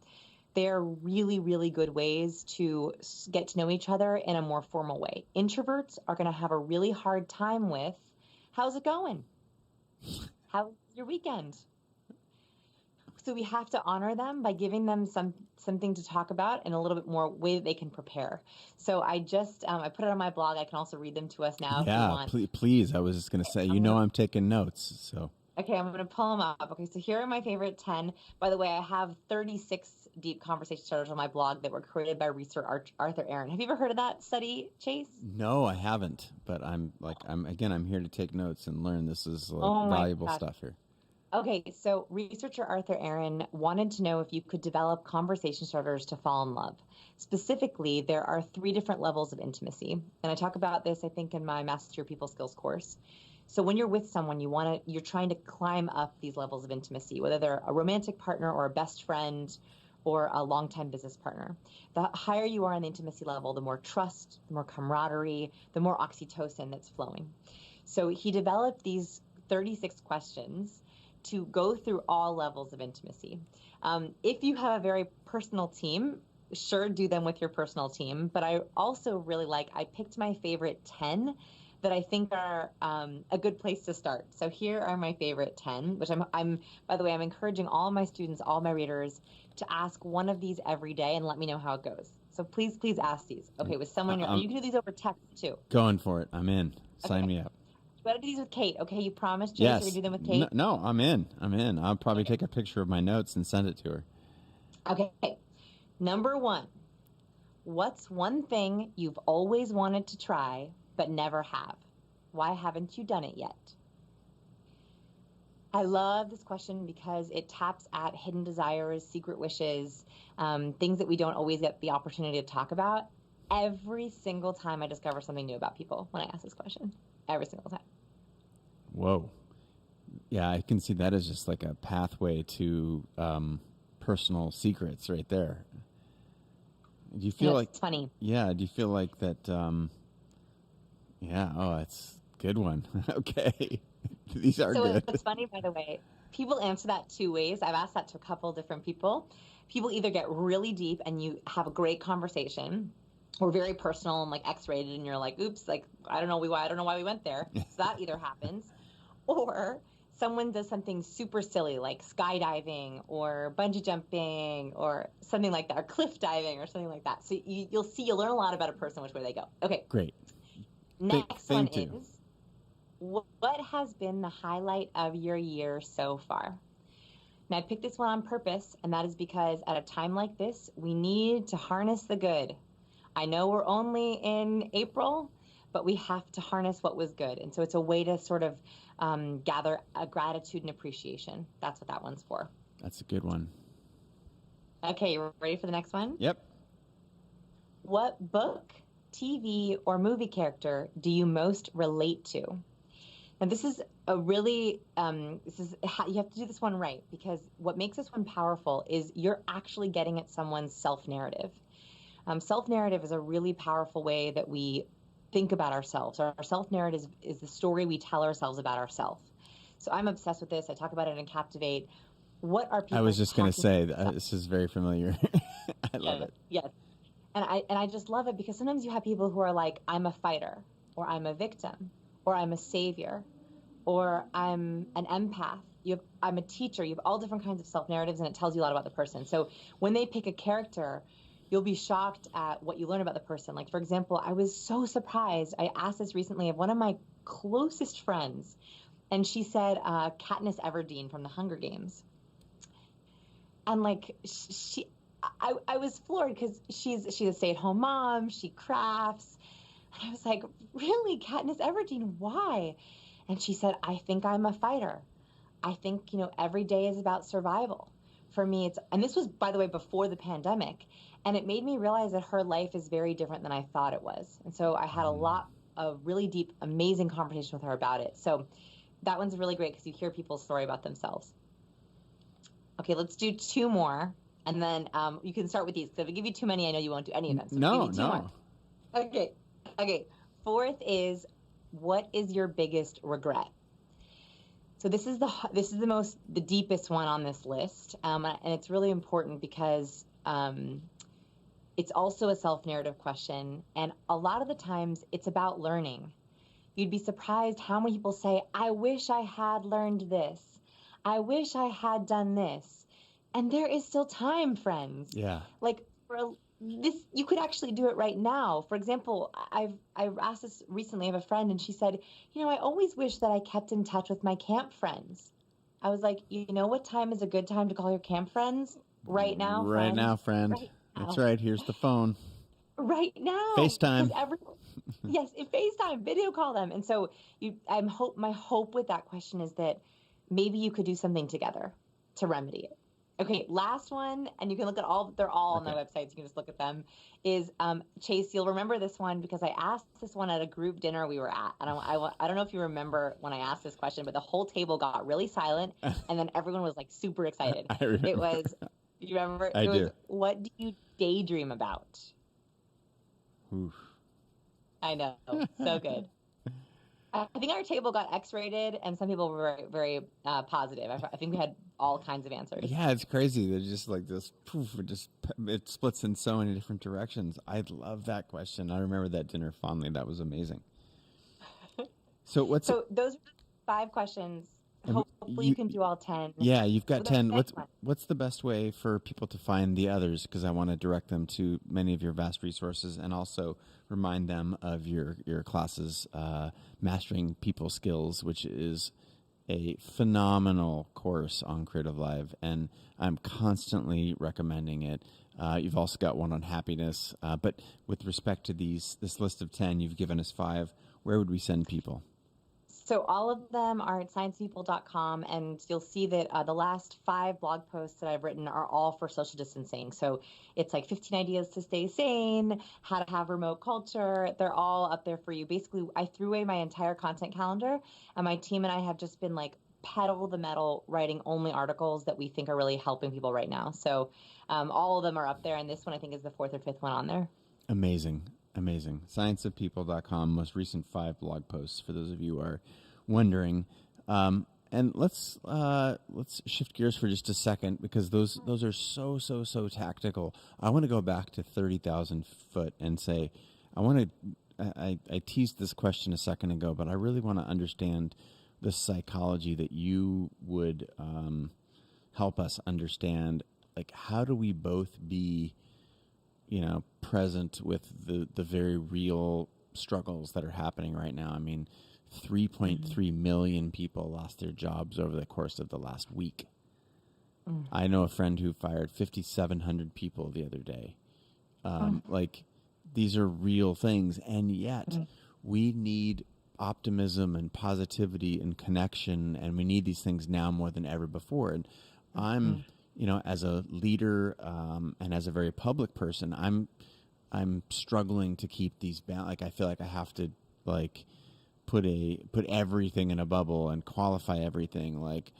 They're really, really good ways to get to know each other in a more formal way. Introverts are going to have a really hard time with, how's it going? How's your weekend? So we have to honor them by giving them something to talk about in a little bit more way that they can prepare. So I just, I put it on my blog. I can also read them to us now if you want. Yeah, please. I was just going to say, I'm taking notes, so. Okay, I'm going to pull them up. Okay, so here are my favorite 10. By the way, I have 36 deep conversation starters on my blog that were created by researcher Arthur Aaron. Have you ever heard of that study, Chase? No, I haven't. But I'm here to take notes and learn. This is valuable stuff here. Okay, so researcher Arthur Aaron wanted to know if you could develop conversation starters to fall in love. Specifically, there are 3 different levels of intimacy. And I talk about this, I think, in my Master Your People Skills course. So when you're with someone, you're trying to climb up these levels of intimacy, whether they're a romantic partner or a best friend or a longtime business partner. The higher you are on the intimacy level, the more trust, the more camaraderie, the more oxytocin that's flowing. So he developed these 36 questions to go through all levels of intimacy. If you have a very personal team, sure, do them with your personal team. But I also really I picked my favorite 10 that I think are a good place to start. So here are my favorite 10, which by the way, I'm encouraging all my students, all my readers, to ask one of these every day and let me know how it goes. So please ask these. Okay, with someone, you can do these over text too. Going for it. I'm in. Sign me up. You gotta do these with Kate, okay? You promised, Chase, Yes. you're gonna do them with Kate? No, I'm in. I'll probably take a picture of my notes and send it to her. Okay. Number 1, what's one thing you've always wanted to try but never have? Why haven't you done it yet? I love this question because it taps at hidden desires, secret wishes, things that we don't always get the opportunity to talk about. Every single time I discover something new about people when I ask this question. Every single time. Whoa. Yeah, I can see that as just like a pathway to personal secrets right there. Do you feel like it's funny? Yeah. Do you feel like that? Yeah. Oh, that's a good one. Okay. These are good. So it's funny, by the way. People answer that 2 ways. I've asked that to a couple different people. People either get really deep and you have a great conversation, or very personal and like X-rated, and you're like, oops, like I don't know why we went there. So that either happens, or someone does something super silly like skydiving or bungee jumping or something like that, or cliff diving or something like that. So you'll learn a lot about a person which way they go. Okay, great. Next one is, what has been the highlight of your year so far? Now I picked this one on purpose, and that is because at a time like this, we need to harness the good. I know we're only in April, but we have to harness what was good. And so it's a way to sort of gather a gratitude and appreciation. That's what that one's for. That's a good one. Okay, you ready for the next one? Yep. What book, TV, or movie character do you most relate to? Now this is a really, you have to do this one right, because what makes this one powerful is you're actually getting at someone's self-narrative. Self-narrative is a really powerful way that we think about ourselves. Our self-narrative is the story we tell ourselves about ourselves. So I'm obsessed with this. I talk about it in Captivate. What are people? I was just going to say, this is very familiar. I love it. Yes. And I just love it because sometimes you have people who are like, I'm a fighter, or I'm a victim, or I'm a savior, or I'm an empath. I'm a teacher. You have all different kinds of self-narratives, and it tells you a lot about the person. So when they pick a character, you'll be shocked at what you learn about the person. Like, for example, I was so surprised. I asked this recently of one of my closest friends, and she said Katniss Everdeen from the Hunger Games. And like, I was floored because she's a stay-at-home mom. She crafts. And I was like, really, Katniss Everdeen? Why? And she said, I think I'm a fighter. I think, every day is about survival. For me, and this was, by the way, before the pandemic, and it made me realize that her life is very different than I thought it was. And so I had a lot of really deep, amazing conversation with her about it. So that one's really great because you hear people's story about themselves. Okay, let's do 2 more, and then you can start with these. Because if I give you too many, I know you won't do any of them. So No. More. Okay. 4th is, what is your biggest regret? So this is the deepest one on this list, and it's really important because it's also a self-narrative question, and a lot of the times it's about learning. You'd be surprised how many people say, I wish I had learned this. I wish I had done this. And there is still time, friends. Yeah. Like, you could actually do it right now. For example, I've asked this recently of a friend, and she said, I always wish that I kept in touch with my camp friends. I was like, you know what time is a good time to call your camp friends? Right now, friend. Right now, friend. Right now. That's right. Here's the phone. Right now. FaceTime. Yes, FaceTime, video call them. And so my hope with that question is that maybe you could do something together to remedy it. Okay, last one, and you can look at they're all on the websites, you can just look at them, is Chase, you'll remember this one because I asked this one at a group dinner we were at. And I don't know if you remember when I asked this question, but the whole table got really silent, and then everyone was like super excited. I remember. It was, you remember? I do. What do you daydream about? Oof. I know, so good. I think our table got X-rated, and some people were very, very positive. I think we had all kinds of answers. Yeah, it's crazy. They're just like this. Poof, it splits in so many different directions. I love that question. I remember that dinner fondly. That was amazing. So So those are 5 questions. Hopefully you can do all 10. Yeah, you've got 10. One. What's the best way for people to find the others? Because I want to direct them to many of your vast resources and also remind them of your classes, Mastering People Skills, which is a phenomenal course on Creative Live, and I'm constantly recommending it. You've also got one on happiness, but with respect to this list of 10, you've given us 5. Where would we send people? So all of them are at sciencepeople.com, and you'll see that the last 5 blog posts that I've written are all for social distancing. So it's like 15 ideas to stay sane, how to have remote culture. They're all up there for you. Basically, I threw away my entire content calendar, and my team and I have just been like pedal the metal, writing only articles that we think are really helping people right now. So all of them are up there, and this one I think is the 4th or 5th one on there. Amazing. Scienceofpeople.com, most recent 5 blog posts for those of you who are wondering. And let's shift gears for just a second, because those are so tactical. I want to go back to 30,000 foot and say, I teased this question a second ago, but I really want to understand the psychology that you would help us understand. Like, how do we both be present with the very real struggles that are happening right now? I mean, 3.3 million people lost their jobs over the course of the last week. I know a friend who fired 5,700 people the other day. Like, these are real things, and yet we need optimism and positivity and connection, and we need these things now more than ever before. And I'm as a leader and as a very public person, I'm struggling to keep these like, I feel like I have to put everything in a bubble and qualify everything. Like,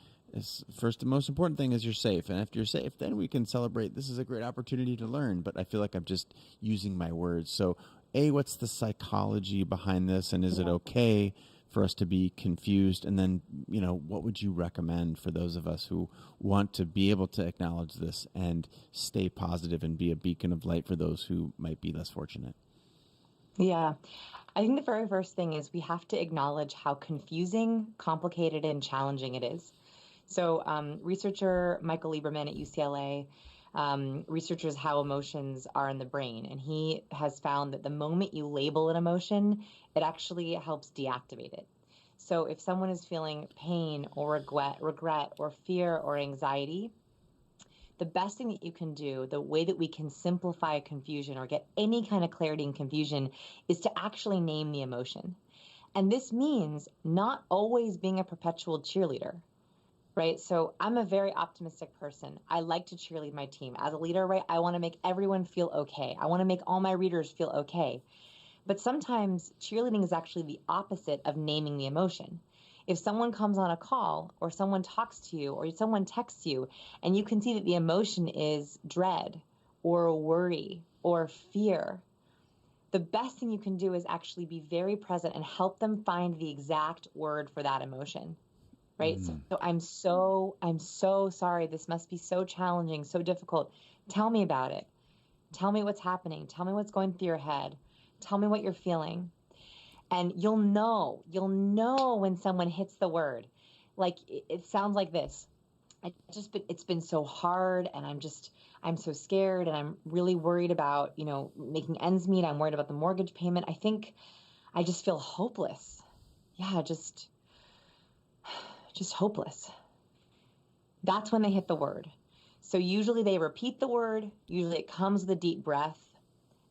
first, the most important thing is you're safe, and if you're safe, then we can celebrate. This is a great opportunity to learn. But I feel like I'm just using my words. So, what's the psychology behind this, and is it okay for us to be confused? And then, what would you recommend for those of us who want to be able to acknowledge this and stay positive and be a beacon of light for those who might be less fortunate? Yeah, I think the very first thing is we have to acknowledge how confusing, complicated, and challenging it is. So researcher Michael Lieberman at UCLA researches how emotions are in the brain, and he has found that the moment you label an emotion, it actually helps deactivate it. So if someone is feeling pain or regret or fear or anxiety, the best thing that you can do, the way that we can simplify confusion or get any kind of clarity in confusion, is to actually name the emotion. And this means not always being a perpetual cheerleader, right? So I'm a very optimistic person. I like to cheerlead my team. As a leader, right, I want to make everyone feel okay. I want to make all my readers feel okay. But sometimes cheerleading is actually the opposite of naming the emotion. If someone comes on a call or someone talks to you or someone texts you and you can see that the emotion is dread or worry or fear, the best thing you can do is actually be very present and help them find the exact word for that emotion, right? So I'm so sorry. This must be so challenging, so difficult. Tell me about it. Tell me what's happening. Tell me what's going through your head. Tell me what you're feeling. And you'll know when someone hits the word. Like, it sounds like this. It's been so hard, and I'm so scared, and I'm really worried about, making ends meet. I'm worried about the mortgage payment. I think I just feel hopeless. Yeah, just hopeless. That's when they hit the word. So usually they repeat the word. Usually it comes with a deep breath.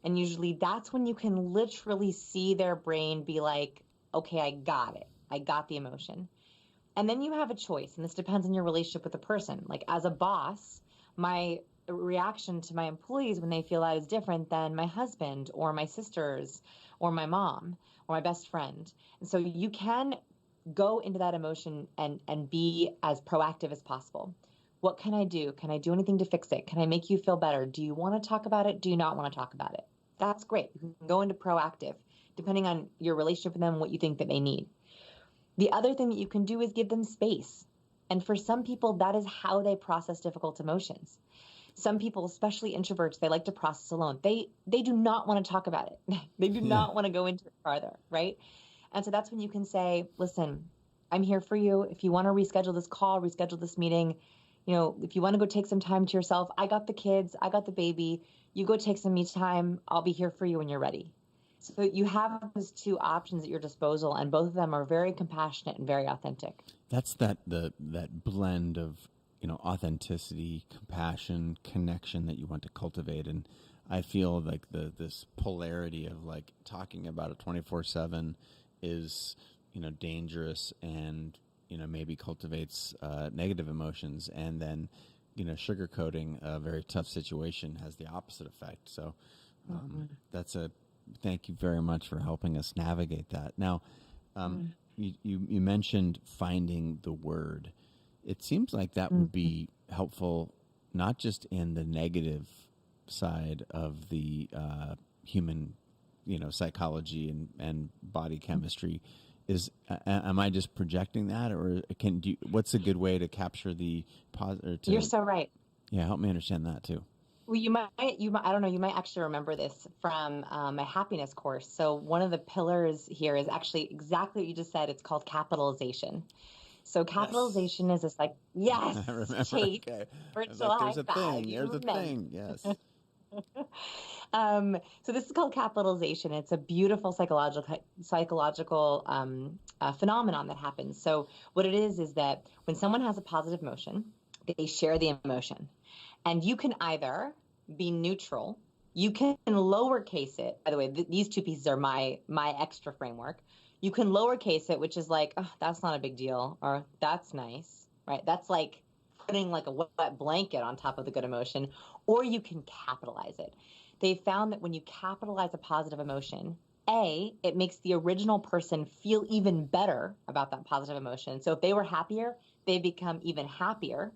And usually that's when you can literally see their brain be like, okay, I got it. I got the emotion. And then you have a choice, and this depends on your relationship with the person. Like, as a boss, my reaction to my employees when they feel that is different than my husband or my sisters or my mom or my best friend. And so you can go into that emotion and be as proactive as possible. What can I do? Can I do anything to fix it? Can I make you feel better? Do you want to talk about it? Do you not want to talk about it? That's great. You can go into proactive, depending on your relationship with them and what you think that they need. The other thing that you can do is give them space. And for some people, that is how they process difficult emotions. Some people, especially introverts, they like to process alone. They do not want to talk about it. They do not want to go into it farther, right? And so that's when you can say, listen, I'm here for you. If you want to reschedule this call, reschedule this meeting, if you want to go take some time to yourself, I got the kids, I got the baby, you go take some me time. I'll be here for you when you're ready. So you have those two options at your disposal, and both of them are very compassionate and very authentic. That's that blend of authenticity, compassion, connection that you want to cultivate. And I feel like this polarity of like talking about it 24/7 is dangerous and maybe cultivates negative emotions, and then sugarcoating a very tough situation has the opposite effect. So thank you very much for helping us navigate that. Now, you mentioned finding the word. It seems like that would be helpful, not just in the negative side of the human, psychology and body chemistry. Am I just projecting that, or what's a good way to capture the positive? You're so right. Yeah, help me understand that too. Well, you might, I don't know, you might actually remember this from my happiness course. So one of the pillars here is actually exactly what you just said. It's called capitalization. So capitalization is this yes, I remember. Tate, Okay. virtual There's high a five. thing. There's a thing. Yes. So this is called capitalization. It's a beautiful psychological phenomenon that happens. So what it is that when someone has a positive emotion, they share the emotion. And you can either be neutral, you can lowercase it. By the way, these two pieces are my extra framework. You can lowercase it, which is like, oh, that's not a big deal, or that's nice, right? That's like putting like a wet blanket on top of the good emotion, or you can capitalize it. They found that when you capitalize a positive emotion, it makes the original person feel even better about that positive emotion. So if they were happier, they become even happier.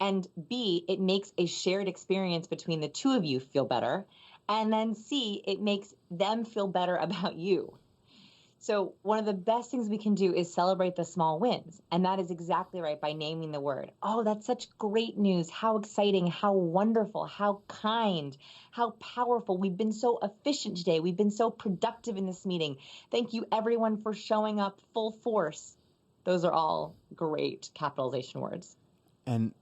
And B, it makes a shared experience between the two of you feel better. And then C, it makes them feel better about you. So one of the best things we can do is celebrate the small wins. And that is exactly right, by naming the word. Oh, that's such great news. How exciting, how wonderful, how kind, how powerful. We've been so efficient today. We've been so productive in this meeting. Thank you, everyone, for showing up full force. Those are all great capitalization words. And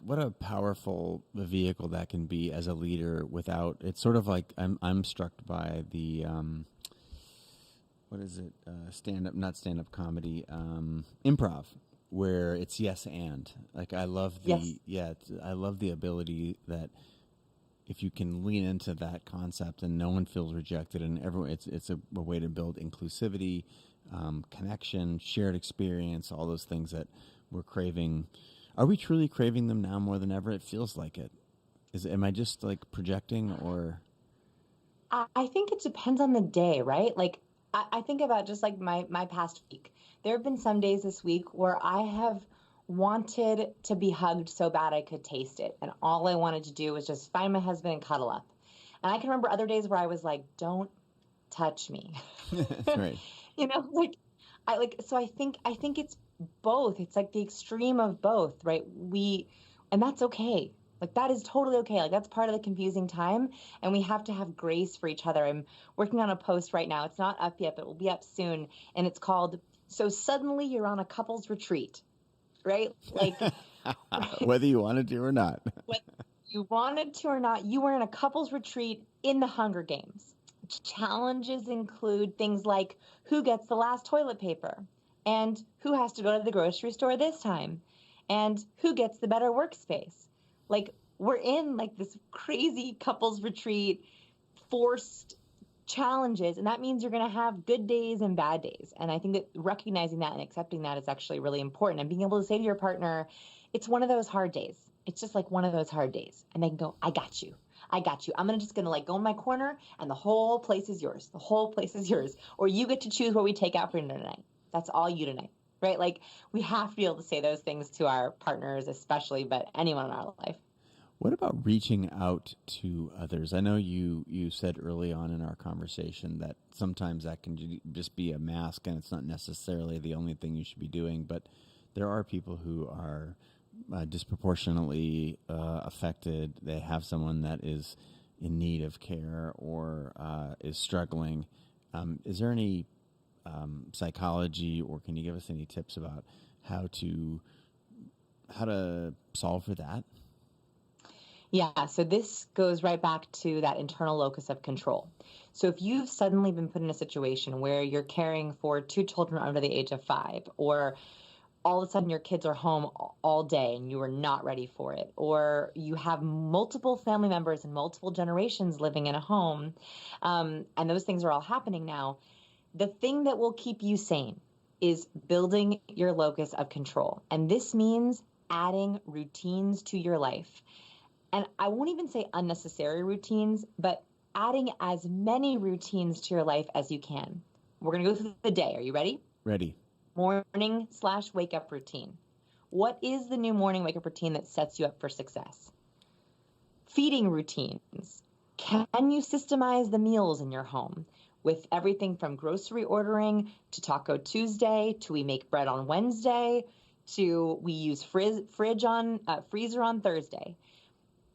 what a powerful vehicle that can be as a leader without, it's sort of like, I'm struck by the, what is it? Not stand-up comedy, improv, where it's yes and. I love I love the ability that if you can lean into that concept and no one feels rejected, and everyone, it's a way to build inclusivity, connection, shared experience, all those things that we're craving. Are we truly craving them now more than ever? It feels like it. Am I just projecting, or? I think it depends on the day, right? I think about just my past week. There have been some days this week where I have wanted to be hugged so bad I could taste it. And all I wanted to do was just find my husband and cuddle up. And I can remember other days where I was like, don't touch me. Right. So I think it's both. It's the extreme of both, right? And that's okay. That is totally okay. That's part of the confusing time, and we have to have grace for each other. I'm working on a post right now. It's not up yet, but it will be up soon. And it's called, So Suddenly You're on a Couples Retreat, right? Whether you wanted to or not. Whether you wanted to or not, you were in a couples retreat in the Hunger Games. Challenges include things like who gets the last toilet paper, and who has to go to the grocery store this time, and who gets the better workspace. We're in this crazy couples retreat, forced challenges, and that means you're going to have good days and bad days. And I think that recognizing that and accepting that is actually really important. And being able to say to your partner, it's one of those hard days. It's just one of those hard days. And they can go, I got you. I'm just going to go in my corner, and the whole place is yours. The whole place is yours. Or you get to choose what we take out for dinner tonight. That's all you tonight, right? We have to be able to say those things to our partners, especially, but anyone in our life. What about reaching out to others? I know you said early on in our conversation that sometimes that can just be a mask and it's not necessarily the only thing you should be doing, but there are people who are disproportionately affected. They have someone that is in need of care or is struggling. Is there any psychology, or can you give us any tips about how to solve for that? Yeah, so this goes right back to that internal locus of control. So if you've suddenly been put in a situation where you're caring for 2 children under the age of 5, or all of a sudden your kids are home all day and you are not ready for it, or you have multiple family members and multiple generations living in a home, and those things are all happening now, the thing that will keep you sane is building your locus of control. And this means adding routines to your life. And I won't even say unnecessary routines, but adding as many routines to your life as you can. We're going to go through the day. Are you ready? Ready. Morning/wake up routine. What is the new morning wake up routine that sets you up for success? Feeding routines. Can you systemize the meals in your home with everything from grocery ordering to Taco Tuesday to we make bread on Wednesday to we use freezer on Thursday?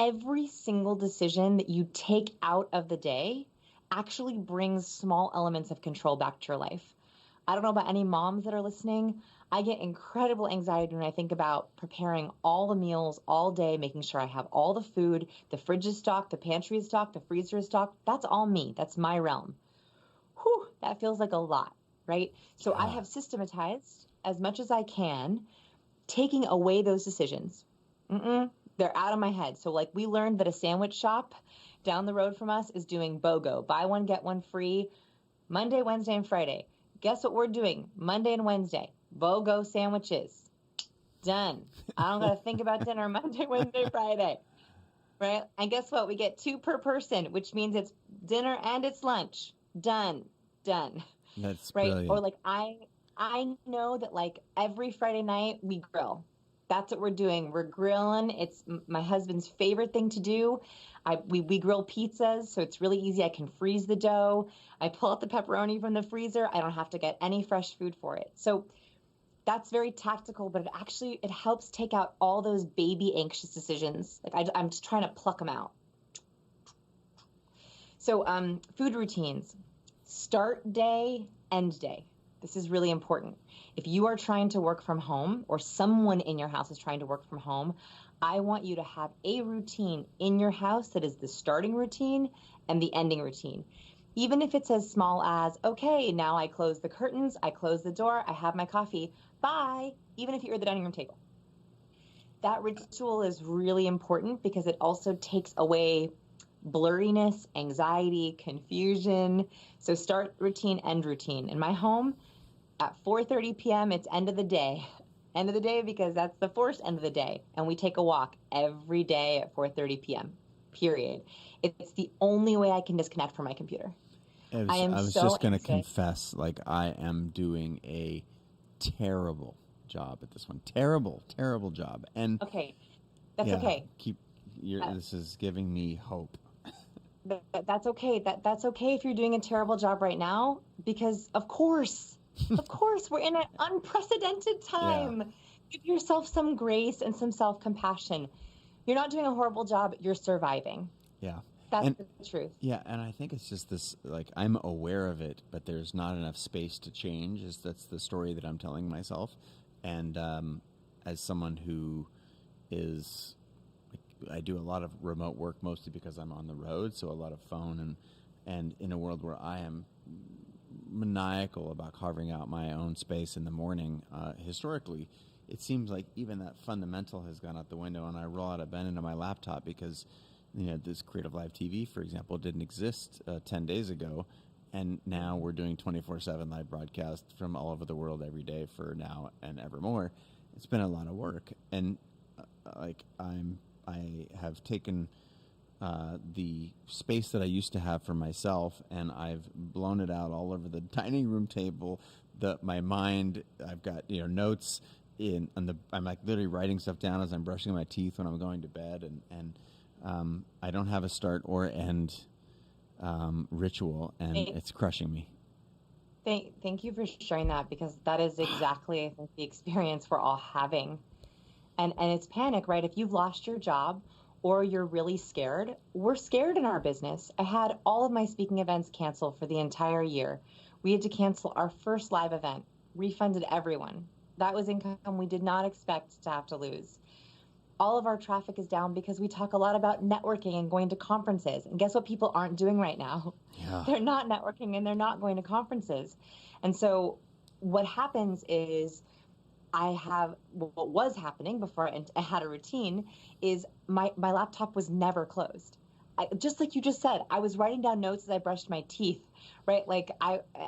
Every single decision that you take out of the day actually brings small elements of control back to your life. I don't know about any moms that are listening. I get incredible anxiety when I think about preparing all the meals all day, making sure I have all the food, the fridge is stocked, the pantry is stocked, the freezer is stocked. That's all me. That's my realm. Whew, that feels like a lot, right? So I have systematized as much as I can, taking away those decisions. They're out of my head. So like we learned that a sandwich shop down the road from us is doing BOGO, buy one, get one free, Monday, Wednesday, and Friday. Guess what we're doing Monday and Wednesday? BOGO sandwiches. Done. I don't got to think about dinner Monday, Wednesday, Friday. Right? And guess what? We get 2 per person, which means it's dinner and it's lunch. Done. That's right. brilliant. Or like I know that like every Friday night we grill. That's what we're doing. We're grilling. It's my husband's favorite thing to do. We grill pizzas, so it's really easy. I can freeze the dough. I pull out the pepperoni from the freezer. I don't have to get any fresh food for it. So that's very tactical, but it helps take out all those baby anxious decisions. Like I'm just trying to pluck them out. So food routines, start day, end day. This is really important. If you are trying to work from home or someone in your house is trying to work from home, I want you to have a routine in your house that is the starting routine and the ending routine. Even if it's as small as, okay, now I close the curtains, I close the door, I have my coffee, bye, even if you're at the dining room table. That ritual is really important because it also takes away blurriness, anxiety, confusion. So start routine, end routine. In my home, at 4:30 p.m., it's end of the day. End of the day because that's the first end of the day. And we take a walk every day at 4:30 p.m., period. It's the only way I can disconnect from my computer. I was just going to confess, like, I am doing a terrible job at this one. Terrible job. And okay, that's okay. This is giving me hope. That's okay. That's okay if you're doing a terrible job right now, because of course, we're in an unprecedented time. Yeah. Give yourself some grace and some self-compassion. You're not doing a horrible job. You're surviving. Yeah. That's the truth. Yeah, and I think it's just this, like, I'm aware of it, but there's not enough space to change. That's the story that I'm telling myself. And as someone who is, I do a lot of remote work, mostly because I'm on the road, so a lot of phone, and in a world where I am maniacal about carving out my own space in the morning, historically, it seems like even that fundamental has gone out the window, and I roll out of bed into my laptop because, this Creative Live TV, for example, didn't exist 10 days ago, and now we're doing 24/7 live broadcast from all over the world every day for now and evermore. It's been a lot of work, and I have taken the space that I used to have for myself, and I've blown it out all over the dining room table. My mind, I've got notes I'm like literally writing stuff down as I'm brushing my teeth when I'm going to bed, and I don't have a start or end ritual, and it's crushing me. Thank you for sharing that, because that is exactly, I think, the experience we're all having. And it's panic, right? If you've lost your job or you're really scared, we're scared in our business. I had all of my speaking events canceled for the entire year. We had to cancel our first live event, refunded everyone. That was income we did not expect to have to lose. All of our traffic is down because we talk a lot about networking and going to conferences. And guess what people aren't doing right now? Yeah. They're not networking and they're not going to conferences. And so what happens is what was happening before I had a routine is my laptop was never closed. Just like you just said, I was writing down notes as I brushed my teeth, right? Like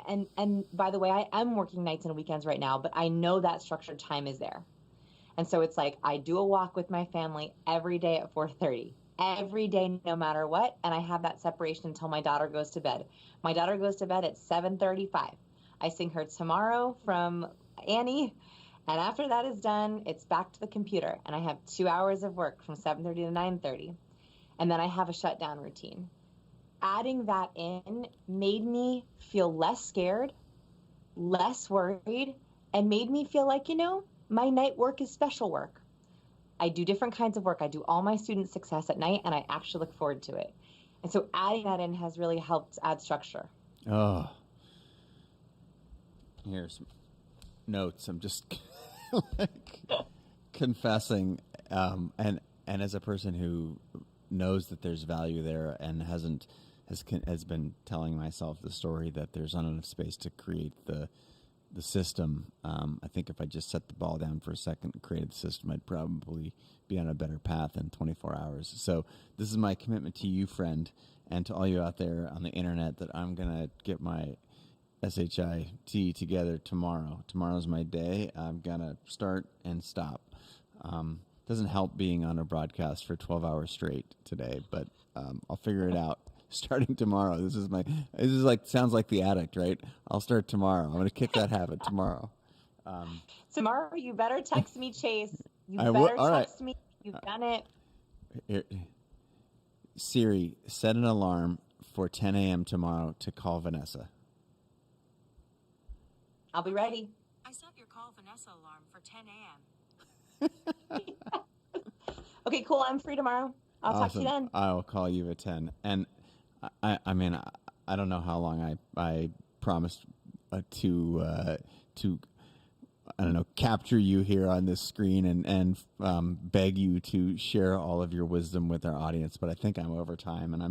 and by the way, I am working nights and weekends right now, but I know that structured time is there. And so it's like I do a walk with my family every day at 4:30, every day, no matter what. And I have that separation until my daughter goes to bed. My daughter goes to bed at 7:35. I sing her Tomorrow from Annie. And after that is done, it's back to the computer. And I have 2 hours of work from 7:30 to 9:30. And then I have a shutdown routine. Adding that in made me feel less scared, less worried, and made me feel like, my night work is special work. I do different kinds of work. I do all my student success at night, and I actually look forward to it. And so adding that in has really helped add structure. Oh, here's notes. I'm just confessing, and as a person who knows that there's value there and has been telling myself the story that there's not enough space to create the system. I think if I just set the ball down for a second and created the system, I'd probably be on a better path in 24 hours. So this is my commitment to you, friend, and to all you out there on the internet, that I'm going to get my SHIT together tomorrow. Tomorrow's my day. I'm going to start and stop. Doesn't help being on a broadcast for 12 hours straight today, but I'll figure it out. Starting tomorrow. This is like, sounds like The Addict, right? I'll start tomorrow. I'm going to kick that habit tomorrow. Tomorrow, you better text me, Chase. You I better will. text me. You've done it. Here, Siri, set an alarm for 10 a.m. tomorrow to call Vanessa. I'll be ready. I set your call Vanessa alarm for 10 a.m. Okay, cool. I'm free tomorrow. I'll talk to you then. I'll call you at 10. And I mean, I don't know how long I promised to I don't know, capture you here on this screen and beg you to share all of your wisdom with our audience. But I think I'm over time, and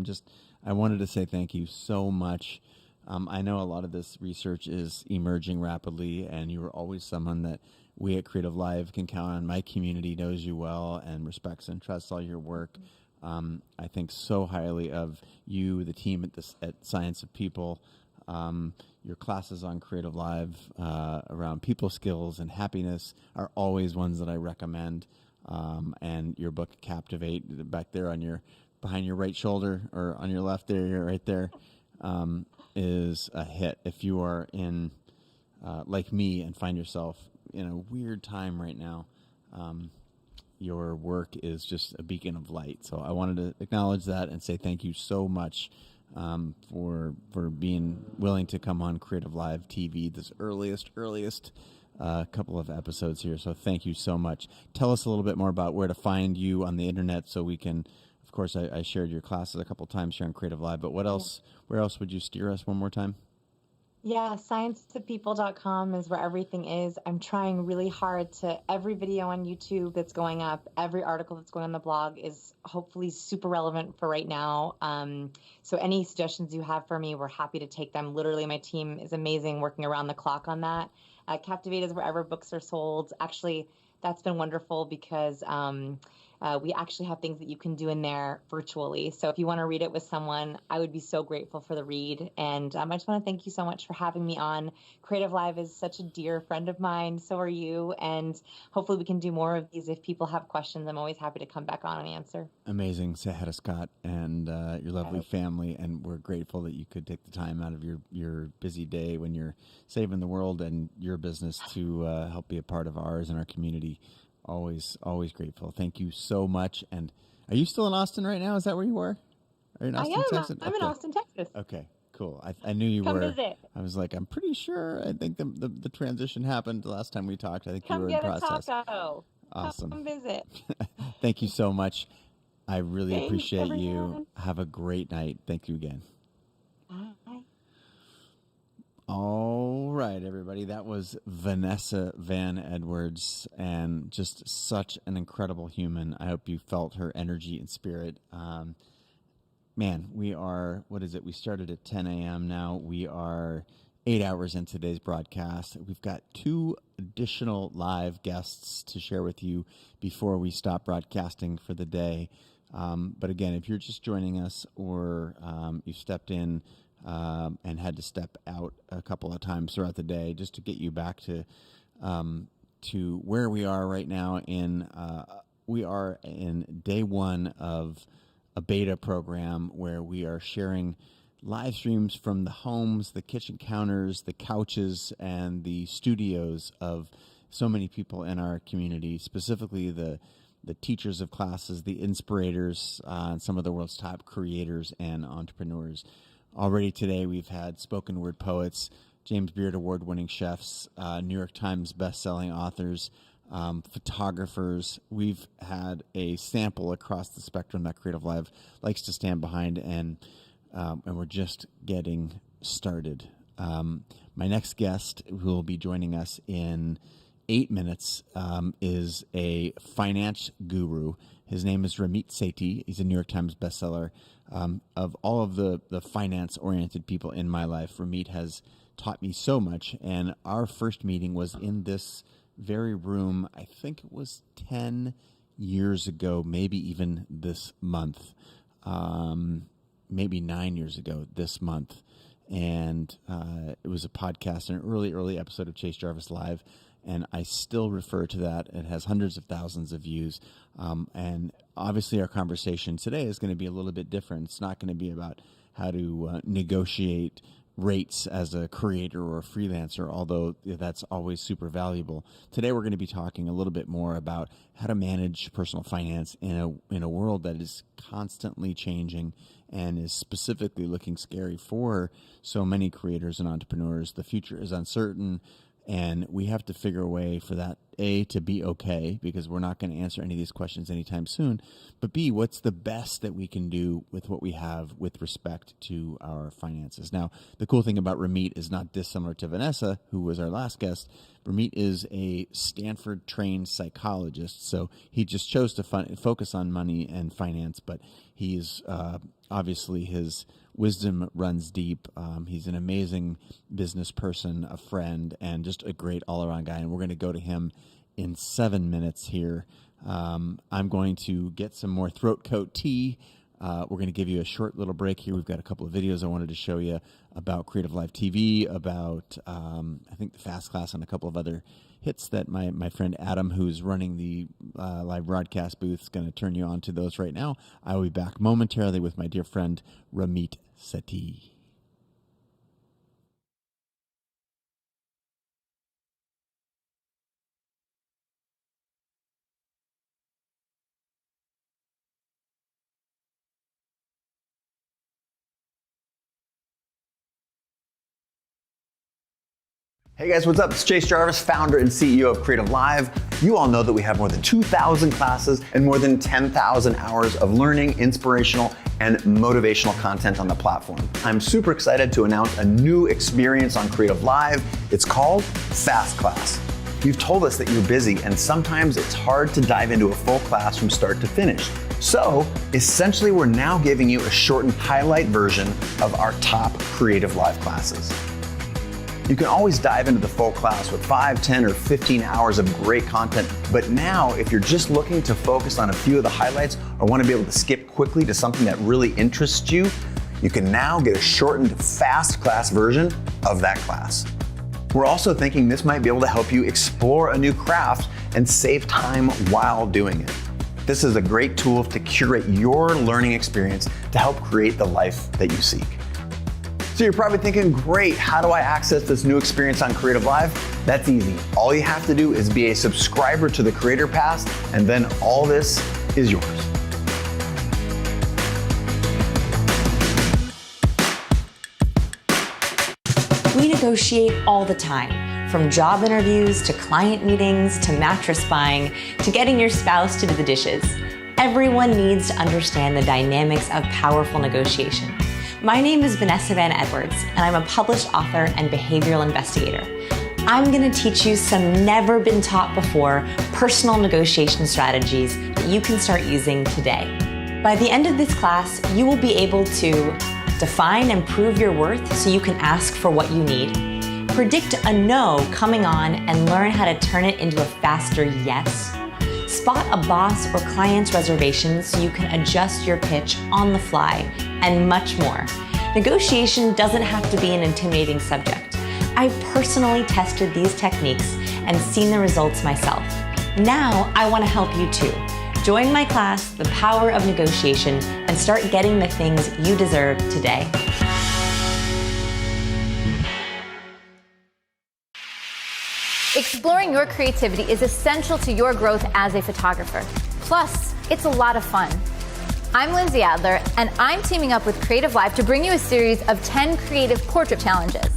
I wanted to say thank you so much. I know a lot of this research is emerging rapidly, and you were always someone that we at Creative Live can count on. My community knows you well and respects and trusts all your work. I think so highly of you, the team at Science of People. Your classes on Creative Live around people skills and happiness are always ones that I recommend. And your book, Captivate, back there behind your right shoulder, or on your left there, right there, is a hit. If you are in, like me, and find yourself in a weird time right now, your work is just a beacon of light. So I wanted to acknowledge that and say thank you so much for being willing to come on Creative Live TV, this earliest couple of episodes here. So thank you so much. Tell us a little bit more about where to find you on the internet, so we can, of course, I shared your classes a couple times here on Creative Live, but where else would you steer us one more time? Yeah, scienceofpeople.com is where everything is. I'm trying really hard to, every video on YouTube that's going up, every article that's going on the blog is hopefully super relevant for right now. So any suggestions you have for me, we're happy to take them. Literally, my team is amazing, working around the clock on that. Captivate is wherever books are sold. Actually, that's been wonderful because We actually have things that you can do in there virtually. So if you want to read it with someone, I would be so grateful for the read. And I just want to thank you so much for having me on. Creative Live is such a dear friend of mine. So are you. And hopefully we can do more of these. If people have questions, I'm always happy to come back on and answer. Amazing. Say hi to Scott and your lovely family. And we're grateful that you could take the time out of your busy day when you're saving the world and your business to help be a part of ours and our community. Always grateful. Thank you so much. And are you still in Austin right now? Is that where you were? Are you in Austin, Texas? I'm in Austin, Texas. Okay, cool. I knew you Come were. visit. I was like, I'm pretty sure. I think the transition happened the last time we talked. I think you Come were get in a process. taco. Awesome. Come visit. Thank you so much. I really Thanks, appreciate you. everyone. Have a great night. Thank you again. Bye. All right, everybody. That was Vanessa Van Edwards, and just such an incredible human. I hope you felt her energy and spirit. Man, we are, what is it? We started at 10 a.m. now. We are 8 hours into today's broadcast. We've got 2 additional live guests to share with you before we stop broadcasting for the day. But again, if you're just joining us or you stepped in and had to step out a couple of times throughout the day, just to get you back to where we are right now. We are in day 1 of a beta program where we are sharing live streams from the homes, the kitchen counters, the couches, and the studios of so many people in our community, specifically the teachers of classes, the inspirators, and some of the world's top creators and entrepreneurs. Already today, we've had spoken word poets, James Beard Award-winning chefs, New York Times best-selling authors, photographers. We've had a sample across the spectrum that Creative Live likes to stand behind, and we're just getting started. My next guest, who will be joining us in 8 minutes, is a finance guru. His name is Ramit Sethi. He's a New York Times bestseller. Of all of the finance-oriented people in my life, Ramit has taught me so much, and our first meeting was in this very room. I think it was 10 years ago, maybe even this month, maybe 9 years ago this month. And it was a podcast, an early episode of Chase Jarvis Live, and I still refer to that. It has hundreds of thousands of views. And obviously our conversation today is going to be a little bit different. It's not going to be about how to negotiate rates as a creator or a freelancer, although that's always super valuable. Today we're going to be talking a little bit more about how to manage personal finance in a world that is constantly changing and is specifically looking scary for so many creators and entrepreneurs. The future is uncertain, and we have to figure a way for that, A, to be okay, because we're not going to answer any of these questions anytime soon, but B, what's the best that we can do with what we have with respect to our finances. Now, the cool thing about Ramit is not dissimilar to Vanessa, who was our last guest. Ramit is a Stanford-trained psychologist, so he just chose to focus on money and finance, but he's obviously his wisdom runs deep. He's an amazing business person, a friend, and just a great all-around guy. And we're going to go to him in 7 minutes here. I'm going to get some more throat coat tea. We're going to give you a short little break here. We've got a couple of videos I wanted to show you about Creative Live TV, about I think the Fast Class, and a couple of other hits that my friend Adam, who's running the live broadcast booth, is going to turn you on to those right now. I will be back momentarily with my dear friend Ramit Sethi. Hey guys, what's up? It's Chase Jarvis, founder and CEO of Creative Live. You all know that we have more than 2,000 classes and more than 10,000 hours of learning, inspirational, and motivational content on the platform. I'm super excited to announce a new experience on Creative Live. It's called Fast Class. You've told us that you're busy and sometimes it's hard to dive into a full class from start to finish. So essentially, we're now giving you a shortened highlight version of our top Creative Live classes. You can always dive into the full class with 5, 10, or 15 hours of great content. But now, if you're just looking to focus on a few of the highlights or want to be able to skip quickly to something that really interests you, you can now get a shortened, fast class version of that class. We're also thinking this might be able to help you explore a new craft and save time while doing it. This is a great tool to curate your learning experience to help create the life that you seek. So you're probably thinking, great, how do I access this new experience on Creative Live? That's easy. All you have to do is be a subscriber to the Creator Pass, and then all this is yours. We negotiate all the time, from job interviews to client meetings to mattress buying to getting your spouse to do the dishes. Everyone needs to understand the dynamics of powerful negotiation. My name is Vanessa Van Edwards, and I'm a published author and behavioral investigator. I'm going to teach you some never been taught before personal negotiation strategies that you can start using today. By the end of this class, you will be able to define and prove your worth so you can ask for what you need, predict a no coming on and learn how to turn it into a faster yes, spot a boss or client's reservations so you can adjust your pitch on the fly, and much more. Negotiation doesn't have to be an intimidating subject. I've personally tested these techniques and seen the results myself. Now I want to help you too. Join my class, The Power of Negotiation, and start getting the things you deserve today. Exploring your creativity is essential to your growth as a photographer. Plus, it's a lot of fun. I'm Lindsay Adler, and I'm teaming up with Creative Live to bring you a series of 10 creative portrait challenges.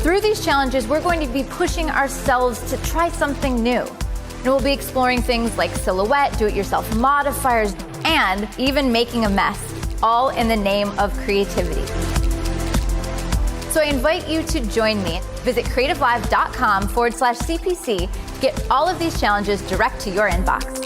Through these challenges, we're going to be pushing ourselves to try something new. And we'll be exploring things like silhouette, do-it-yourself modifiers, and even making a mess, all in the name of creativity. So I invite you to join me. Visit creativelive.com/CPC to get all of these challenges direct to your inbox.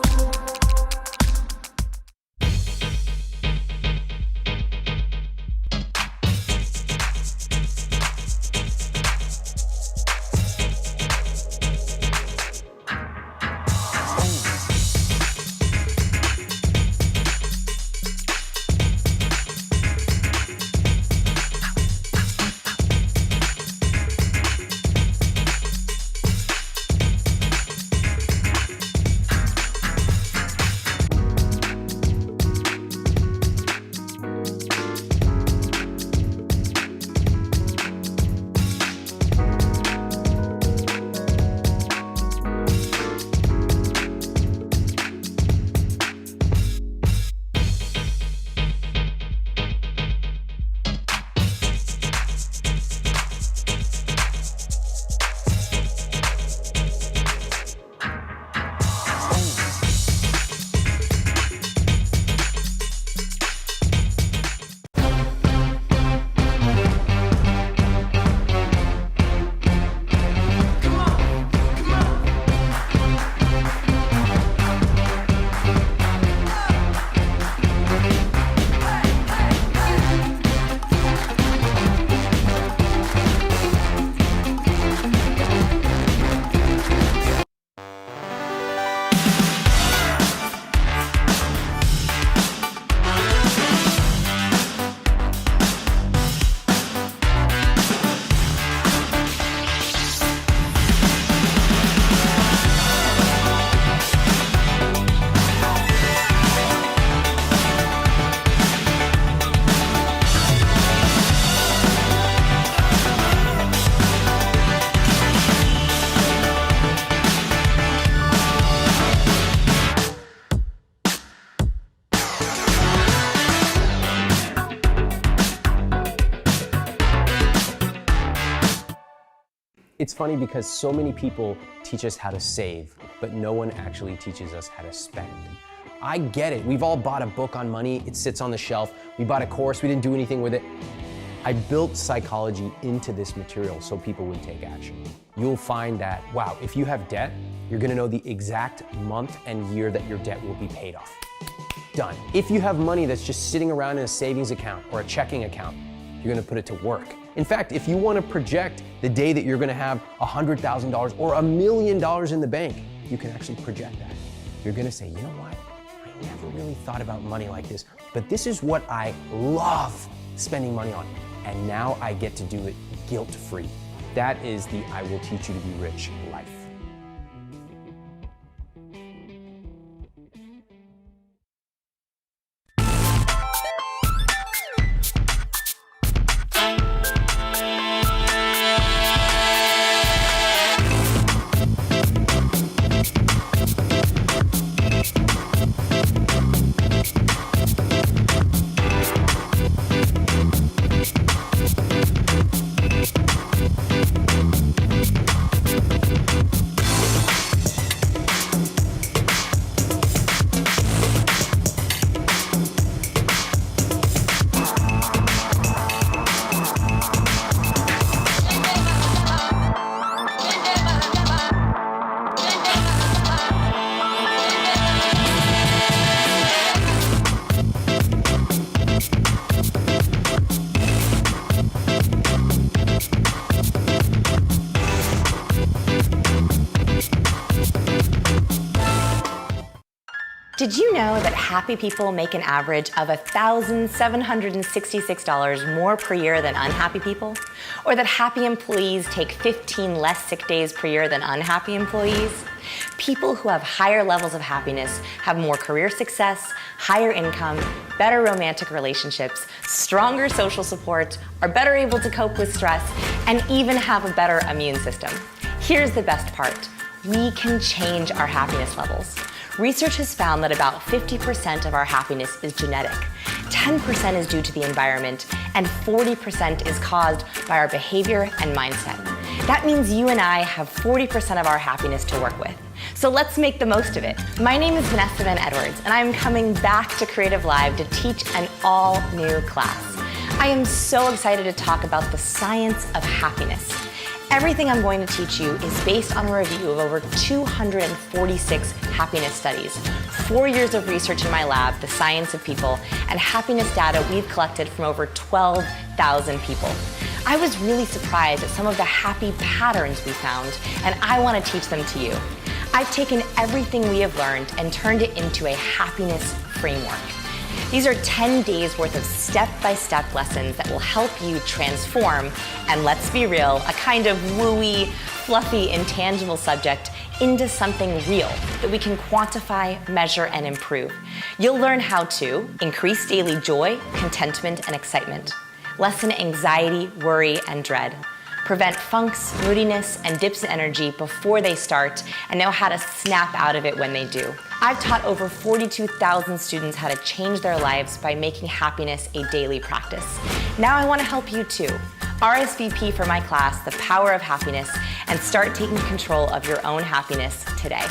It's funny because so many people teach us how to save, but no one actually teaches us how to spend. I get it. We've all bought a book on money. It sits on the shelf. We bought a course. We didn't do anything with it. I built psychology into this material so people would take action. You'll find that, wow, if you have debt, you're gonna know the exact month and year that your debt will be paid off. Done. If you have money that's just sitting around in a savings account or a checking account, you're gonna put it to work. In fact, if you want to project the day that you're going to have $100,000 or $1 million in the bank, you can actually project that. You're going to say, you know what? I never really thought about money like this, but this is what I love spending money on. And now I get to do it guilt-free. That is the I will teach you to be rich life. Did you know that happy people make an average of $1,766 more per year than unhappy people? Or that happy employees take 15 less sick days per year than unhappy employees? People who have higher levels of happiness have more career success, higher income, better romantic relationships, stronger social support, are better able to cope with stress, and even have a better immune system. Here's the best part. We can change our happiness levels. Research has found that about 50% of our happiness is genetic, 10% is due to the environment, and 40% is caused by our behavior and mindset. That means you and I have 40% of our happiness to work with. So let's make the most of it. My name is Vanessa and I'm coming back to Creative Live to teach an all-new class. I am so excited to talk about the science of happiness. Everything I'm going to teach you is based on a review of over 246 happiness studies, 4 years of research in my lab, The Science of People, and happiness data we've collected from over 12,000 people. I was really surprised at some of the happy patterns we found, and I want to teach them to you. I've taken everything we have learned and turned it into a happiness framework. These are 10 days worth of step-by-step lessons that will help you transform, and let's be real, a kind of wooey, fluffy, intangible subject into something real that we can quantify, measure, and improve. You'll learn how to increase daily joy, contentment, and excitement, lessen anxiety, worry, and dread, prevent funks, moodiness, and dips in energy before they start, and know how to snap out of it when they do. I've taught over 42,000 students how to change their lives by making happiness a daily practice. Now I want to help you too. RSVP for my class, The Power of Happiness, and start taking control of your own happiness today.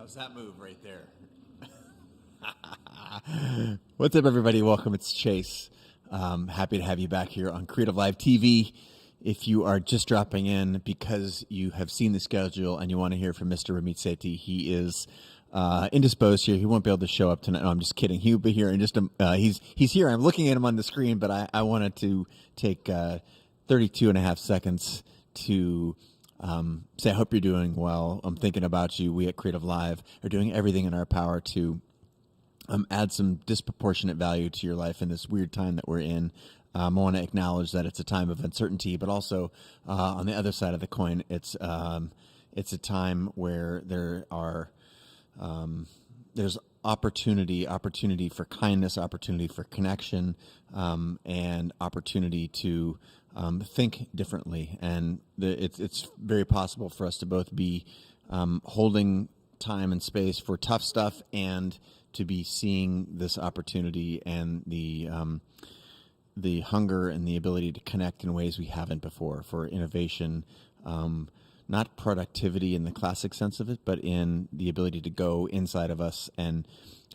How's that move right there? What's up, everybody? Welcome. It's Chase. Happy to have you back here on Creative Live TV. If you are just dropping in because you have seen the schedule and you want to hear from Mr. Ramit Sethi, he is indisposed here. He won't be able to show up tonight. No, I'm just kidding. He'll be here in just he's here. I'm looking at him on the screen, but I wanted to take 32 and a half seconds to say I hope you're doing well. I'm thinking about you. We at Creative Live are doing everything in our power to add some disproportionate value to your life in this weird time that we're in. I want to acknowledge that it's a time of uncertainty, but also on the other side of the coin, it's a time where there's opportunity for kindness, opportunity for connection, and opportunity to think differently. And it's very possible for us to both be holding time and space for tough stuff and to be seeing this opportunity and the hunger and the ability to connect in ways we haven't before for innovation, not productivity in the classic sense of it, but in the ability to go inside of us and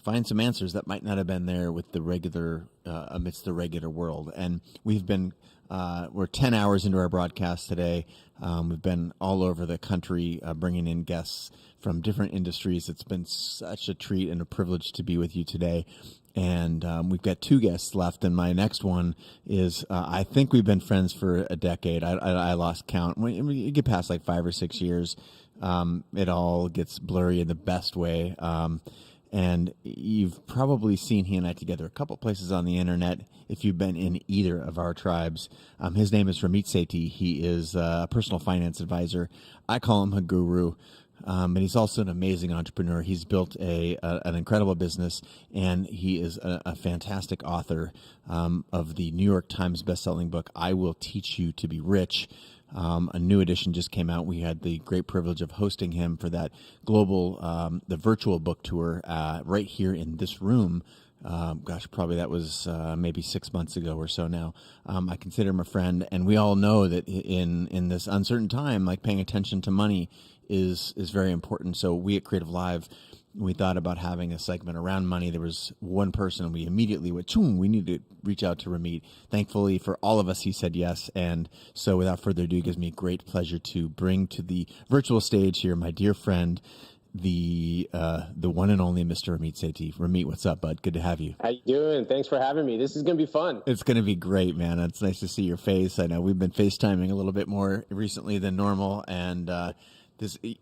find some answers that might not have been there with the regular, amidst the regular world. And we've been, we're 10 hours into our broadcast today. We've been all over the country, bringing in guests from different industries. It's been such a treat and a privilege to be with you today. And we've got two guests left, and my next one is, I think we've been friends for a decade. I lost count. When you get past like 5 or 6 years, it all gets blurry in the best way. And you've probably seen he and I together a couple places on the internet if you've been in either of our tribes. His name is Ramit Sethi. He is a personal finance advisor. I call him a guru. And he's also an amazing entrepreneur. He's built an incredible business, and he is a fantastic author of the New York Times bestselling book, I Will Teach You to Be Rich. A new edition just came out. We had the great privilege of hosting him for that global, the virtual book tour right here in this room. Probably that was maybe 6 months ago or so now. I consider him a friend, and we all know that in this uncertain time, like paying attention to money is very important. So we at Creative Live, we thought about having a segment around money. There was one person, and we immediately went, we need to reach out to Ramit. Thankfully for all of us, he said yes. And so without further ado, it gives me great pleasure to bring to the virtual stage here my dear friend, the one and only Mr. Ramit Sethi. Ramit, what's up, bud? Good to have you. How you doing? Thanks for having me. This is going to be fun. It's going to be great, man. It's nice to see your face. I know we've been FaceTiming a little bit more recently than normal, and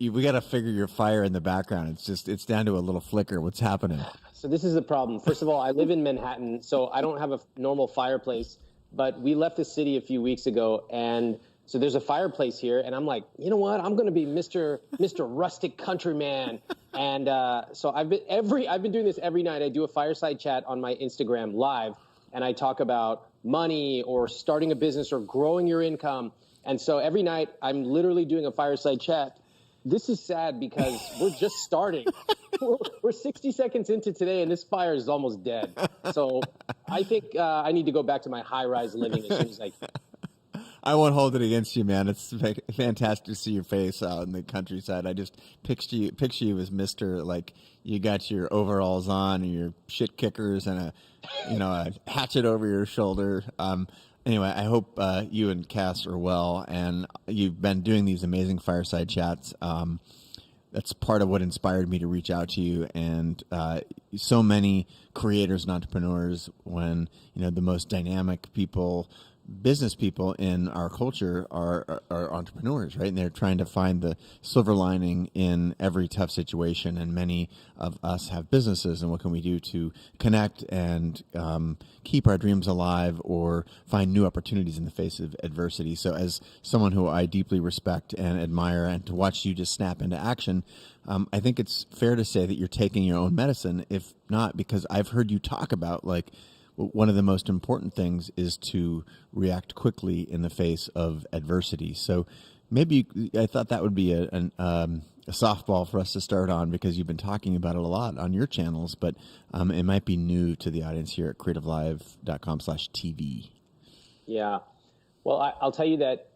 we got to figure your fire in the background. It's down to a little flicker. What's happening? So this is the problem. First of all, I live in Manhattan, so I don't have a normal fireplace, but we left the city a few weeks ago, and so there's a fireplace here, and I'm like, you know what? I'm going to be Mr. Rustic Countryman. And so I've been doing this every night. I do a fireside chat on my Instagram live, and I talk about money or starting a business or growing your income. And so every night I'm literally doing a fireside chat. This is sad because we're just starting. We're 60 seconds into today, and this fire is almost dead. So I think I need to go back to my high-rise living as soon as I can. I won't hold it against you, man. It's fantastic to see your face out in the countryside. I just picture you as Mr. Like you got your overalls on and your shit kickers and a hatchet over your shoulder. Anyway, I hope you and Cass are well, and you've been doing these amazing fireside chats. That's part of what inspired me to reach out to you. And so many creators and entrepreneurs, when the most dynamic people, business people in our culture are entrepreneurs, right? And they're trying to find the silver lining in every tough situation. And many of us have businesses, and what can we do to connect and keep our dreams alive or find new opportunities in the face of adversity? So as someone who I deeply respect and admire, and to watch you just snap into action, I think it's fair to say that you're taking your own medicine. If not, because I've heard you talk about, like, one of the most important things is to react quickly in the face of adversity. So maybe I thought that would be a softball for us to start on, because you've been talking about it a lot on your channels, but it might be new to the audience here at creativelive.com/TV. Yeah. Well, I'll tell you that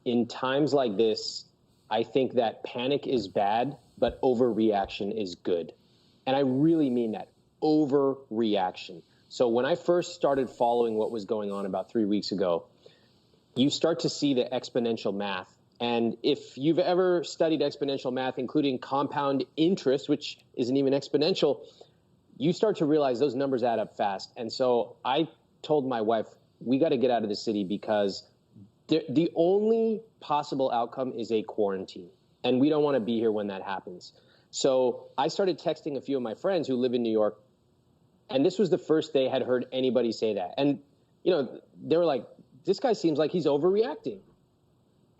in times like this, I think that panic is bad, but overreaction is good. And I really mean that, overreaction. So when I first started following what was going on about 3 weeks ago, you start to see the exponential math. And if you've ever studied exponential math, including compound interest, which isn't even exponential, you start to realize those numbers add up fast. And so I told my wife, we got to get out of the city because the only possible outcome is a quarantine. And we don't want to be here when that happens. So I started texting a few of my friends who live in New York. And this was the first they had heard anybody say that. And, you know, they were like, this guy seems like he's overreacting.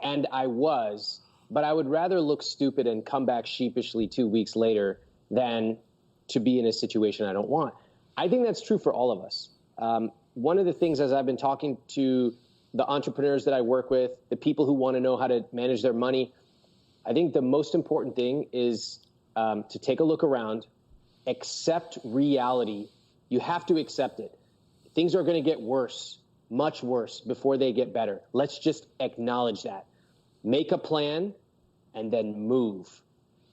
And I was, but I would rather look stupid and come back sheepishly 2 weeks later than to be in a situation I don't want. I think that's true for all of us. One of the things, as I've been talking to the entrepreneurs that I work with, the people who want to know how to manage their money, I think the most important thing is to take a look around, accept reality. You have to accept it. Things are going to get worse, much worse, before they get better. Let's just acknowledge that. Make a plan and then move.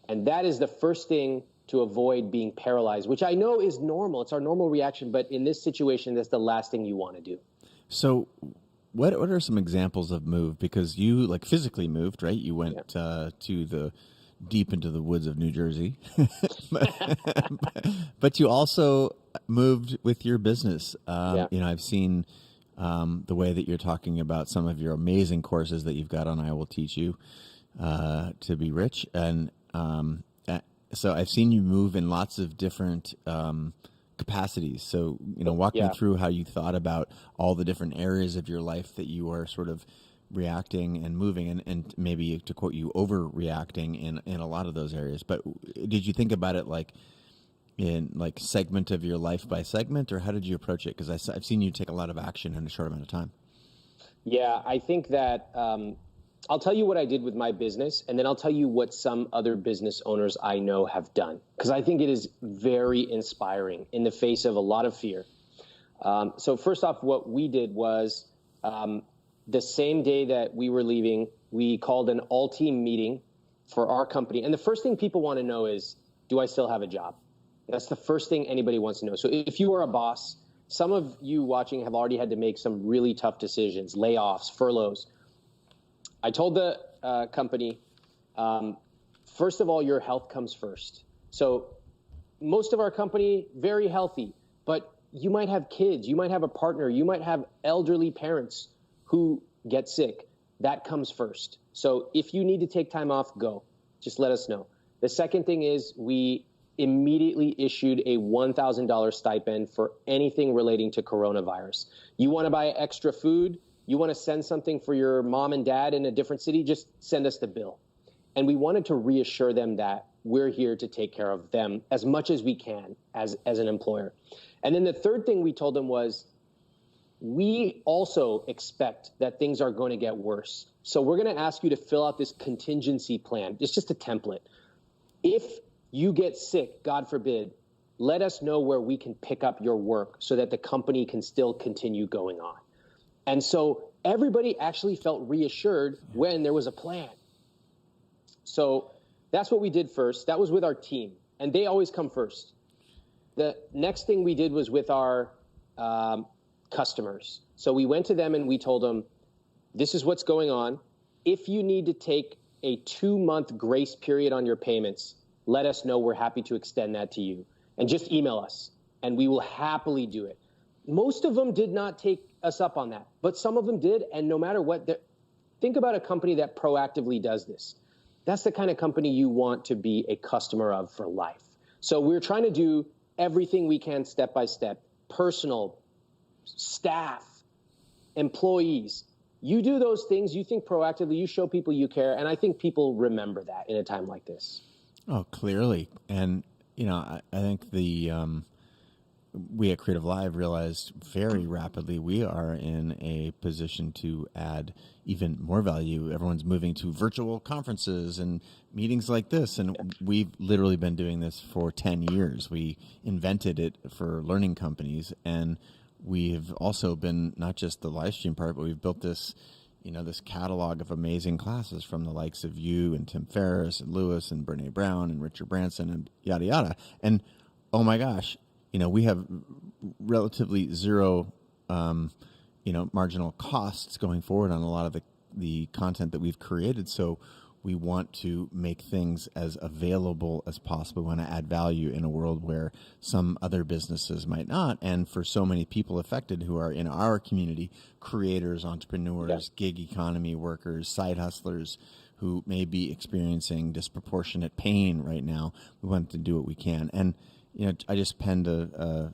And that is the first thing to avoid being paralyzed, which I know is normal. It's our normal reaction, but in this situation, that's the last thing you want to do. So what are some examples of move? Because you like physically moved, right? You went to the deep into the woods of New Jersey, but you also moved with your business. You know, I've seen the way that you're talking about some of your amazing courses that you've got on I Will Teach You to Be Rich. And so I've seen you move in lots of different capacities. So, you know, walk me through how you thought about all the different areas of your life that you are sort of reacting and moving, and maybe, to quote you, overreacting in a lot of those areas. But did you think about it like in like segment of your life by segment, or how did you approach it? Because I've seen you take a lot of action in a short amount of time. Yeah, I think that I'll tell you what I did with my business, and then I'll tell you what some other business owners I know have done, because I think it is very inspiring in the face of a lot of fear. So first off, what we did was the same day that we were leaving, we called an all-team meeting for our company. And the first thing people want to know is, do I still have a job? That's the first thing anybody wants to know. So if you are a boss, some of you watching have already had to make some really tough decisions, layoffs, furloughs. I told the company, first of all, your health comes first. So most of our company, very healthy, but you might have kids, you might have a partner, you might have elderly parents who get sick. That comes first. So if you need to take time off, go. Just let us know. The second thing is we immediately issued a $1,000 stipend for anything relating to coronavirus. You want to buy extra food? You want to send something for your mom and dad in a different city? Just send us the bill. And we wanted to reassure them that we're here to take care of them as much as we can as an employer. And then the third thing we told them was, we also expect that things are going to get worse. So we're going to ask you to fill out this contingency plan. It's just a template. If you get sick, God forbid, let us know where we can pick up your work so that the company can still continue going on. And so everybody actually felt reassured when there was a plan. So that's what we did first. That was with our team, and they always come first. The next thing we did was with our customers. So we went to them and we told them, this is what's going on. If you need to take a 2-month grace period on your payments, let us know. We're happy to extend that to you. And just email us, and we will happily do it. Most of them did not take us up on that, but some of them did. And no matter what, think about a company that proactively does this. That's the kind of company you want to be a customer of for life. So we're trying to do everything we can step by step, personal, staff, employees. You do those things, you think proactively, you show people you care, and I think people remember that in a time like this. Oh, clearly. And, you know, I think we at Creative Live realized very rapidly we are in a position to add even more value. Everyone's moving to virtual conferences and meetings like this, and we've literally been doing this for 10 years. We invented it for learning companies, and we've also been not just the live stream part, but we've built this this catalog of amazing classes from the likes of you and Tim Ferriss and Lewis and Brene Brown and Richard Branson and yada yada. And oh my gosh, we have relatively zero, marginal costs going forward on a lot of the content that we've created. So we want to make things as available as possible. We want to add value in a world where some other businesses might not. And for so many people affected who are in our community, creators, entrepreneurs, gig economy workers, side hustlers who may be experiencing disproportionate pain right now, we want to do what we can. And, I just penned an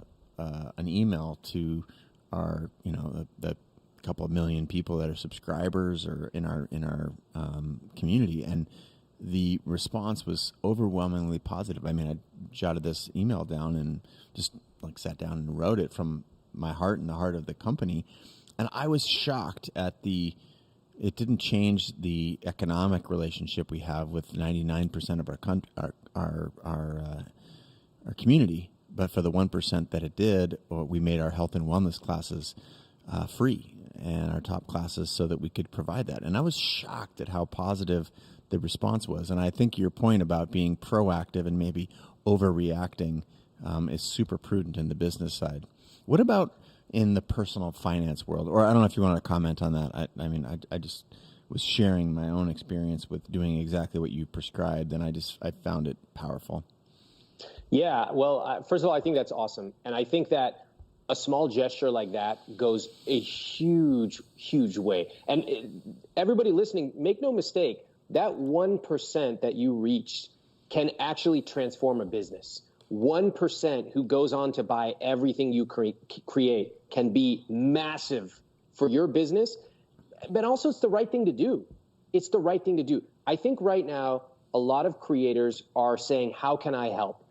email to our, the couple of million people that are subscribers or in our community, and the response was overwhelmingly positive. I mean, I jotted this email down and just sat down and wrote it from my heart and the heart of the company, and I was shocked at it didn't change the economic relationship we have with 99% of our community, but for the 1% that it did, we made our health and wellness classes free and our top classes so that we could provide that. And I was shocked at how positive the response was. And I think your point about being proactive and maybe overreacting is super prudent in the business side. What about in the personal finance world? Or I don't know if you want to comment on that. I just was sharing my own experience with doing exactly what you prescribed, and I found it powerful. Yeah, well, first of all, I think that's awesome. And I think that a small gesture like that goes a huge, huge way. And everybody listening, make no mistake, that 1% that you reached can actually transform a business. 1% who goes on to buy everything you create can be massive for your business, but also it's the right thing to do. It's the right thing to do. I think right now, a lot of creators are saying, how can I help?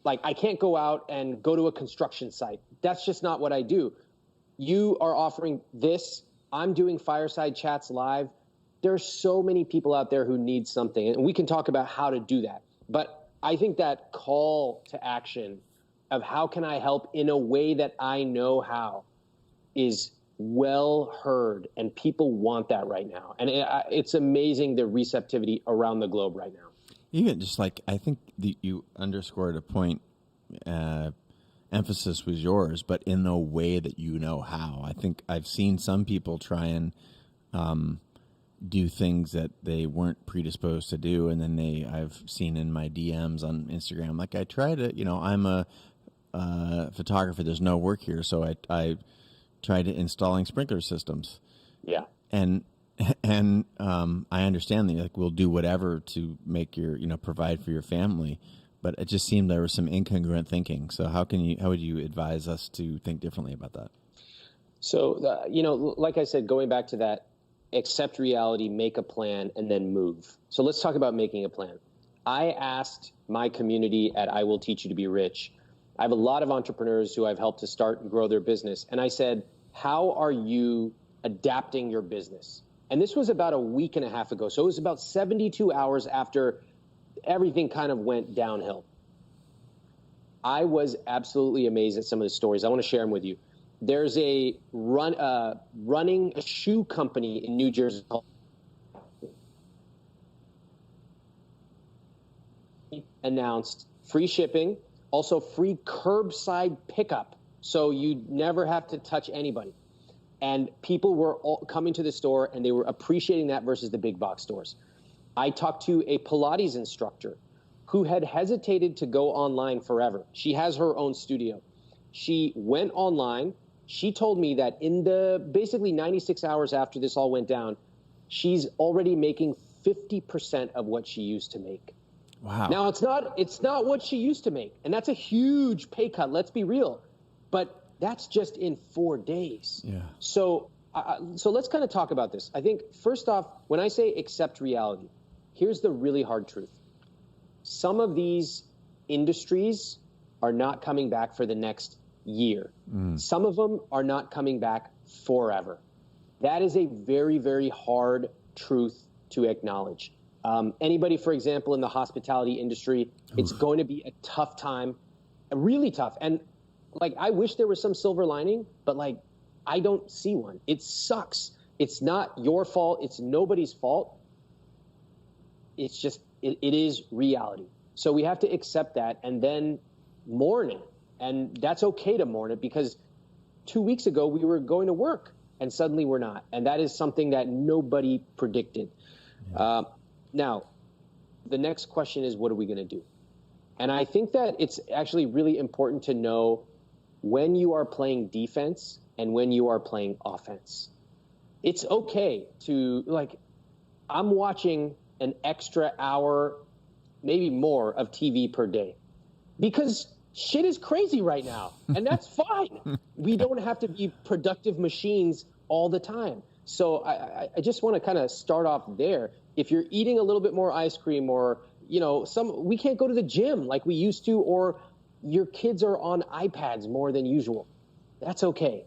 I can't go out and go to a construction site. That's just not what I do. You are offering this. I'm doing Fireside Chats live. There are so many people out there who need something, and we can talk about how to do that. But I think that call to action of how can I help in a way that I know how is well heard, and people want that right now. And it's amazing the receptivity around the globe right now. Even just I think you underscored a point, emphasis was yours, but in the way that you know how. I think I've seen some people try and do things that they weren't predisposed to do, and then I've seen in my DMs on Instagram, I try to, I'm a photographer, there's no work here, so I tried installing sprinkler systems. Yeah. And I understand that we'll do whatever to make your, provide for your family, but it just seemed there was some incongruent thinking. So how would you advise us to think differently about that? So, like I said, going back to that, accept reality, make a plan, and then move. So let's talk about making a plan. I asked my community at I Will Teach You to Be Rich. I have a lot of entrepreneurs who I've helped to start and grow their business. And I said, how are you adapting your business? And this was about a week and a half ago. So it was about 72 hours after everything kind of went downhill. I was absolutely amazed at some of the stories. I want to share them with you. There's a running a shoe company in New Jersey called announced free shipping, also free curbside pickup. So you never have to touch anybody. And people were all coming to the store, and they were appreciating that versus the big box stores. I talked to a Pilates instructor who had hesitated to go online forever. She has her own studio. She went online. She told me that in the basically 96 hours after this all went down, she's already making 50% of what she used to make. Wow. Now, it's not what she used to make, and that's a huge pay cut, let's be real. But that's just in 4 days. Yeah. So let's kind of talk about this. I think, first off, when I say accept reality, here's the really hard truth. Some of these industries are not coming back for the next year. Some of them are not coming back forever. That is a very, very hard truth to acknowledge. Anybody, for example, in the hospitality industry, it's going to be a tough time, really tough. And I wish there was some silver lining, but I don't see one. It sucks. It's not your fault. It's nobody's fault. It's just, it is reality. So we have to accept that and then mourn it. And that's okay to mourn it, because 2 weeks ago we were going to work and suddenly we're not. And that is something that nobody predicted. Now, the next question is, what are we going to do? And I think that it's actually really important to know when you are playing defense and when you are playing offense. It's okay to, like, I'm watching an extra hour, maybe more, of TV per day because shit is crazy right now, and that's fine. We don't have to be productive machines all the time. So I just want to kind of start off there. If you're eating a little bit more ice cream, or, you know, we can't go to the gym like we used to, or your kids are on iPads more than usual, that's okay.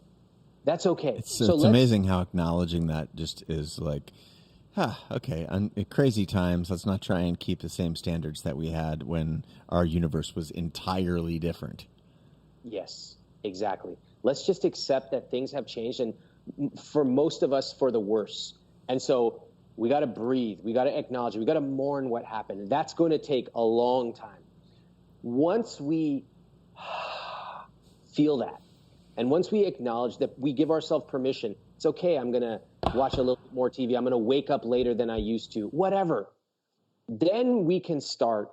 That's okay. It's amazing how acknowledging that just is like, okay, crazy times. Let's not try and keep the same standards that we had when our universe was entirely different. Yes, exactly. Let's just accept that things have changed, and for most of us, for the worse. And so we got to breathe. We got to acknowledge it. We got to mourn what happened. That's going to take a long time. Once we feel that, and once we acknowledge that, we give ourselves permission. It's okay. I'm going to watch a little bit more TV. I'm going to wake up later than I used to, whatever. Then we can start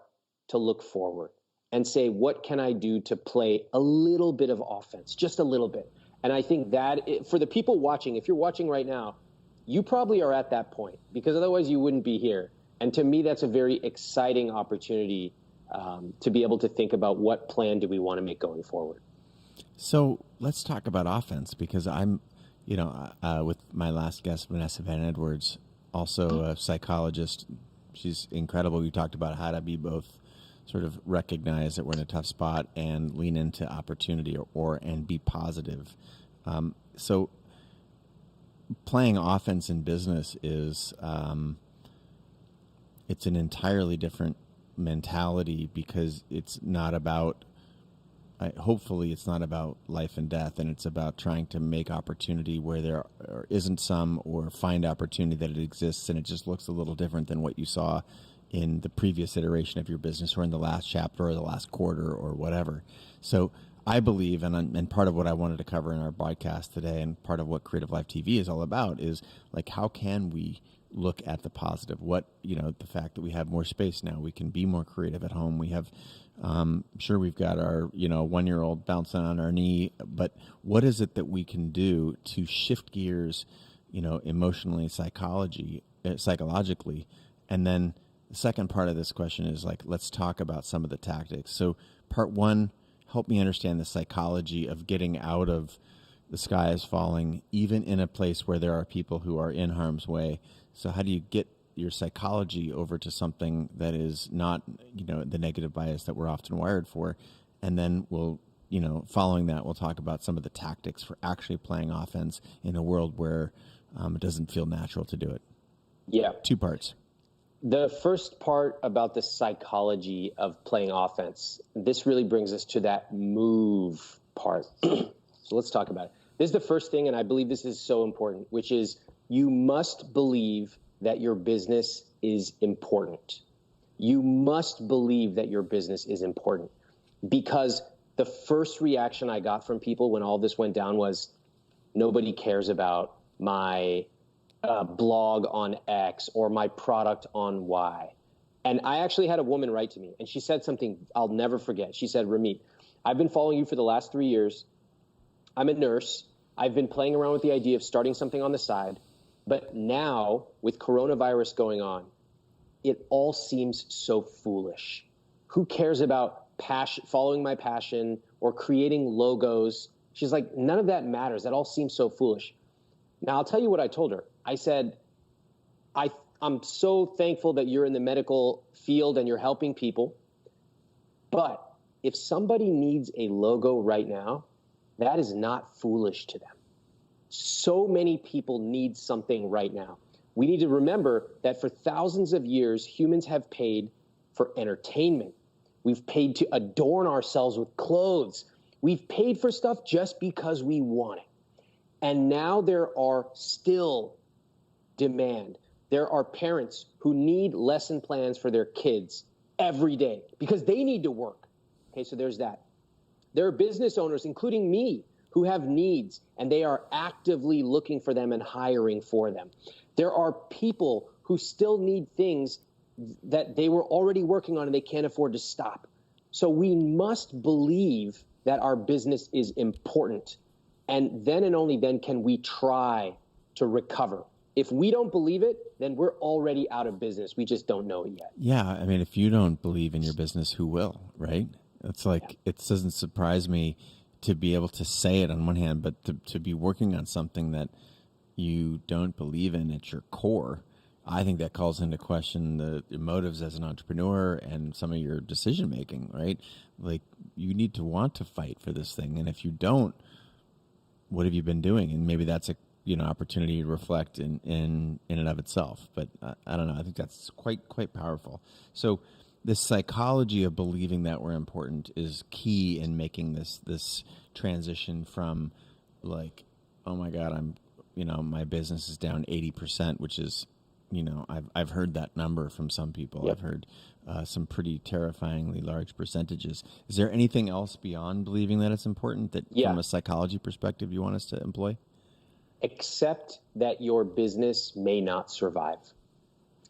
to look forward and say, what can I do to play a little bit of offense, just a little bit? And I think that for the people watching, if you're watching right now, you probably are at that point, because otherwise you wouldn't be here. And to me, that's a very exciting opportunity to be able to think about what plan do we want to make going forward. So let's talk about offense, because I'm, with my last guest, Vanessa Van Edwards, also a psychologist. She's incredible. We talked about how to be both sort of recognize that we're in a tough spot and lean into opportunity and be positive. So playing offense in business is, it's an entirely different mentality, because it's not about, hopefully it's not about life and death, and it's about trying to make opportunity where there isn't some, or find opportunity that it exists and it just looks a little different than what you saw in the previous iteration of your business, or in the last chapter, or the last quarter, or whatever. So I believe, and part of what I wanted to cover in our podcast today, and part of what Creative Life TV is all about, is like, how can we look at the positive? What, the fact that we have more space now, we can be more creative at home. We have, sure, we've got our, 1-year-old bouncing on our knee, but what is it that we can do to shift gears, emotionally, psychologically? And then the second part of this question is like, let's talk about some of the tactics. So part one, help me understand the psychology of getting out of the sky is falling, even in a place where there are people who are in harm's way. So how do you get your psychology over to something that is not, the negative bias that we're often wired for? And then we'll, following that, we'll talk about some of the tactics for actually playing offense in a world where it doesn't feel natural to do it. Yeah. 2 parts. The first part about the psychology of playing offense, this really brings us to that move part. So let's talk about it. This is the first thing, and I believe this is so important, which is you must believe that your business is important. You must believe that your business is important, because the first reaction I got from people when all this went down was, nobody cares about my blog on X or my product on Y. And I actually had a woman write to me, and she said something I'll never forget. She said, Ramit, I've been following you for the last 3 years. I'm a nurse. I've been playing around with the idea of starting something on the side. But now, with coronavirus going on, it all seems so foolish. Who cares about following my passion or creating logos? She's like, none of that matters. That all seems so foolish. Now, I'll tell you what I told her. I said, I'm so thankful that you're in the medical field and you're helping people. But if somebody needs a logo right now, that is not foolish to them. So many people need something right now. We need to remember that for thousands of years, humans have paid for entertainment. We've paid to adorn ourselves with clothes. We've paid for stuff just because we want it. And now there are still demand. There are parents who need lesson plans for their kids every day because they need to work. Okay, so there's that. There are business owners, including me, who have needs, and they are actively looking for them and hiring for them. There are people who still need things that they were already working on and they can't afford to stop. So we must believe that our business is important, and then and only then can we try to recover. If we don't believe it, then we're already out of business. We just don't know it yet. Yeah, I mean, if you don't believe in your business, who will, right? It's like, it doesn't surprise me to be able to say it on one hand, but to be working on something that you don't believe in at your core, I think that calls into question the motives as an entrepreneur and some of your decision making, right? Like, you need to want to fight for this thing, and if you don't, what have you been doing? And maybe that's a opportunity to reflect in and of itself. But I don't know. I think that's quite powerful. So this psychology of believing that we're important is key in making this transition from like, oh my God, I'm my business is down 80%, which is, I've heard that number from some people. Yep. I've heard some pretty terrifyingly large percentages. Is there anything else beyond believing that it's important that from a psychology perspective you want us to employ? Accept that your business may not survive.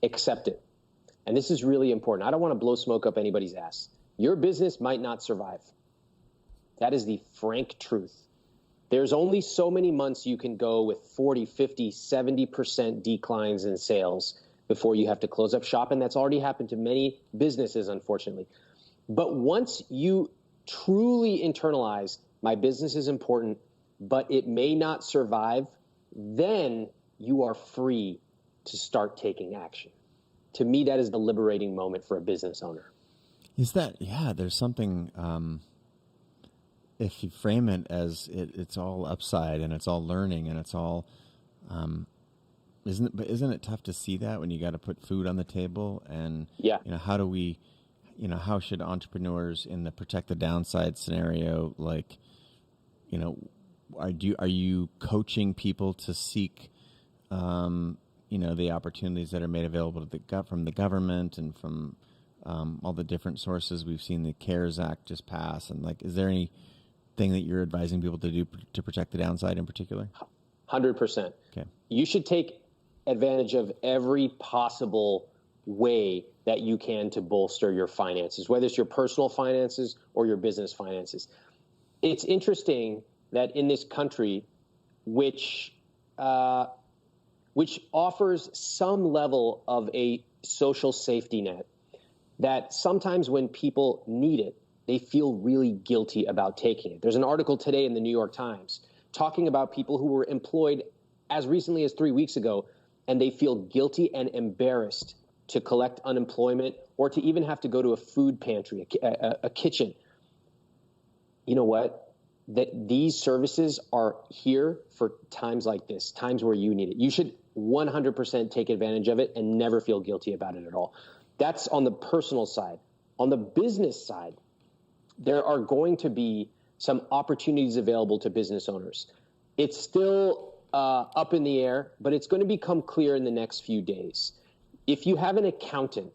Accept it. And this is really important. I don't want to blow smoke up anybody's ass. Your business might not survive. That is the frank truth. There's only so many months you can go with 40, 50, 70% declines in sales before you have to close up shop. And that's already happened to many businesses, unfortunately. But once you truly internalize, my business is important, but it may not survive, then you are free to start taking action. To me, that is the liberating moment for a business owner. Is that, there's something, if you frame it as it's all upside and it's all learning and it's all, isn't it tough to see that when you got to put food on the table? And, how do we, how should entrepreneurs in the protect the downside scenario, like, are you coaching people to seek, the opportunities that are made available to from the government and from all the different sources? We've seen the CARES Act just pass, and is there anything that you're advising people to do to protect the downside in particular? 100%. Okay. You should take advantage of every possible way that you can to bolster your finances, whether it's your personal finances or your business finances. It's interesting that in this country, which offers some level of a social safety net, that sometimes when people need it, they feel really guilty about taking it. There's an article today in the New York Times talking about people who were employed as recently as 3 weeks ago, and they feel guilty and embarrassed to collect unemployment or to even have to go to a food pantry, a kitchen. You know what? That these services are here for times like this, times where you need it. You should 100% take advantage of it and never feel guilty about it at all. That's on the personal side. On the business side, there are going to be some opportunities available to business owners. It's still up in the air, but it's going to become clear in the next few days. If you have an accountant,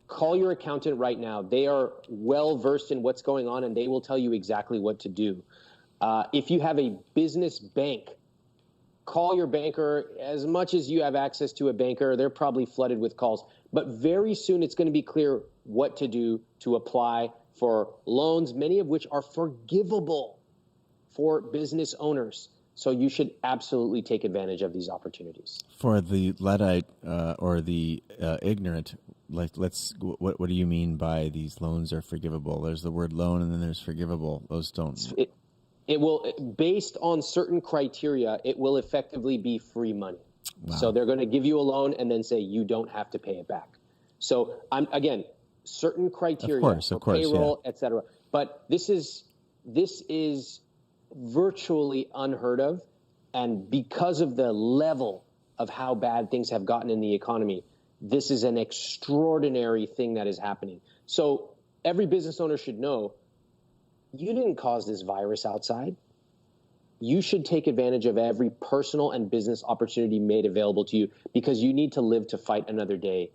call your accountant right now. They are well versed in what's going on, and they will tell you exactly what to do. If you have a business bank, call your banker. As much as you have access to a banker, they're probably flooded with calls. But very soon it's going to be clear what to do to apply for loans, many of which are forgivable for business owners. So you should absolutely take advantage of these opportunities. For the Luddite or the ignorant, what do you mean by these loans are forgivable? There's the word loan and then there's forgivable. Those don't. It will, based on certain criteria, it will effectively be free money. Wow. So they're going to give you a loan and then say you don't have to pay it back. So again, certain criteria for payroll, et cetera. But this is virtually unheard of. And because of the level of how bad things have gotten in the economy, this is an extraordinary thing that is happening. So every business owner should know, you didn't cause this virus outside. you should take advantage of every personal and business opportunity made available to you, because you need to live to fight another day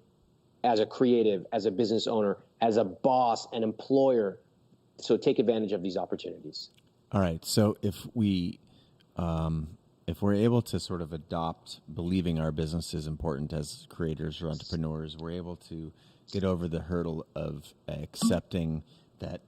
as a creative, as a business owner, as a boss, an employer. So take advantage of these opportunities. All right. So if we're able to sort of adopt believing our business is important as creators or entrepreneurs, we're able to get over the hurdle of accepting that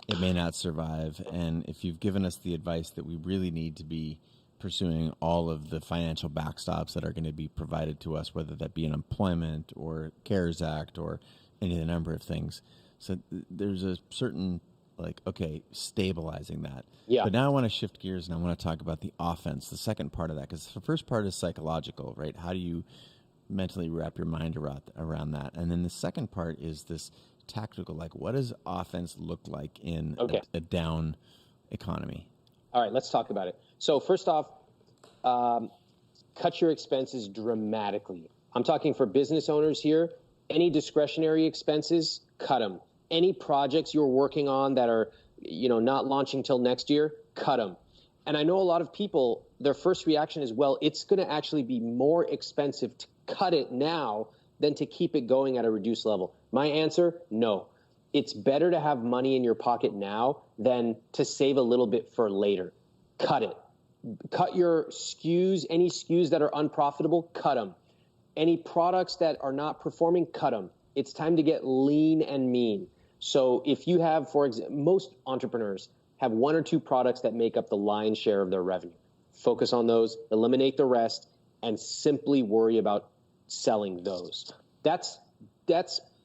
it may not survive. And if you've given us the advice that we really need to be pursuing all of the financial backstops that are going to be provided to us, whether that be an employment or CARES Act or any of the number of things. So there's a certain, like, okay, stabilizing that. Yeah. But now I want to shift gears and I want to talk about the offense, the second part of that, because the first part is psychological, right? How do you mentally wrap your mind around that? And then the second part is this tactical, like, what does offense look like in a down economy? All right, let's talk about it. So first off, cut your expenses dramatically. I'm talking for business owners here. Any discretionary expenses, cut them. Any projects you're working on that are, not launching till next year, cut them. And I know a lot of people, their first reaction is, well, it's going to actually be more expensive to cut it now than to keep it going at a reduced level. My answer, no. It's better to have money in your pocket now than to save a little bit for later. Cut it. Cut your SKUs, any SKUs that are unprofitable, cut them. Any products that are not performing, cut them. It's time to get lean and mean. So if you have, for example, most entrepreneurs have one or two products that make up the lion's share of their revenue. Focus on those, eliminate the rest, and simply worry about selling those. That's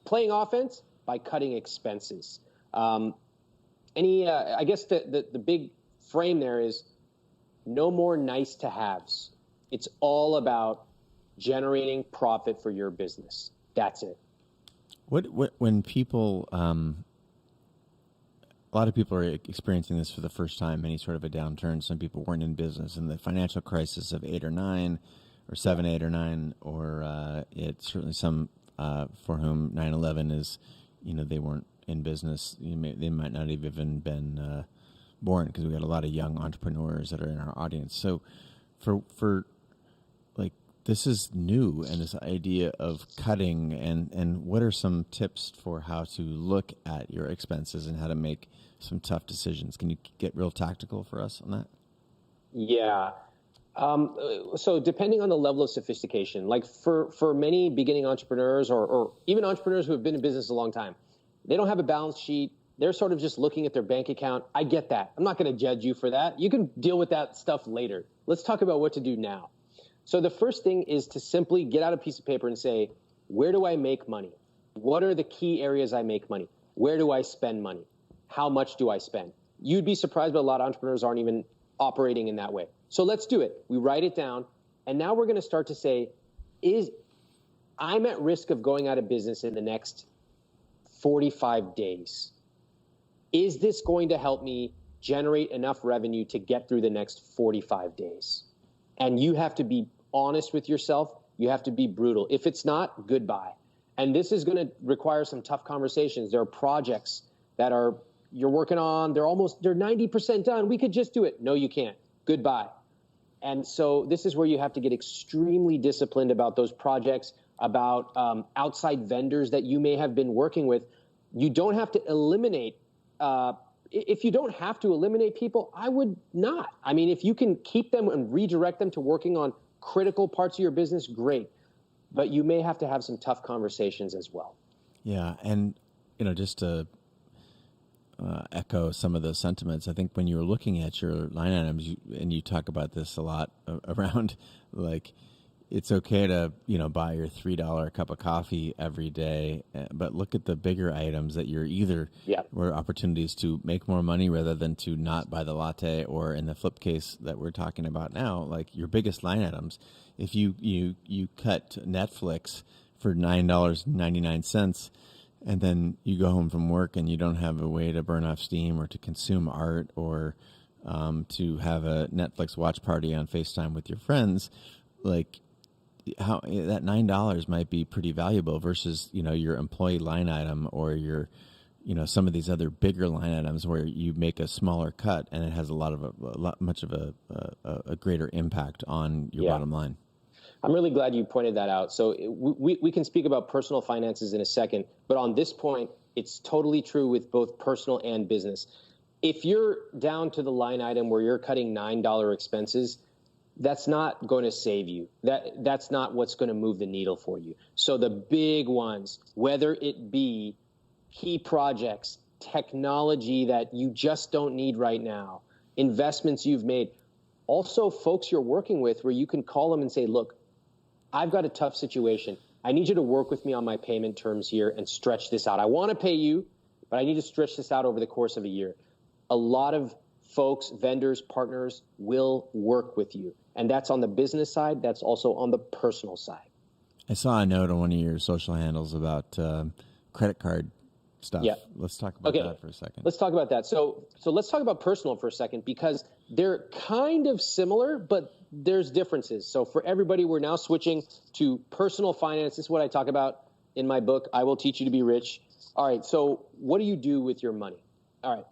playing offense by cutting expenses. I guess the big frame there is no more nice to haves. It's all about generating profit for your business. That's it. When people, a lot of people are experiencing this for the first time, any sort of a downturn. Some people weren't in business, and the financial crisis of 8 or 9, or 7, 8 or 9, or it's certainly some for whom 9/11 is, they weren't in business. They might not have even been born, because we got a lot of young entrepreneurs that are in our audience. So for like, this is new, and this idea of cutting, and what are some tips for how to look at your expenses and how to make some tough decisions? Can you get real tactical for us on that? Yeah. So depending on the level of sophistication, like for many beginning entrepreneurs or even entrepreneurs who have been in business a long time, they don't have a balance sheet. They're sort of just looking at their bank account. I get that. I'm not going to judge you for that. You can deal with that stuff later. Let's talk about what to do now. So the first thing is to simply get out a piece of paper and say, where do I make money? What are the key areas I make money? Where do I spend money? How much do I spend? You'd be surprised, but a lot of entrepreneurs aren't even operating in that way. So let's do it. We write it down. And now we're going to start to say, I'm at risk of going out of business in the next 45 days. Is this going to help me generate enough revenue to get through the next 45 days? And you have to be honest with yourself. You have to be brutal. If it's not, goodbye. And this is going to require some tough conversations. There are projects that you're working on. They're 90% done. We could just do it. No, you can't. Goodbye. And so this is where you have to get extremely disciplined about those projects, about outside vendors that you may have been working with. You don't have to eliminate if you don't have to eliminate people, I would not. I mean, if you can keep them and redirect them to working on critical parts of your business, great. But you may have to have some tough conversations as well. Yeah, and just to echo some of those sentiments, I think when you were looking at your line items, and you talk about this a lot around, like, it's okay to buy your $3 cup of coffee every day, but look at the bigger items that you're either were opportunities to make more money rather than to not buy the latte, or in the flip case that we're talking about now, like your biggest line items. If you cut Netflix for $9.99, and then you go home from work and you don't have a way to burn off steam or to consume art or to have a Netflix watch party on FaceTime with your friends, like, how that $9 might be pretty valuable versus your employee line item or your some of these other bigger line items where you make a smaller cut and it has much of a greater impact on your bottom line. I'm really glad you pointed that out. So we can speak about personal finances in a second, but on this point, it's totally true with both personal and business. If you're down to the line item where you're cutting $9 expenses, that's not going to save you. That's not what's going to move the needle for you. So the big ones, whether it be key projects, technology that you just don't need right now, investments you've made, also folks you're working with where you can call them and say, look, I've got a tough situation. I need you to work with me on my payment terms here and stretch this out. I want to pay you, but I need to stretch this out over the course of a year. A lot of folks, vendors, partners will work with you. And that's on the business side. That's also on the personal side. I saw a note on one of your social handles about credit card stuff. Yeah. Let's talk about that for a second. Let's talk about that. So let's talk about personal for a second, because they're kind of similar, but there's differences. So for everybody, we're now switching to personal finance. This is what I talk about in my book, I Will Teach You to Be Rich. All right. So what do you do with your money? All right.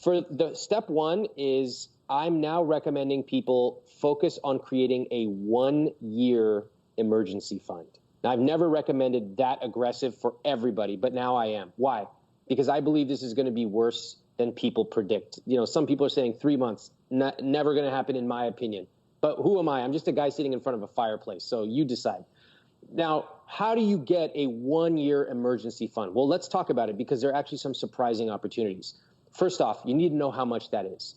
For the step one is I'm now recommending people focus on creating a 1-year emergency fund. Now, I've never recommended that aggressive for everybody, but now I am. Why? Because I believe this is going to be worse than people predict. Some people are saying 3 months, never going to happen in my opinion. But who am I? I'm just a guy sitting in front of a fireplace, so you decide. Now, how do you get a 1-year emergency fund? Well, let's talk about it, because there are actually some surprising opportunities. First off, you need to know how much that is.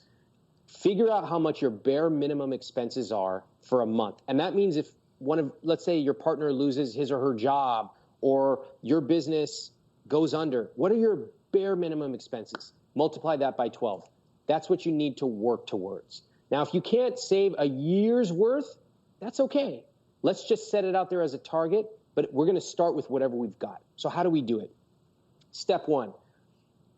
Figure out how much your bare minimum expenses are for a month. And that means if let's say your partner loses his or her job, or your business goes under, what are your bare minimum expenses? Multiply that by 12. That's what you need to work towards. Now, if you can't save a year's worth, that's okay. Let's just set it out there as a target, but we're going to start with whatever we've got. So how do we do it? Step one,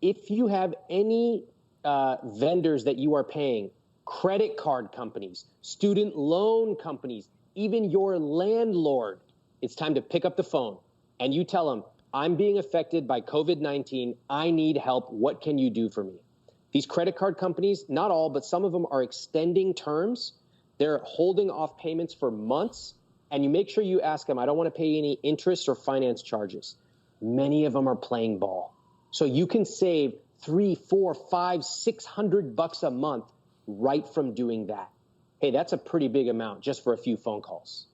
if you have any vendors that you are paying, credit card companies, student loan companies, even your landlord, it's time to pick up the phone and you tell them, I'm being affected by COVID-19. I need help. What can you do for me? These credit card companies, not all, but some of them are extending terms. They're holding off payments for months. And you make sure you ask them, I don't want to pay any interest or finance charges. Many of them are playing ball. So you can save $300, $400, $500, $600 a month right from doing that. Hey, that's a pretty big amount just for a few phone calls.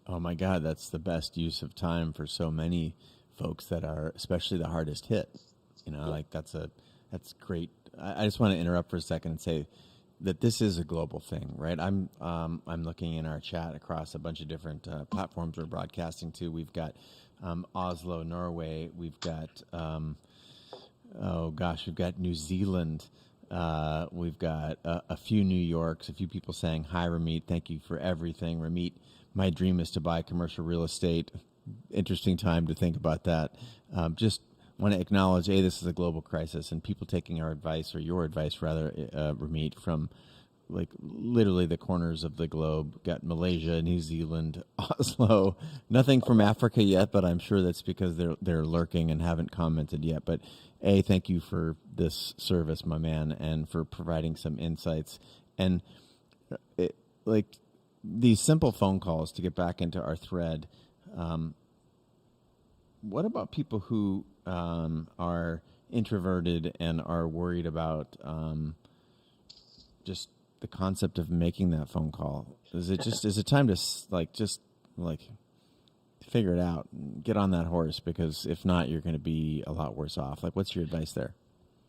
Oh my God, that's the best use of time for so many folks that are especially the hardest hit. That's great. I just want to interrupt for a second and say that this is a global thing, right? I'm looking in our chat across a bunch of different platforms we're broadcasting to. We've got Oslo, Norway. We've got we've got New Zealand. We've got a few New Yorks, a few people saying, hi, Ramit, thank you for everything. Ramit, my dream is to buy commercial real estate. Interesting time to think about that. Just want to acknowledge, this is a global crisis, and people taking our advice, or your advice rather, Ramit, from like literally the corners of the globe. Got Malaysia, New Zealand, Oslo. Nothing from Africa yet, but I'm sure that's because they're lurking and haven't commented yet. But thank you for this service, my man, and for providing some insights. And these simple phone calls, to get back into our thread. What about people who are introverted and are worried about just the concept of making that phone call? Is it time to figure it out and get on that horse? Because if not, you're going to be a lot worse off. What's your advice there?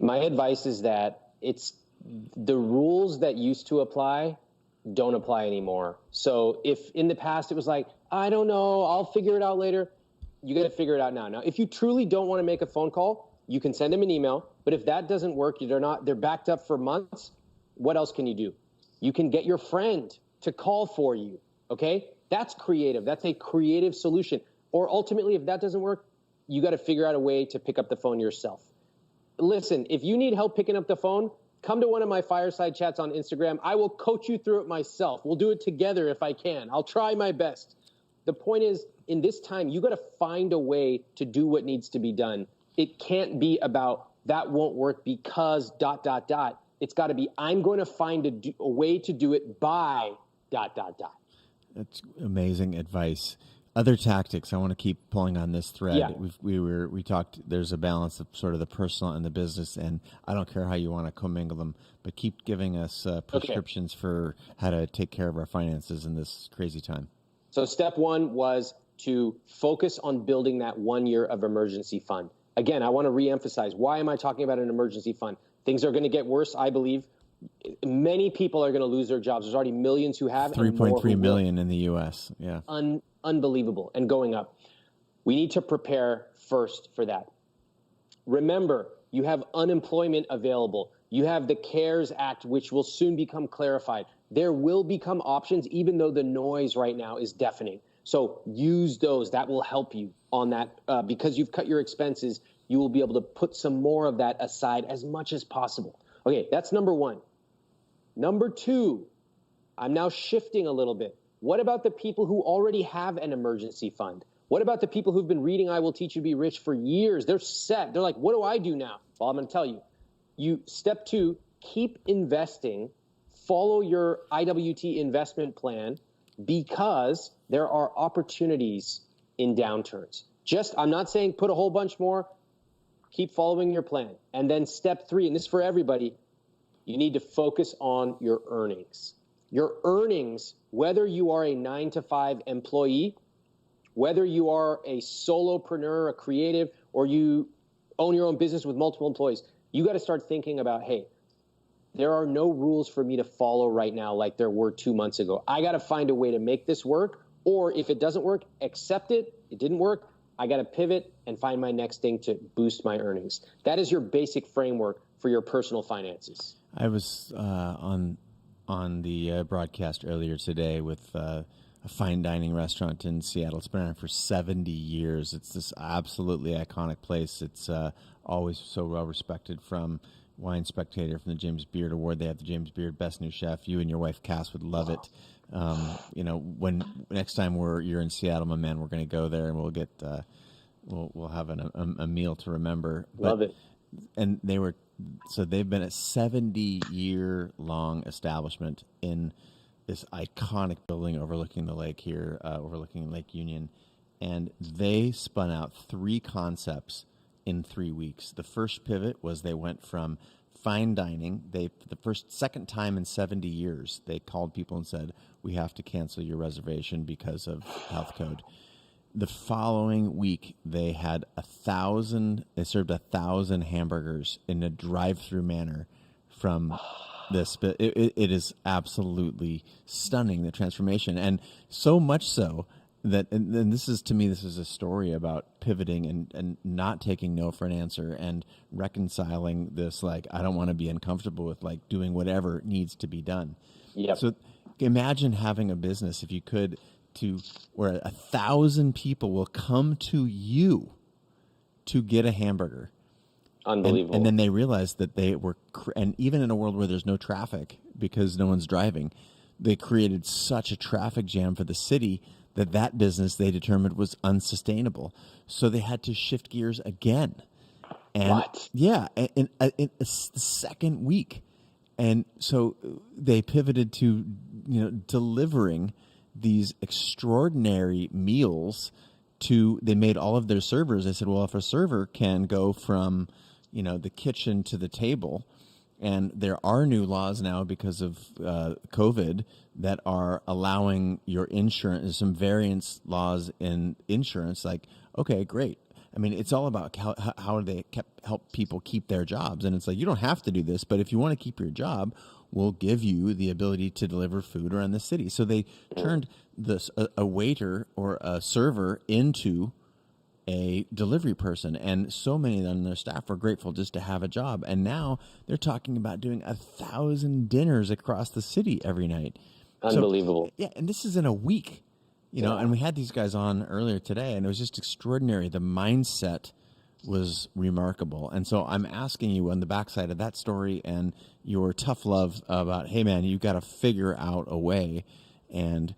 My advice is that it's the rules that used to apply don't apply anymore. So if in the past it was like, I don't know, I'll figure it out later, you got to figure it out now. Now, if you truly don't want to make a phone call, you can send them an email. But if that doesn't work, they're backed up for months, what else can you do? You can get your friend to call for you, okay? That's creative. That's a creative solution. Or ultimately, if that doesn't work, you got to figure out a way to pick up the phone yourself. Listen, if you need help picking up the phone, come to one of my fireside chats on Instagram. I will coach you through it myself. We'll do it together if I can. I'll try my best. The point is, in this time, you got to find a way to do what needs to be done. it can't be about that won't work because ... It's got to be, I'm going to find a way to do it by ... That's amazing advice. Other tactics. I want to keep pulling on this thread. Yeah. We talked. There's a balance of sort of the personal and the business, and I don't care how you want to commingle them, but keep giving us prescriptions for how to take care of our finances in this crazy time. So step one was to focus on building that 1 year of emergency fund. Again, I want to reemphasize, why am I talking about an emergency fund? Things are going to get worse, I believe. Many people are going to lose their jobs. There's already millions who have. 3.3 million in the U.S. Yeah. Unbelievable, and going up. We need to prepare first for that. Remember, you have unemployment available. You have the CARES Act, which will soon become clarified. There will become options, even though the noise right now is deafening. So use those. That will help you on that. Because you've cut your expenses, you will be able to put some more of that aside as much as possible. Okay, that's number one. Number two, I'm now shifting a little bit. What about the people who already have an emergency fund? What about the people who've been reading I Will Teach You to Be Rich for years? They're set. They're like, what do I do now? Well, I'm going to tell you. Step two, keep investing. Follow your IWT investment plan, because there are opportunities in downturns. I'm not saying put a whole bunch more. Keep following your plan. And then step three, and this is for everybody, you need to focus on your earnings. Your earnings, whether you are a 9-to-5 employee, whether you are a solopreneur, a creative, or you own your own business with multiple employees, you got to start thinking about, hey, there are no rules for me to follow right now like there were 2 months ago. I got to find a way to make this work, or if it doesn't work, accept it. It didn't work. I got to pivot and find my next thing to boost my earnings. That is your basic framework for your personal finances. I was on the broadcast earlier today with a fine dining restaurant in Seattle. It's been around for 70 years. It's this absolutely iconic place. It's always so well respected, from Wine Spectator, from the James Beard Award. They have the James Beard Best New Chef. You and your wife Cass would love it. When next time you're in Seattle, my man, we're going to go there and we'll get we'll have a meal to remember. Love it. And they've been a 70-year-long establishment in this iconic building overlooking the lake here, overlooking Lake Union, and they spun out 3 concepts in 3 weeks. The first pivot was they went from fine dining. Second time in 70 years, they called people and said, we have to cancel your reservation because of health code. The following week, they had 1,000. They served 1,000 hamburgers in a drive-through manner from this. But it is absolutely stunning, the transformation, and so much so that. And this is, to me, this is a story about pivoting and not taking no for an answer, and reconciling this. Like, I don't want to be uncomfortable with like doing whatever needs to be done. Yep. So imagine having a business, if you could, where 1,000 people will come to you to get a hamburger. Unbelievable. And then they realized that they were, and even in a world where there's no traffic because no one's driving, they created such a traffic jam for the city that business they determined was unsustainable. So they had to shift gears again. And what? Yeah, in the second week. And so they pivoted to, delivering these extraordinary meals they made all of their servers. They said, well, if a server can go from, the kitchen to the table, and there are new laws now because of COVID that are allowing your insurance. There's some variance laws in insurance. Like, okay, great. I mean, it's all about how they help people keep their jobs. And it's like, you don't have to do this, but if you want to keep your job, we'll give you the ability to deliver food around the city. So they turned a waiter or a server into a delivery person, and so many of them, their staff, were grateful just to have a job. And now they're talking about doing 1,000 dinners across the city every night. Unbelievable. So, yeah, and this is in a week, and we had these guys on earlier today, and it was just extraordinary. The mindset was remarkable. And so I'm asking you, on the backside of that story and your tough love about, hey man, you got to figure out a way and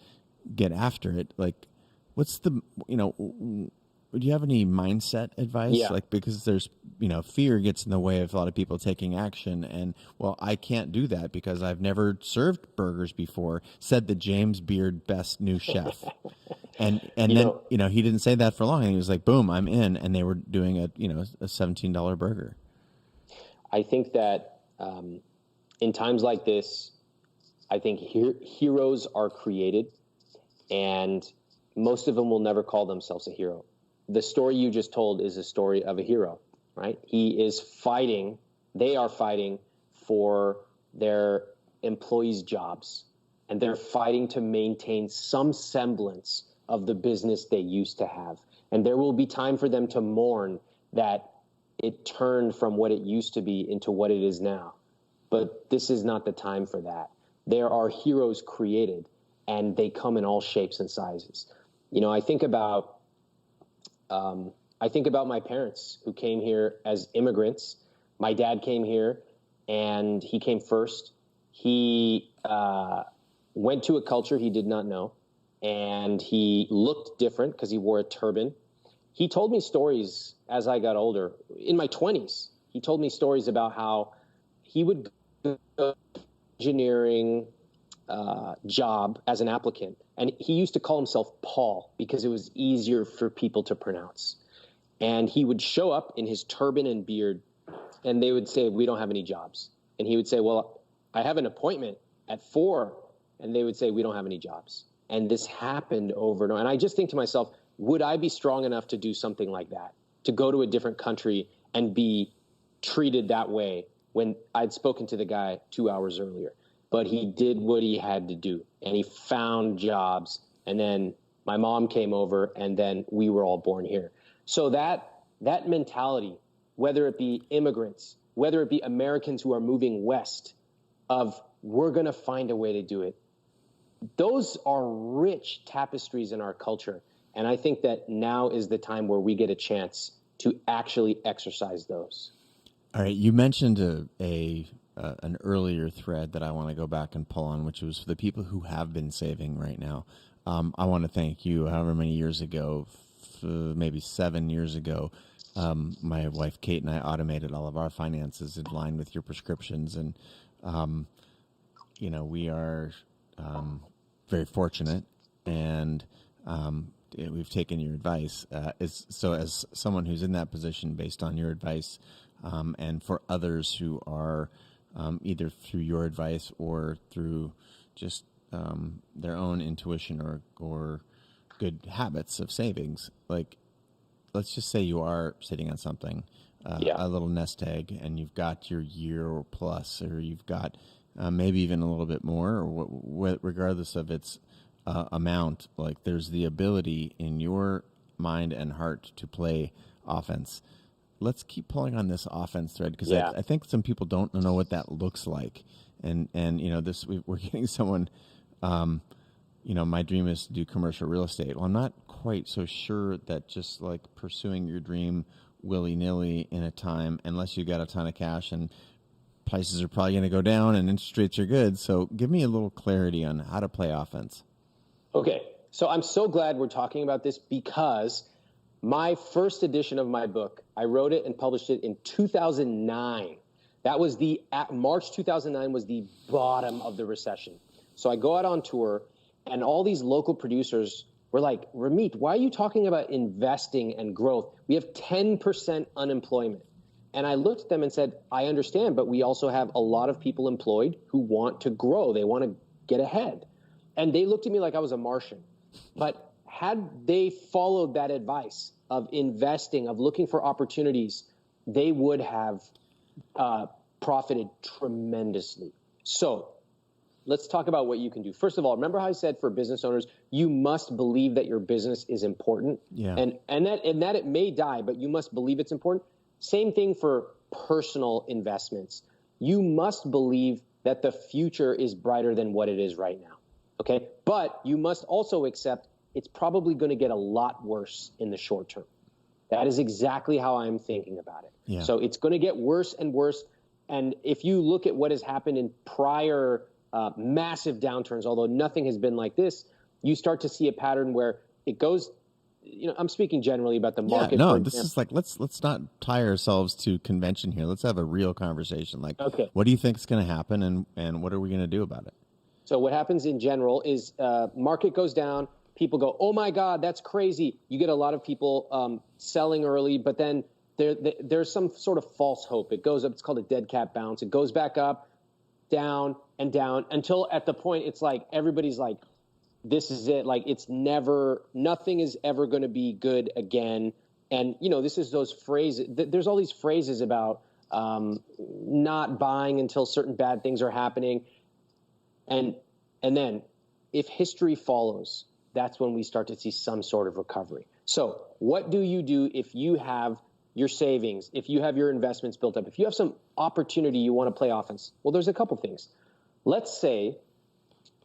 get after it. Like, what's the, do you have any mindset advice? Yeah. Like, because there's, fear gets in the way of a lot of people taking action. And, well, I can't do that because I've never served burgers before, said the James Beard best new chef. And then, he didn't say that for long. And he was like, boom, I'm in. And they were doing a $17 burger. I think that in times like this, I think heroes are created, and most of them will never call themselves a hero. The story you just told is a story of a hero, right? They are fighting for their employees' jobs, and they're fighting to maintain some semblance of the business they used to have. And there will be time for them to mourn that it turned from what it used to be into what it is now. But this is not the time for that. There are heroes created, and they come in all shapes and sizes. I think about my parents who came here as immigrants. My dad came here, and he came first. He went to a culture he did not know, and he looked different because he wore a turban. He told me stories as I got older. In my 20s, he told me stories about how he would go to engineering job as an applicant. And he used to call himself Paul because it was easier for people to pronounce. And he would show up in his turban and beard, and they would say, we don't have any jobs. And he would say, well, I have an appointment at 4. And they would say, we don't have any jobs. And this happened over and over. And I just think to myself, would I be strong enough to do something like that, to go to a different country and be treated that way when I'd spoken to the guy 2 hours earlier? But he did what he had to do, and he found jobs. And then my mom came over, and then we were all born here. So that mentality, whether it be immigrants, whether it be Americans who are moving west, of we're going to find a way to do it, those are rich tapestries in our culture. And I think that now is the time where we get a chance to actually exercise those. All right. You mentioned an earlier thread that I want to go back and pull on, which was for the people who have been saving right now. I want to thank you. However many years ago, maybe 7 years ago, my wife Kate and I automated all of our finances in line with your prescriptions. And, we are very fortunate, and we've taken your advice. So as someone who's in that position, based on your advice, and for others who are either through your advice or through just their own intuition or good habits of savings, like, let's just say you are sitting on something, a little nest egg, and you've got your year or plus, or you've got maybe even a little bit more, or regardless of its amount, like, there's the ability in your mind and heart to play offense. Let's keep pulling on this offense thread, because I think some people don't know what that looks like. And we're getting someone, my dream is to do commercial real estate. Well, I'm not quite so sure that just like pursuing your dream willy-nilly in a time, unless you got a ton of cash, and prices are probably going to go down and interest rates are good. So give me a little clarity on how to play offense. Okay. So I'm so glad we're talking about this, because my first edition of my book, I wrote it and published it in 2009. That was March 2009 was the bottom of the recession. So I go out on tour, and all these local producers were like, Ramit, why are you talking about investing and growth? We have 10% unemployment. And I looked at them and said, I understand, but we also have a lot of people employed who want to grow. They want to get ahead. And they looked at me like I was a Martian. But had they followed that advice of investing, of looking for opportunities, they would have profited tremendously. So let's talk about what you can do. First of all, remember how I said for business owners, you must believe that your business is important. Yeah. And that it may die, but you must believe it's important. Same thing for personal investments. You must believe that the future is brighter than what it is right now. Okay. But you must also accept it's probably going to get a lot worse in the short term. That is exactly how I'm thinking about it. Yeah. So it's going to get worse and worse. And if you look at what has happened in prior massive downturns, although nothing has been like this, you start to see a pattern where it goes I'm speaking generally about the market. Yeah, no, this is like, let's not tie ourselves to convention here. Let's have a real conversation. Like, okay, what do you think is going to happen, and what are we going to do about it? so what happens in general is market goes down. People go, oh my God, that's crazy. You get a lot of people selling early, but then there's some sort of false hope. It goes up. It's called a dead cat bounce. It goes back up, down and down until at the point it's like everybody's like, this is it. Like nothing is ever going to be good again. And, this is those phrases. There's all these phrases about not buying until certain bad things are happening. And then if history follows, that's when we start to see some sort of recovery. So what do you do if you have your savings, if you have your investments built up, if you have some opportunity you want to play offense? Well, there's a couple things. Let's say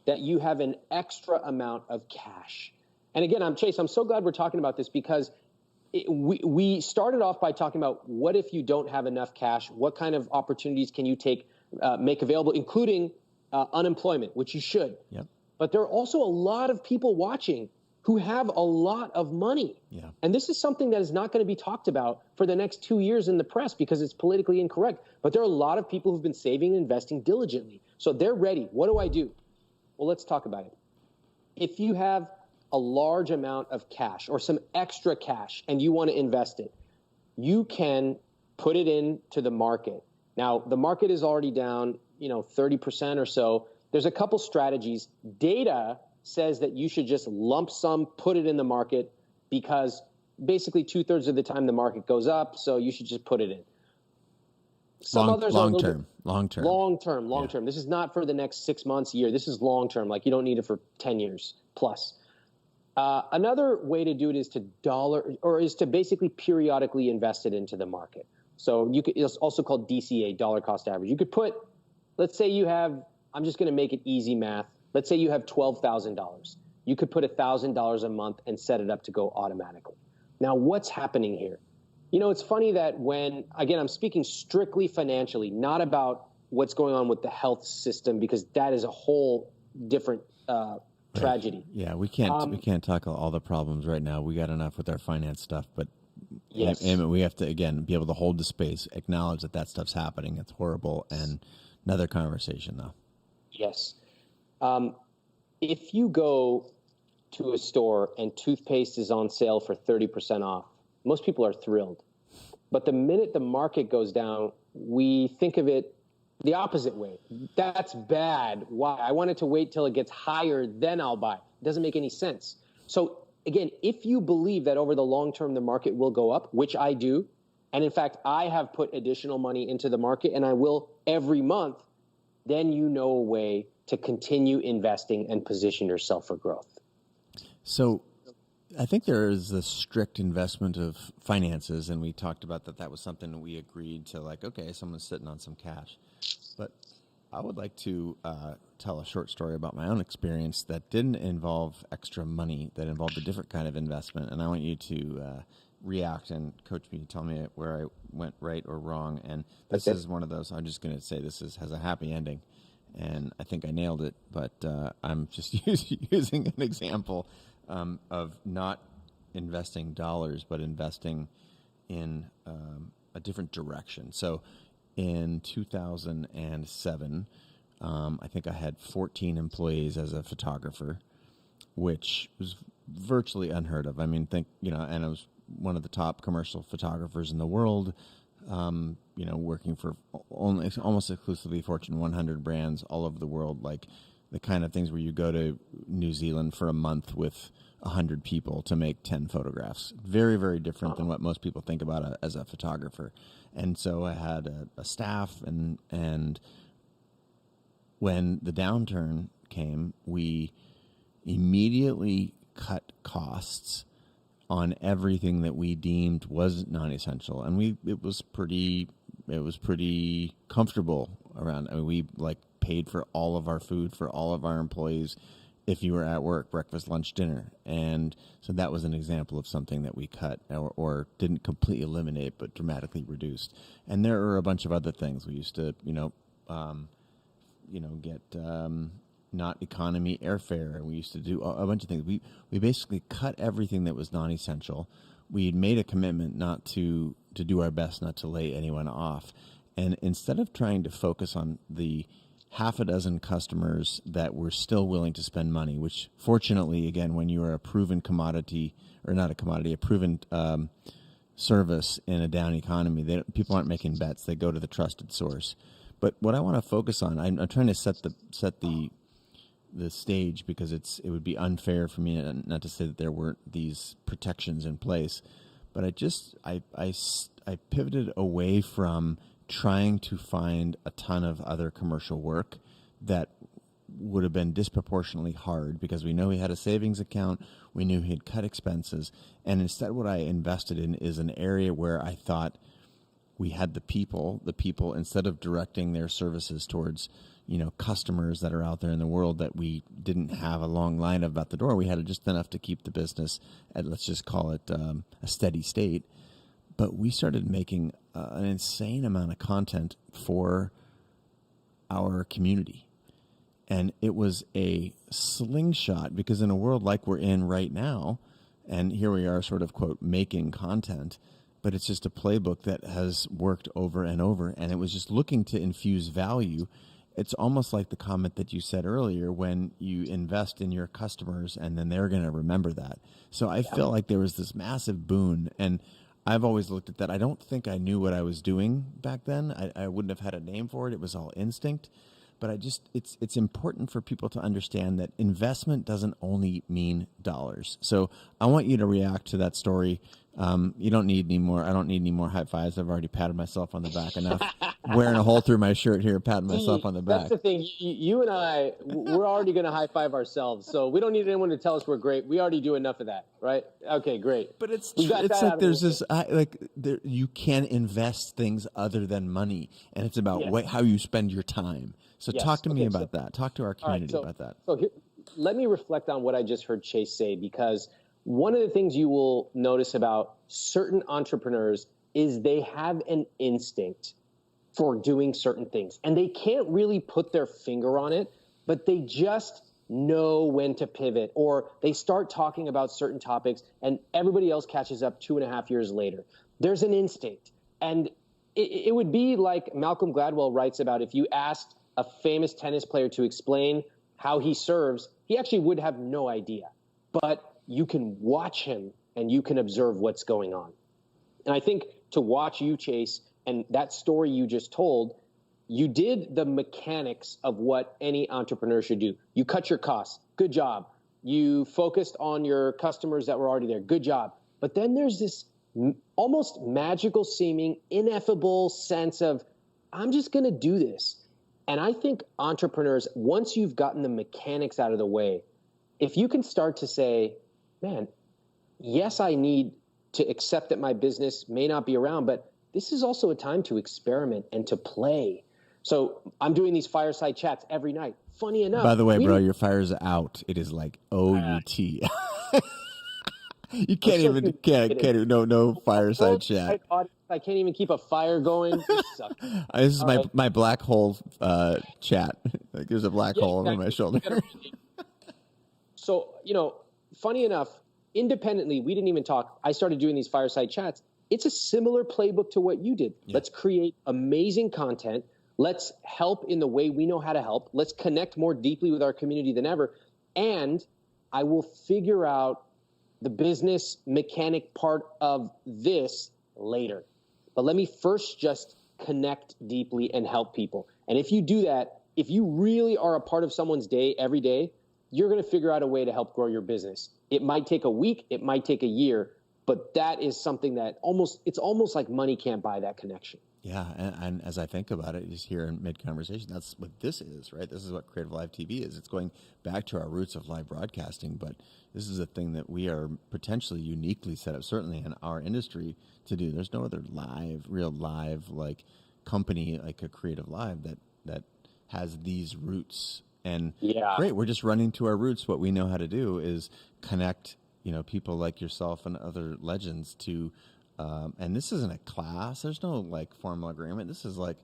that you have an extra amount of cash. And again, I'm so glad we're talking about this because we started off by talking about what if you don't have enough cash, what kind of opportunities can you make available, including unemployment, which you should. Yep. But there are also a lot of people watching who have a lot of money. Yeah. And this is something that is not going to be talked about for the next 2 years in the press because it's politically incorrect. But there are a lot of people who've been saving and investing diligently. So they're ready. What do I do? Well, let's talk about it. If you have a large amount of cash or some extra cash and you want to invest it, you can put it into the market. Now, the market is already down, 30% or so. There's a couple strategies. Data says that you should just lump sum, put it in the market because basically 2/3 of the time the market goes up, so you should just put it in. Some others are long term. This is not for the next 6 months, year. This is long term. Like you don't need it for 10 years plus. Another way to do it is to basically periodically invest it into the market. So it's also called DCA, dollar cost average. You could put, let's say you have, I'm just going to make it easy math. Let's say you have $12,000. You could put $1,000 a month and set it up to go automatically. Now, what's happening here? It's funny that again, I'm speaking strictly financially, not about what's going on with the health system, because that is a whole different tragedy. Yeah, we can't tackle all the problems right now. We got enough with our finance stuff, but yes, we have to, again, be able to hold the space, acknowledge that stuff's happening. It's horrible, and another conversation, though. Yes. If you go to a store and toothpaste is on sale for 30% off, most people are thrilled. But the minute the market goes down, we think of it the opposite way. That's bad. Why? I want it to wait till it gets higher, then I'll buy. It doesn't make any sense. So again, if you believe that over the long term the market will go up, which I do, and in fact, I have put additional money into the market and I will every month, then you know a way to continue investing and position yourself for growth. So I think there is a strict investment of finances, and we talked about that was something that we agreed to, like, okay, someone's sitting on some cash. But I would like to tell a short story about my own experience that didn't involve extra money, that involved a different kind of investment, and I want you to react and coach me, tell me where I went right or wrong. And this is one of those, I'm just going to say this has a happy ending, and I think I nailed it, but I'm just using an example of not investing dollars, but investing in a different direction. So in 2007, I think I had 14 employees as a photographer, which was virtually unheard of. I mean, and I was one of the top commercial photographers in the world, working for almost exclusively Fortune 100 brands all over the world, like the kind of things where you go to New Zealand for a month with 100 people to make 10 photographs. Very, very different than what most people think about as a photographer. And so I had a staff, and when the downturn came, we immediately cut costs on everything that we deemed was non-essential, and it was pretty comfortable around. I mean, we paid for all of our food for all of our employees if you were at work, breakfast, lunch, dinner. And so that was an example of something that we cut or didn't completely eliminate, but dramatically reduced. And there are a bunch of other things. We used to, get not economy airfare, and we used to do a bunch of things. We basically cut everything that was non-essential. We made a commitment not to do our best not to lay anyone off. And instead of trying to focus on the half a dozen customers that were still willing to spend money, which fortunately, again, when you are a proven commodity, or not a commodity, a proven service in a down economy, people aren't making bets. They go to the trusted source. But what I want to focus on, I'm trying to set the stage, because it would be unfair for me not to say that there weren't these protections in place. But I pivoted away from trying to find a ton of other commercial work that would have been disproportionately hard, because we know he had a savings account, we knew he'd cut expenses, and instead what I invested in is an area where I thought we had the people, instead of directing their services towards, customers that are out there in the world that we didn't have a long line of at the door. We had just enough to keep the business at, let's just call it a steady state. But we started making an insane amount of content for our community. And it was a slingshot, because in a world like we're in right now, and here we are sort of, quote, making content, but it's just a playbook that has worked over and over, and it was just looking to infuse value. It's almost like the comment that you said earlier, when you invest in your customers and then they're going to remember that. So I felt like there was this massive boon, and I've always looked at that. I don't think I knew what I was doing back then. I wouldn't have had a name for it. It was all instinct. But it's important for people to understand that investment doesn't only mean dollars. So I want you to react to that story. You don't need any more. I don't need any more high fives. I've already patted myself on the back enough. Wearing a hole through my shirt here, patting myself on the back. That's the thing. You and I, we're already going to high five ourselves. So we don't need anyone to tell us we're great. We already do enough of that, right? Okay, great. But it's like there's this you can invest things other than money, and it's about how you spend your time. So talk to me about that. Talk to our community about that. So let me reflect on what I just heard Chase say, because one of the things you will notice about certain entrepreneurs is they have an instinct for doing certain things, and they can't really put their finger on it, but they just know when to pivot, or they start talking about certain topics and everybody else catches up 2.5 years later. There's an instinct. And it would be like Malcolm Gladwell writes about, if you asked a famous tennis player to explain how he serves, he actually would have no idea. But you can watch him and you can observe what's going on. And I think to watch you, Chase, and that story you just told, you did the mechanics of what any entrepreneur should do. You cut your costs. Good job. You focused on your customers that were already there. Good job. But then there's this almost magical seeming, ineffable sense of, I'm just going to do this. And I think entrepreneurs, once you've gotten the mechanics out of the way, if you can start to say, man, yes, I need to accept that my business may not be around, but this is also a time to experiment and to play. So I'm doing these fireside chats every night. Funny enough. By the way, bro, your fire's out. It is like OUT. You can't even no fireside chat. I can't even keep a fire going. This is my black hole chat. Like there's a black hole over my shoulder. So, funny enough, independently, we didn't even talk. I started doing these fireside chats. It's a similar playbook to what you did. Yeah. Let's create amazing content. Let's help in the way we know how to help. Let's connect more deeply with our community than ever. And I will figure out the business mechanic part of this later. But let me first just connect deeply and help people. And if you do that, if you really are a part of someone's day every day, you're going to figure out a way to help grow your business. It might take a week, it might take a year, but that is something that it's almost like money can't buy that connection. Yeah, and as I think about it, just here in mid-conversation, that's what this is, right? This is what Creative Live TV is. It's going back to our roots of live broadcasting, but this is a thing that we are potentially uniquely set up, certainly in our industry, to do. There's no other real live like company like a Creative Live that has these roots. And great, we're just running to our roots. What we know how to do is connect, people like yourself and other legends to. And this isn't a class. There's no like formal agreement. This is like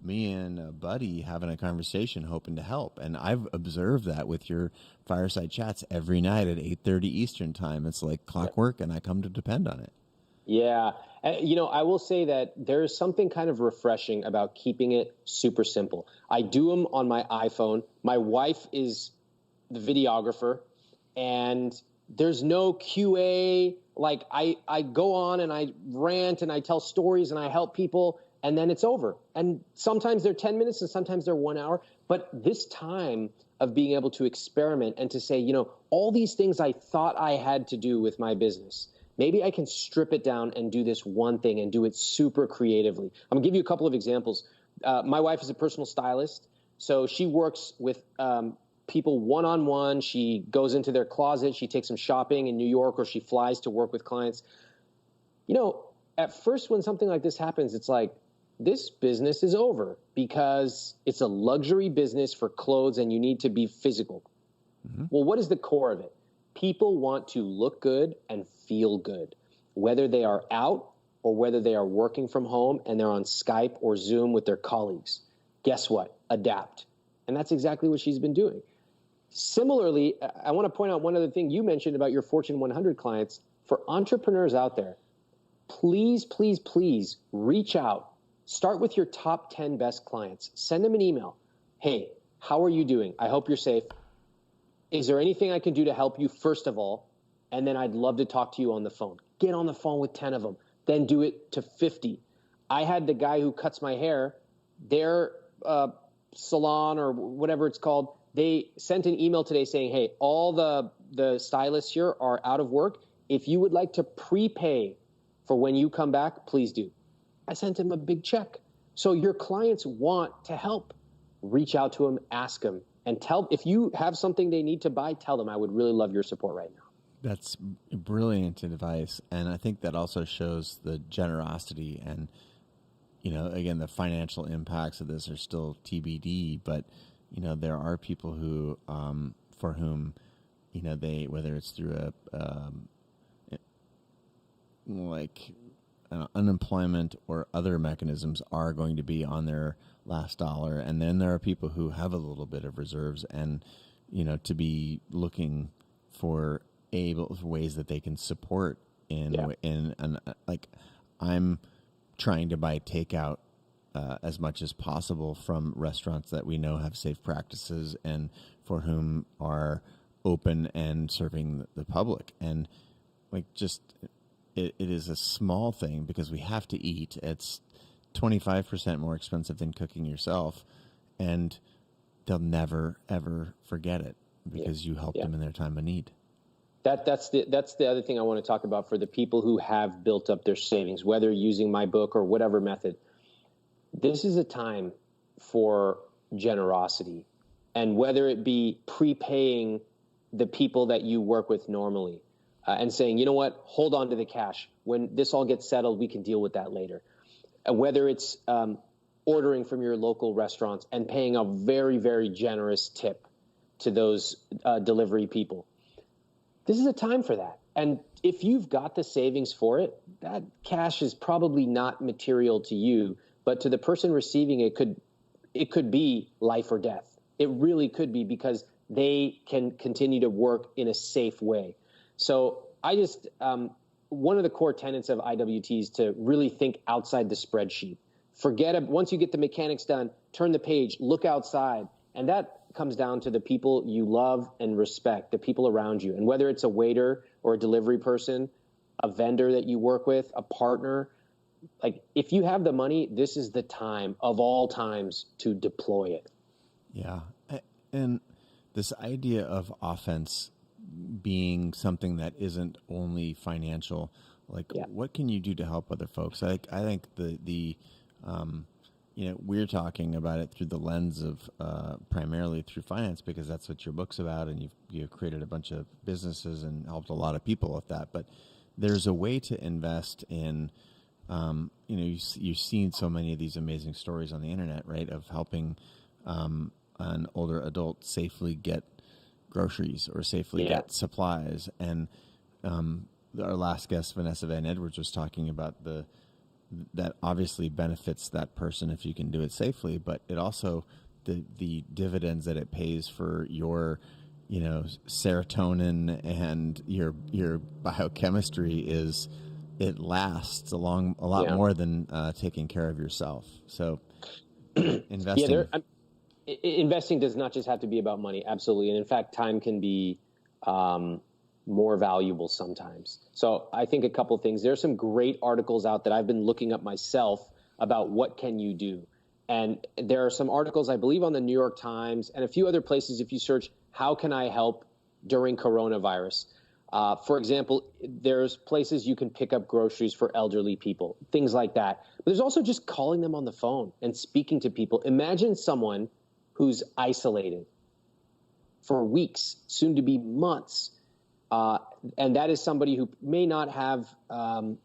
me and a buddy having a conversation, hoping to help. And I've observed that with your fireside chats every night at 8:30 Eastern time. It's like clockwork, and I come to depend on it. Yeah. I will say that there's something kind of refreshing about keeping it super simple. I do them on my iPhone. My wife is the videographer, and there's no QA. Like I go on and I rant and I tell stories and I help people, and then it's over. And sometimes they're 10 minutes and sometimes they're 1 hour. But this time of being able to experiment and to say, all these things I thought I had to do with my business, maybe I can strip it down and do this one thing and do it super creatively. I'm gonna give you a couple of examples. My wife is a personal stylist, so she works with people one-on-one. She goes into their closet, she takes them shopping in New York, or she flies to work with clients. At first when something like this happens, it's like, this business is over because it's a luxury business for clothes and you need to be physical. Mm-hmm. Well, what is the core of it? People want to look good and feel good, whether they are out or whether they are working from home and they're on Skype or Zoom with their colleagues. Guess what? Adapt. And that's exactly what she's been doing. Similarly, I want to point out one other thing you mentioned about your Fortune 100 clients. For entrepreneurs out there, please, please, please reach out. Start with your top 10 best clients. Send them an email. Hey, how are you doing? I hope you're safe. Is there anything I can do to help you, first of all? And then I'd love to talk to you on the phone. Get on the phone with 10 of them. Then do it to 50. I had the guy who cuts my hair, their salon or whatever it's called, they sent an email today saying, hey, all the stylists here are out of work. If you would like to prepay for when you come back, please do. I sent him a big check. So your clients want to help. Reach out to them, ask them, and if you have something they need to buy, tell them. I would really love your support right now. That's brilliant advice. And I think that also shows the generosity and, again, the financial impacts of this are still TBD, but, there are people who, for whom, whether it's through unemployment or other mechanisms, are going to be on their last dollar. And then there are people who have a little bit of reserves and, to be looking for ways that they can support I'm trying to buy takeout as much as possible from restaurants that we know have safe practices and for whom are open and serving the public. And it is a small thing because we have to eat. It's 25% more expensive than cooking yourself, and they'll never, ever forget it because you helped them in their time of need. That's the other thing I want to talk about for the people who have built up their savings, whether using my book or whatever method. This is a time for generosity, and whether it be prepaying the people that you work with normally and saying, you know what, hold on to the cash. When this all gets settled, we can deal with that later. Whether it's ordering from your local restaurants and paying a very, very generous tip to those delivery people. This is a time for that. And if you've got the savings for it, that cash is probably not material to you, but to the person receiving it could be life or death. It really could be, because they can continue to work in a safe way. So I just, one of the core tenets of IWT is to really think outside the spreadsheet. Once you get the mechanics done, turn the page, look outside. And that comes down to the people you love and respect, the people around you. And whether it's a waiter or a delivery person, a vendor that you work with, a partner, if you have the money, this is the time of all times to deploy it. Yeah. And this idea of offense being something that isn't only financial, what can you do to help other folks? I think we're talking about it through the lens of primarily through finance, because that's what your book's about, and you've created a bunch of businesses and helped a lot of people with that. But there's a way to invest in, you've seen so many of these amazing stories on the internet, right, of helping an older adult safely get groceries or safely get supplies. And our last guest, Vanessa Van Edwards, was talking about the that obviously benefits that person if you can do it safely, but it also, the dividends that it pays for your, serotonin and your biochemistry is, it lasts a lot more than taking care of yourself. So investing. Investing does not just have to be about money. Absolutely. And in fact, time can be more valuable sometimes. So I think a couple of things. There are some great articles out that I've been looking up myself about what can you do. And there are some articles, I believe, on the New York Times and a few other places. If you search, how can I help during coronavirus? For example, there's places you can pick up groceries for elderly people, things like that. But there's also just calling them on the phone and speaking to people. Imagine someone who's isolated for weeks, soon to be months. And that is somebody who may not have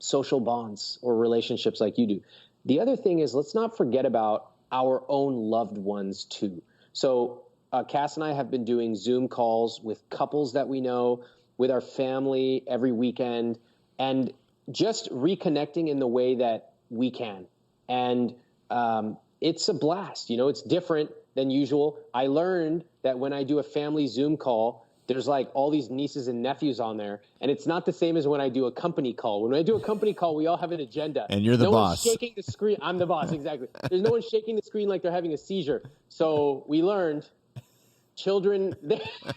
social bonds or relationships like you do. The other thing is, let's not forget about our own loved ones too. So Cass and I have been doing Zoom calls with couples that we know, with our family every weekend, and just reconnecting in the way that we can. And it's a blast. It's different than usual. I learned that when I do a family Zoom call, there's like all these nieces and nephews on there. And it's not the same as when I do a company call. When I do a company call, we all have an agenda. And you're the boss. No one's shaking the screen. I'm the boss, exactly. There's no one shaking the screen like they're having a seizure. So we learned children.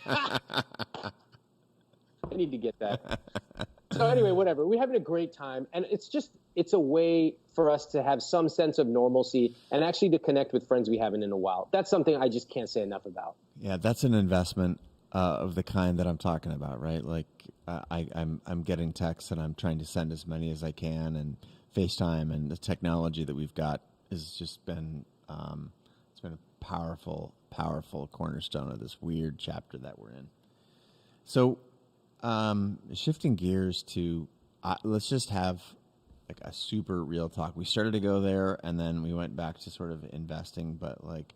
I need to get that. So anyway, whatever. We're having a great time. And it's a way for us to have some sense of normalcy and actually to connect with friends we haven't in a while. That's something I just can't say enough about. Yeah, that's an investment of the kind that I'm talking about, right? Like I'm getting texts and I'm trying to send as many as I can, and FaceTime and the technology that we've got has just been it's been a powerful cornerstone of this weird chapter that we're in. So shifting gears to let's just have like a super real talk. We started to go there and then we went back to sort of investing, but like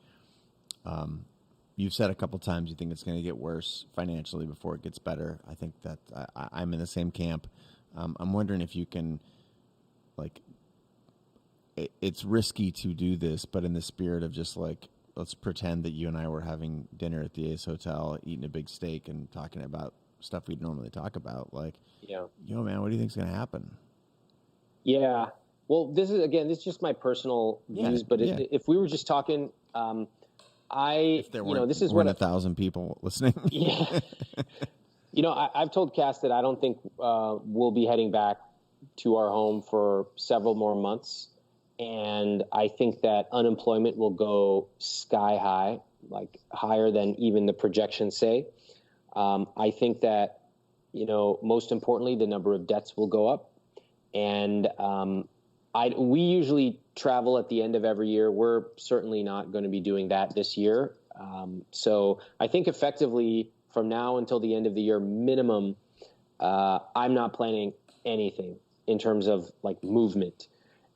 you've said a couple times you think it's going to get worse financially before it gets better. I think that I'm in the same camp. I'm wondering if you can, like, it's risky to do this, but in the spirit of just like, let's pretend that you and I were having dinner at the Ace Hotel, eating a big steak and talking about stuff we'd normally talk about. Like, man, what do you think's going to happen? Yeah. Well, this is just my personal views, but if we were just talking, if there weren't, this is 1,000 people listening. Yeah. I've told Cass that I don't think we'll be heading back to our home for several more months. And I think that unemployment will go sky high, like higher than even the projections say. I think that, most importantly, the number of debts will go up. And we usually travel at the end of every year. We're certainly not going to be doing that this year. So I think effectively from now until the end of the year minimum, I'm not planning anything in terms of like movement.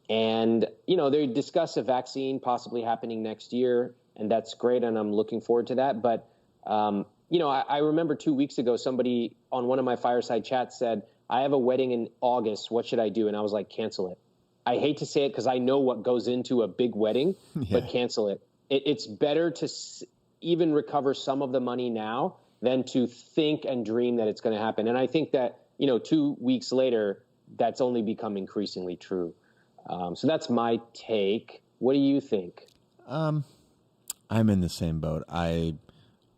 And, they discuss a vaccine possibly happening next year, and that's great, and I'm looking forward to that. But, I remember 2 weeks ago, somebody on one of my fireside chats said, I have a wedding in August. What should I do? And I was like, cancel it. I hate to say it because I know what goes into a big wedding, but cancel it. It's better to even recover some of the money now than to think and dream that it's going to happen. And I think that, 2 weeks later, that's only become increasingly true. So that's my take. What do you think? I'm in the same boat. I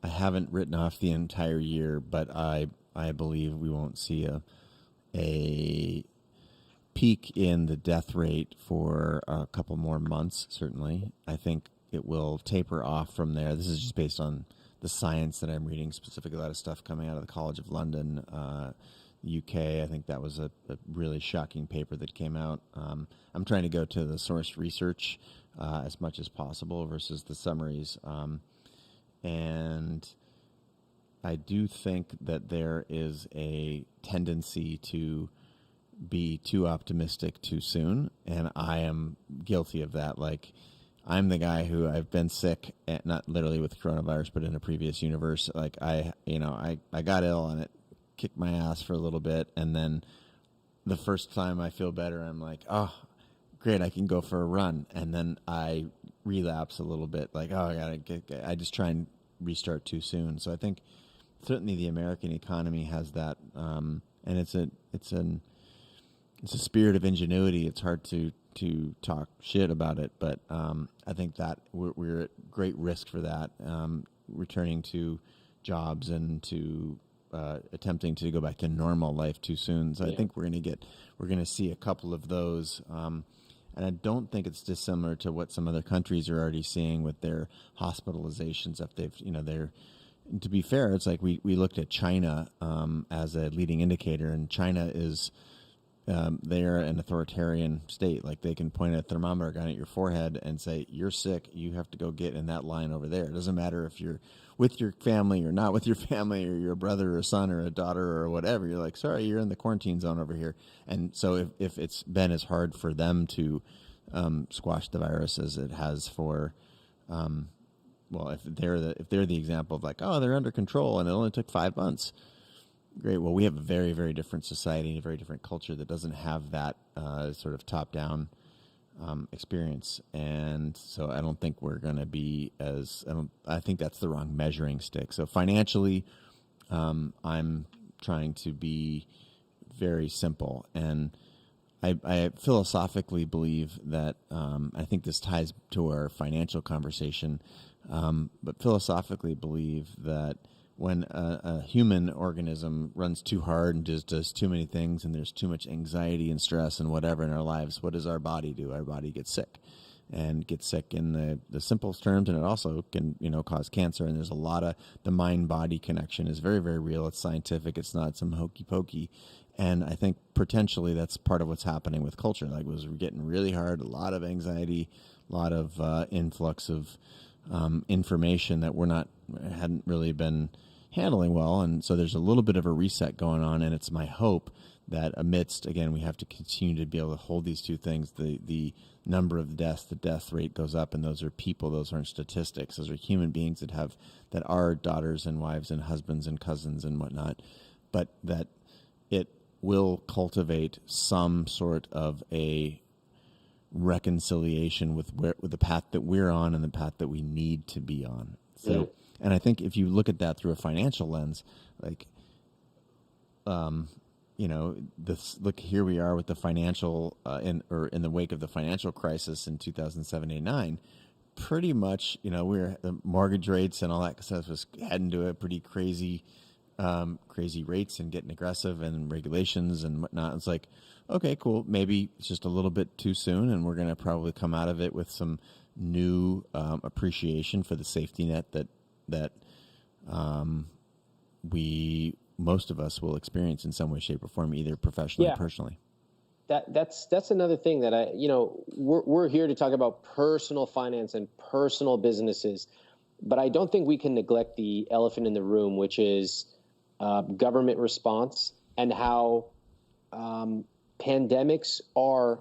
haven't written off the entire year, but I believe we won't see a peak in the death rate for a couple more months, certainly. I think it will taper off from there. This is just based on the science that I'm reading, specifically a lot of stuff coming out of the College of London, UK. I think that was a really shocking paper that came out. I'm trying to go to the source research as much as possible versus the summaries. And I do think that there is a tendency to be too optimistic too soon, and I am guilty of that. Like, I'm the guy who I've been sick, not literally with coronavirus, but in a previous universe. Like I got ill and it kicked my ass for a little bit, and then the first time I feel better, I'm like, oh, great, I can go for a run. And then I relapse a little bit, like, oh, I just try and restart too soon. So I think certainly the American economy has that, and it's a spirit of ingenuity. It's hard to talk shit about it, but I think that we're at great risk for that, returning to jobs and to attempting to go back to normal life too soon. So I think we're going to see a couple of those. And I don't think it's dissimilar to what some other countries are already seeing with their hospitalizations. If they've, to be fair, it's like we looked at China as a leading indicator, and China is they're an authoritarian state. Like, they can point a thermometer gun at your forehead and say, you're sick, you have to go get in that line over there. It doesn't matter if you're with your family or not with your family, or your brother or son or a daughter or whatever. You're like, sorry, you're in the quarantine zone over here. And so if it's been as hard for them to squash the virus as it has for, if they're the example of like, oh, they're under control and it only took 5 months. Great. Well, we have a very, very different society and a very different culture that doesn't have that sort of top-down experience. And so I don't think we're going to be I think that's the wrong measuring stick. So financially, I'm trying to be very simple. And I philosophically believe that, I think this ties to our financial conversation, but philosophically believe that when a human organism runs too hard and just does too many things, and there's too much anxiety and stress and whatever in our lives, what does our body do? Our body gets sick, and gets sick in the simplest terms, and it also can, cause cancer. And there's a lot of the mind-body connection is very, very real. It's scientific. It's not some hokey pokey. And I think potentially that's part of what's happening with culture. Like, we're getting really hard, a lot of anxiety, a lot of influx of information that hadn't really been handling well. And so there's a little bit of a reset going on. And it's my hope that amidst, again, we have to continue to be able to hold these two things. The number of deaths, the death rate goes up, and those are people, those aren't statistics. Those are human beings that are daughters and wives and husbands and cousins and whatnot, but that it will cultivate some sort of a reconciliation with the path that we're on and the path that we need to be on. So, and I think if you look at that through a financial lens, like, look, here we are with the financial, in the wake of the financial crisis in 2007-9, pretty much, we're the mortgage rates and all that stuff was heading to a pretty crazy rates and getting aggressive and regulations and whatnot. It's like, okay, cool. Maybe it's just a little bit too soon, and we're going to probably come out of it with some new appreciation for the safety net that most of us will experience in some way, shape, or form, either professionally or personally. That's another thing that we're here to talk about personal finance and personal businesses, but I don't think we can neglect the elephant in the room, which is government response and how pandemics are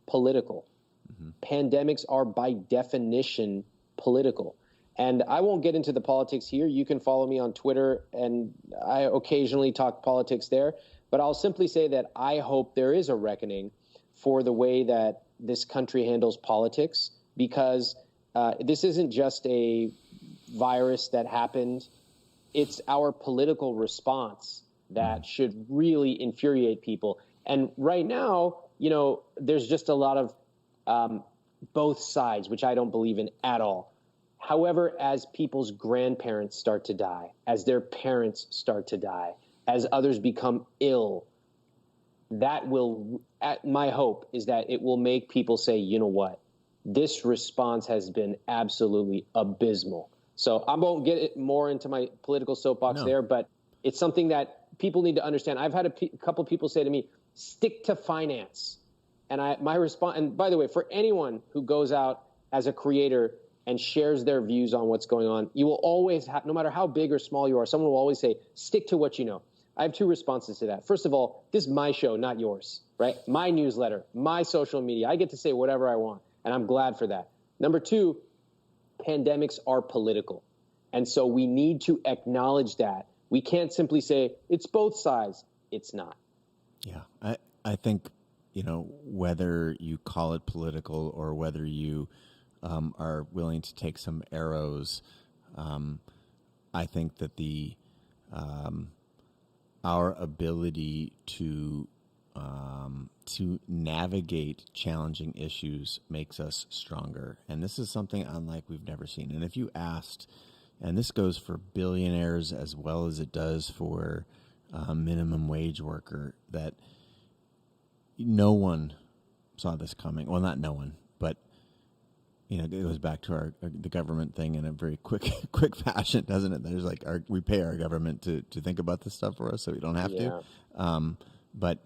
political. Mm-hmm. Pandemics are by definition political. And I won't get into the politics here. You can follow me on Twitter, and I occasionally talk politics there. But I'll simply say that I hope there is a reckoning for the way that this country handles politics, because this isn't just a virus that happened. It's our political response that should really infuriate people. And right now, there's just a lot of both sides, which I don't believe in at all. However, as people's grandparents start to die, as their parents start to die, as others become ill, my hope is that it will make people say, you know what, this response has been absolutely abysmal. So I won't get more into my political soapbox there, but it's something that people need to understand. I've had a couple people say to me, stick to finance. And my response, and by the way, for anyone who goes out as a creator and shares their views on what's going on, you will always have, no matter how big or small you are, someone will always say, stick to what you know. I have two responses to that. First of all, this is my show, not yours, right? My newsletter, my social media. I get to say whatever I want, and I'm glad for that. Number two, pandemics are political. And so we need to acknowledge that. We can't simply say, it's both sides. It's not. Yeah, I think whether you call it political or whether you are willing to take some arrows, I think that our ability to navigate challenging issues makes us stronger. And this is something unlike we've never seen. And if you asked, and this goes for billionaires as well as it does for minimum wage worker, that no one saw this coming. Well, not no one, but it goes back to the government thing in a very quick fashion, doesn't it? There's like we pay our government to think about this stuff for us, so we don't have to. But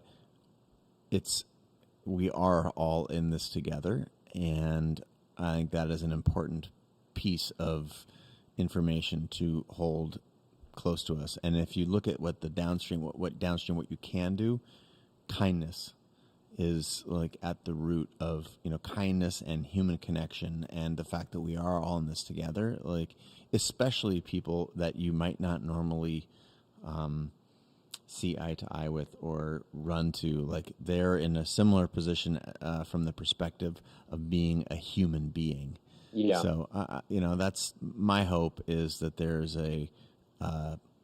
we are all in this together, and I think that is an important piece of information to hold close to us. And if you look at what you can do, kindness is like at the root of kindness and human connection, and the fact that we are all in this together, like especially people that you might not normally see eye to eye with or run to, like they're in a similar position from the perspective of being a human being. Yeah. So that's my hope, is that there's a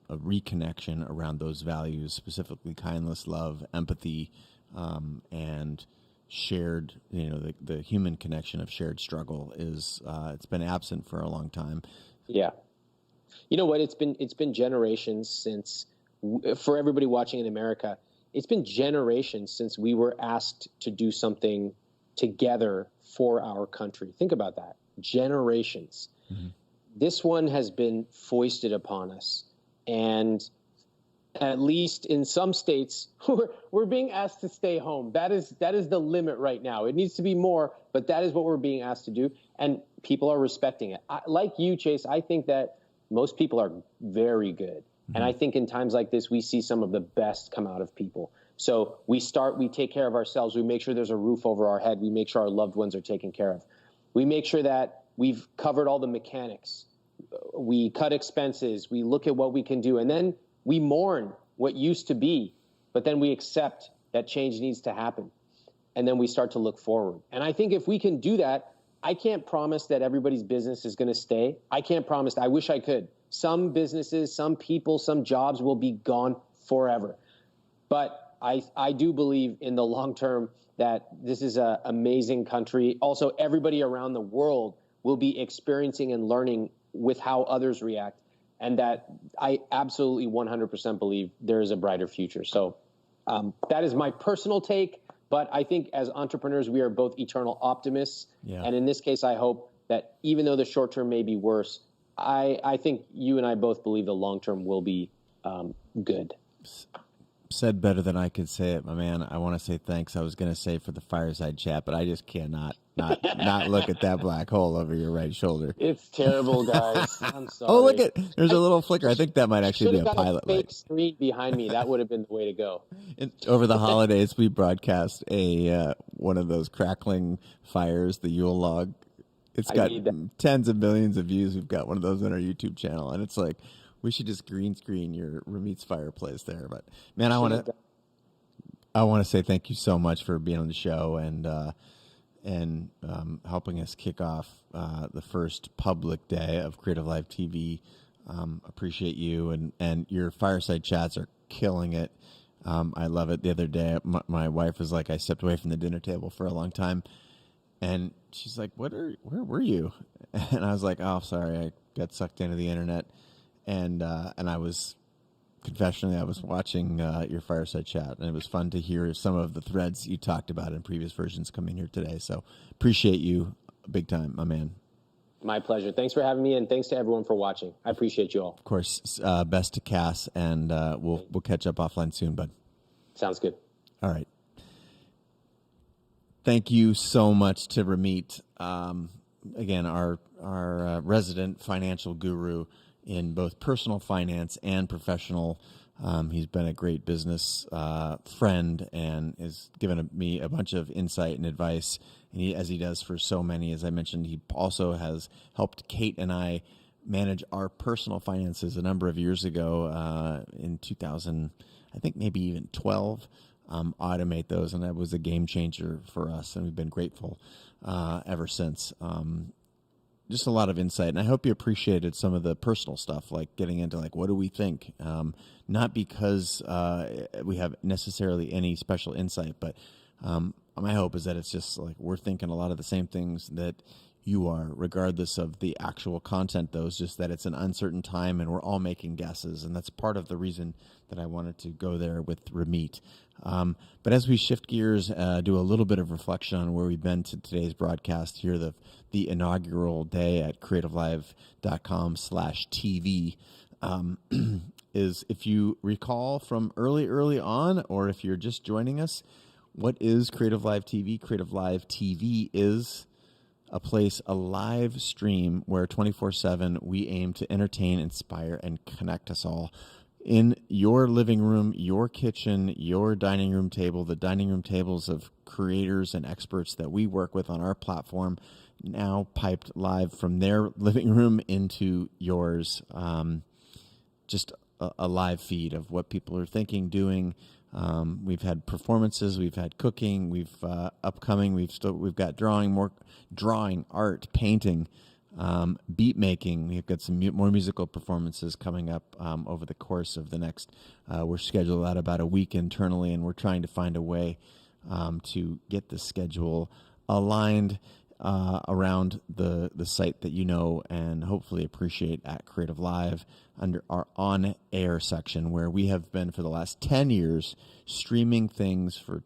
reconnection around those values, specifically kindness, love, empathy, and shared, the human connection of shared struggle is it's been absent for a long time. Yeah. You know what? It's been generations since, for everybody watching in America, it's been generations since we were asked to do something together for our country. Think about that. Generations. Mm-hmm. This one has been foisted upon us. And at least in some states, we're being asked to stay home. That is the limit right now. It needs to be more, but that is what we're being asked to do. And people are respecting it. Like you, Chase, I think that most people are very good. Mm-hmm. And I think in times like this, we see some of the best come out of people. So we take care of ourselves. We make sure there's a roof over our head. We make sure our loved ones are taken care of. We make sure that we've covered all the mechanics. We cut expenses. We look at what we can do. And then we mourn what used to be, but then we accept that change needs to happen. And then we start to look forward. And I think if we can do that, I can't promise that everybody's business is going to stay. I can't promise. I wish I could. Some businesses, some people, some jobs will be gone forever. But I do believe in the long term that this is an amazing country. Also, everybody around the world will be experiencing and learning with how others react. And that I absolutely 100% believe there is a brighter future. So that is my personal take. But I think as entrepreneurs, we are both eternal optimists. Yeah. And in this case, I hope that even though the short term may be worse, I think you and I both believe the long term will be good. Said better than I could say it, my man. I want to say thanks. I was going to say for the fireside chat, but I just cannot not look at that black hole over your right shoulder. It's terrible, guys. I'm sorry. Oh, look at there's a little flicker. I think that might actually be a pilot light. Fake screen behind me. That would have been the way to go. Over the holidays, we broadcast one of those crackling fires, the Yule log. It's got tens of millions of views. We've got one of those on our YouTube channel, and it's like, we should just green screen your Ramit's fireplace there. But man, I want to say thank you so much for being on the show and helping us kick off the first public day of Creative Live TV. Appreciate you, and your fireside chats are killing it. I love it. The other day, my wife was like, I stepped away from the dinner table for a long time, and she's like, where were you? And I was like, oh, sorry, I got sucked into the internet. And I was, confessionally, I was watching your fireside chat, and it was fun to hear some of the threads you talked about in previous versions come in here today. So appreciate you big time, my man. My pleasure. Thanks for having me, and thanks to everyone for watching. I appreciate you all. Of course, best to Cass, and we'll catch up offline soon, bud. Sounds good. All right. Thank you so much to Ramit. Again, our resident financial guru in both personal finance and professional. He's been a great business friend and has given me a bunch of insight and advice, and as he does for so many. As I mentioned, he also has helped Kate and I manage our personal finances a number of years ago in 2000, I think maybe even 12. automate those, and that was a game changer for us, and we've been grateful ever since. Just a lot of insight, and I hope you appreciated some of the personal stuff, like getting into like, what do we think? Not because we have necessarily any special insight, but my hope is that it's just like we're thinking a lot of the same things that you are, regardless of the actual content, though. It's just that it's an uncertain time and we're all making guesses, and that's part of the reason that I wanted to go there with Ramit. But as we shift gears, do a little bit of reflection on where we've been to today's broadcast here, the inaugural day at creativelive.com/TV, is, if you recall from early on, or if you're just joining us, what is Creative Live TV? Creative Live TV is a live stream where 24/7 we aim to entertain, inspire, and connect us all in your living room, your kitchen, your dining room table, the dining room tables of creators and experts that we work with on our platform, now piped live from their living room into yours. Just a live feed of what people are thinking, doing. We've had performances, we've had cooking, we've upcoming, we've got drawing, art, painting, beat making. We've got some more musical performances coming up over the course of the next. We're scheduled out about a week internally, and we're trying to find a way to get the schedule aligned around the site that you know and hopefully appreciate at Creative Live, under our on-air section, where we have been for the last 10 years streaming things for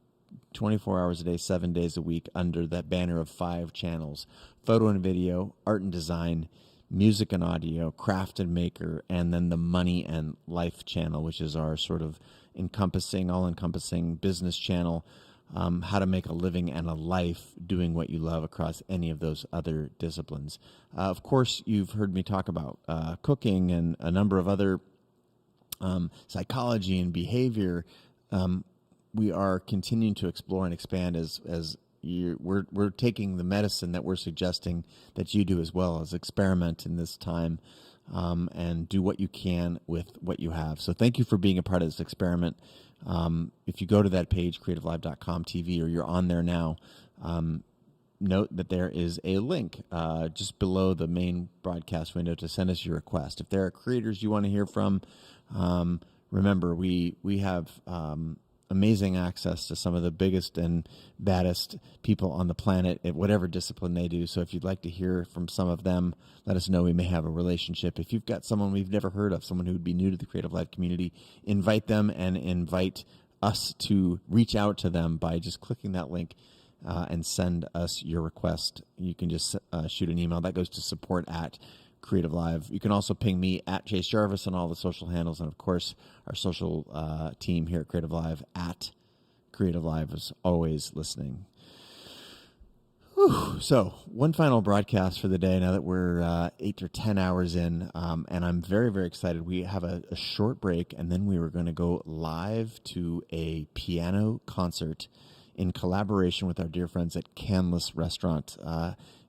24 hours a day, 7 days a week, under that banner of 5 channels: photo and video, art and design, music and audio, craft and maker, and then the money and life channel, which is our sort of all-encompassing business channel. How to make a living and a life doing what you love across any of those other disciplines. Of course, you've heard me talk about cooking and a number of other psychology and behavior. We are continuing to explore and expand as we're taking the medicine that we're suggesting that you do as well, as experiment in this time and do what you can with what you have. So thank you for being a part of this experiment. If you go to that page, creativelive.com/TV, or you're on there now, note that there is a link just below the main broadcast window to send us your request. If there are creators you want to hear from, remember, we have amazing access to some of the biggest and baddest people on the planet at whatever discipline they do. So if you'd like to hear from some of them, let us know. We may have a relationship. If you've got someone we've never heard of, someone who would be new to the Creative Live community, invite them and invite us to reach out to them by just clicking that link and send us your request. You can just shoot an email. That goes to support@Creative Live. You can also ping me at Chase Jarvis on all the social handles, and of course our social team here at Creative Live at Creative Live is always listening. Whew. So one final broadcast for the day now that we're 8 or 10 hours in, and I'm very, very excited. We have a short break, and then we were going to go live to a piano concert in collaboration with our dear friends at Canlis Restaurant.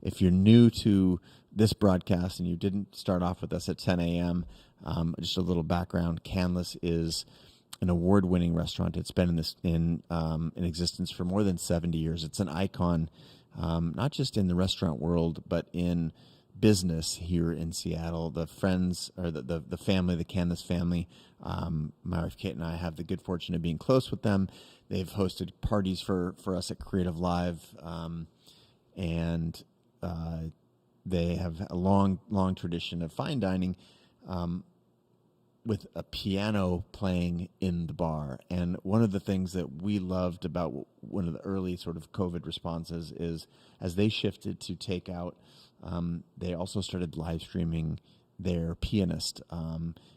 If you're new to this broadcast and you didn't start off with us at 10 a.m., just a little background. Canlis is an award-winning restaurant. It's been in existence for more than 70 years. It's an icon, not just in the restaurant world, but in business here in Seattle. The friends, or the family, the Canlis family, my wife Kate and I have the good fortune of being close with them. They've hosted parties for us at Creative Live, and they have a long tradition of fine dining, with a piano playing in the bar. And one of the things that we loved about one of the early sort of COVID responses is, as they shifted to takeout, they also started live streaming their pianist.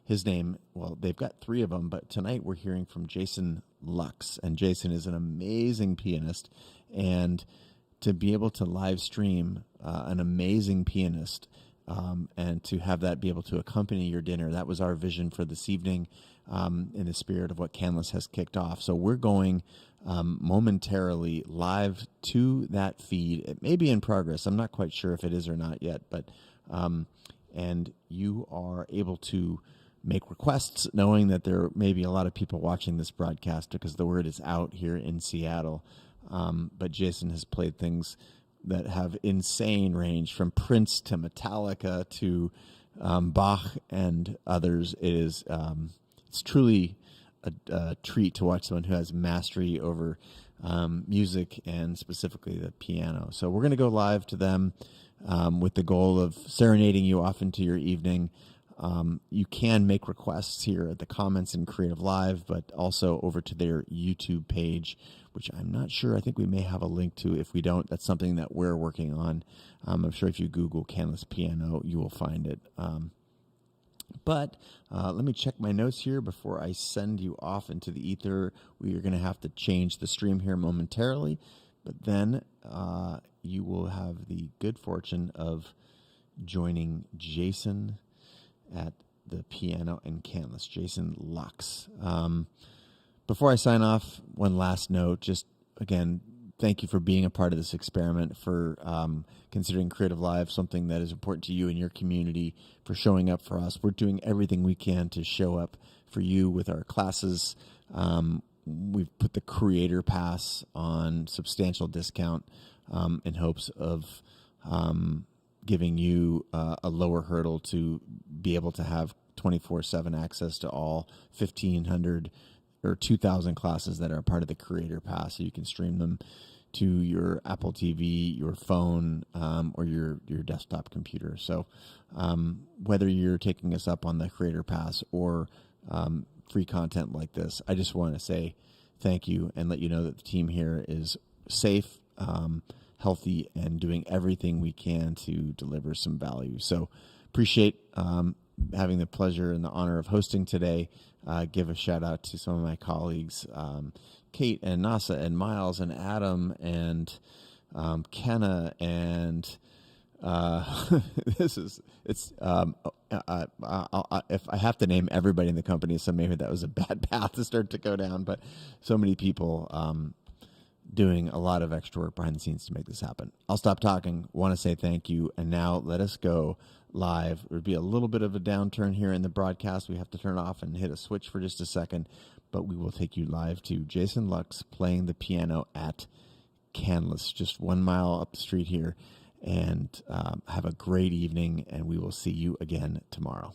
His name, well, they've got 3 of them, but tonight we're hearing from Jason Lux, and Jason is an amazing pianist. And to be able to live stream an amazing pianist, and to have that be able to accompany your dinner, that was our vision for this evening, in the spirit of what Canlis has kicked off. So we're going momentarily live to that feed. It may be in progress. I'm not quite sure if it is or not yet, but and you are able to make requests, knowing that there may be a lot of people watching this broadcast because the word is out here in Seattle. But Jason has played things that have insane range, from Prince to Metallica to Bach and others. It's truly a treat to watch someone who has mastery over music and specifically the piano. So we're going to go live to them with the goal of serenading you off into your evening. You can make requests here at the comments in Creative Live, but also over to their YouTube page, which I'm not sure. I think we may have a link to. If we don't, that's something that we're working on. I'm sure if you Google Canlis Piano, you will find it. But let me check my notes here before I send you off into the ether. We are going to have to change the stream here momentarily, but then you will have the good fortune of joining Jason at the piano and Canlis, Jason Lux. Before I sign off, one last note, just again, thank you for being a part of this experiment, for considering Creative Live something that is important to you and your community, for showing up for us. We're doing everything we can to show up for you with our classes. We've put the Creator Pass on substantial discount in hopes of giving you a lower hurdle to be able to have 24/7 access to all 1,500 or 2,000 classes that are part of the Creator Pass, so you can stream them to your Apple TV, your phone, or your desktop computer. So whether you're taking us up on the Creator Pass or free content like this, I just want to say thank you and let you know that the team here is safe, healthy, and doing everything we can to deliver some value. So appreciate having the pleasure and the honor of hosting today. Give a shout out to some of my colleagues, Kate and Nasa and Miles and Adam and Kenna and if I have to name everybody in the company, so maybe that was a bad path to start to go down, but so many people doing a lot of extra work behind the scenes to make this happen. I'll stop talking. Want to say thank you. And now let us go live. There would be a little bit of a downturn here in the broadcast. We have to turn off and hit a switch for just a second, but we will take you live to Jason Lux playing the piano at Canlis, just 1 mile up the street here. And have a great evening, and we will see you again tomorrow.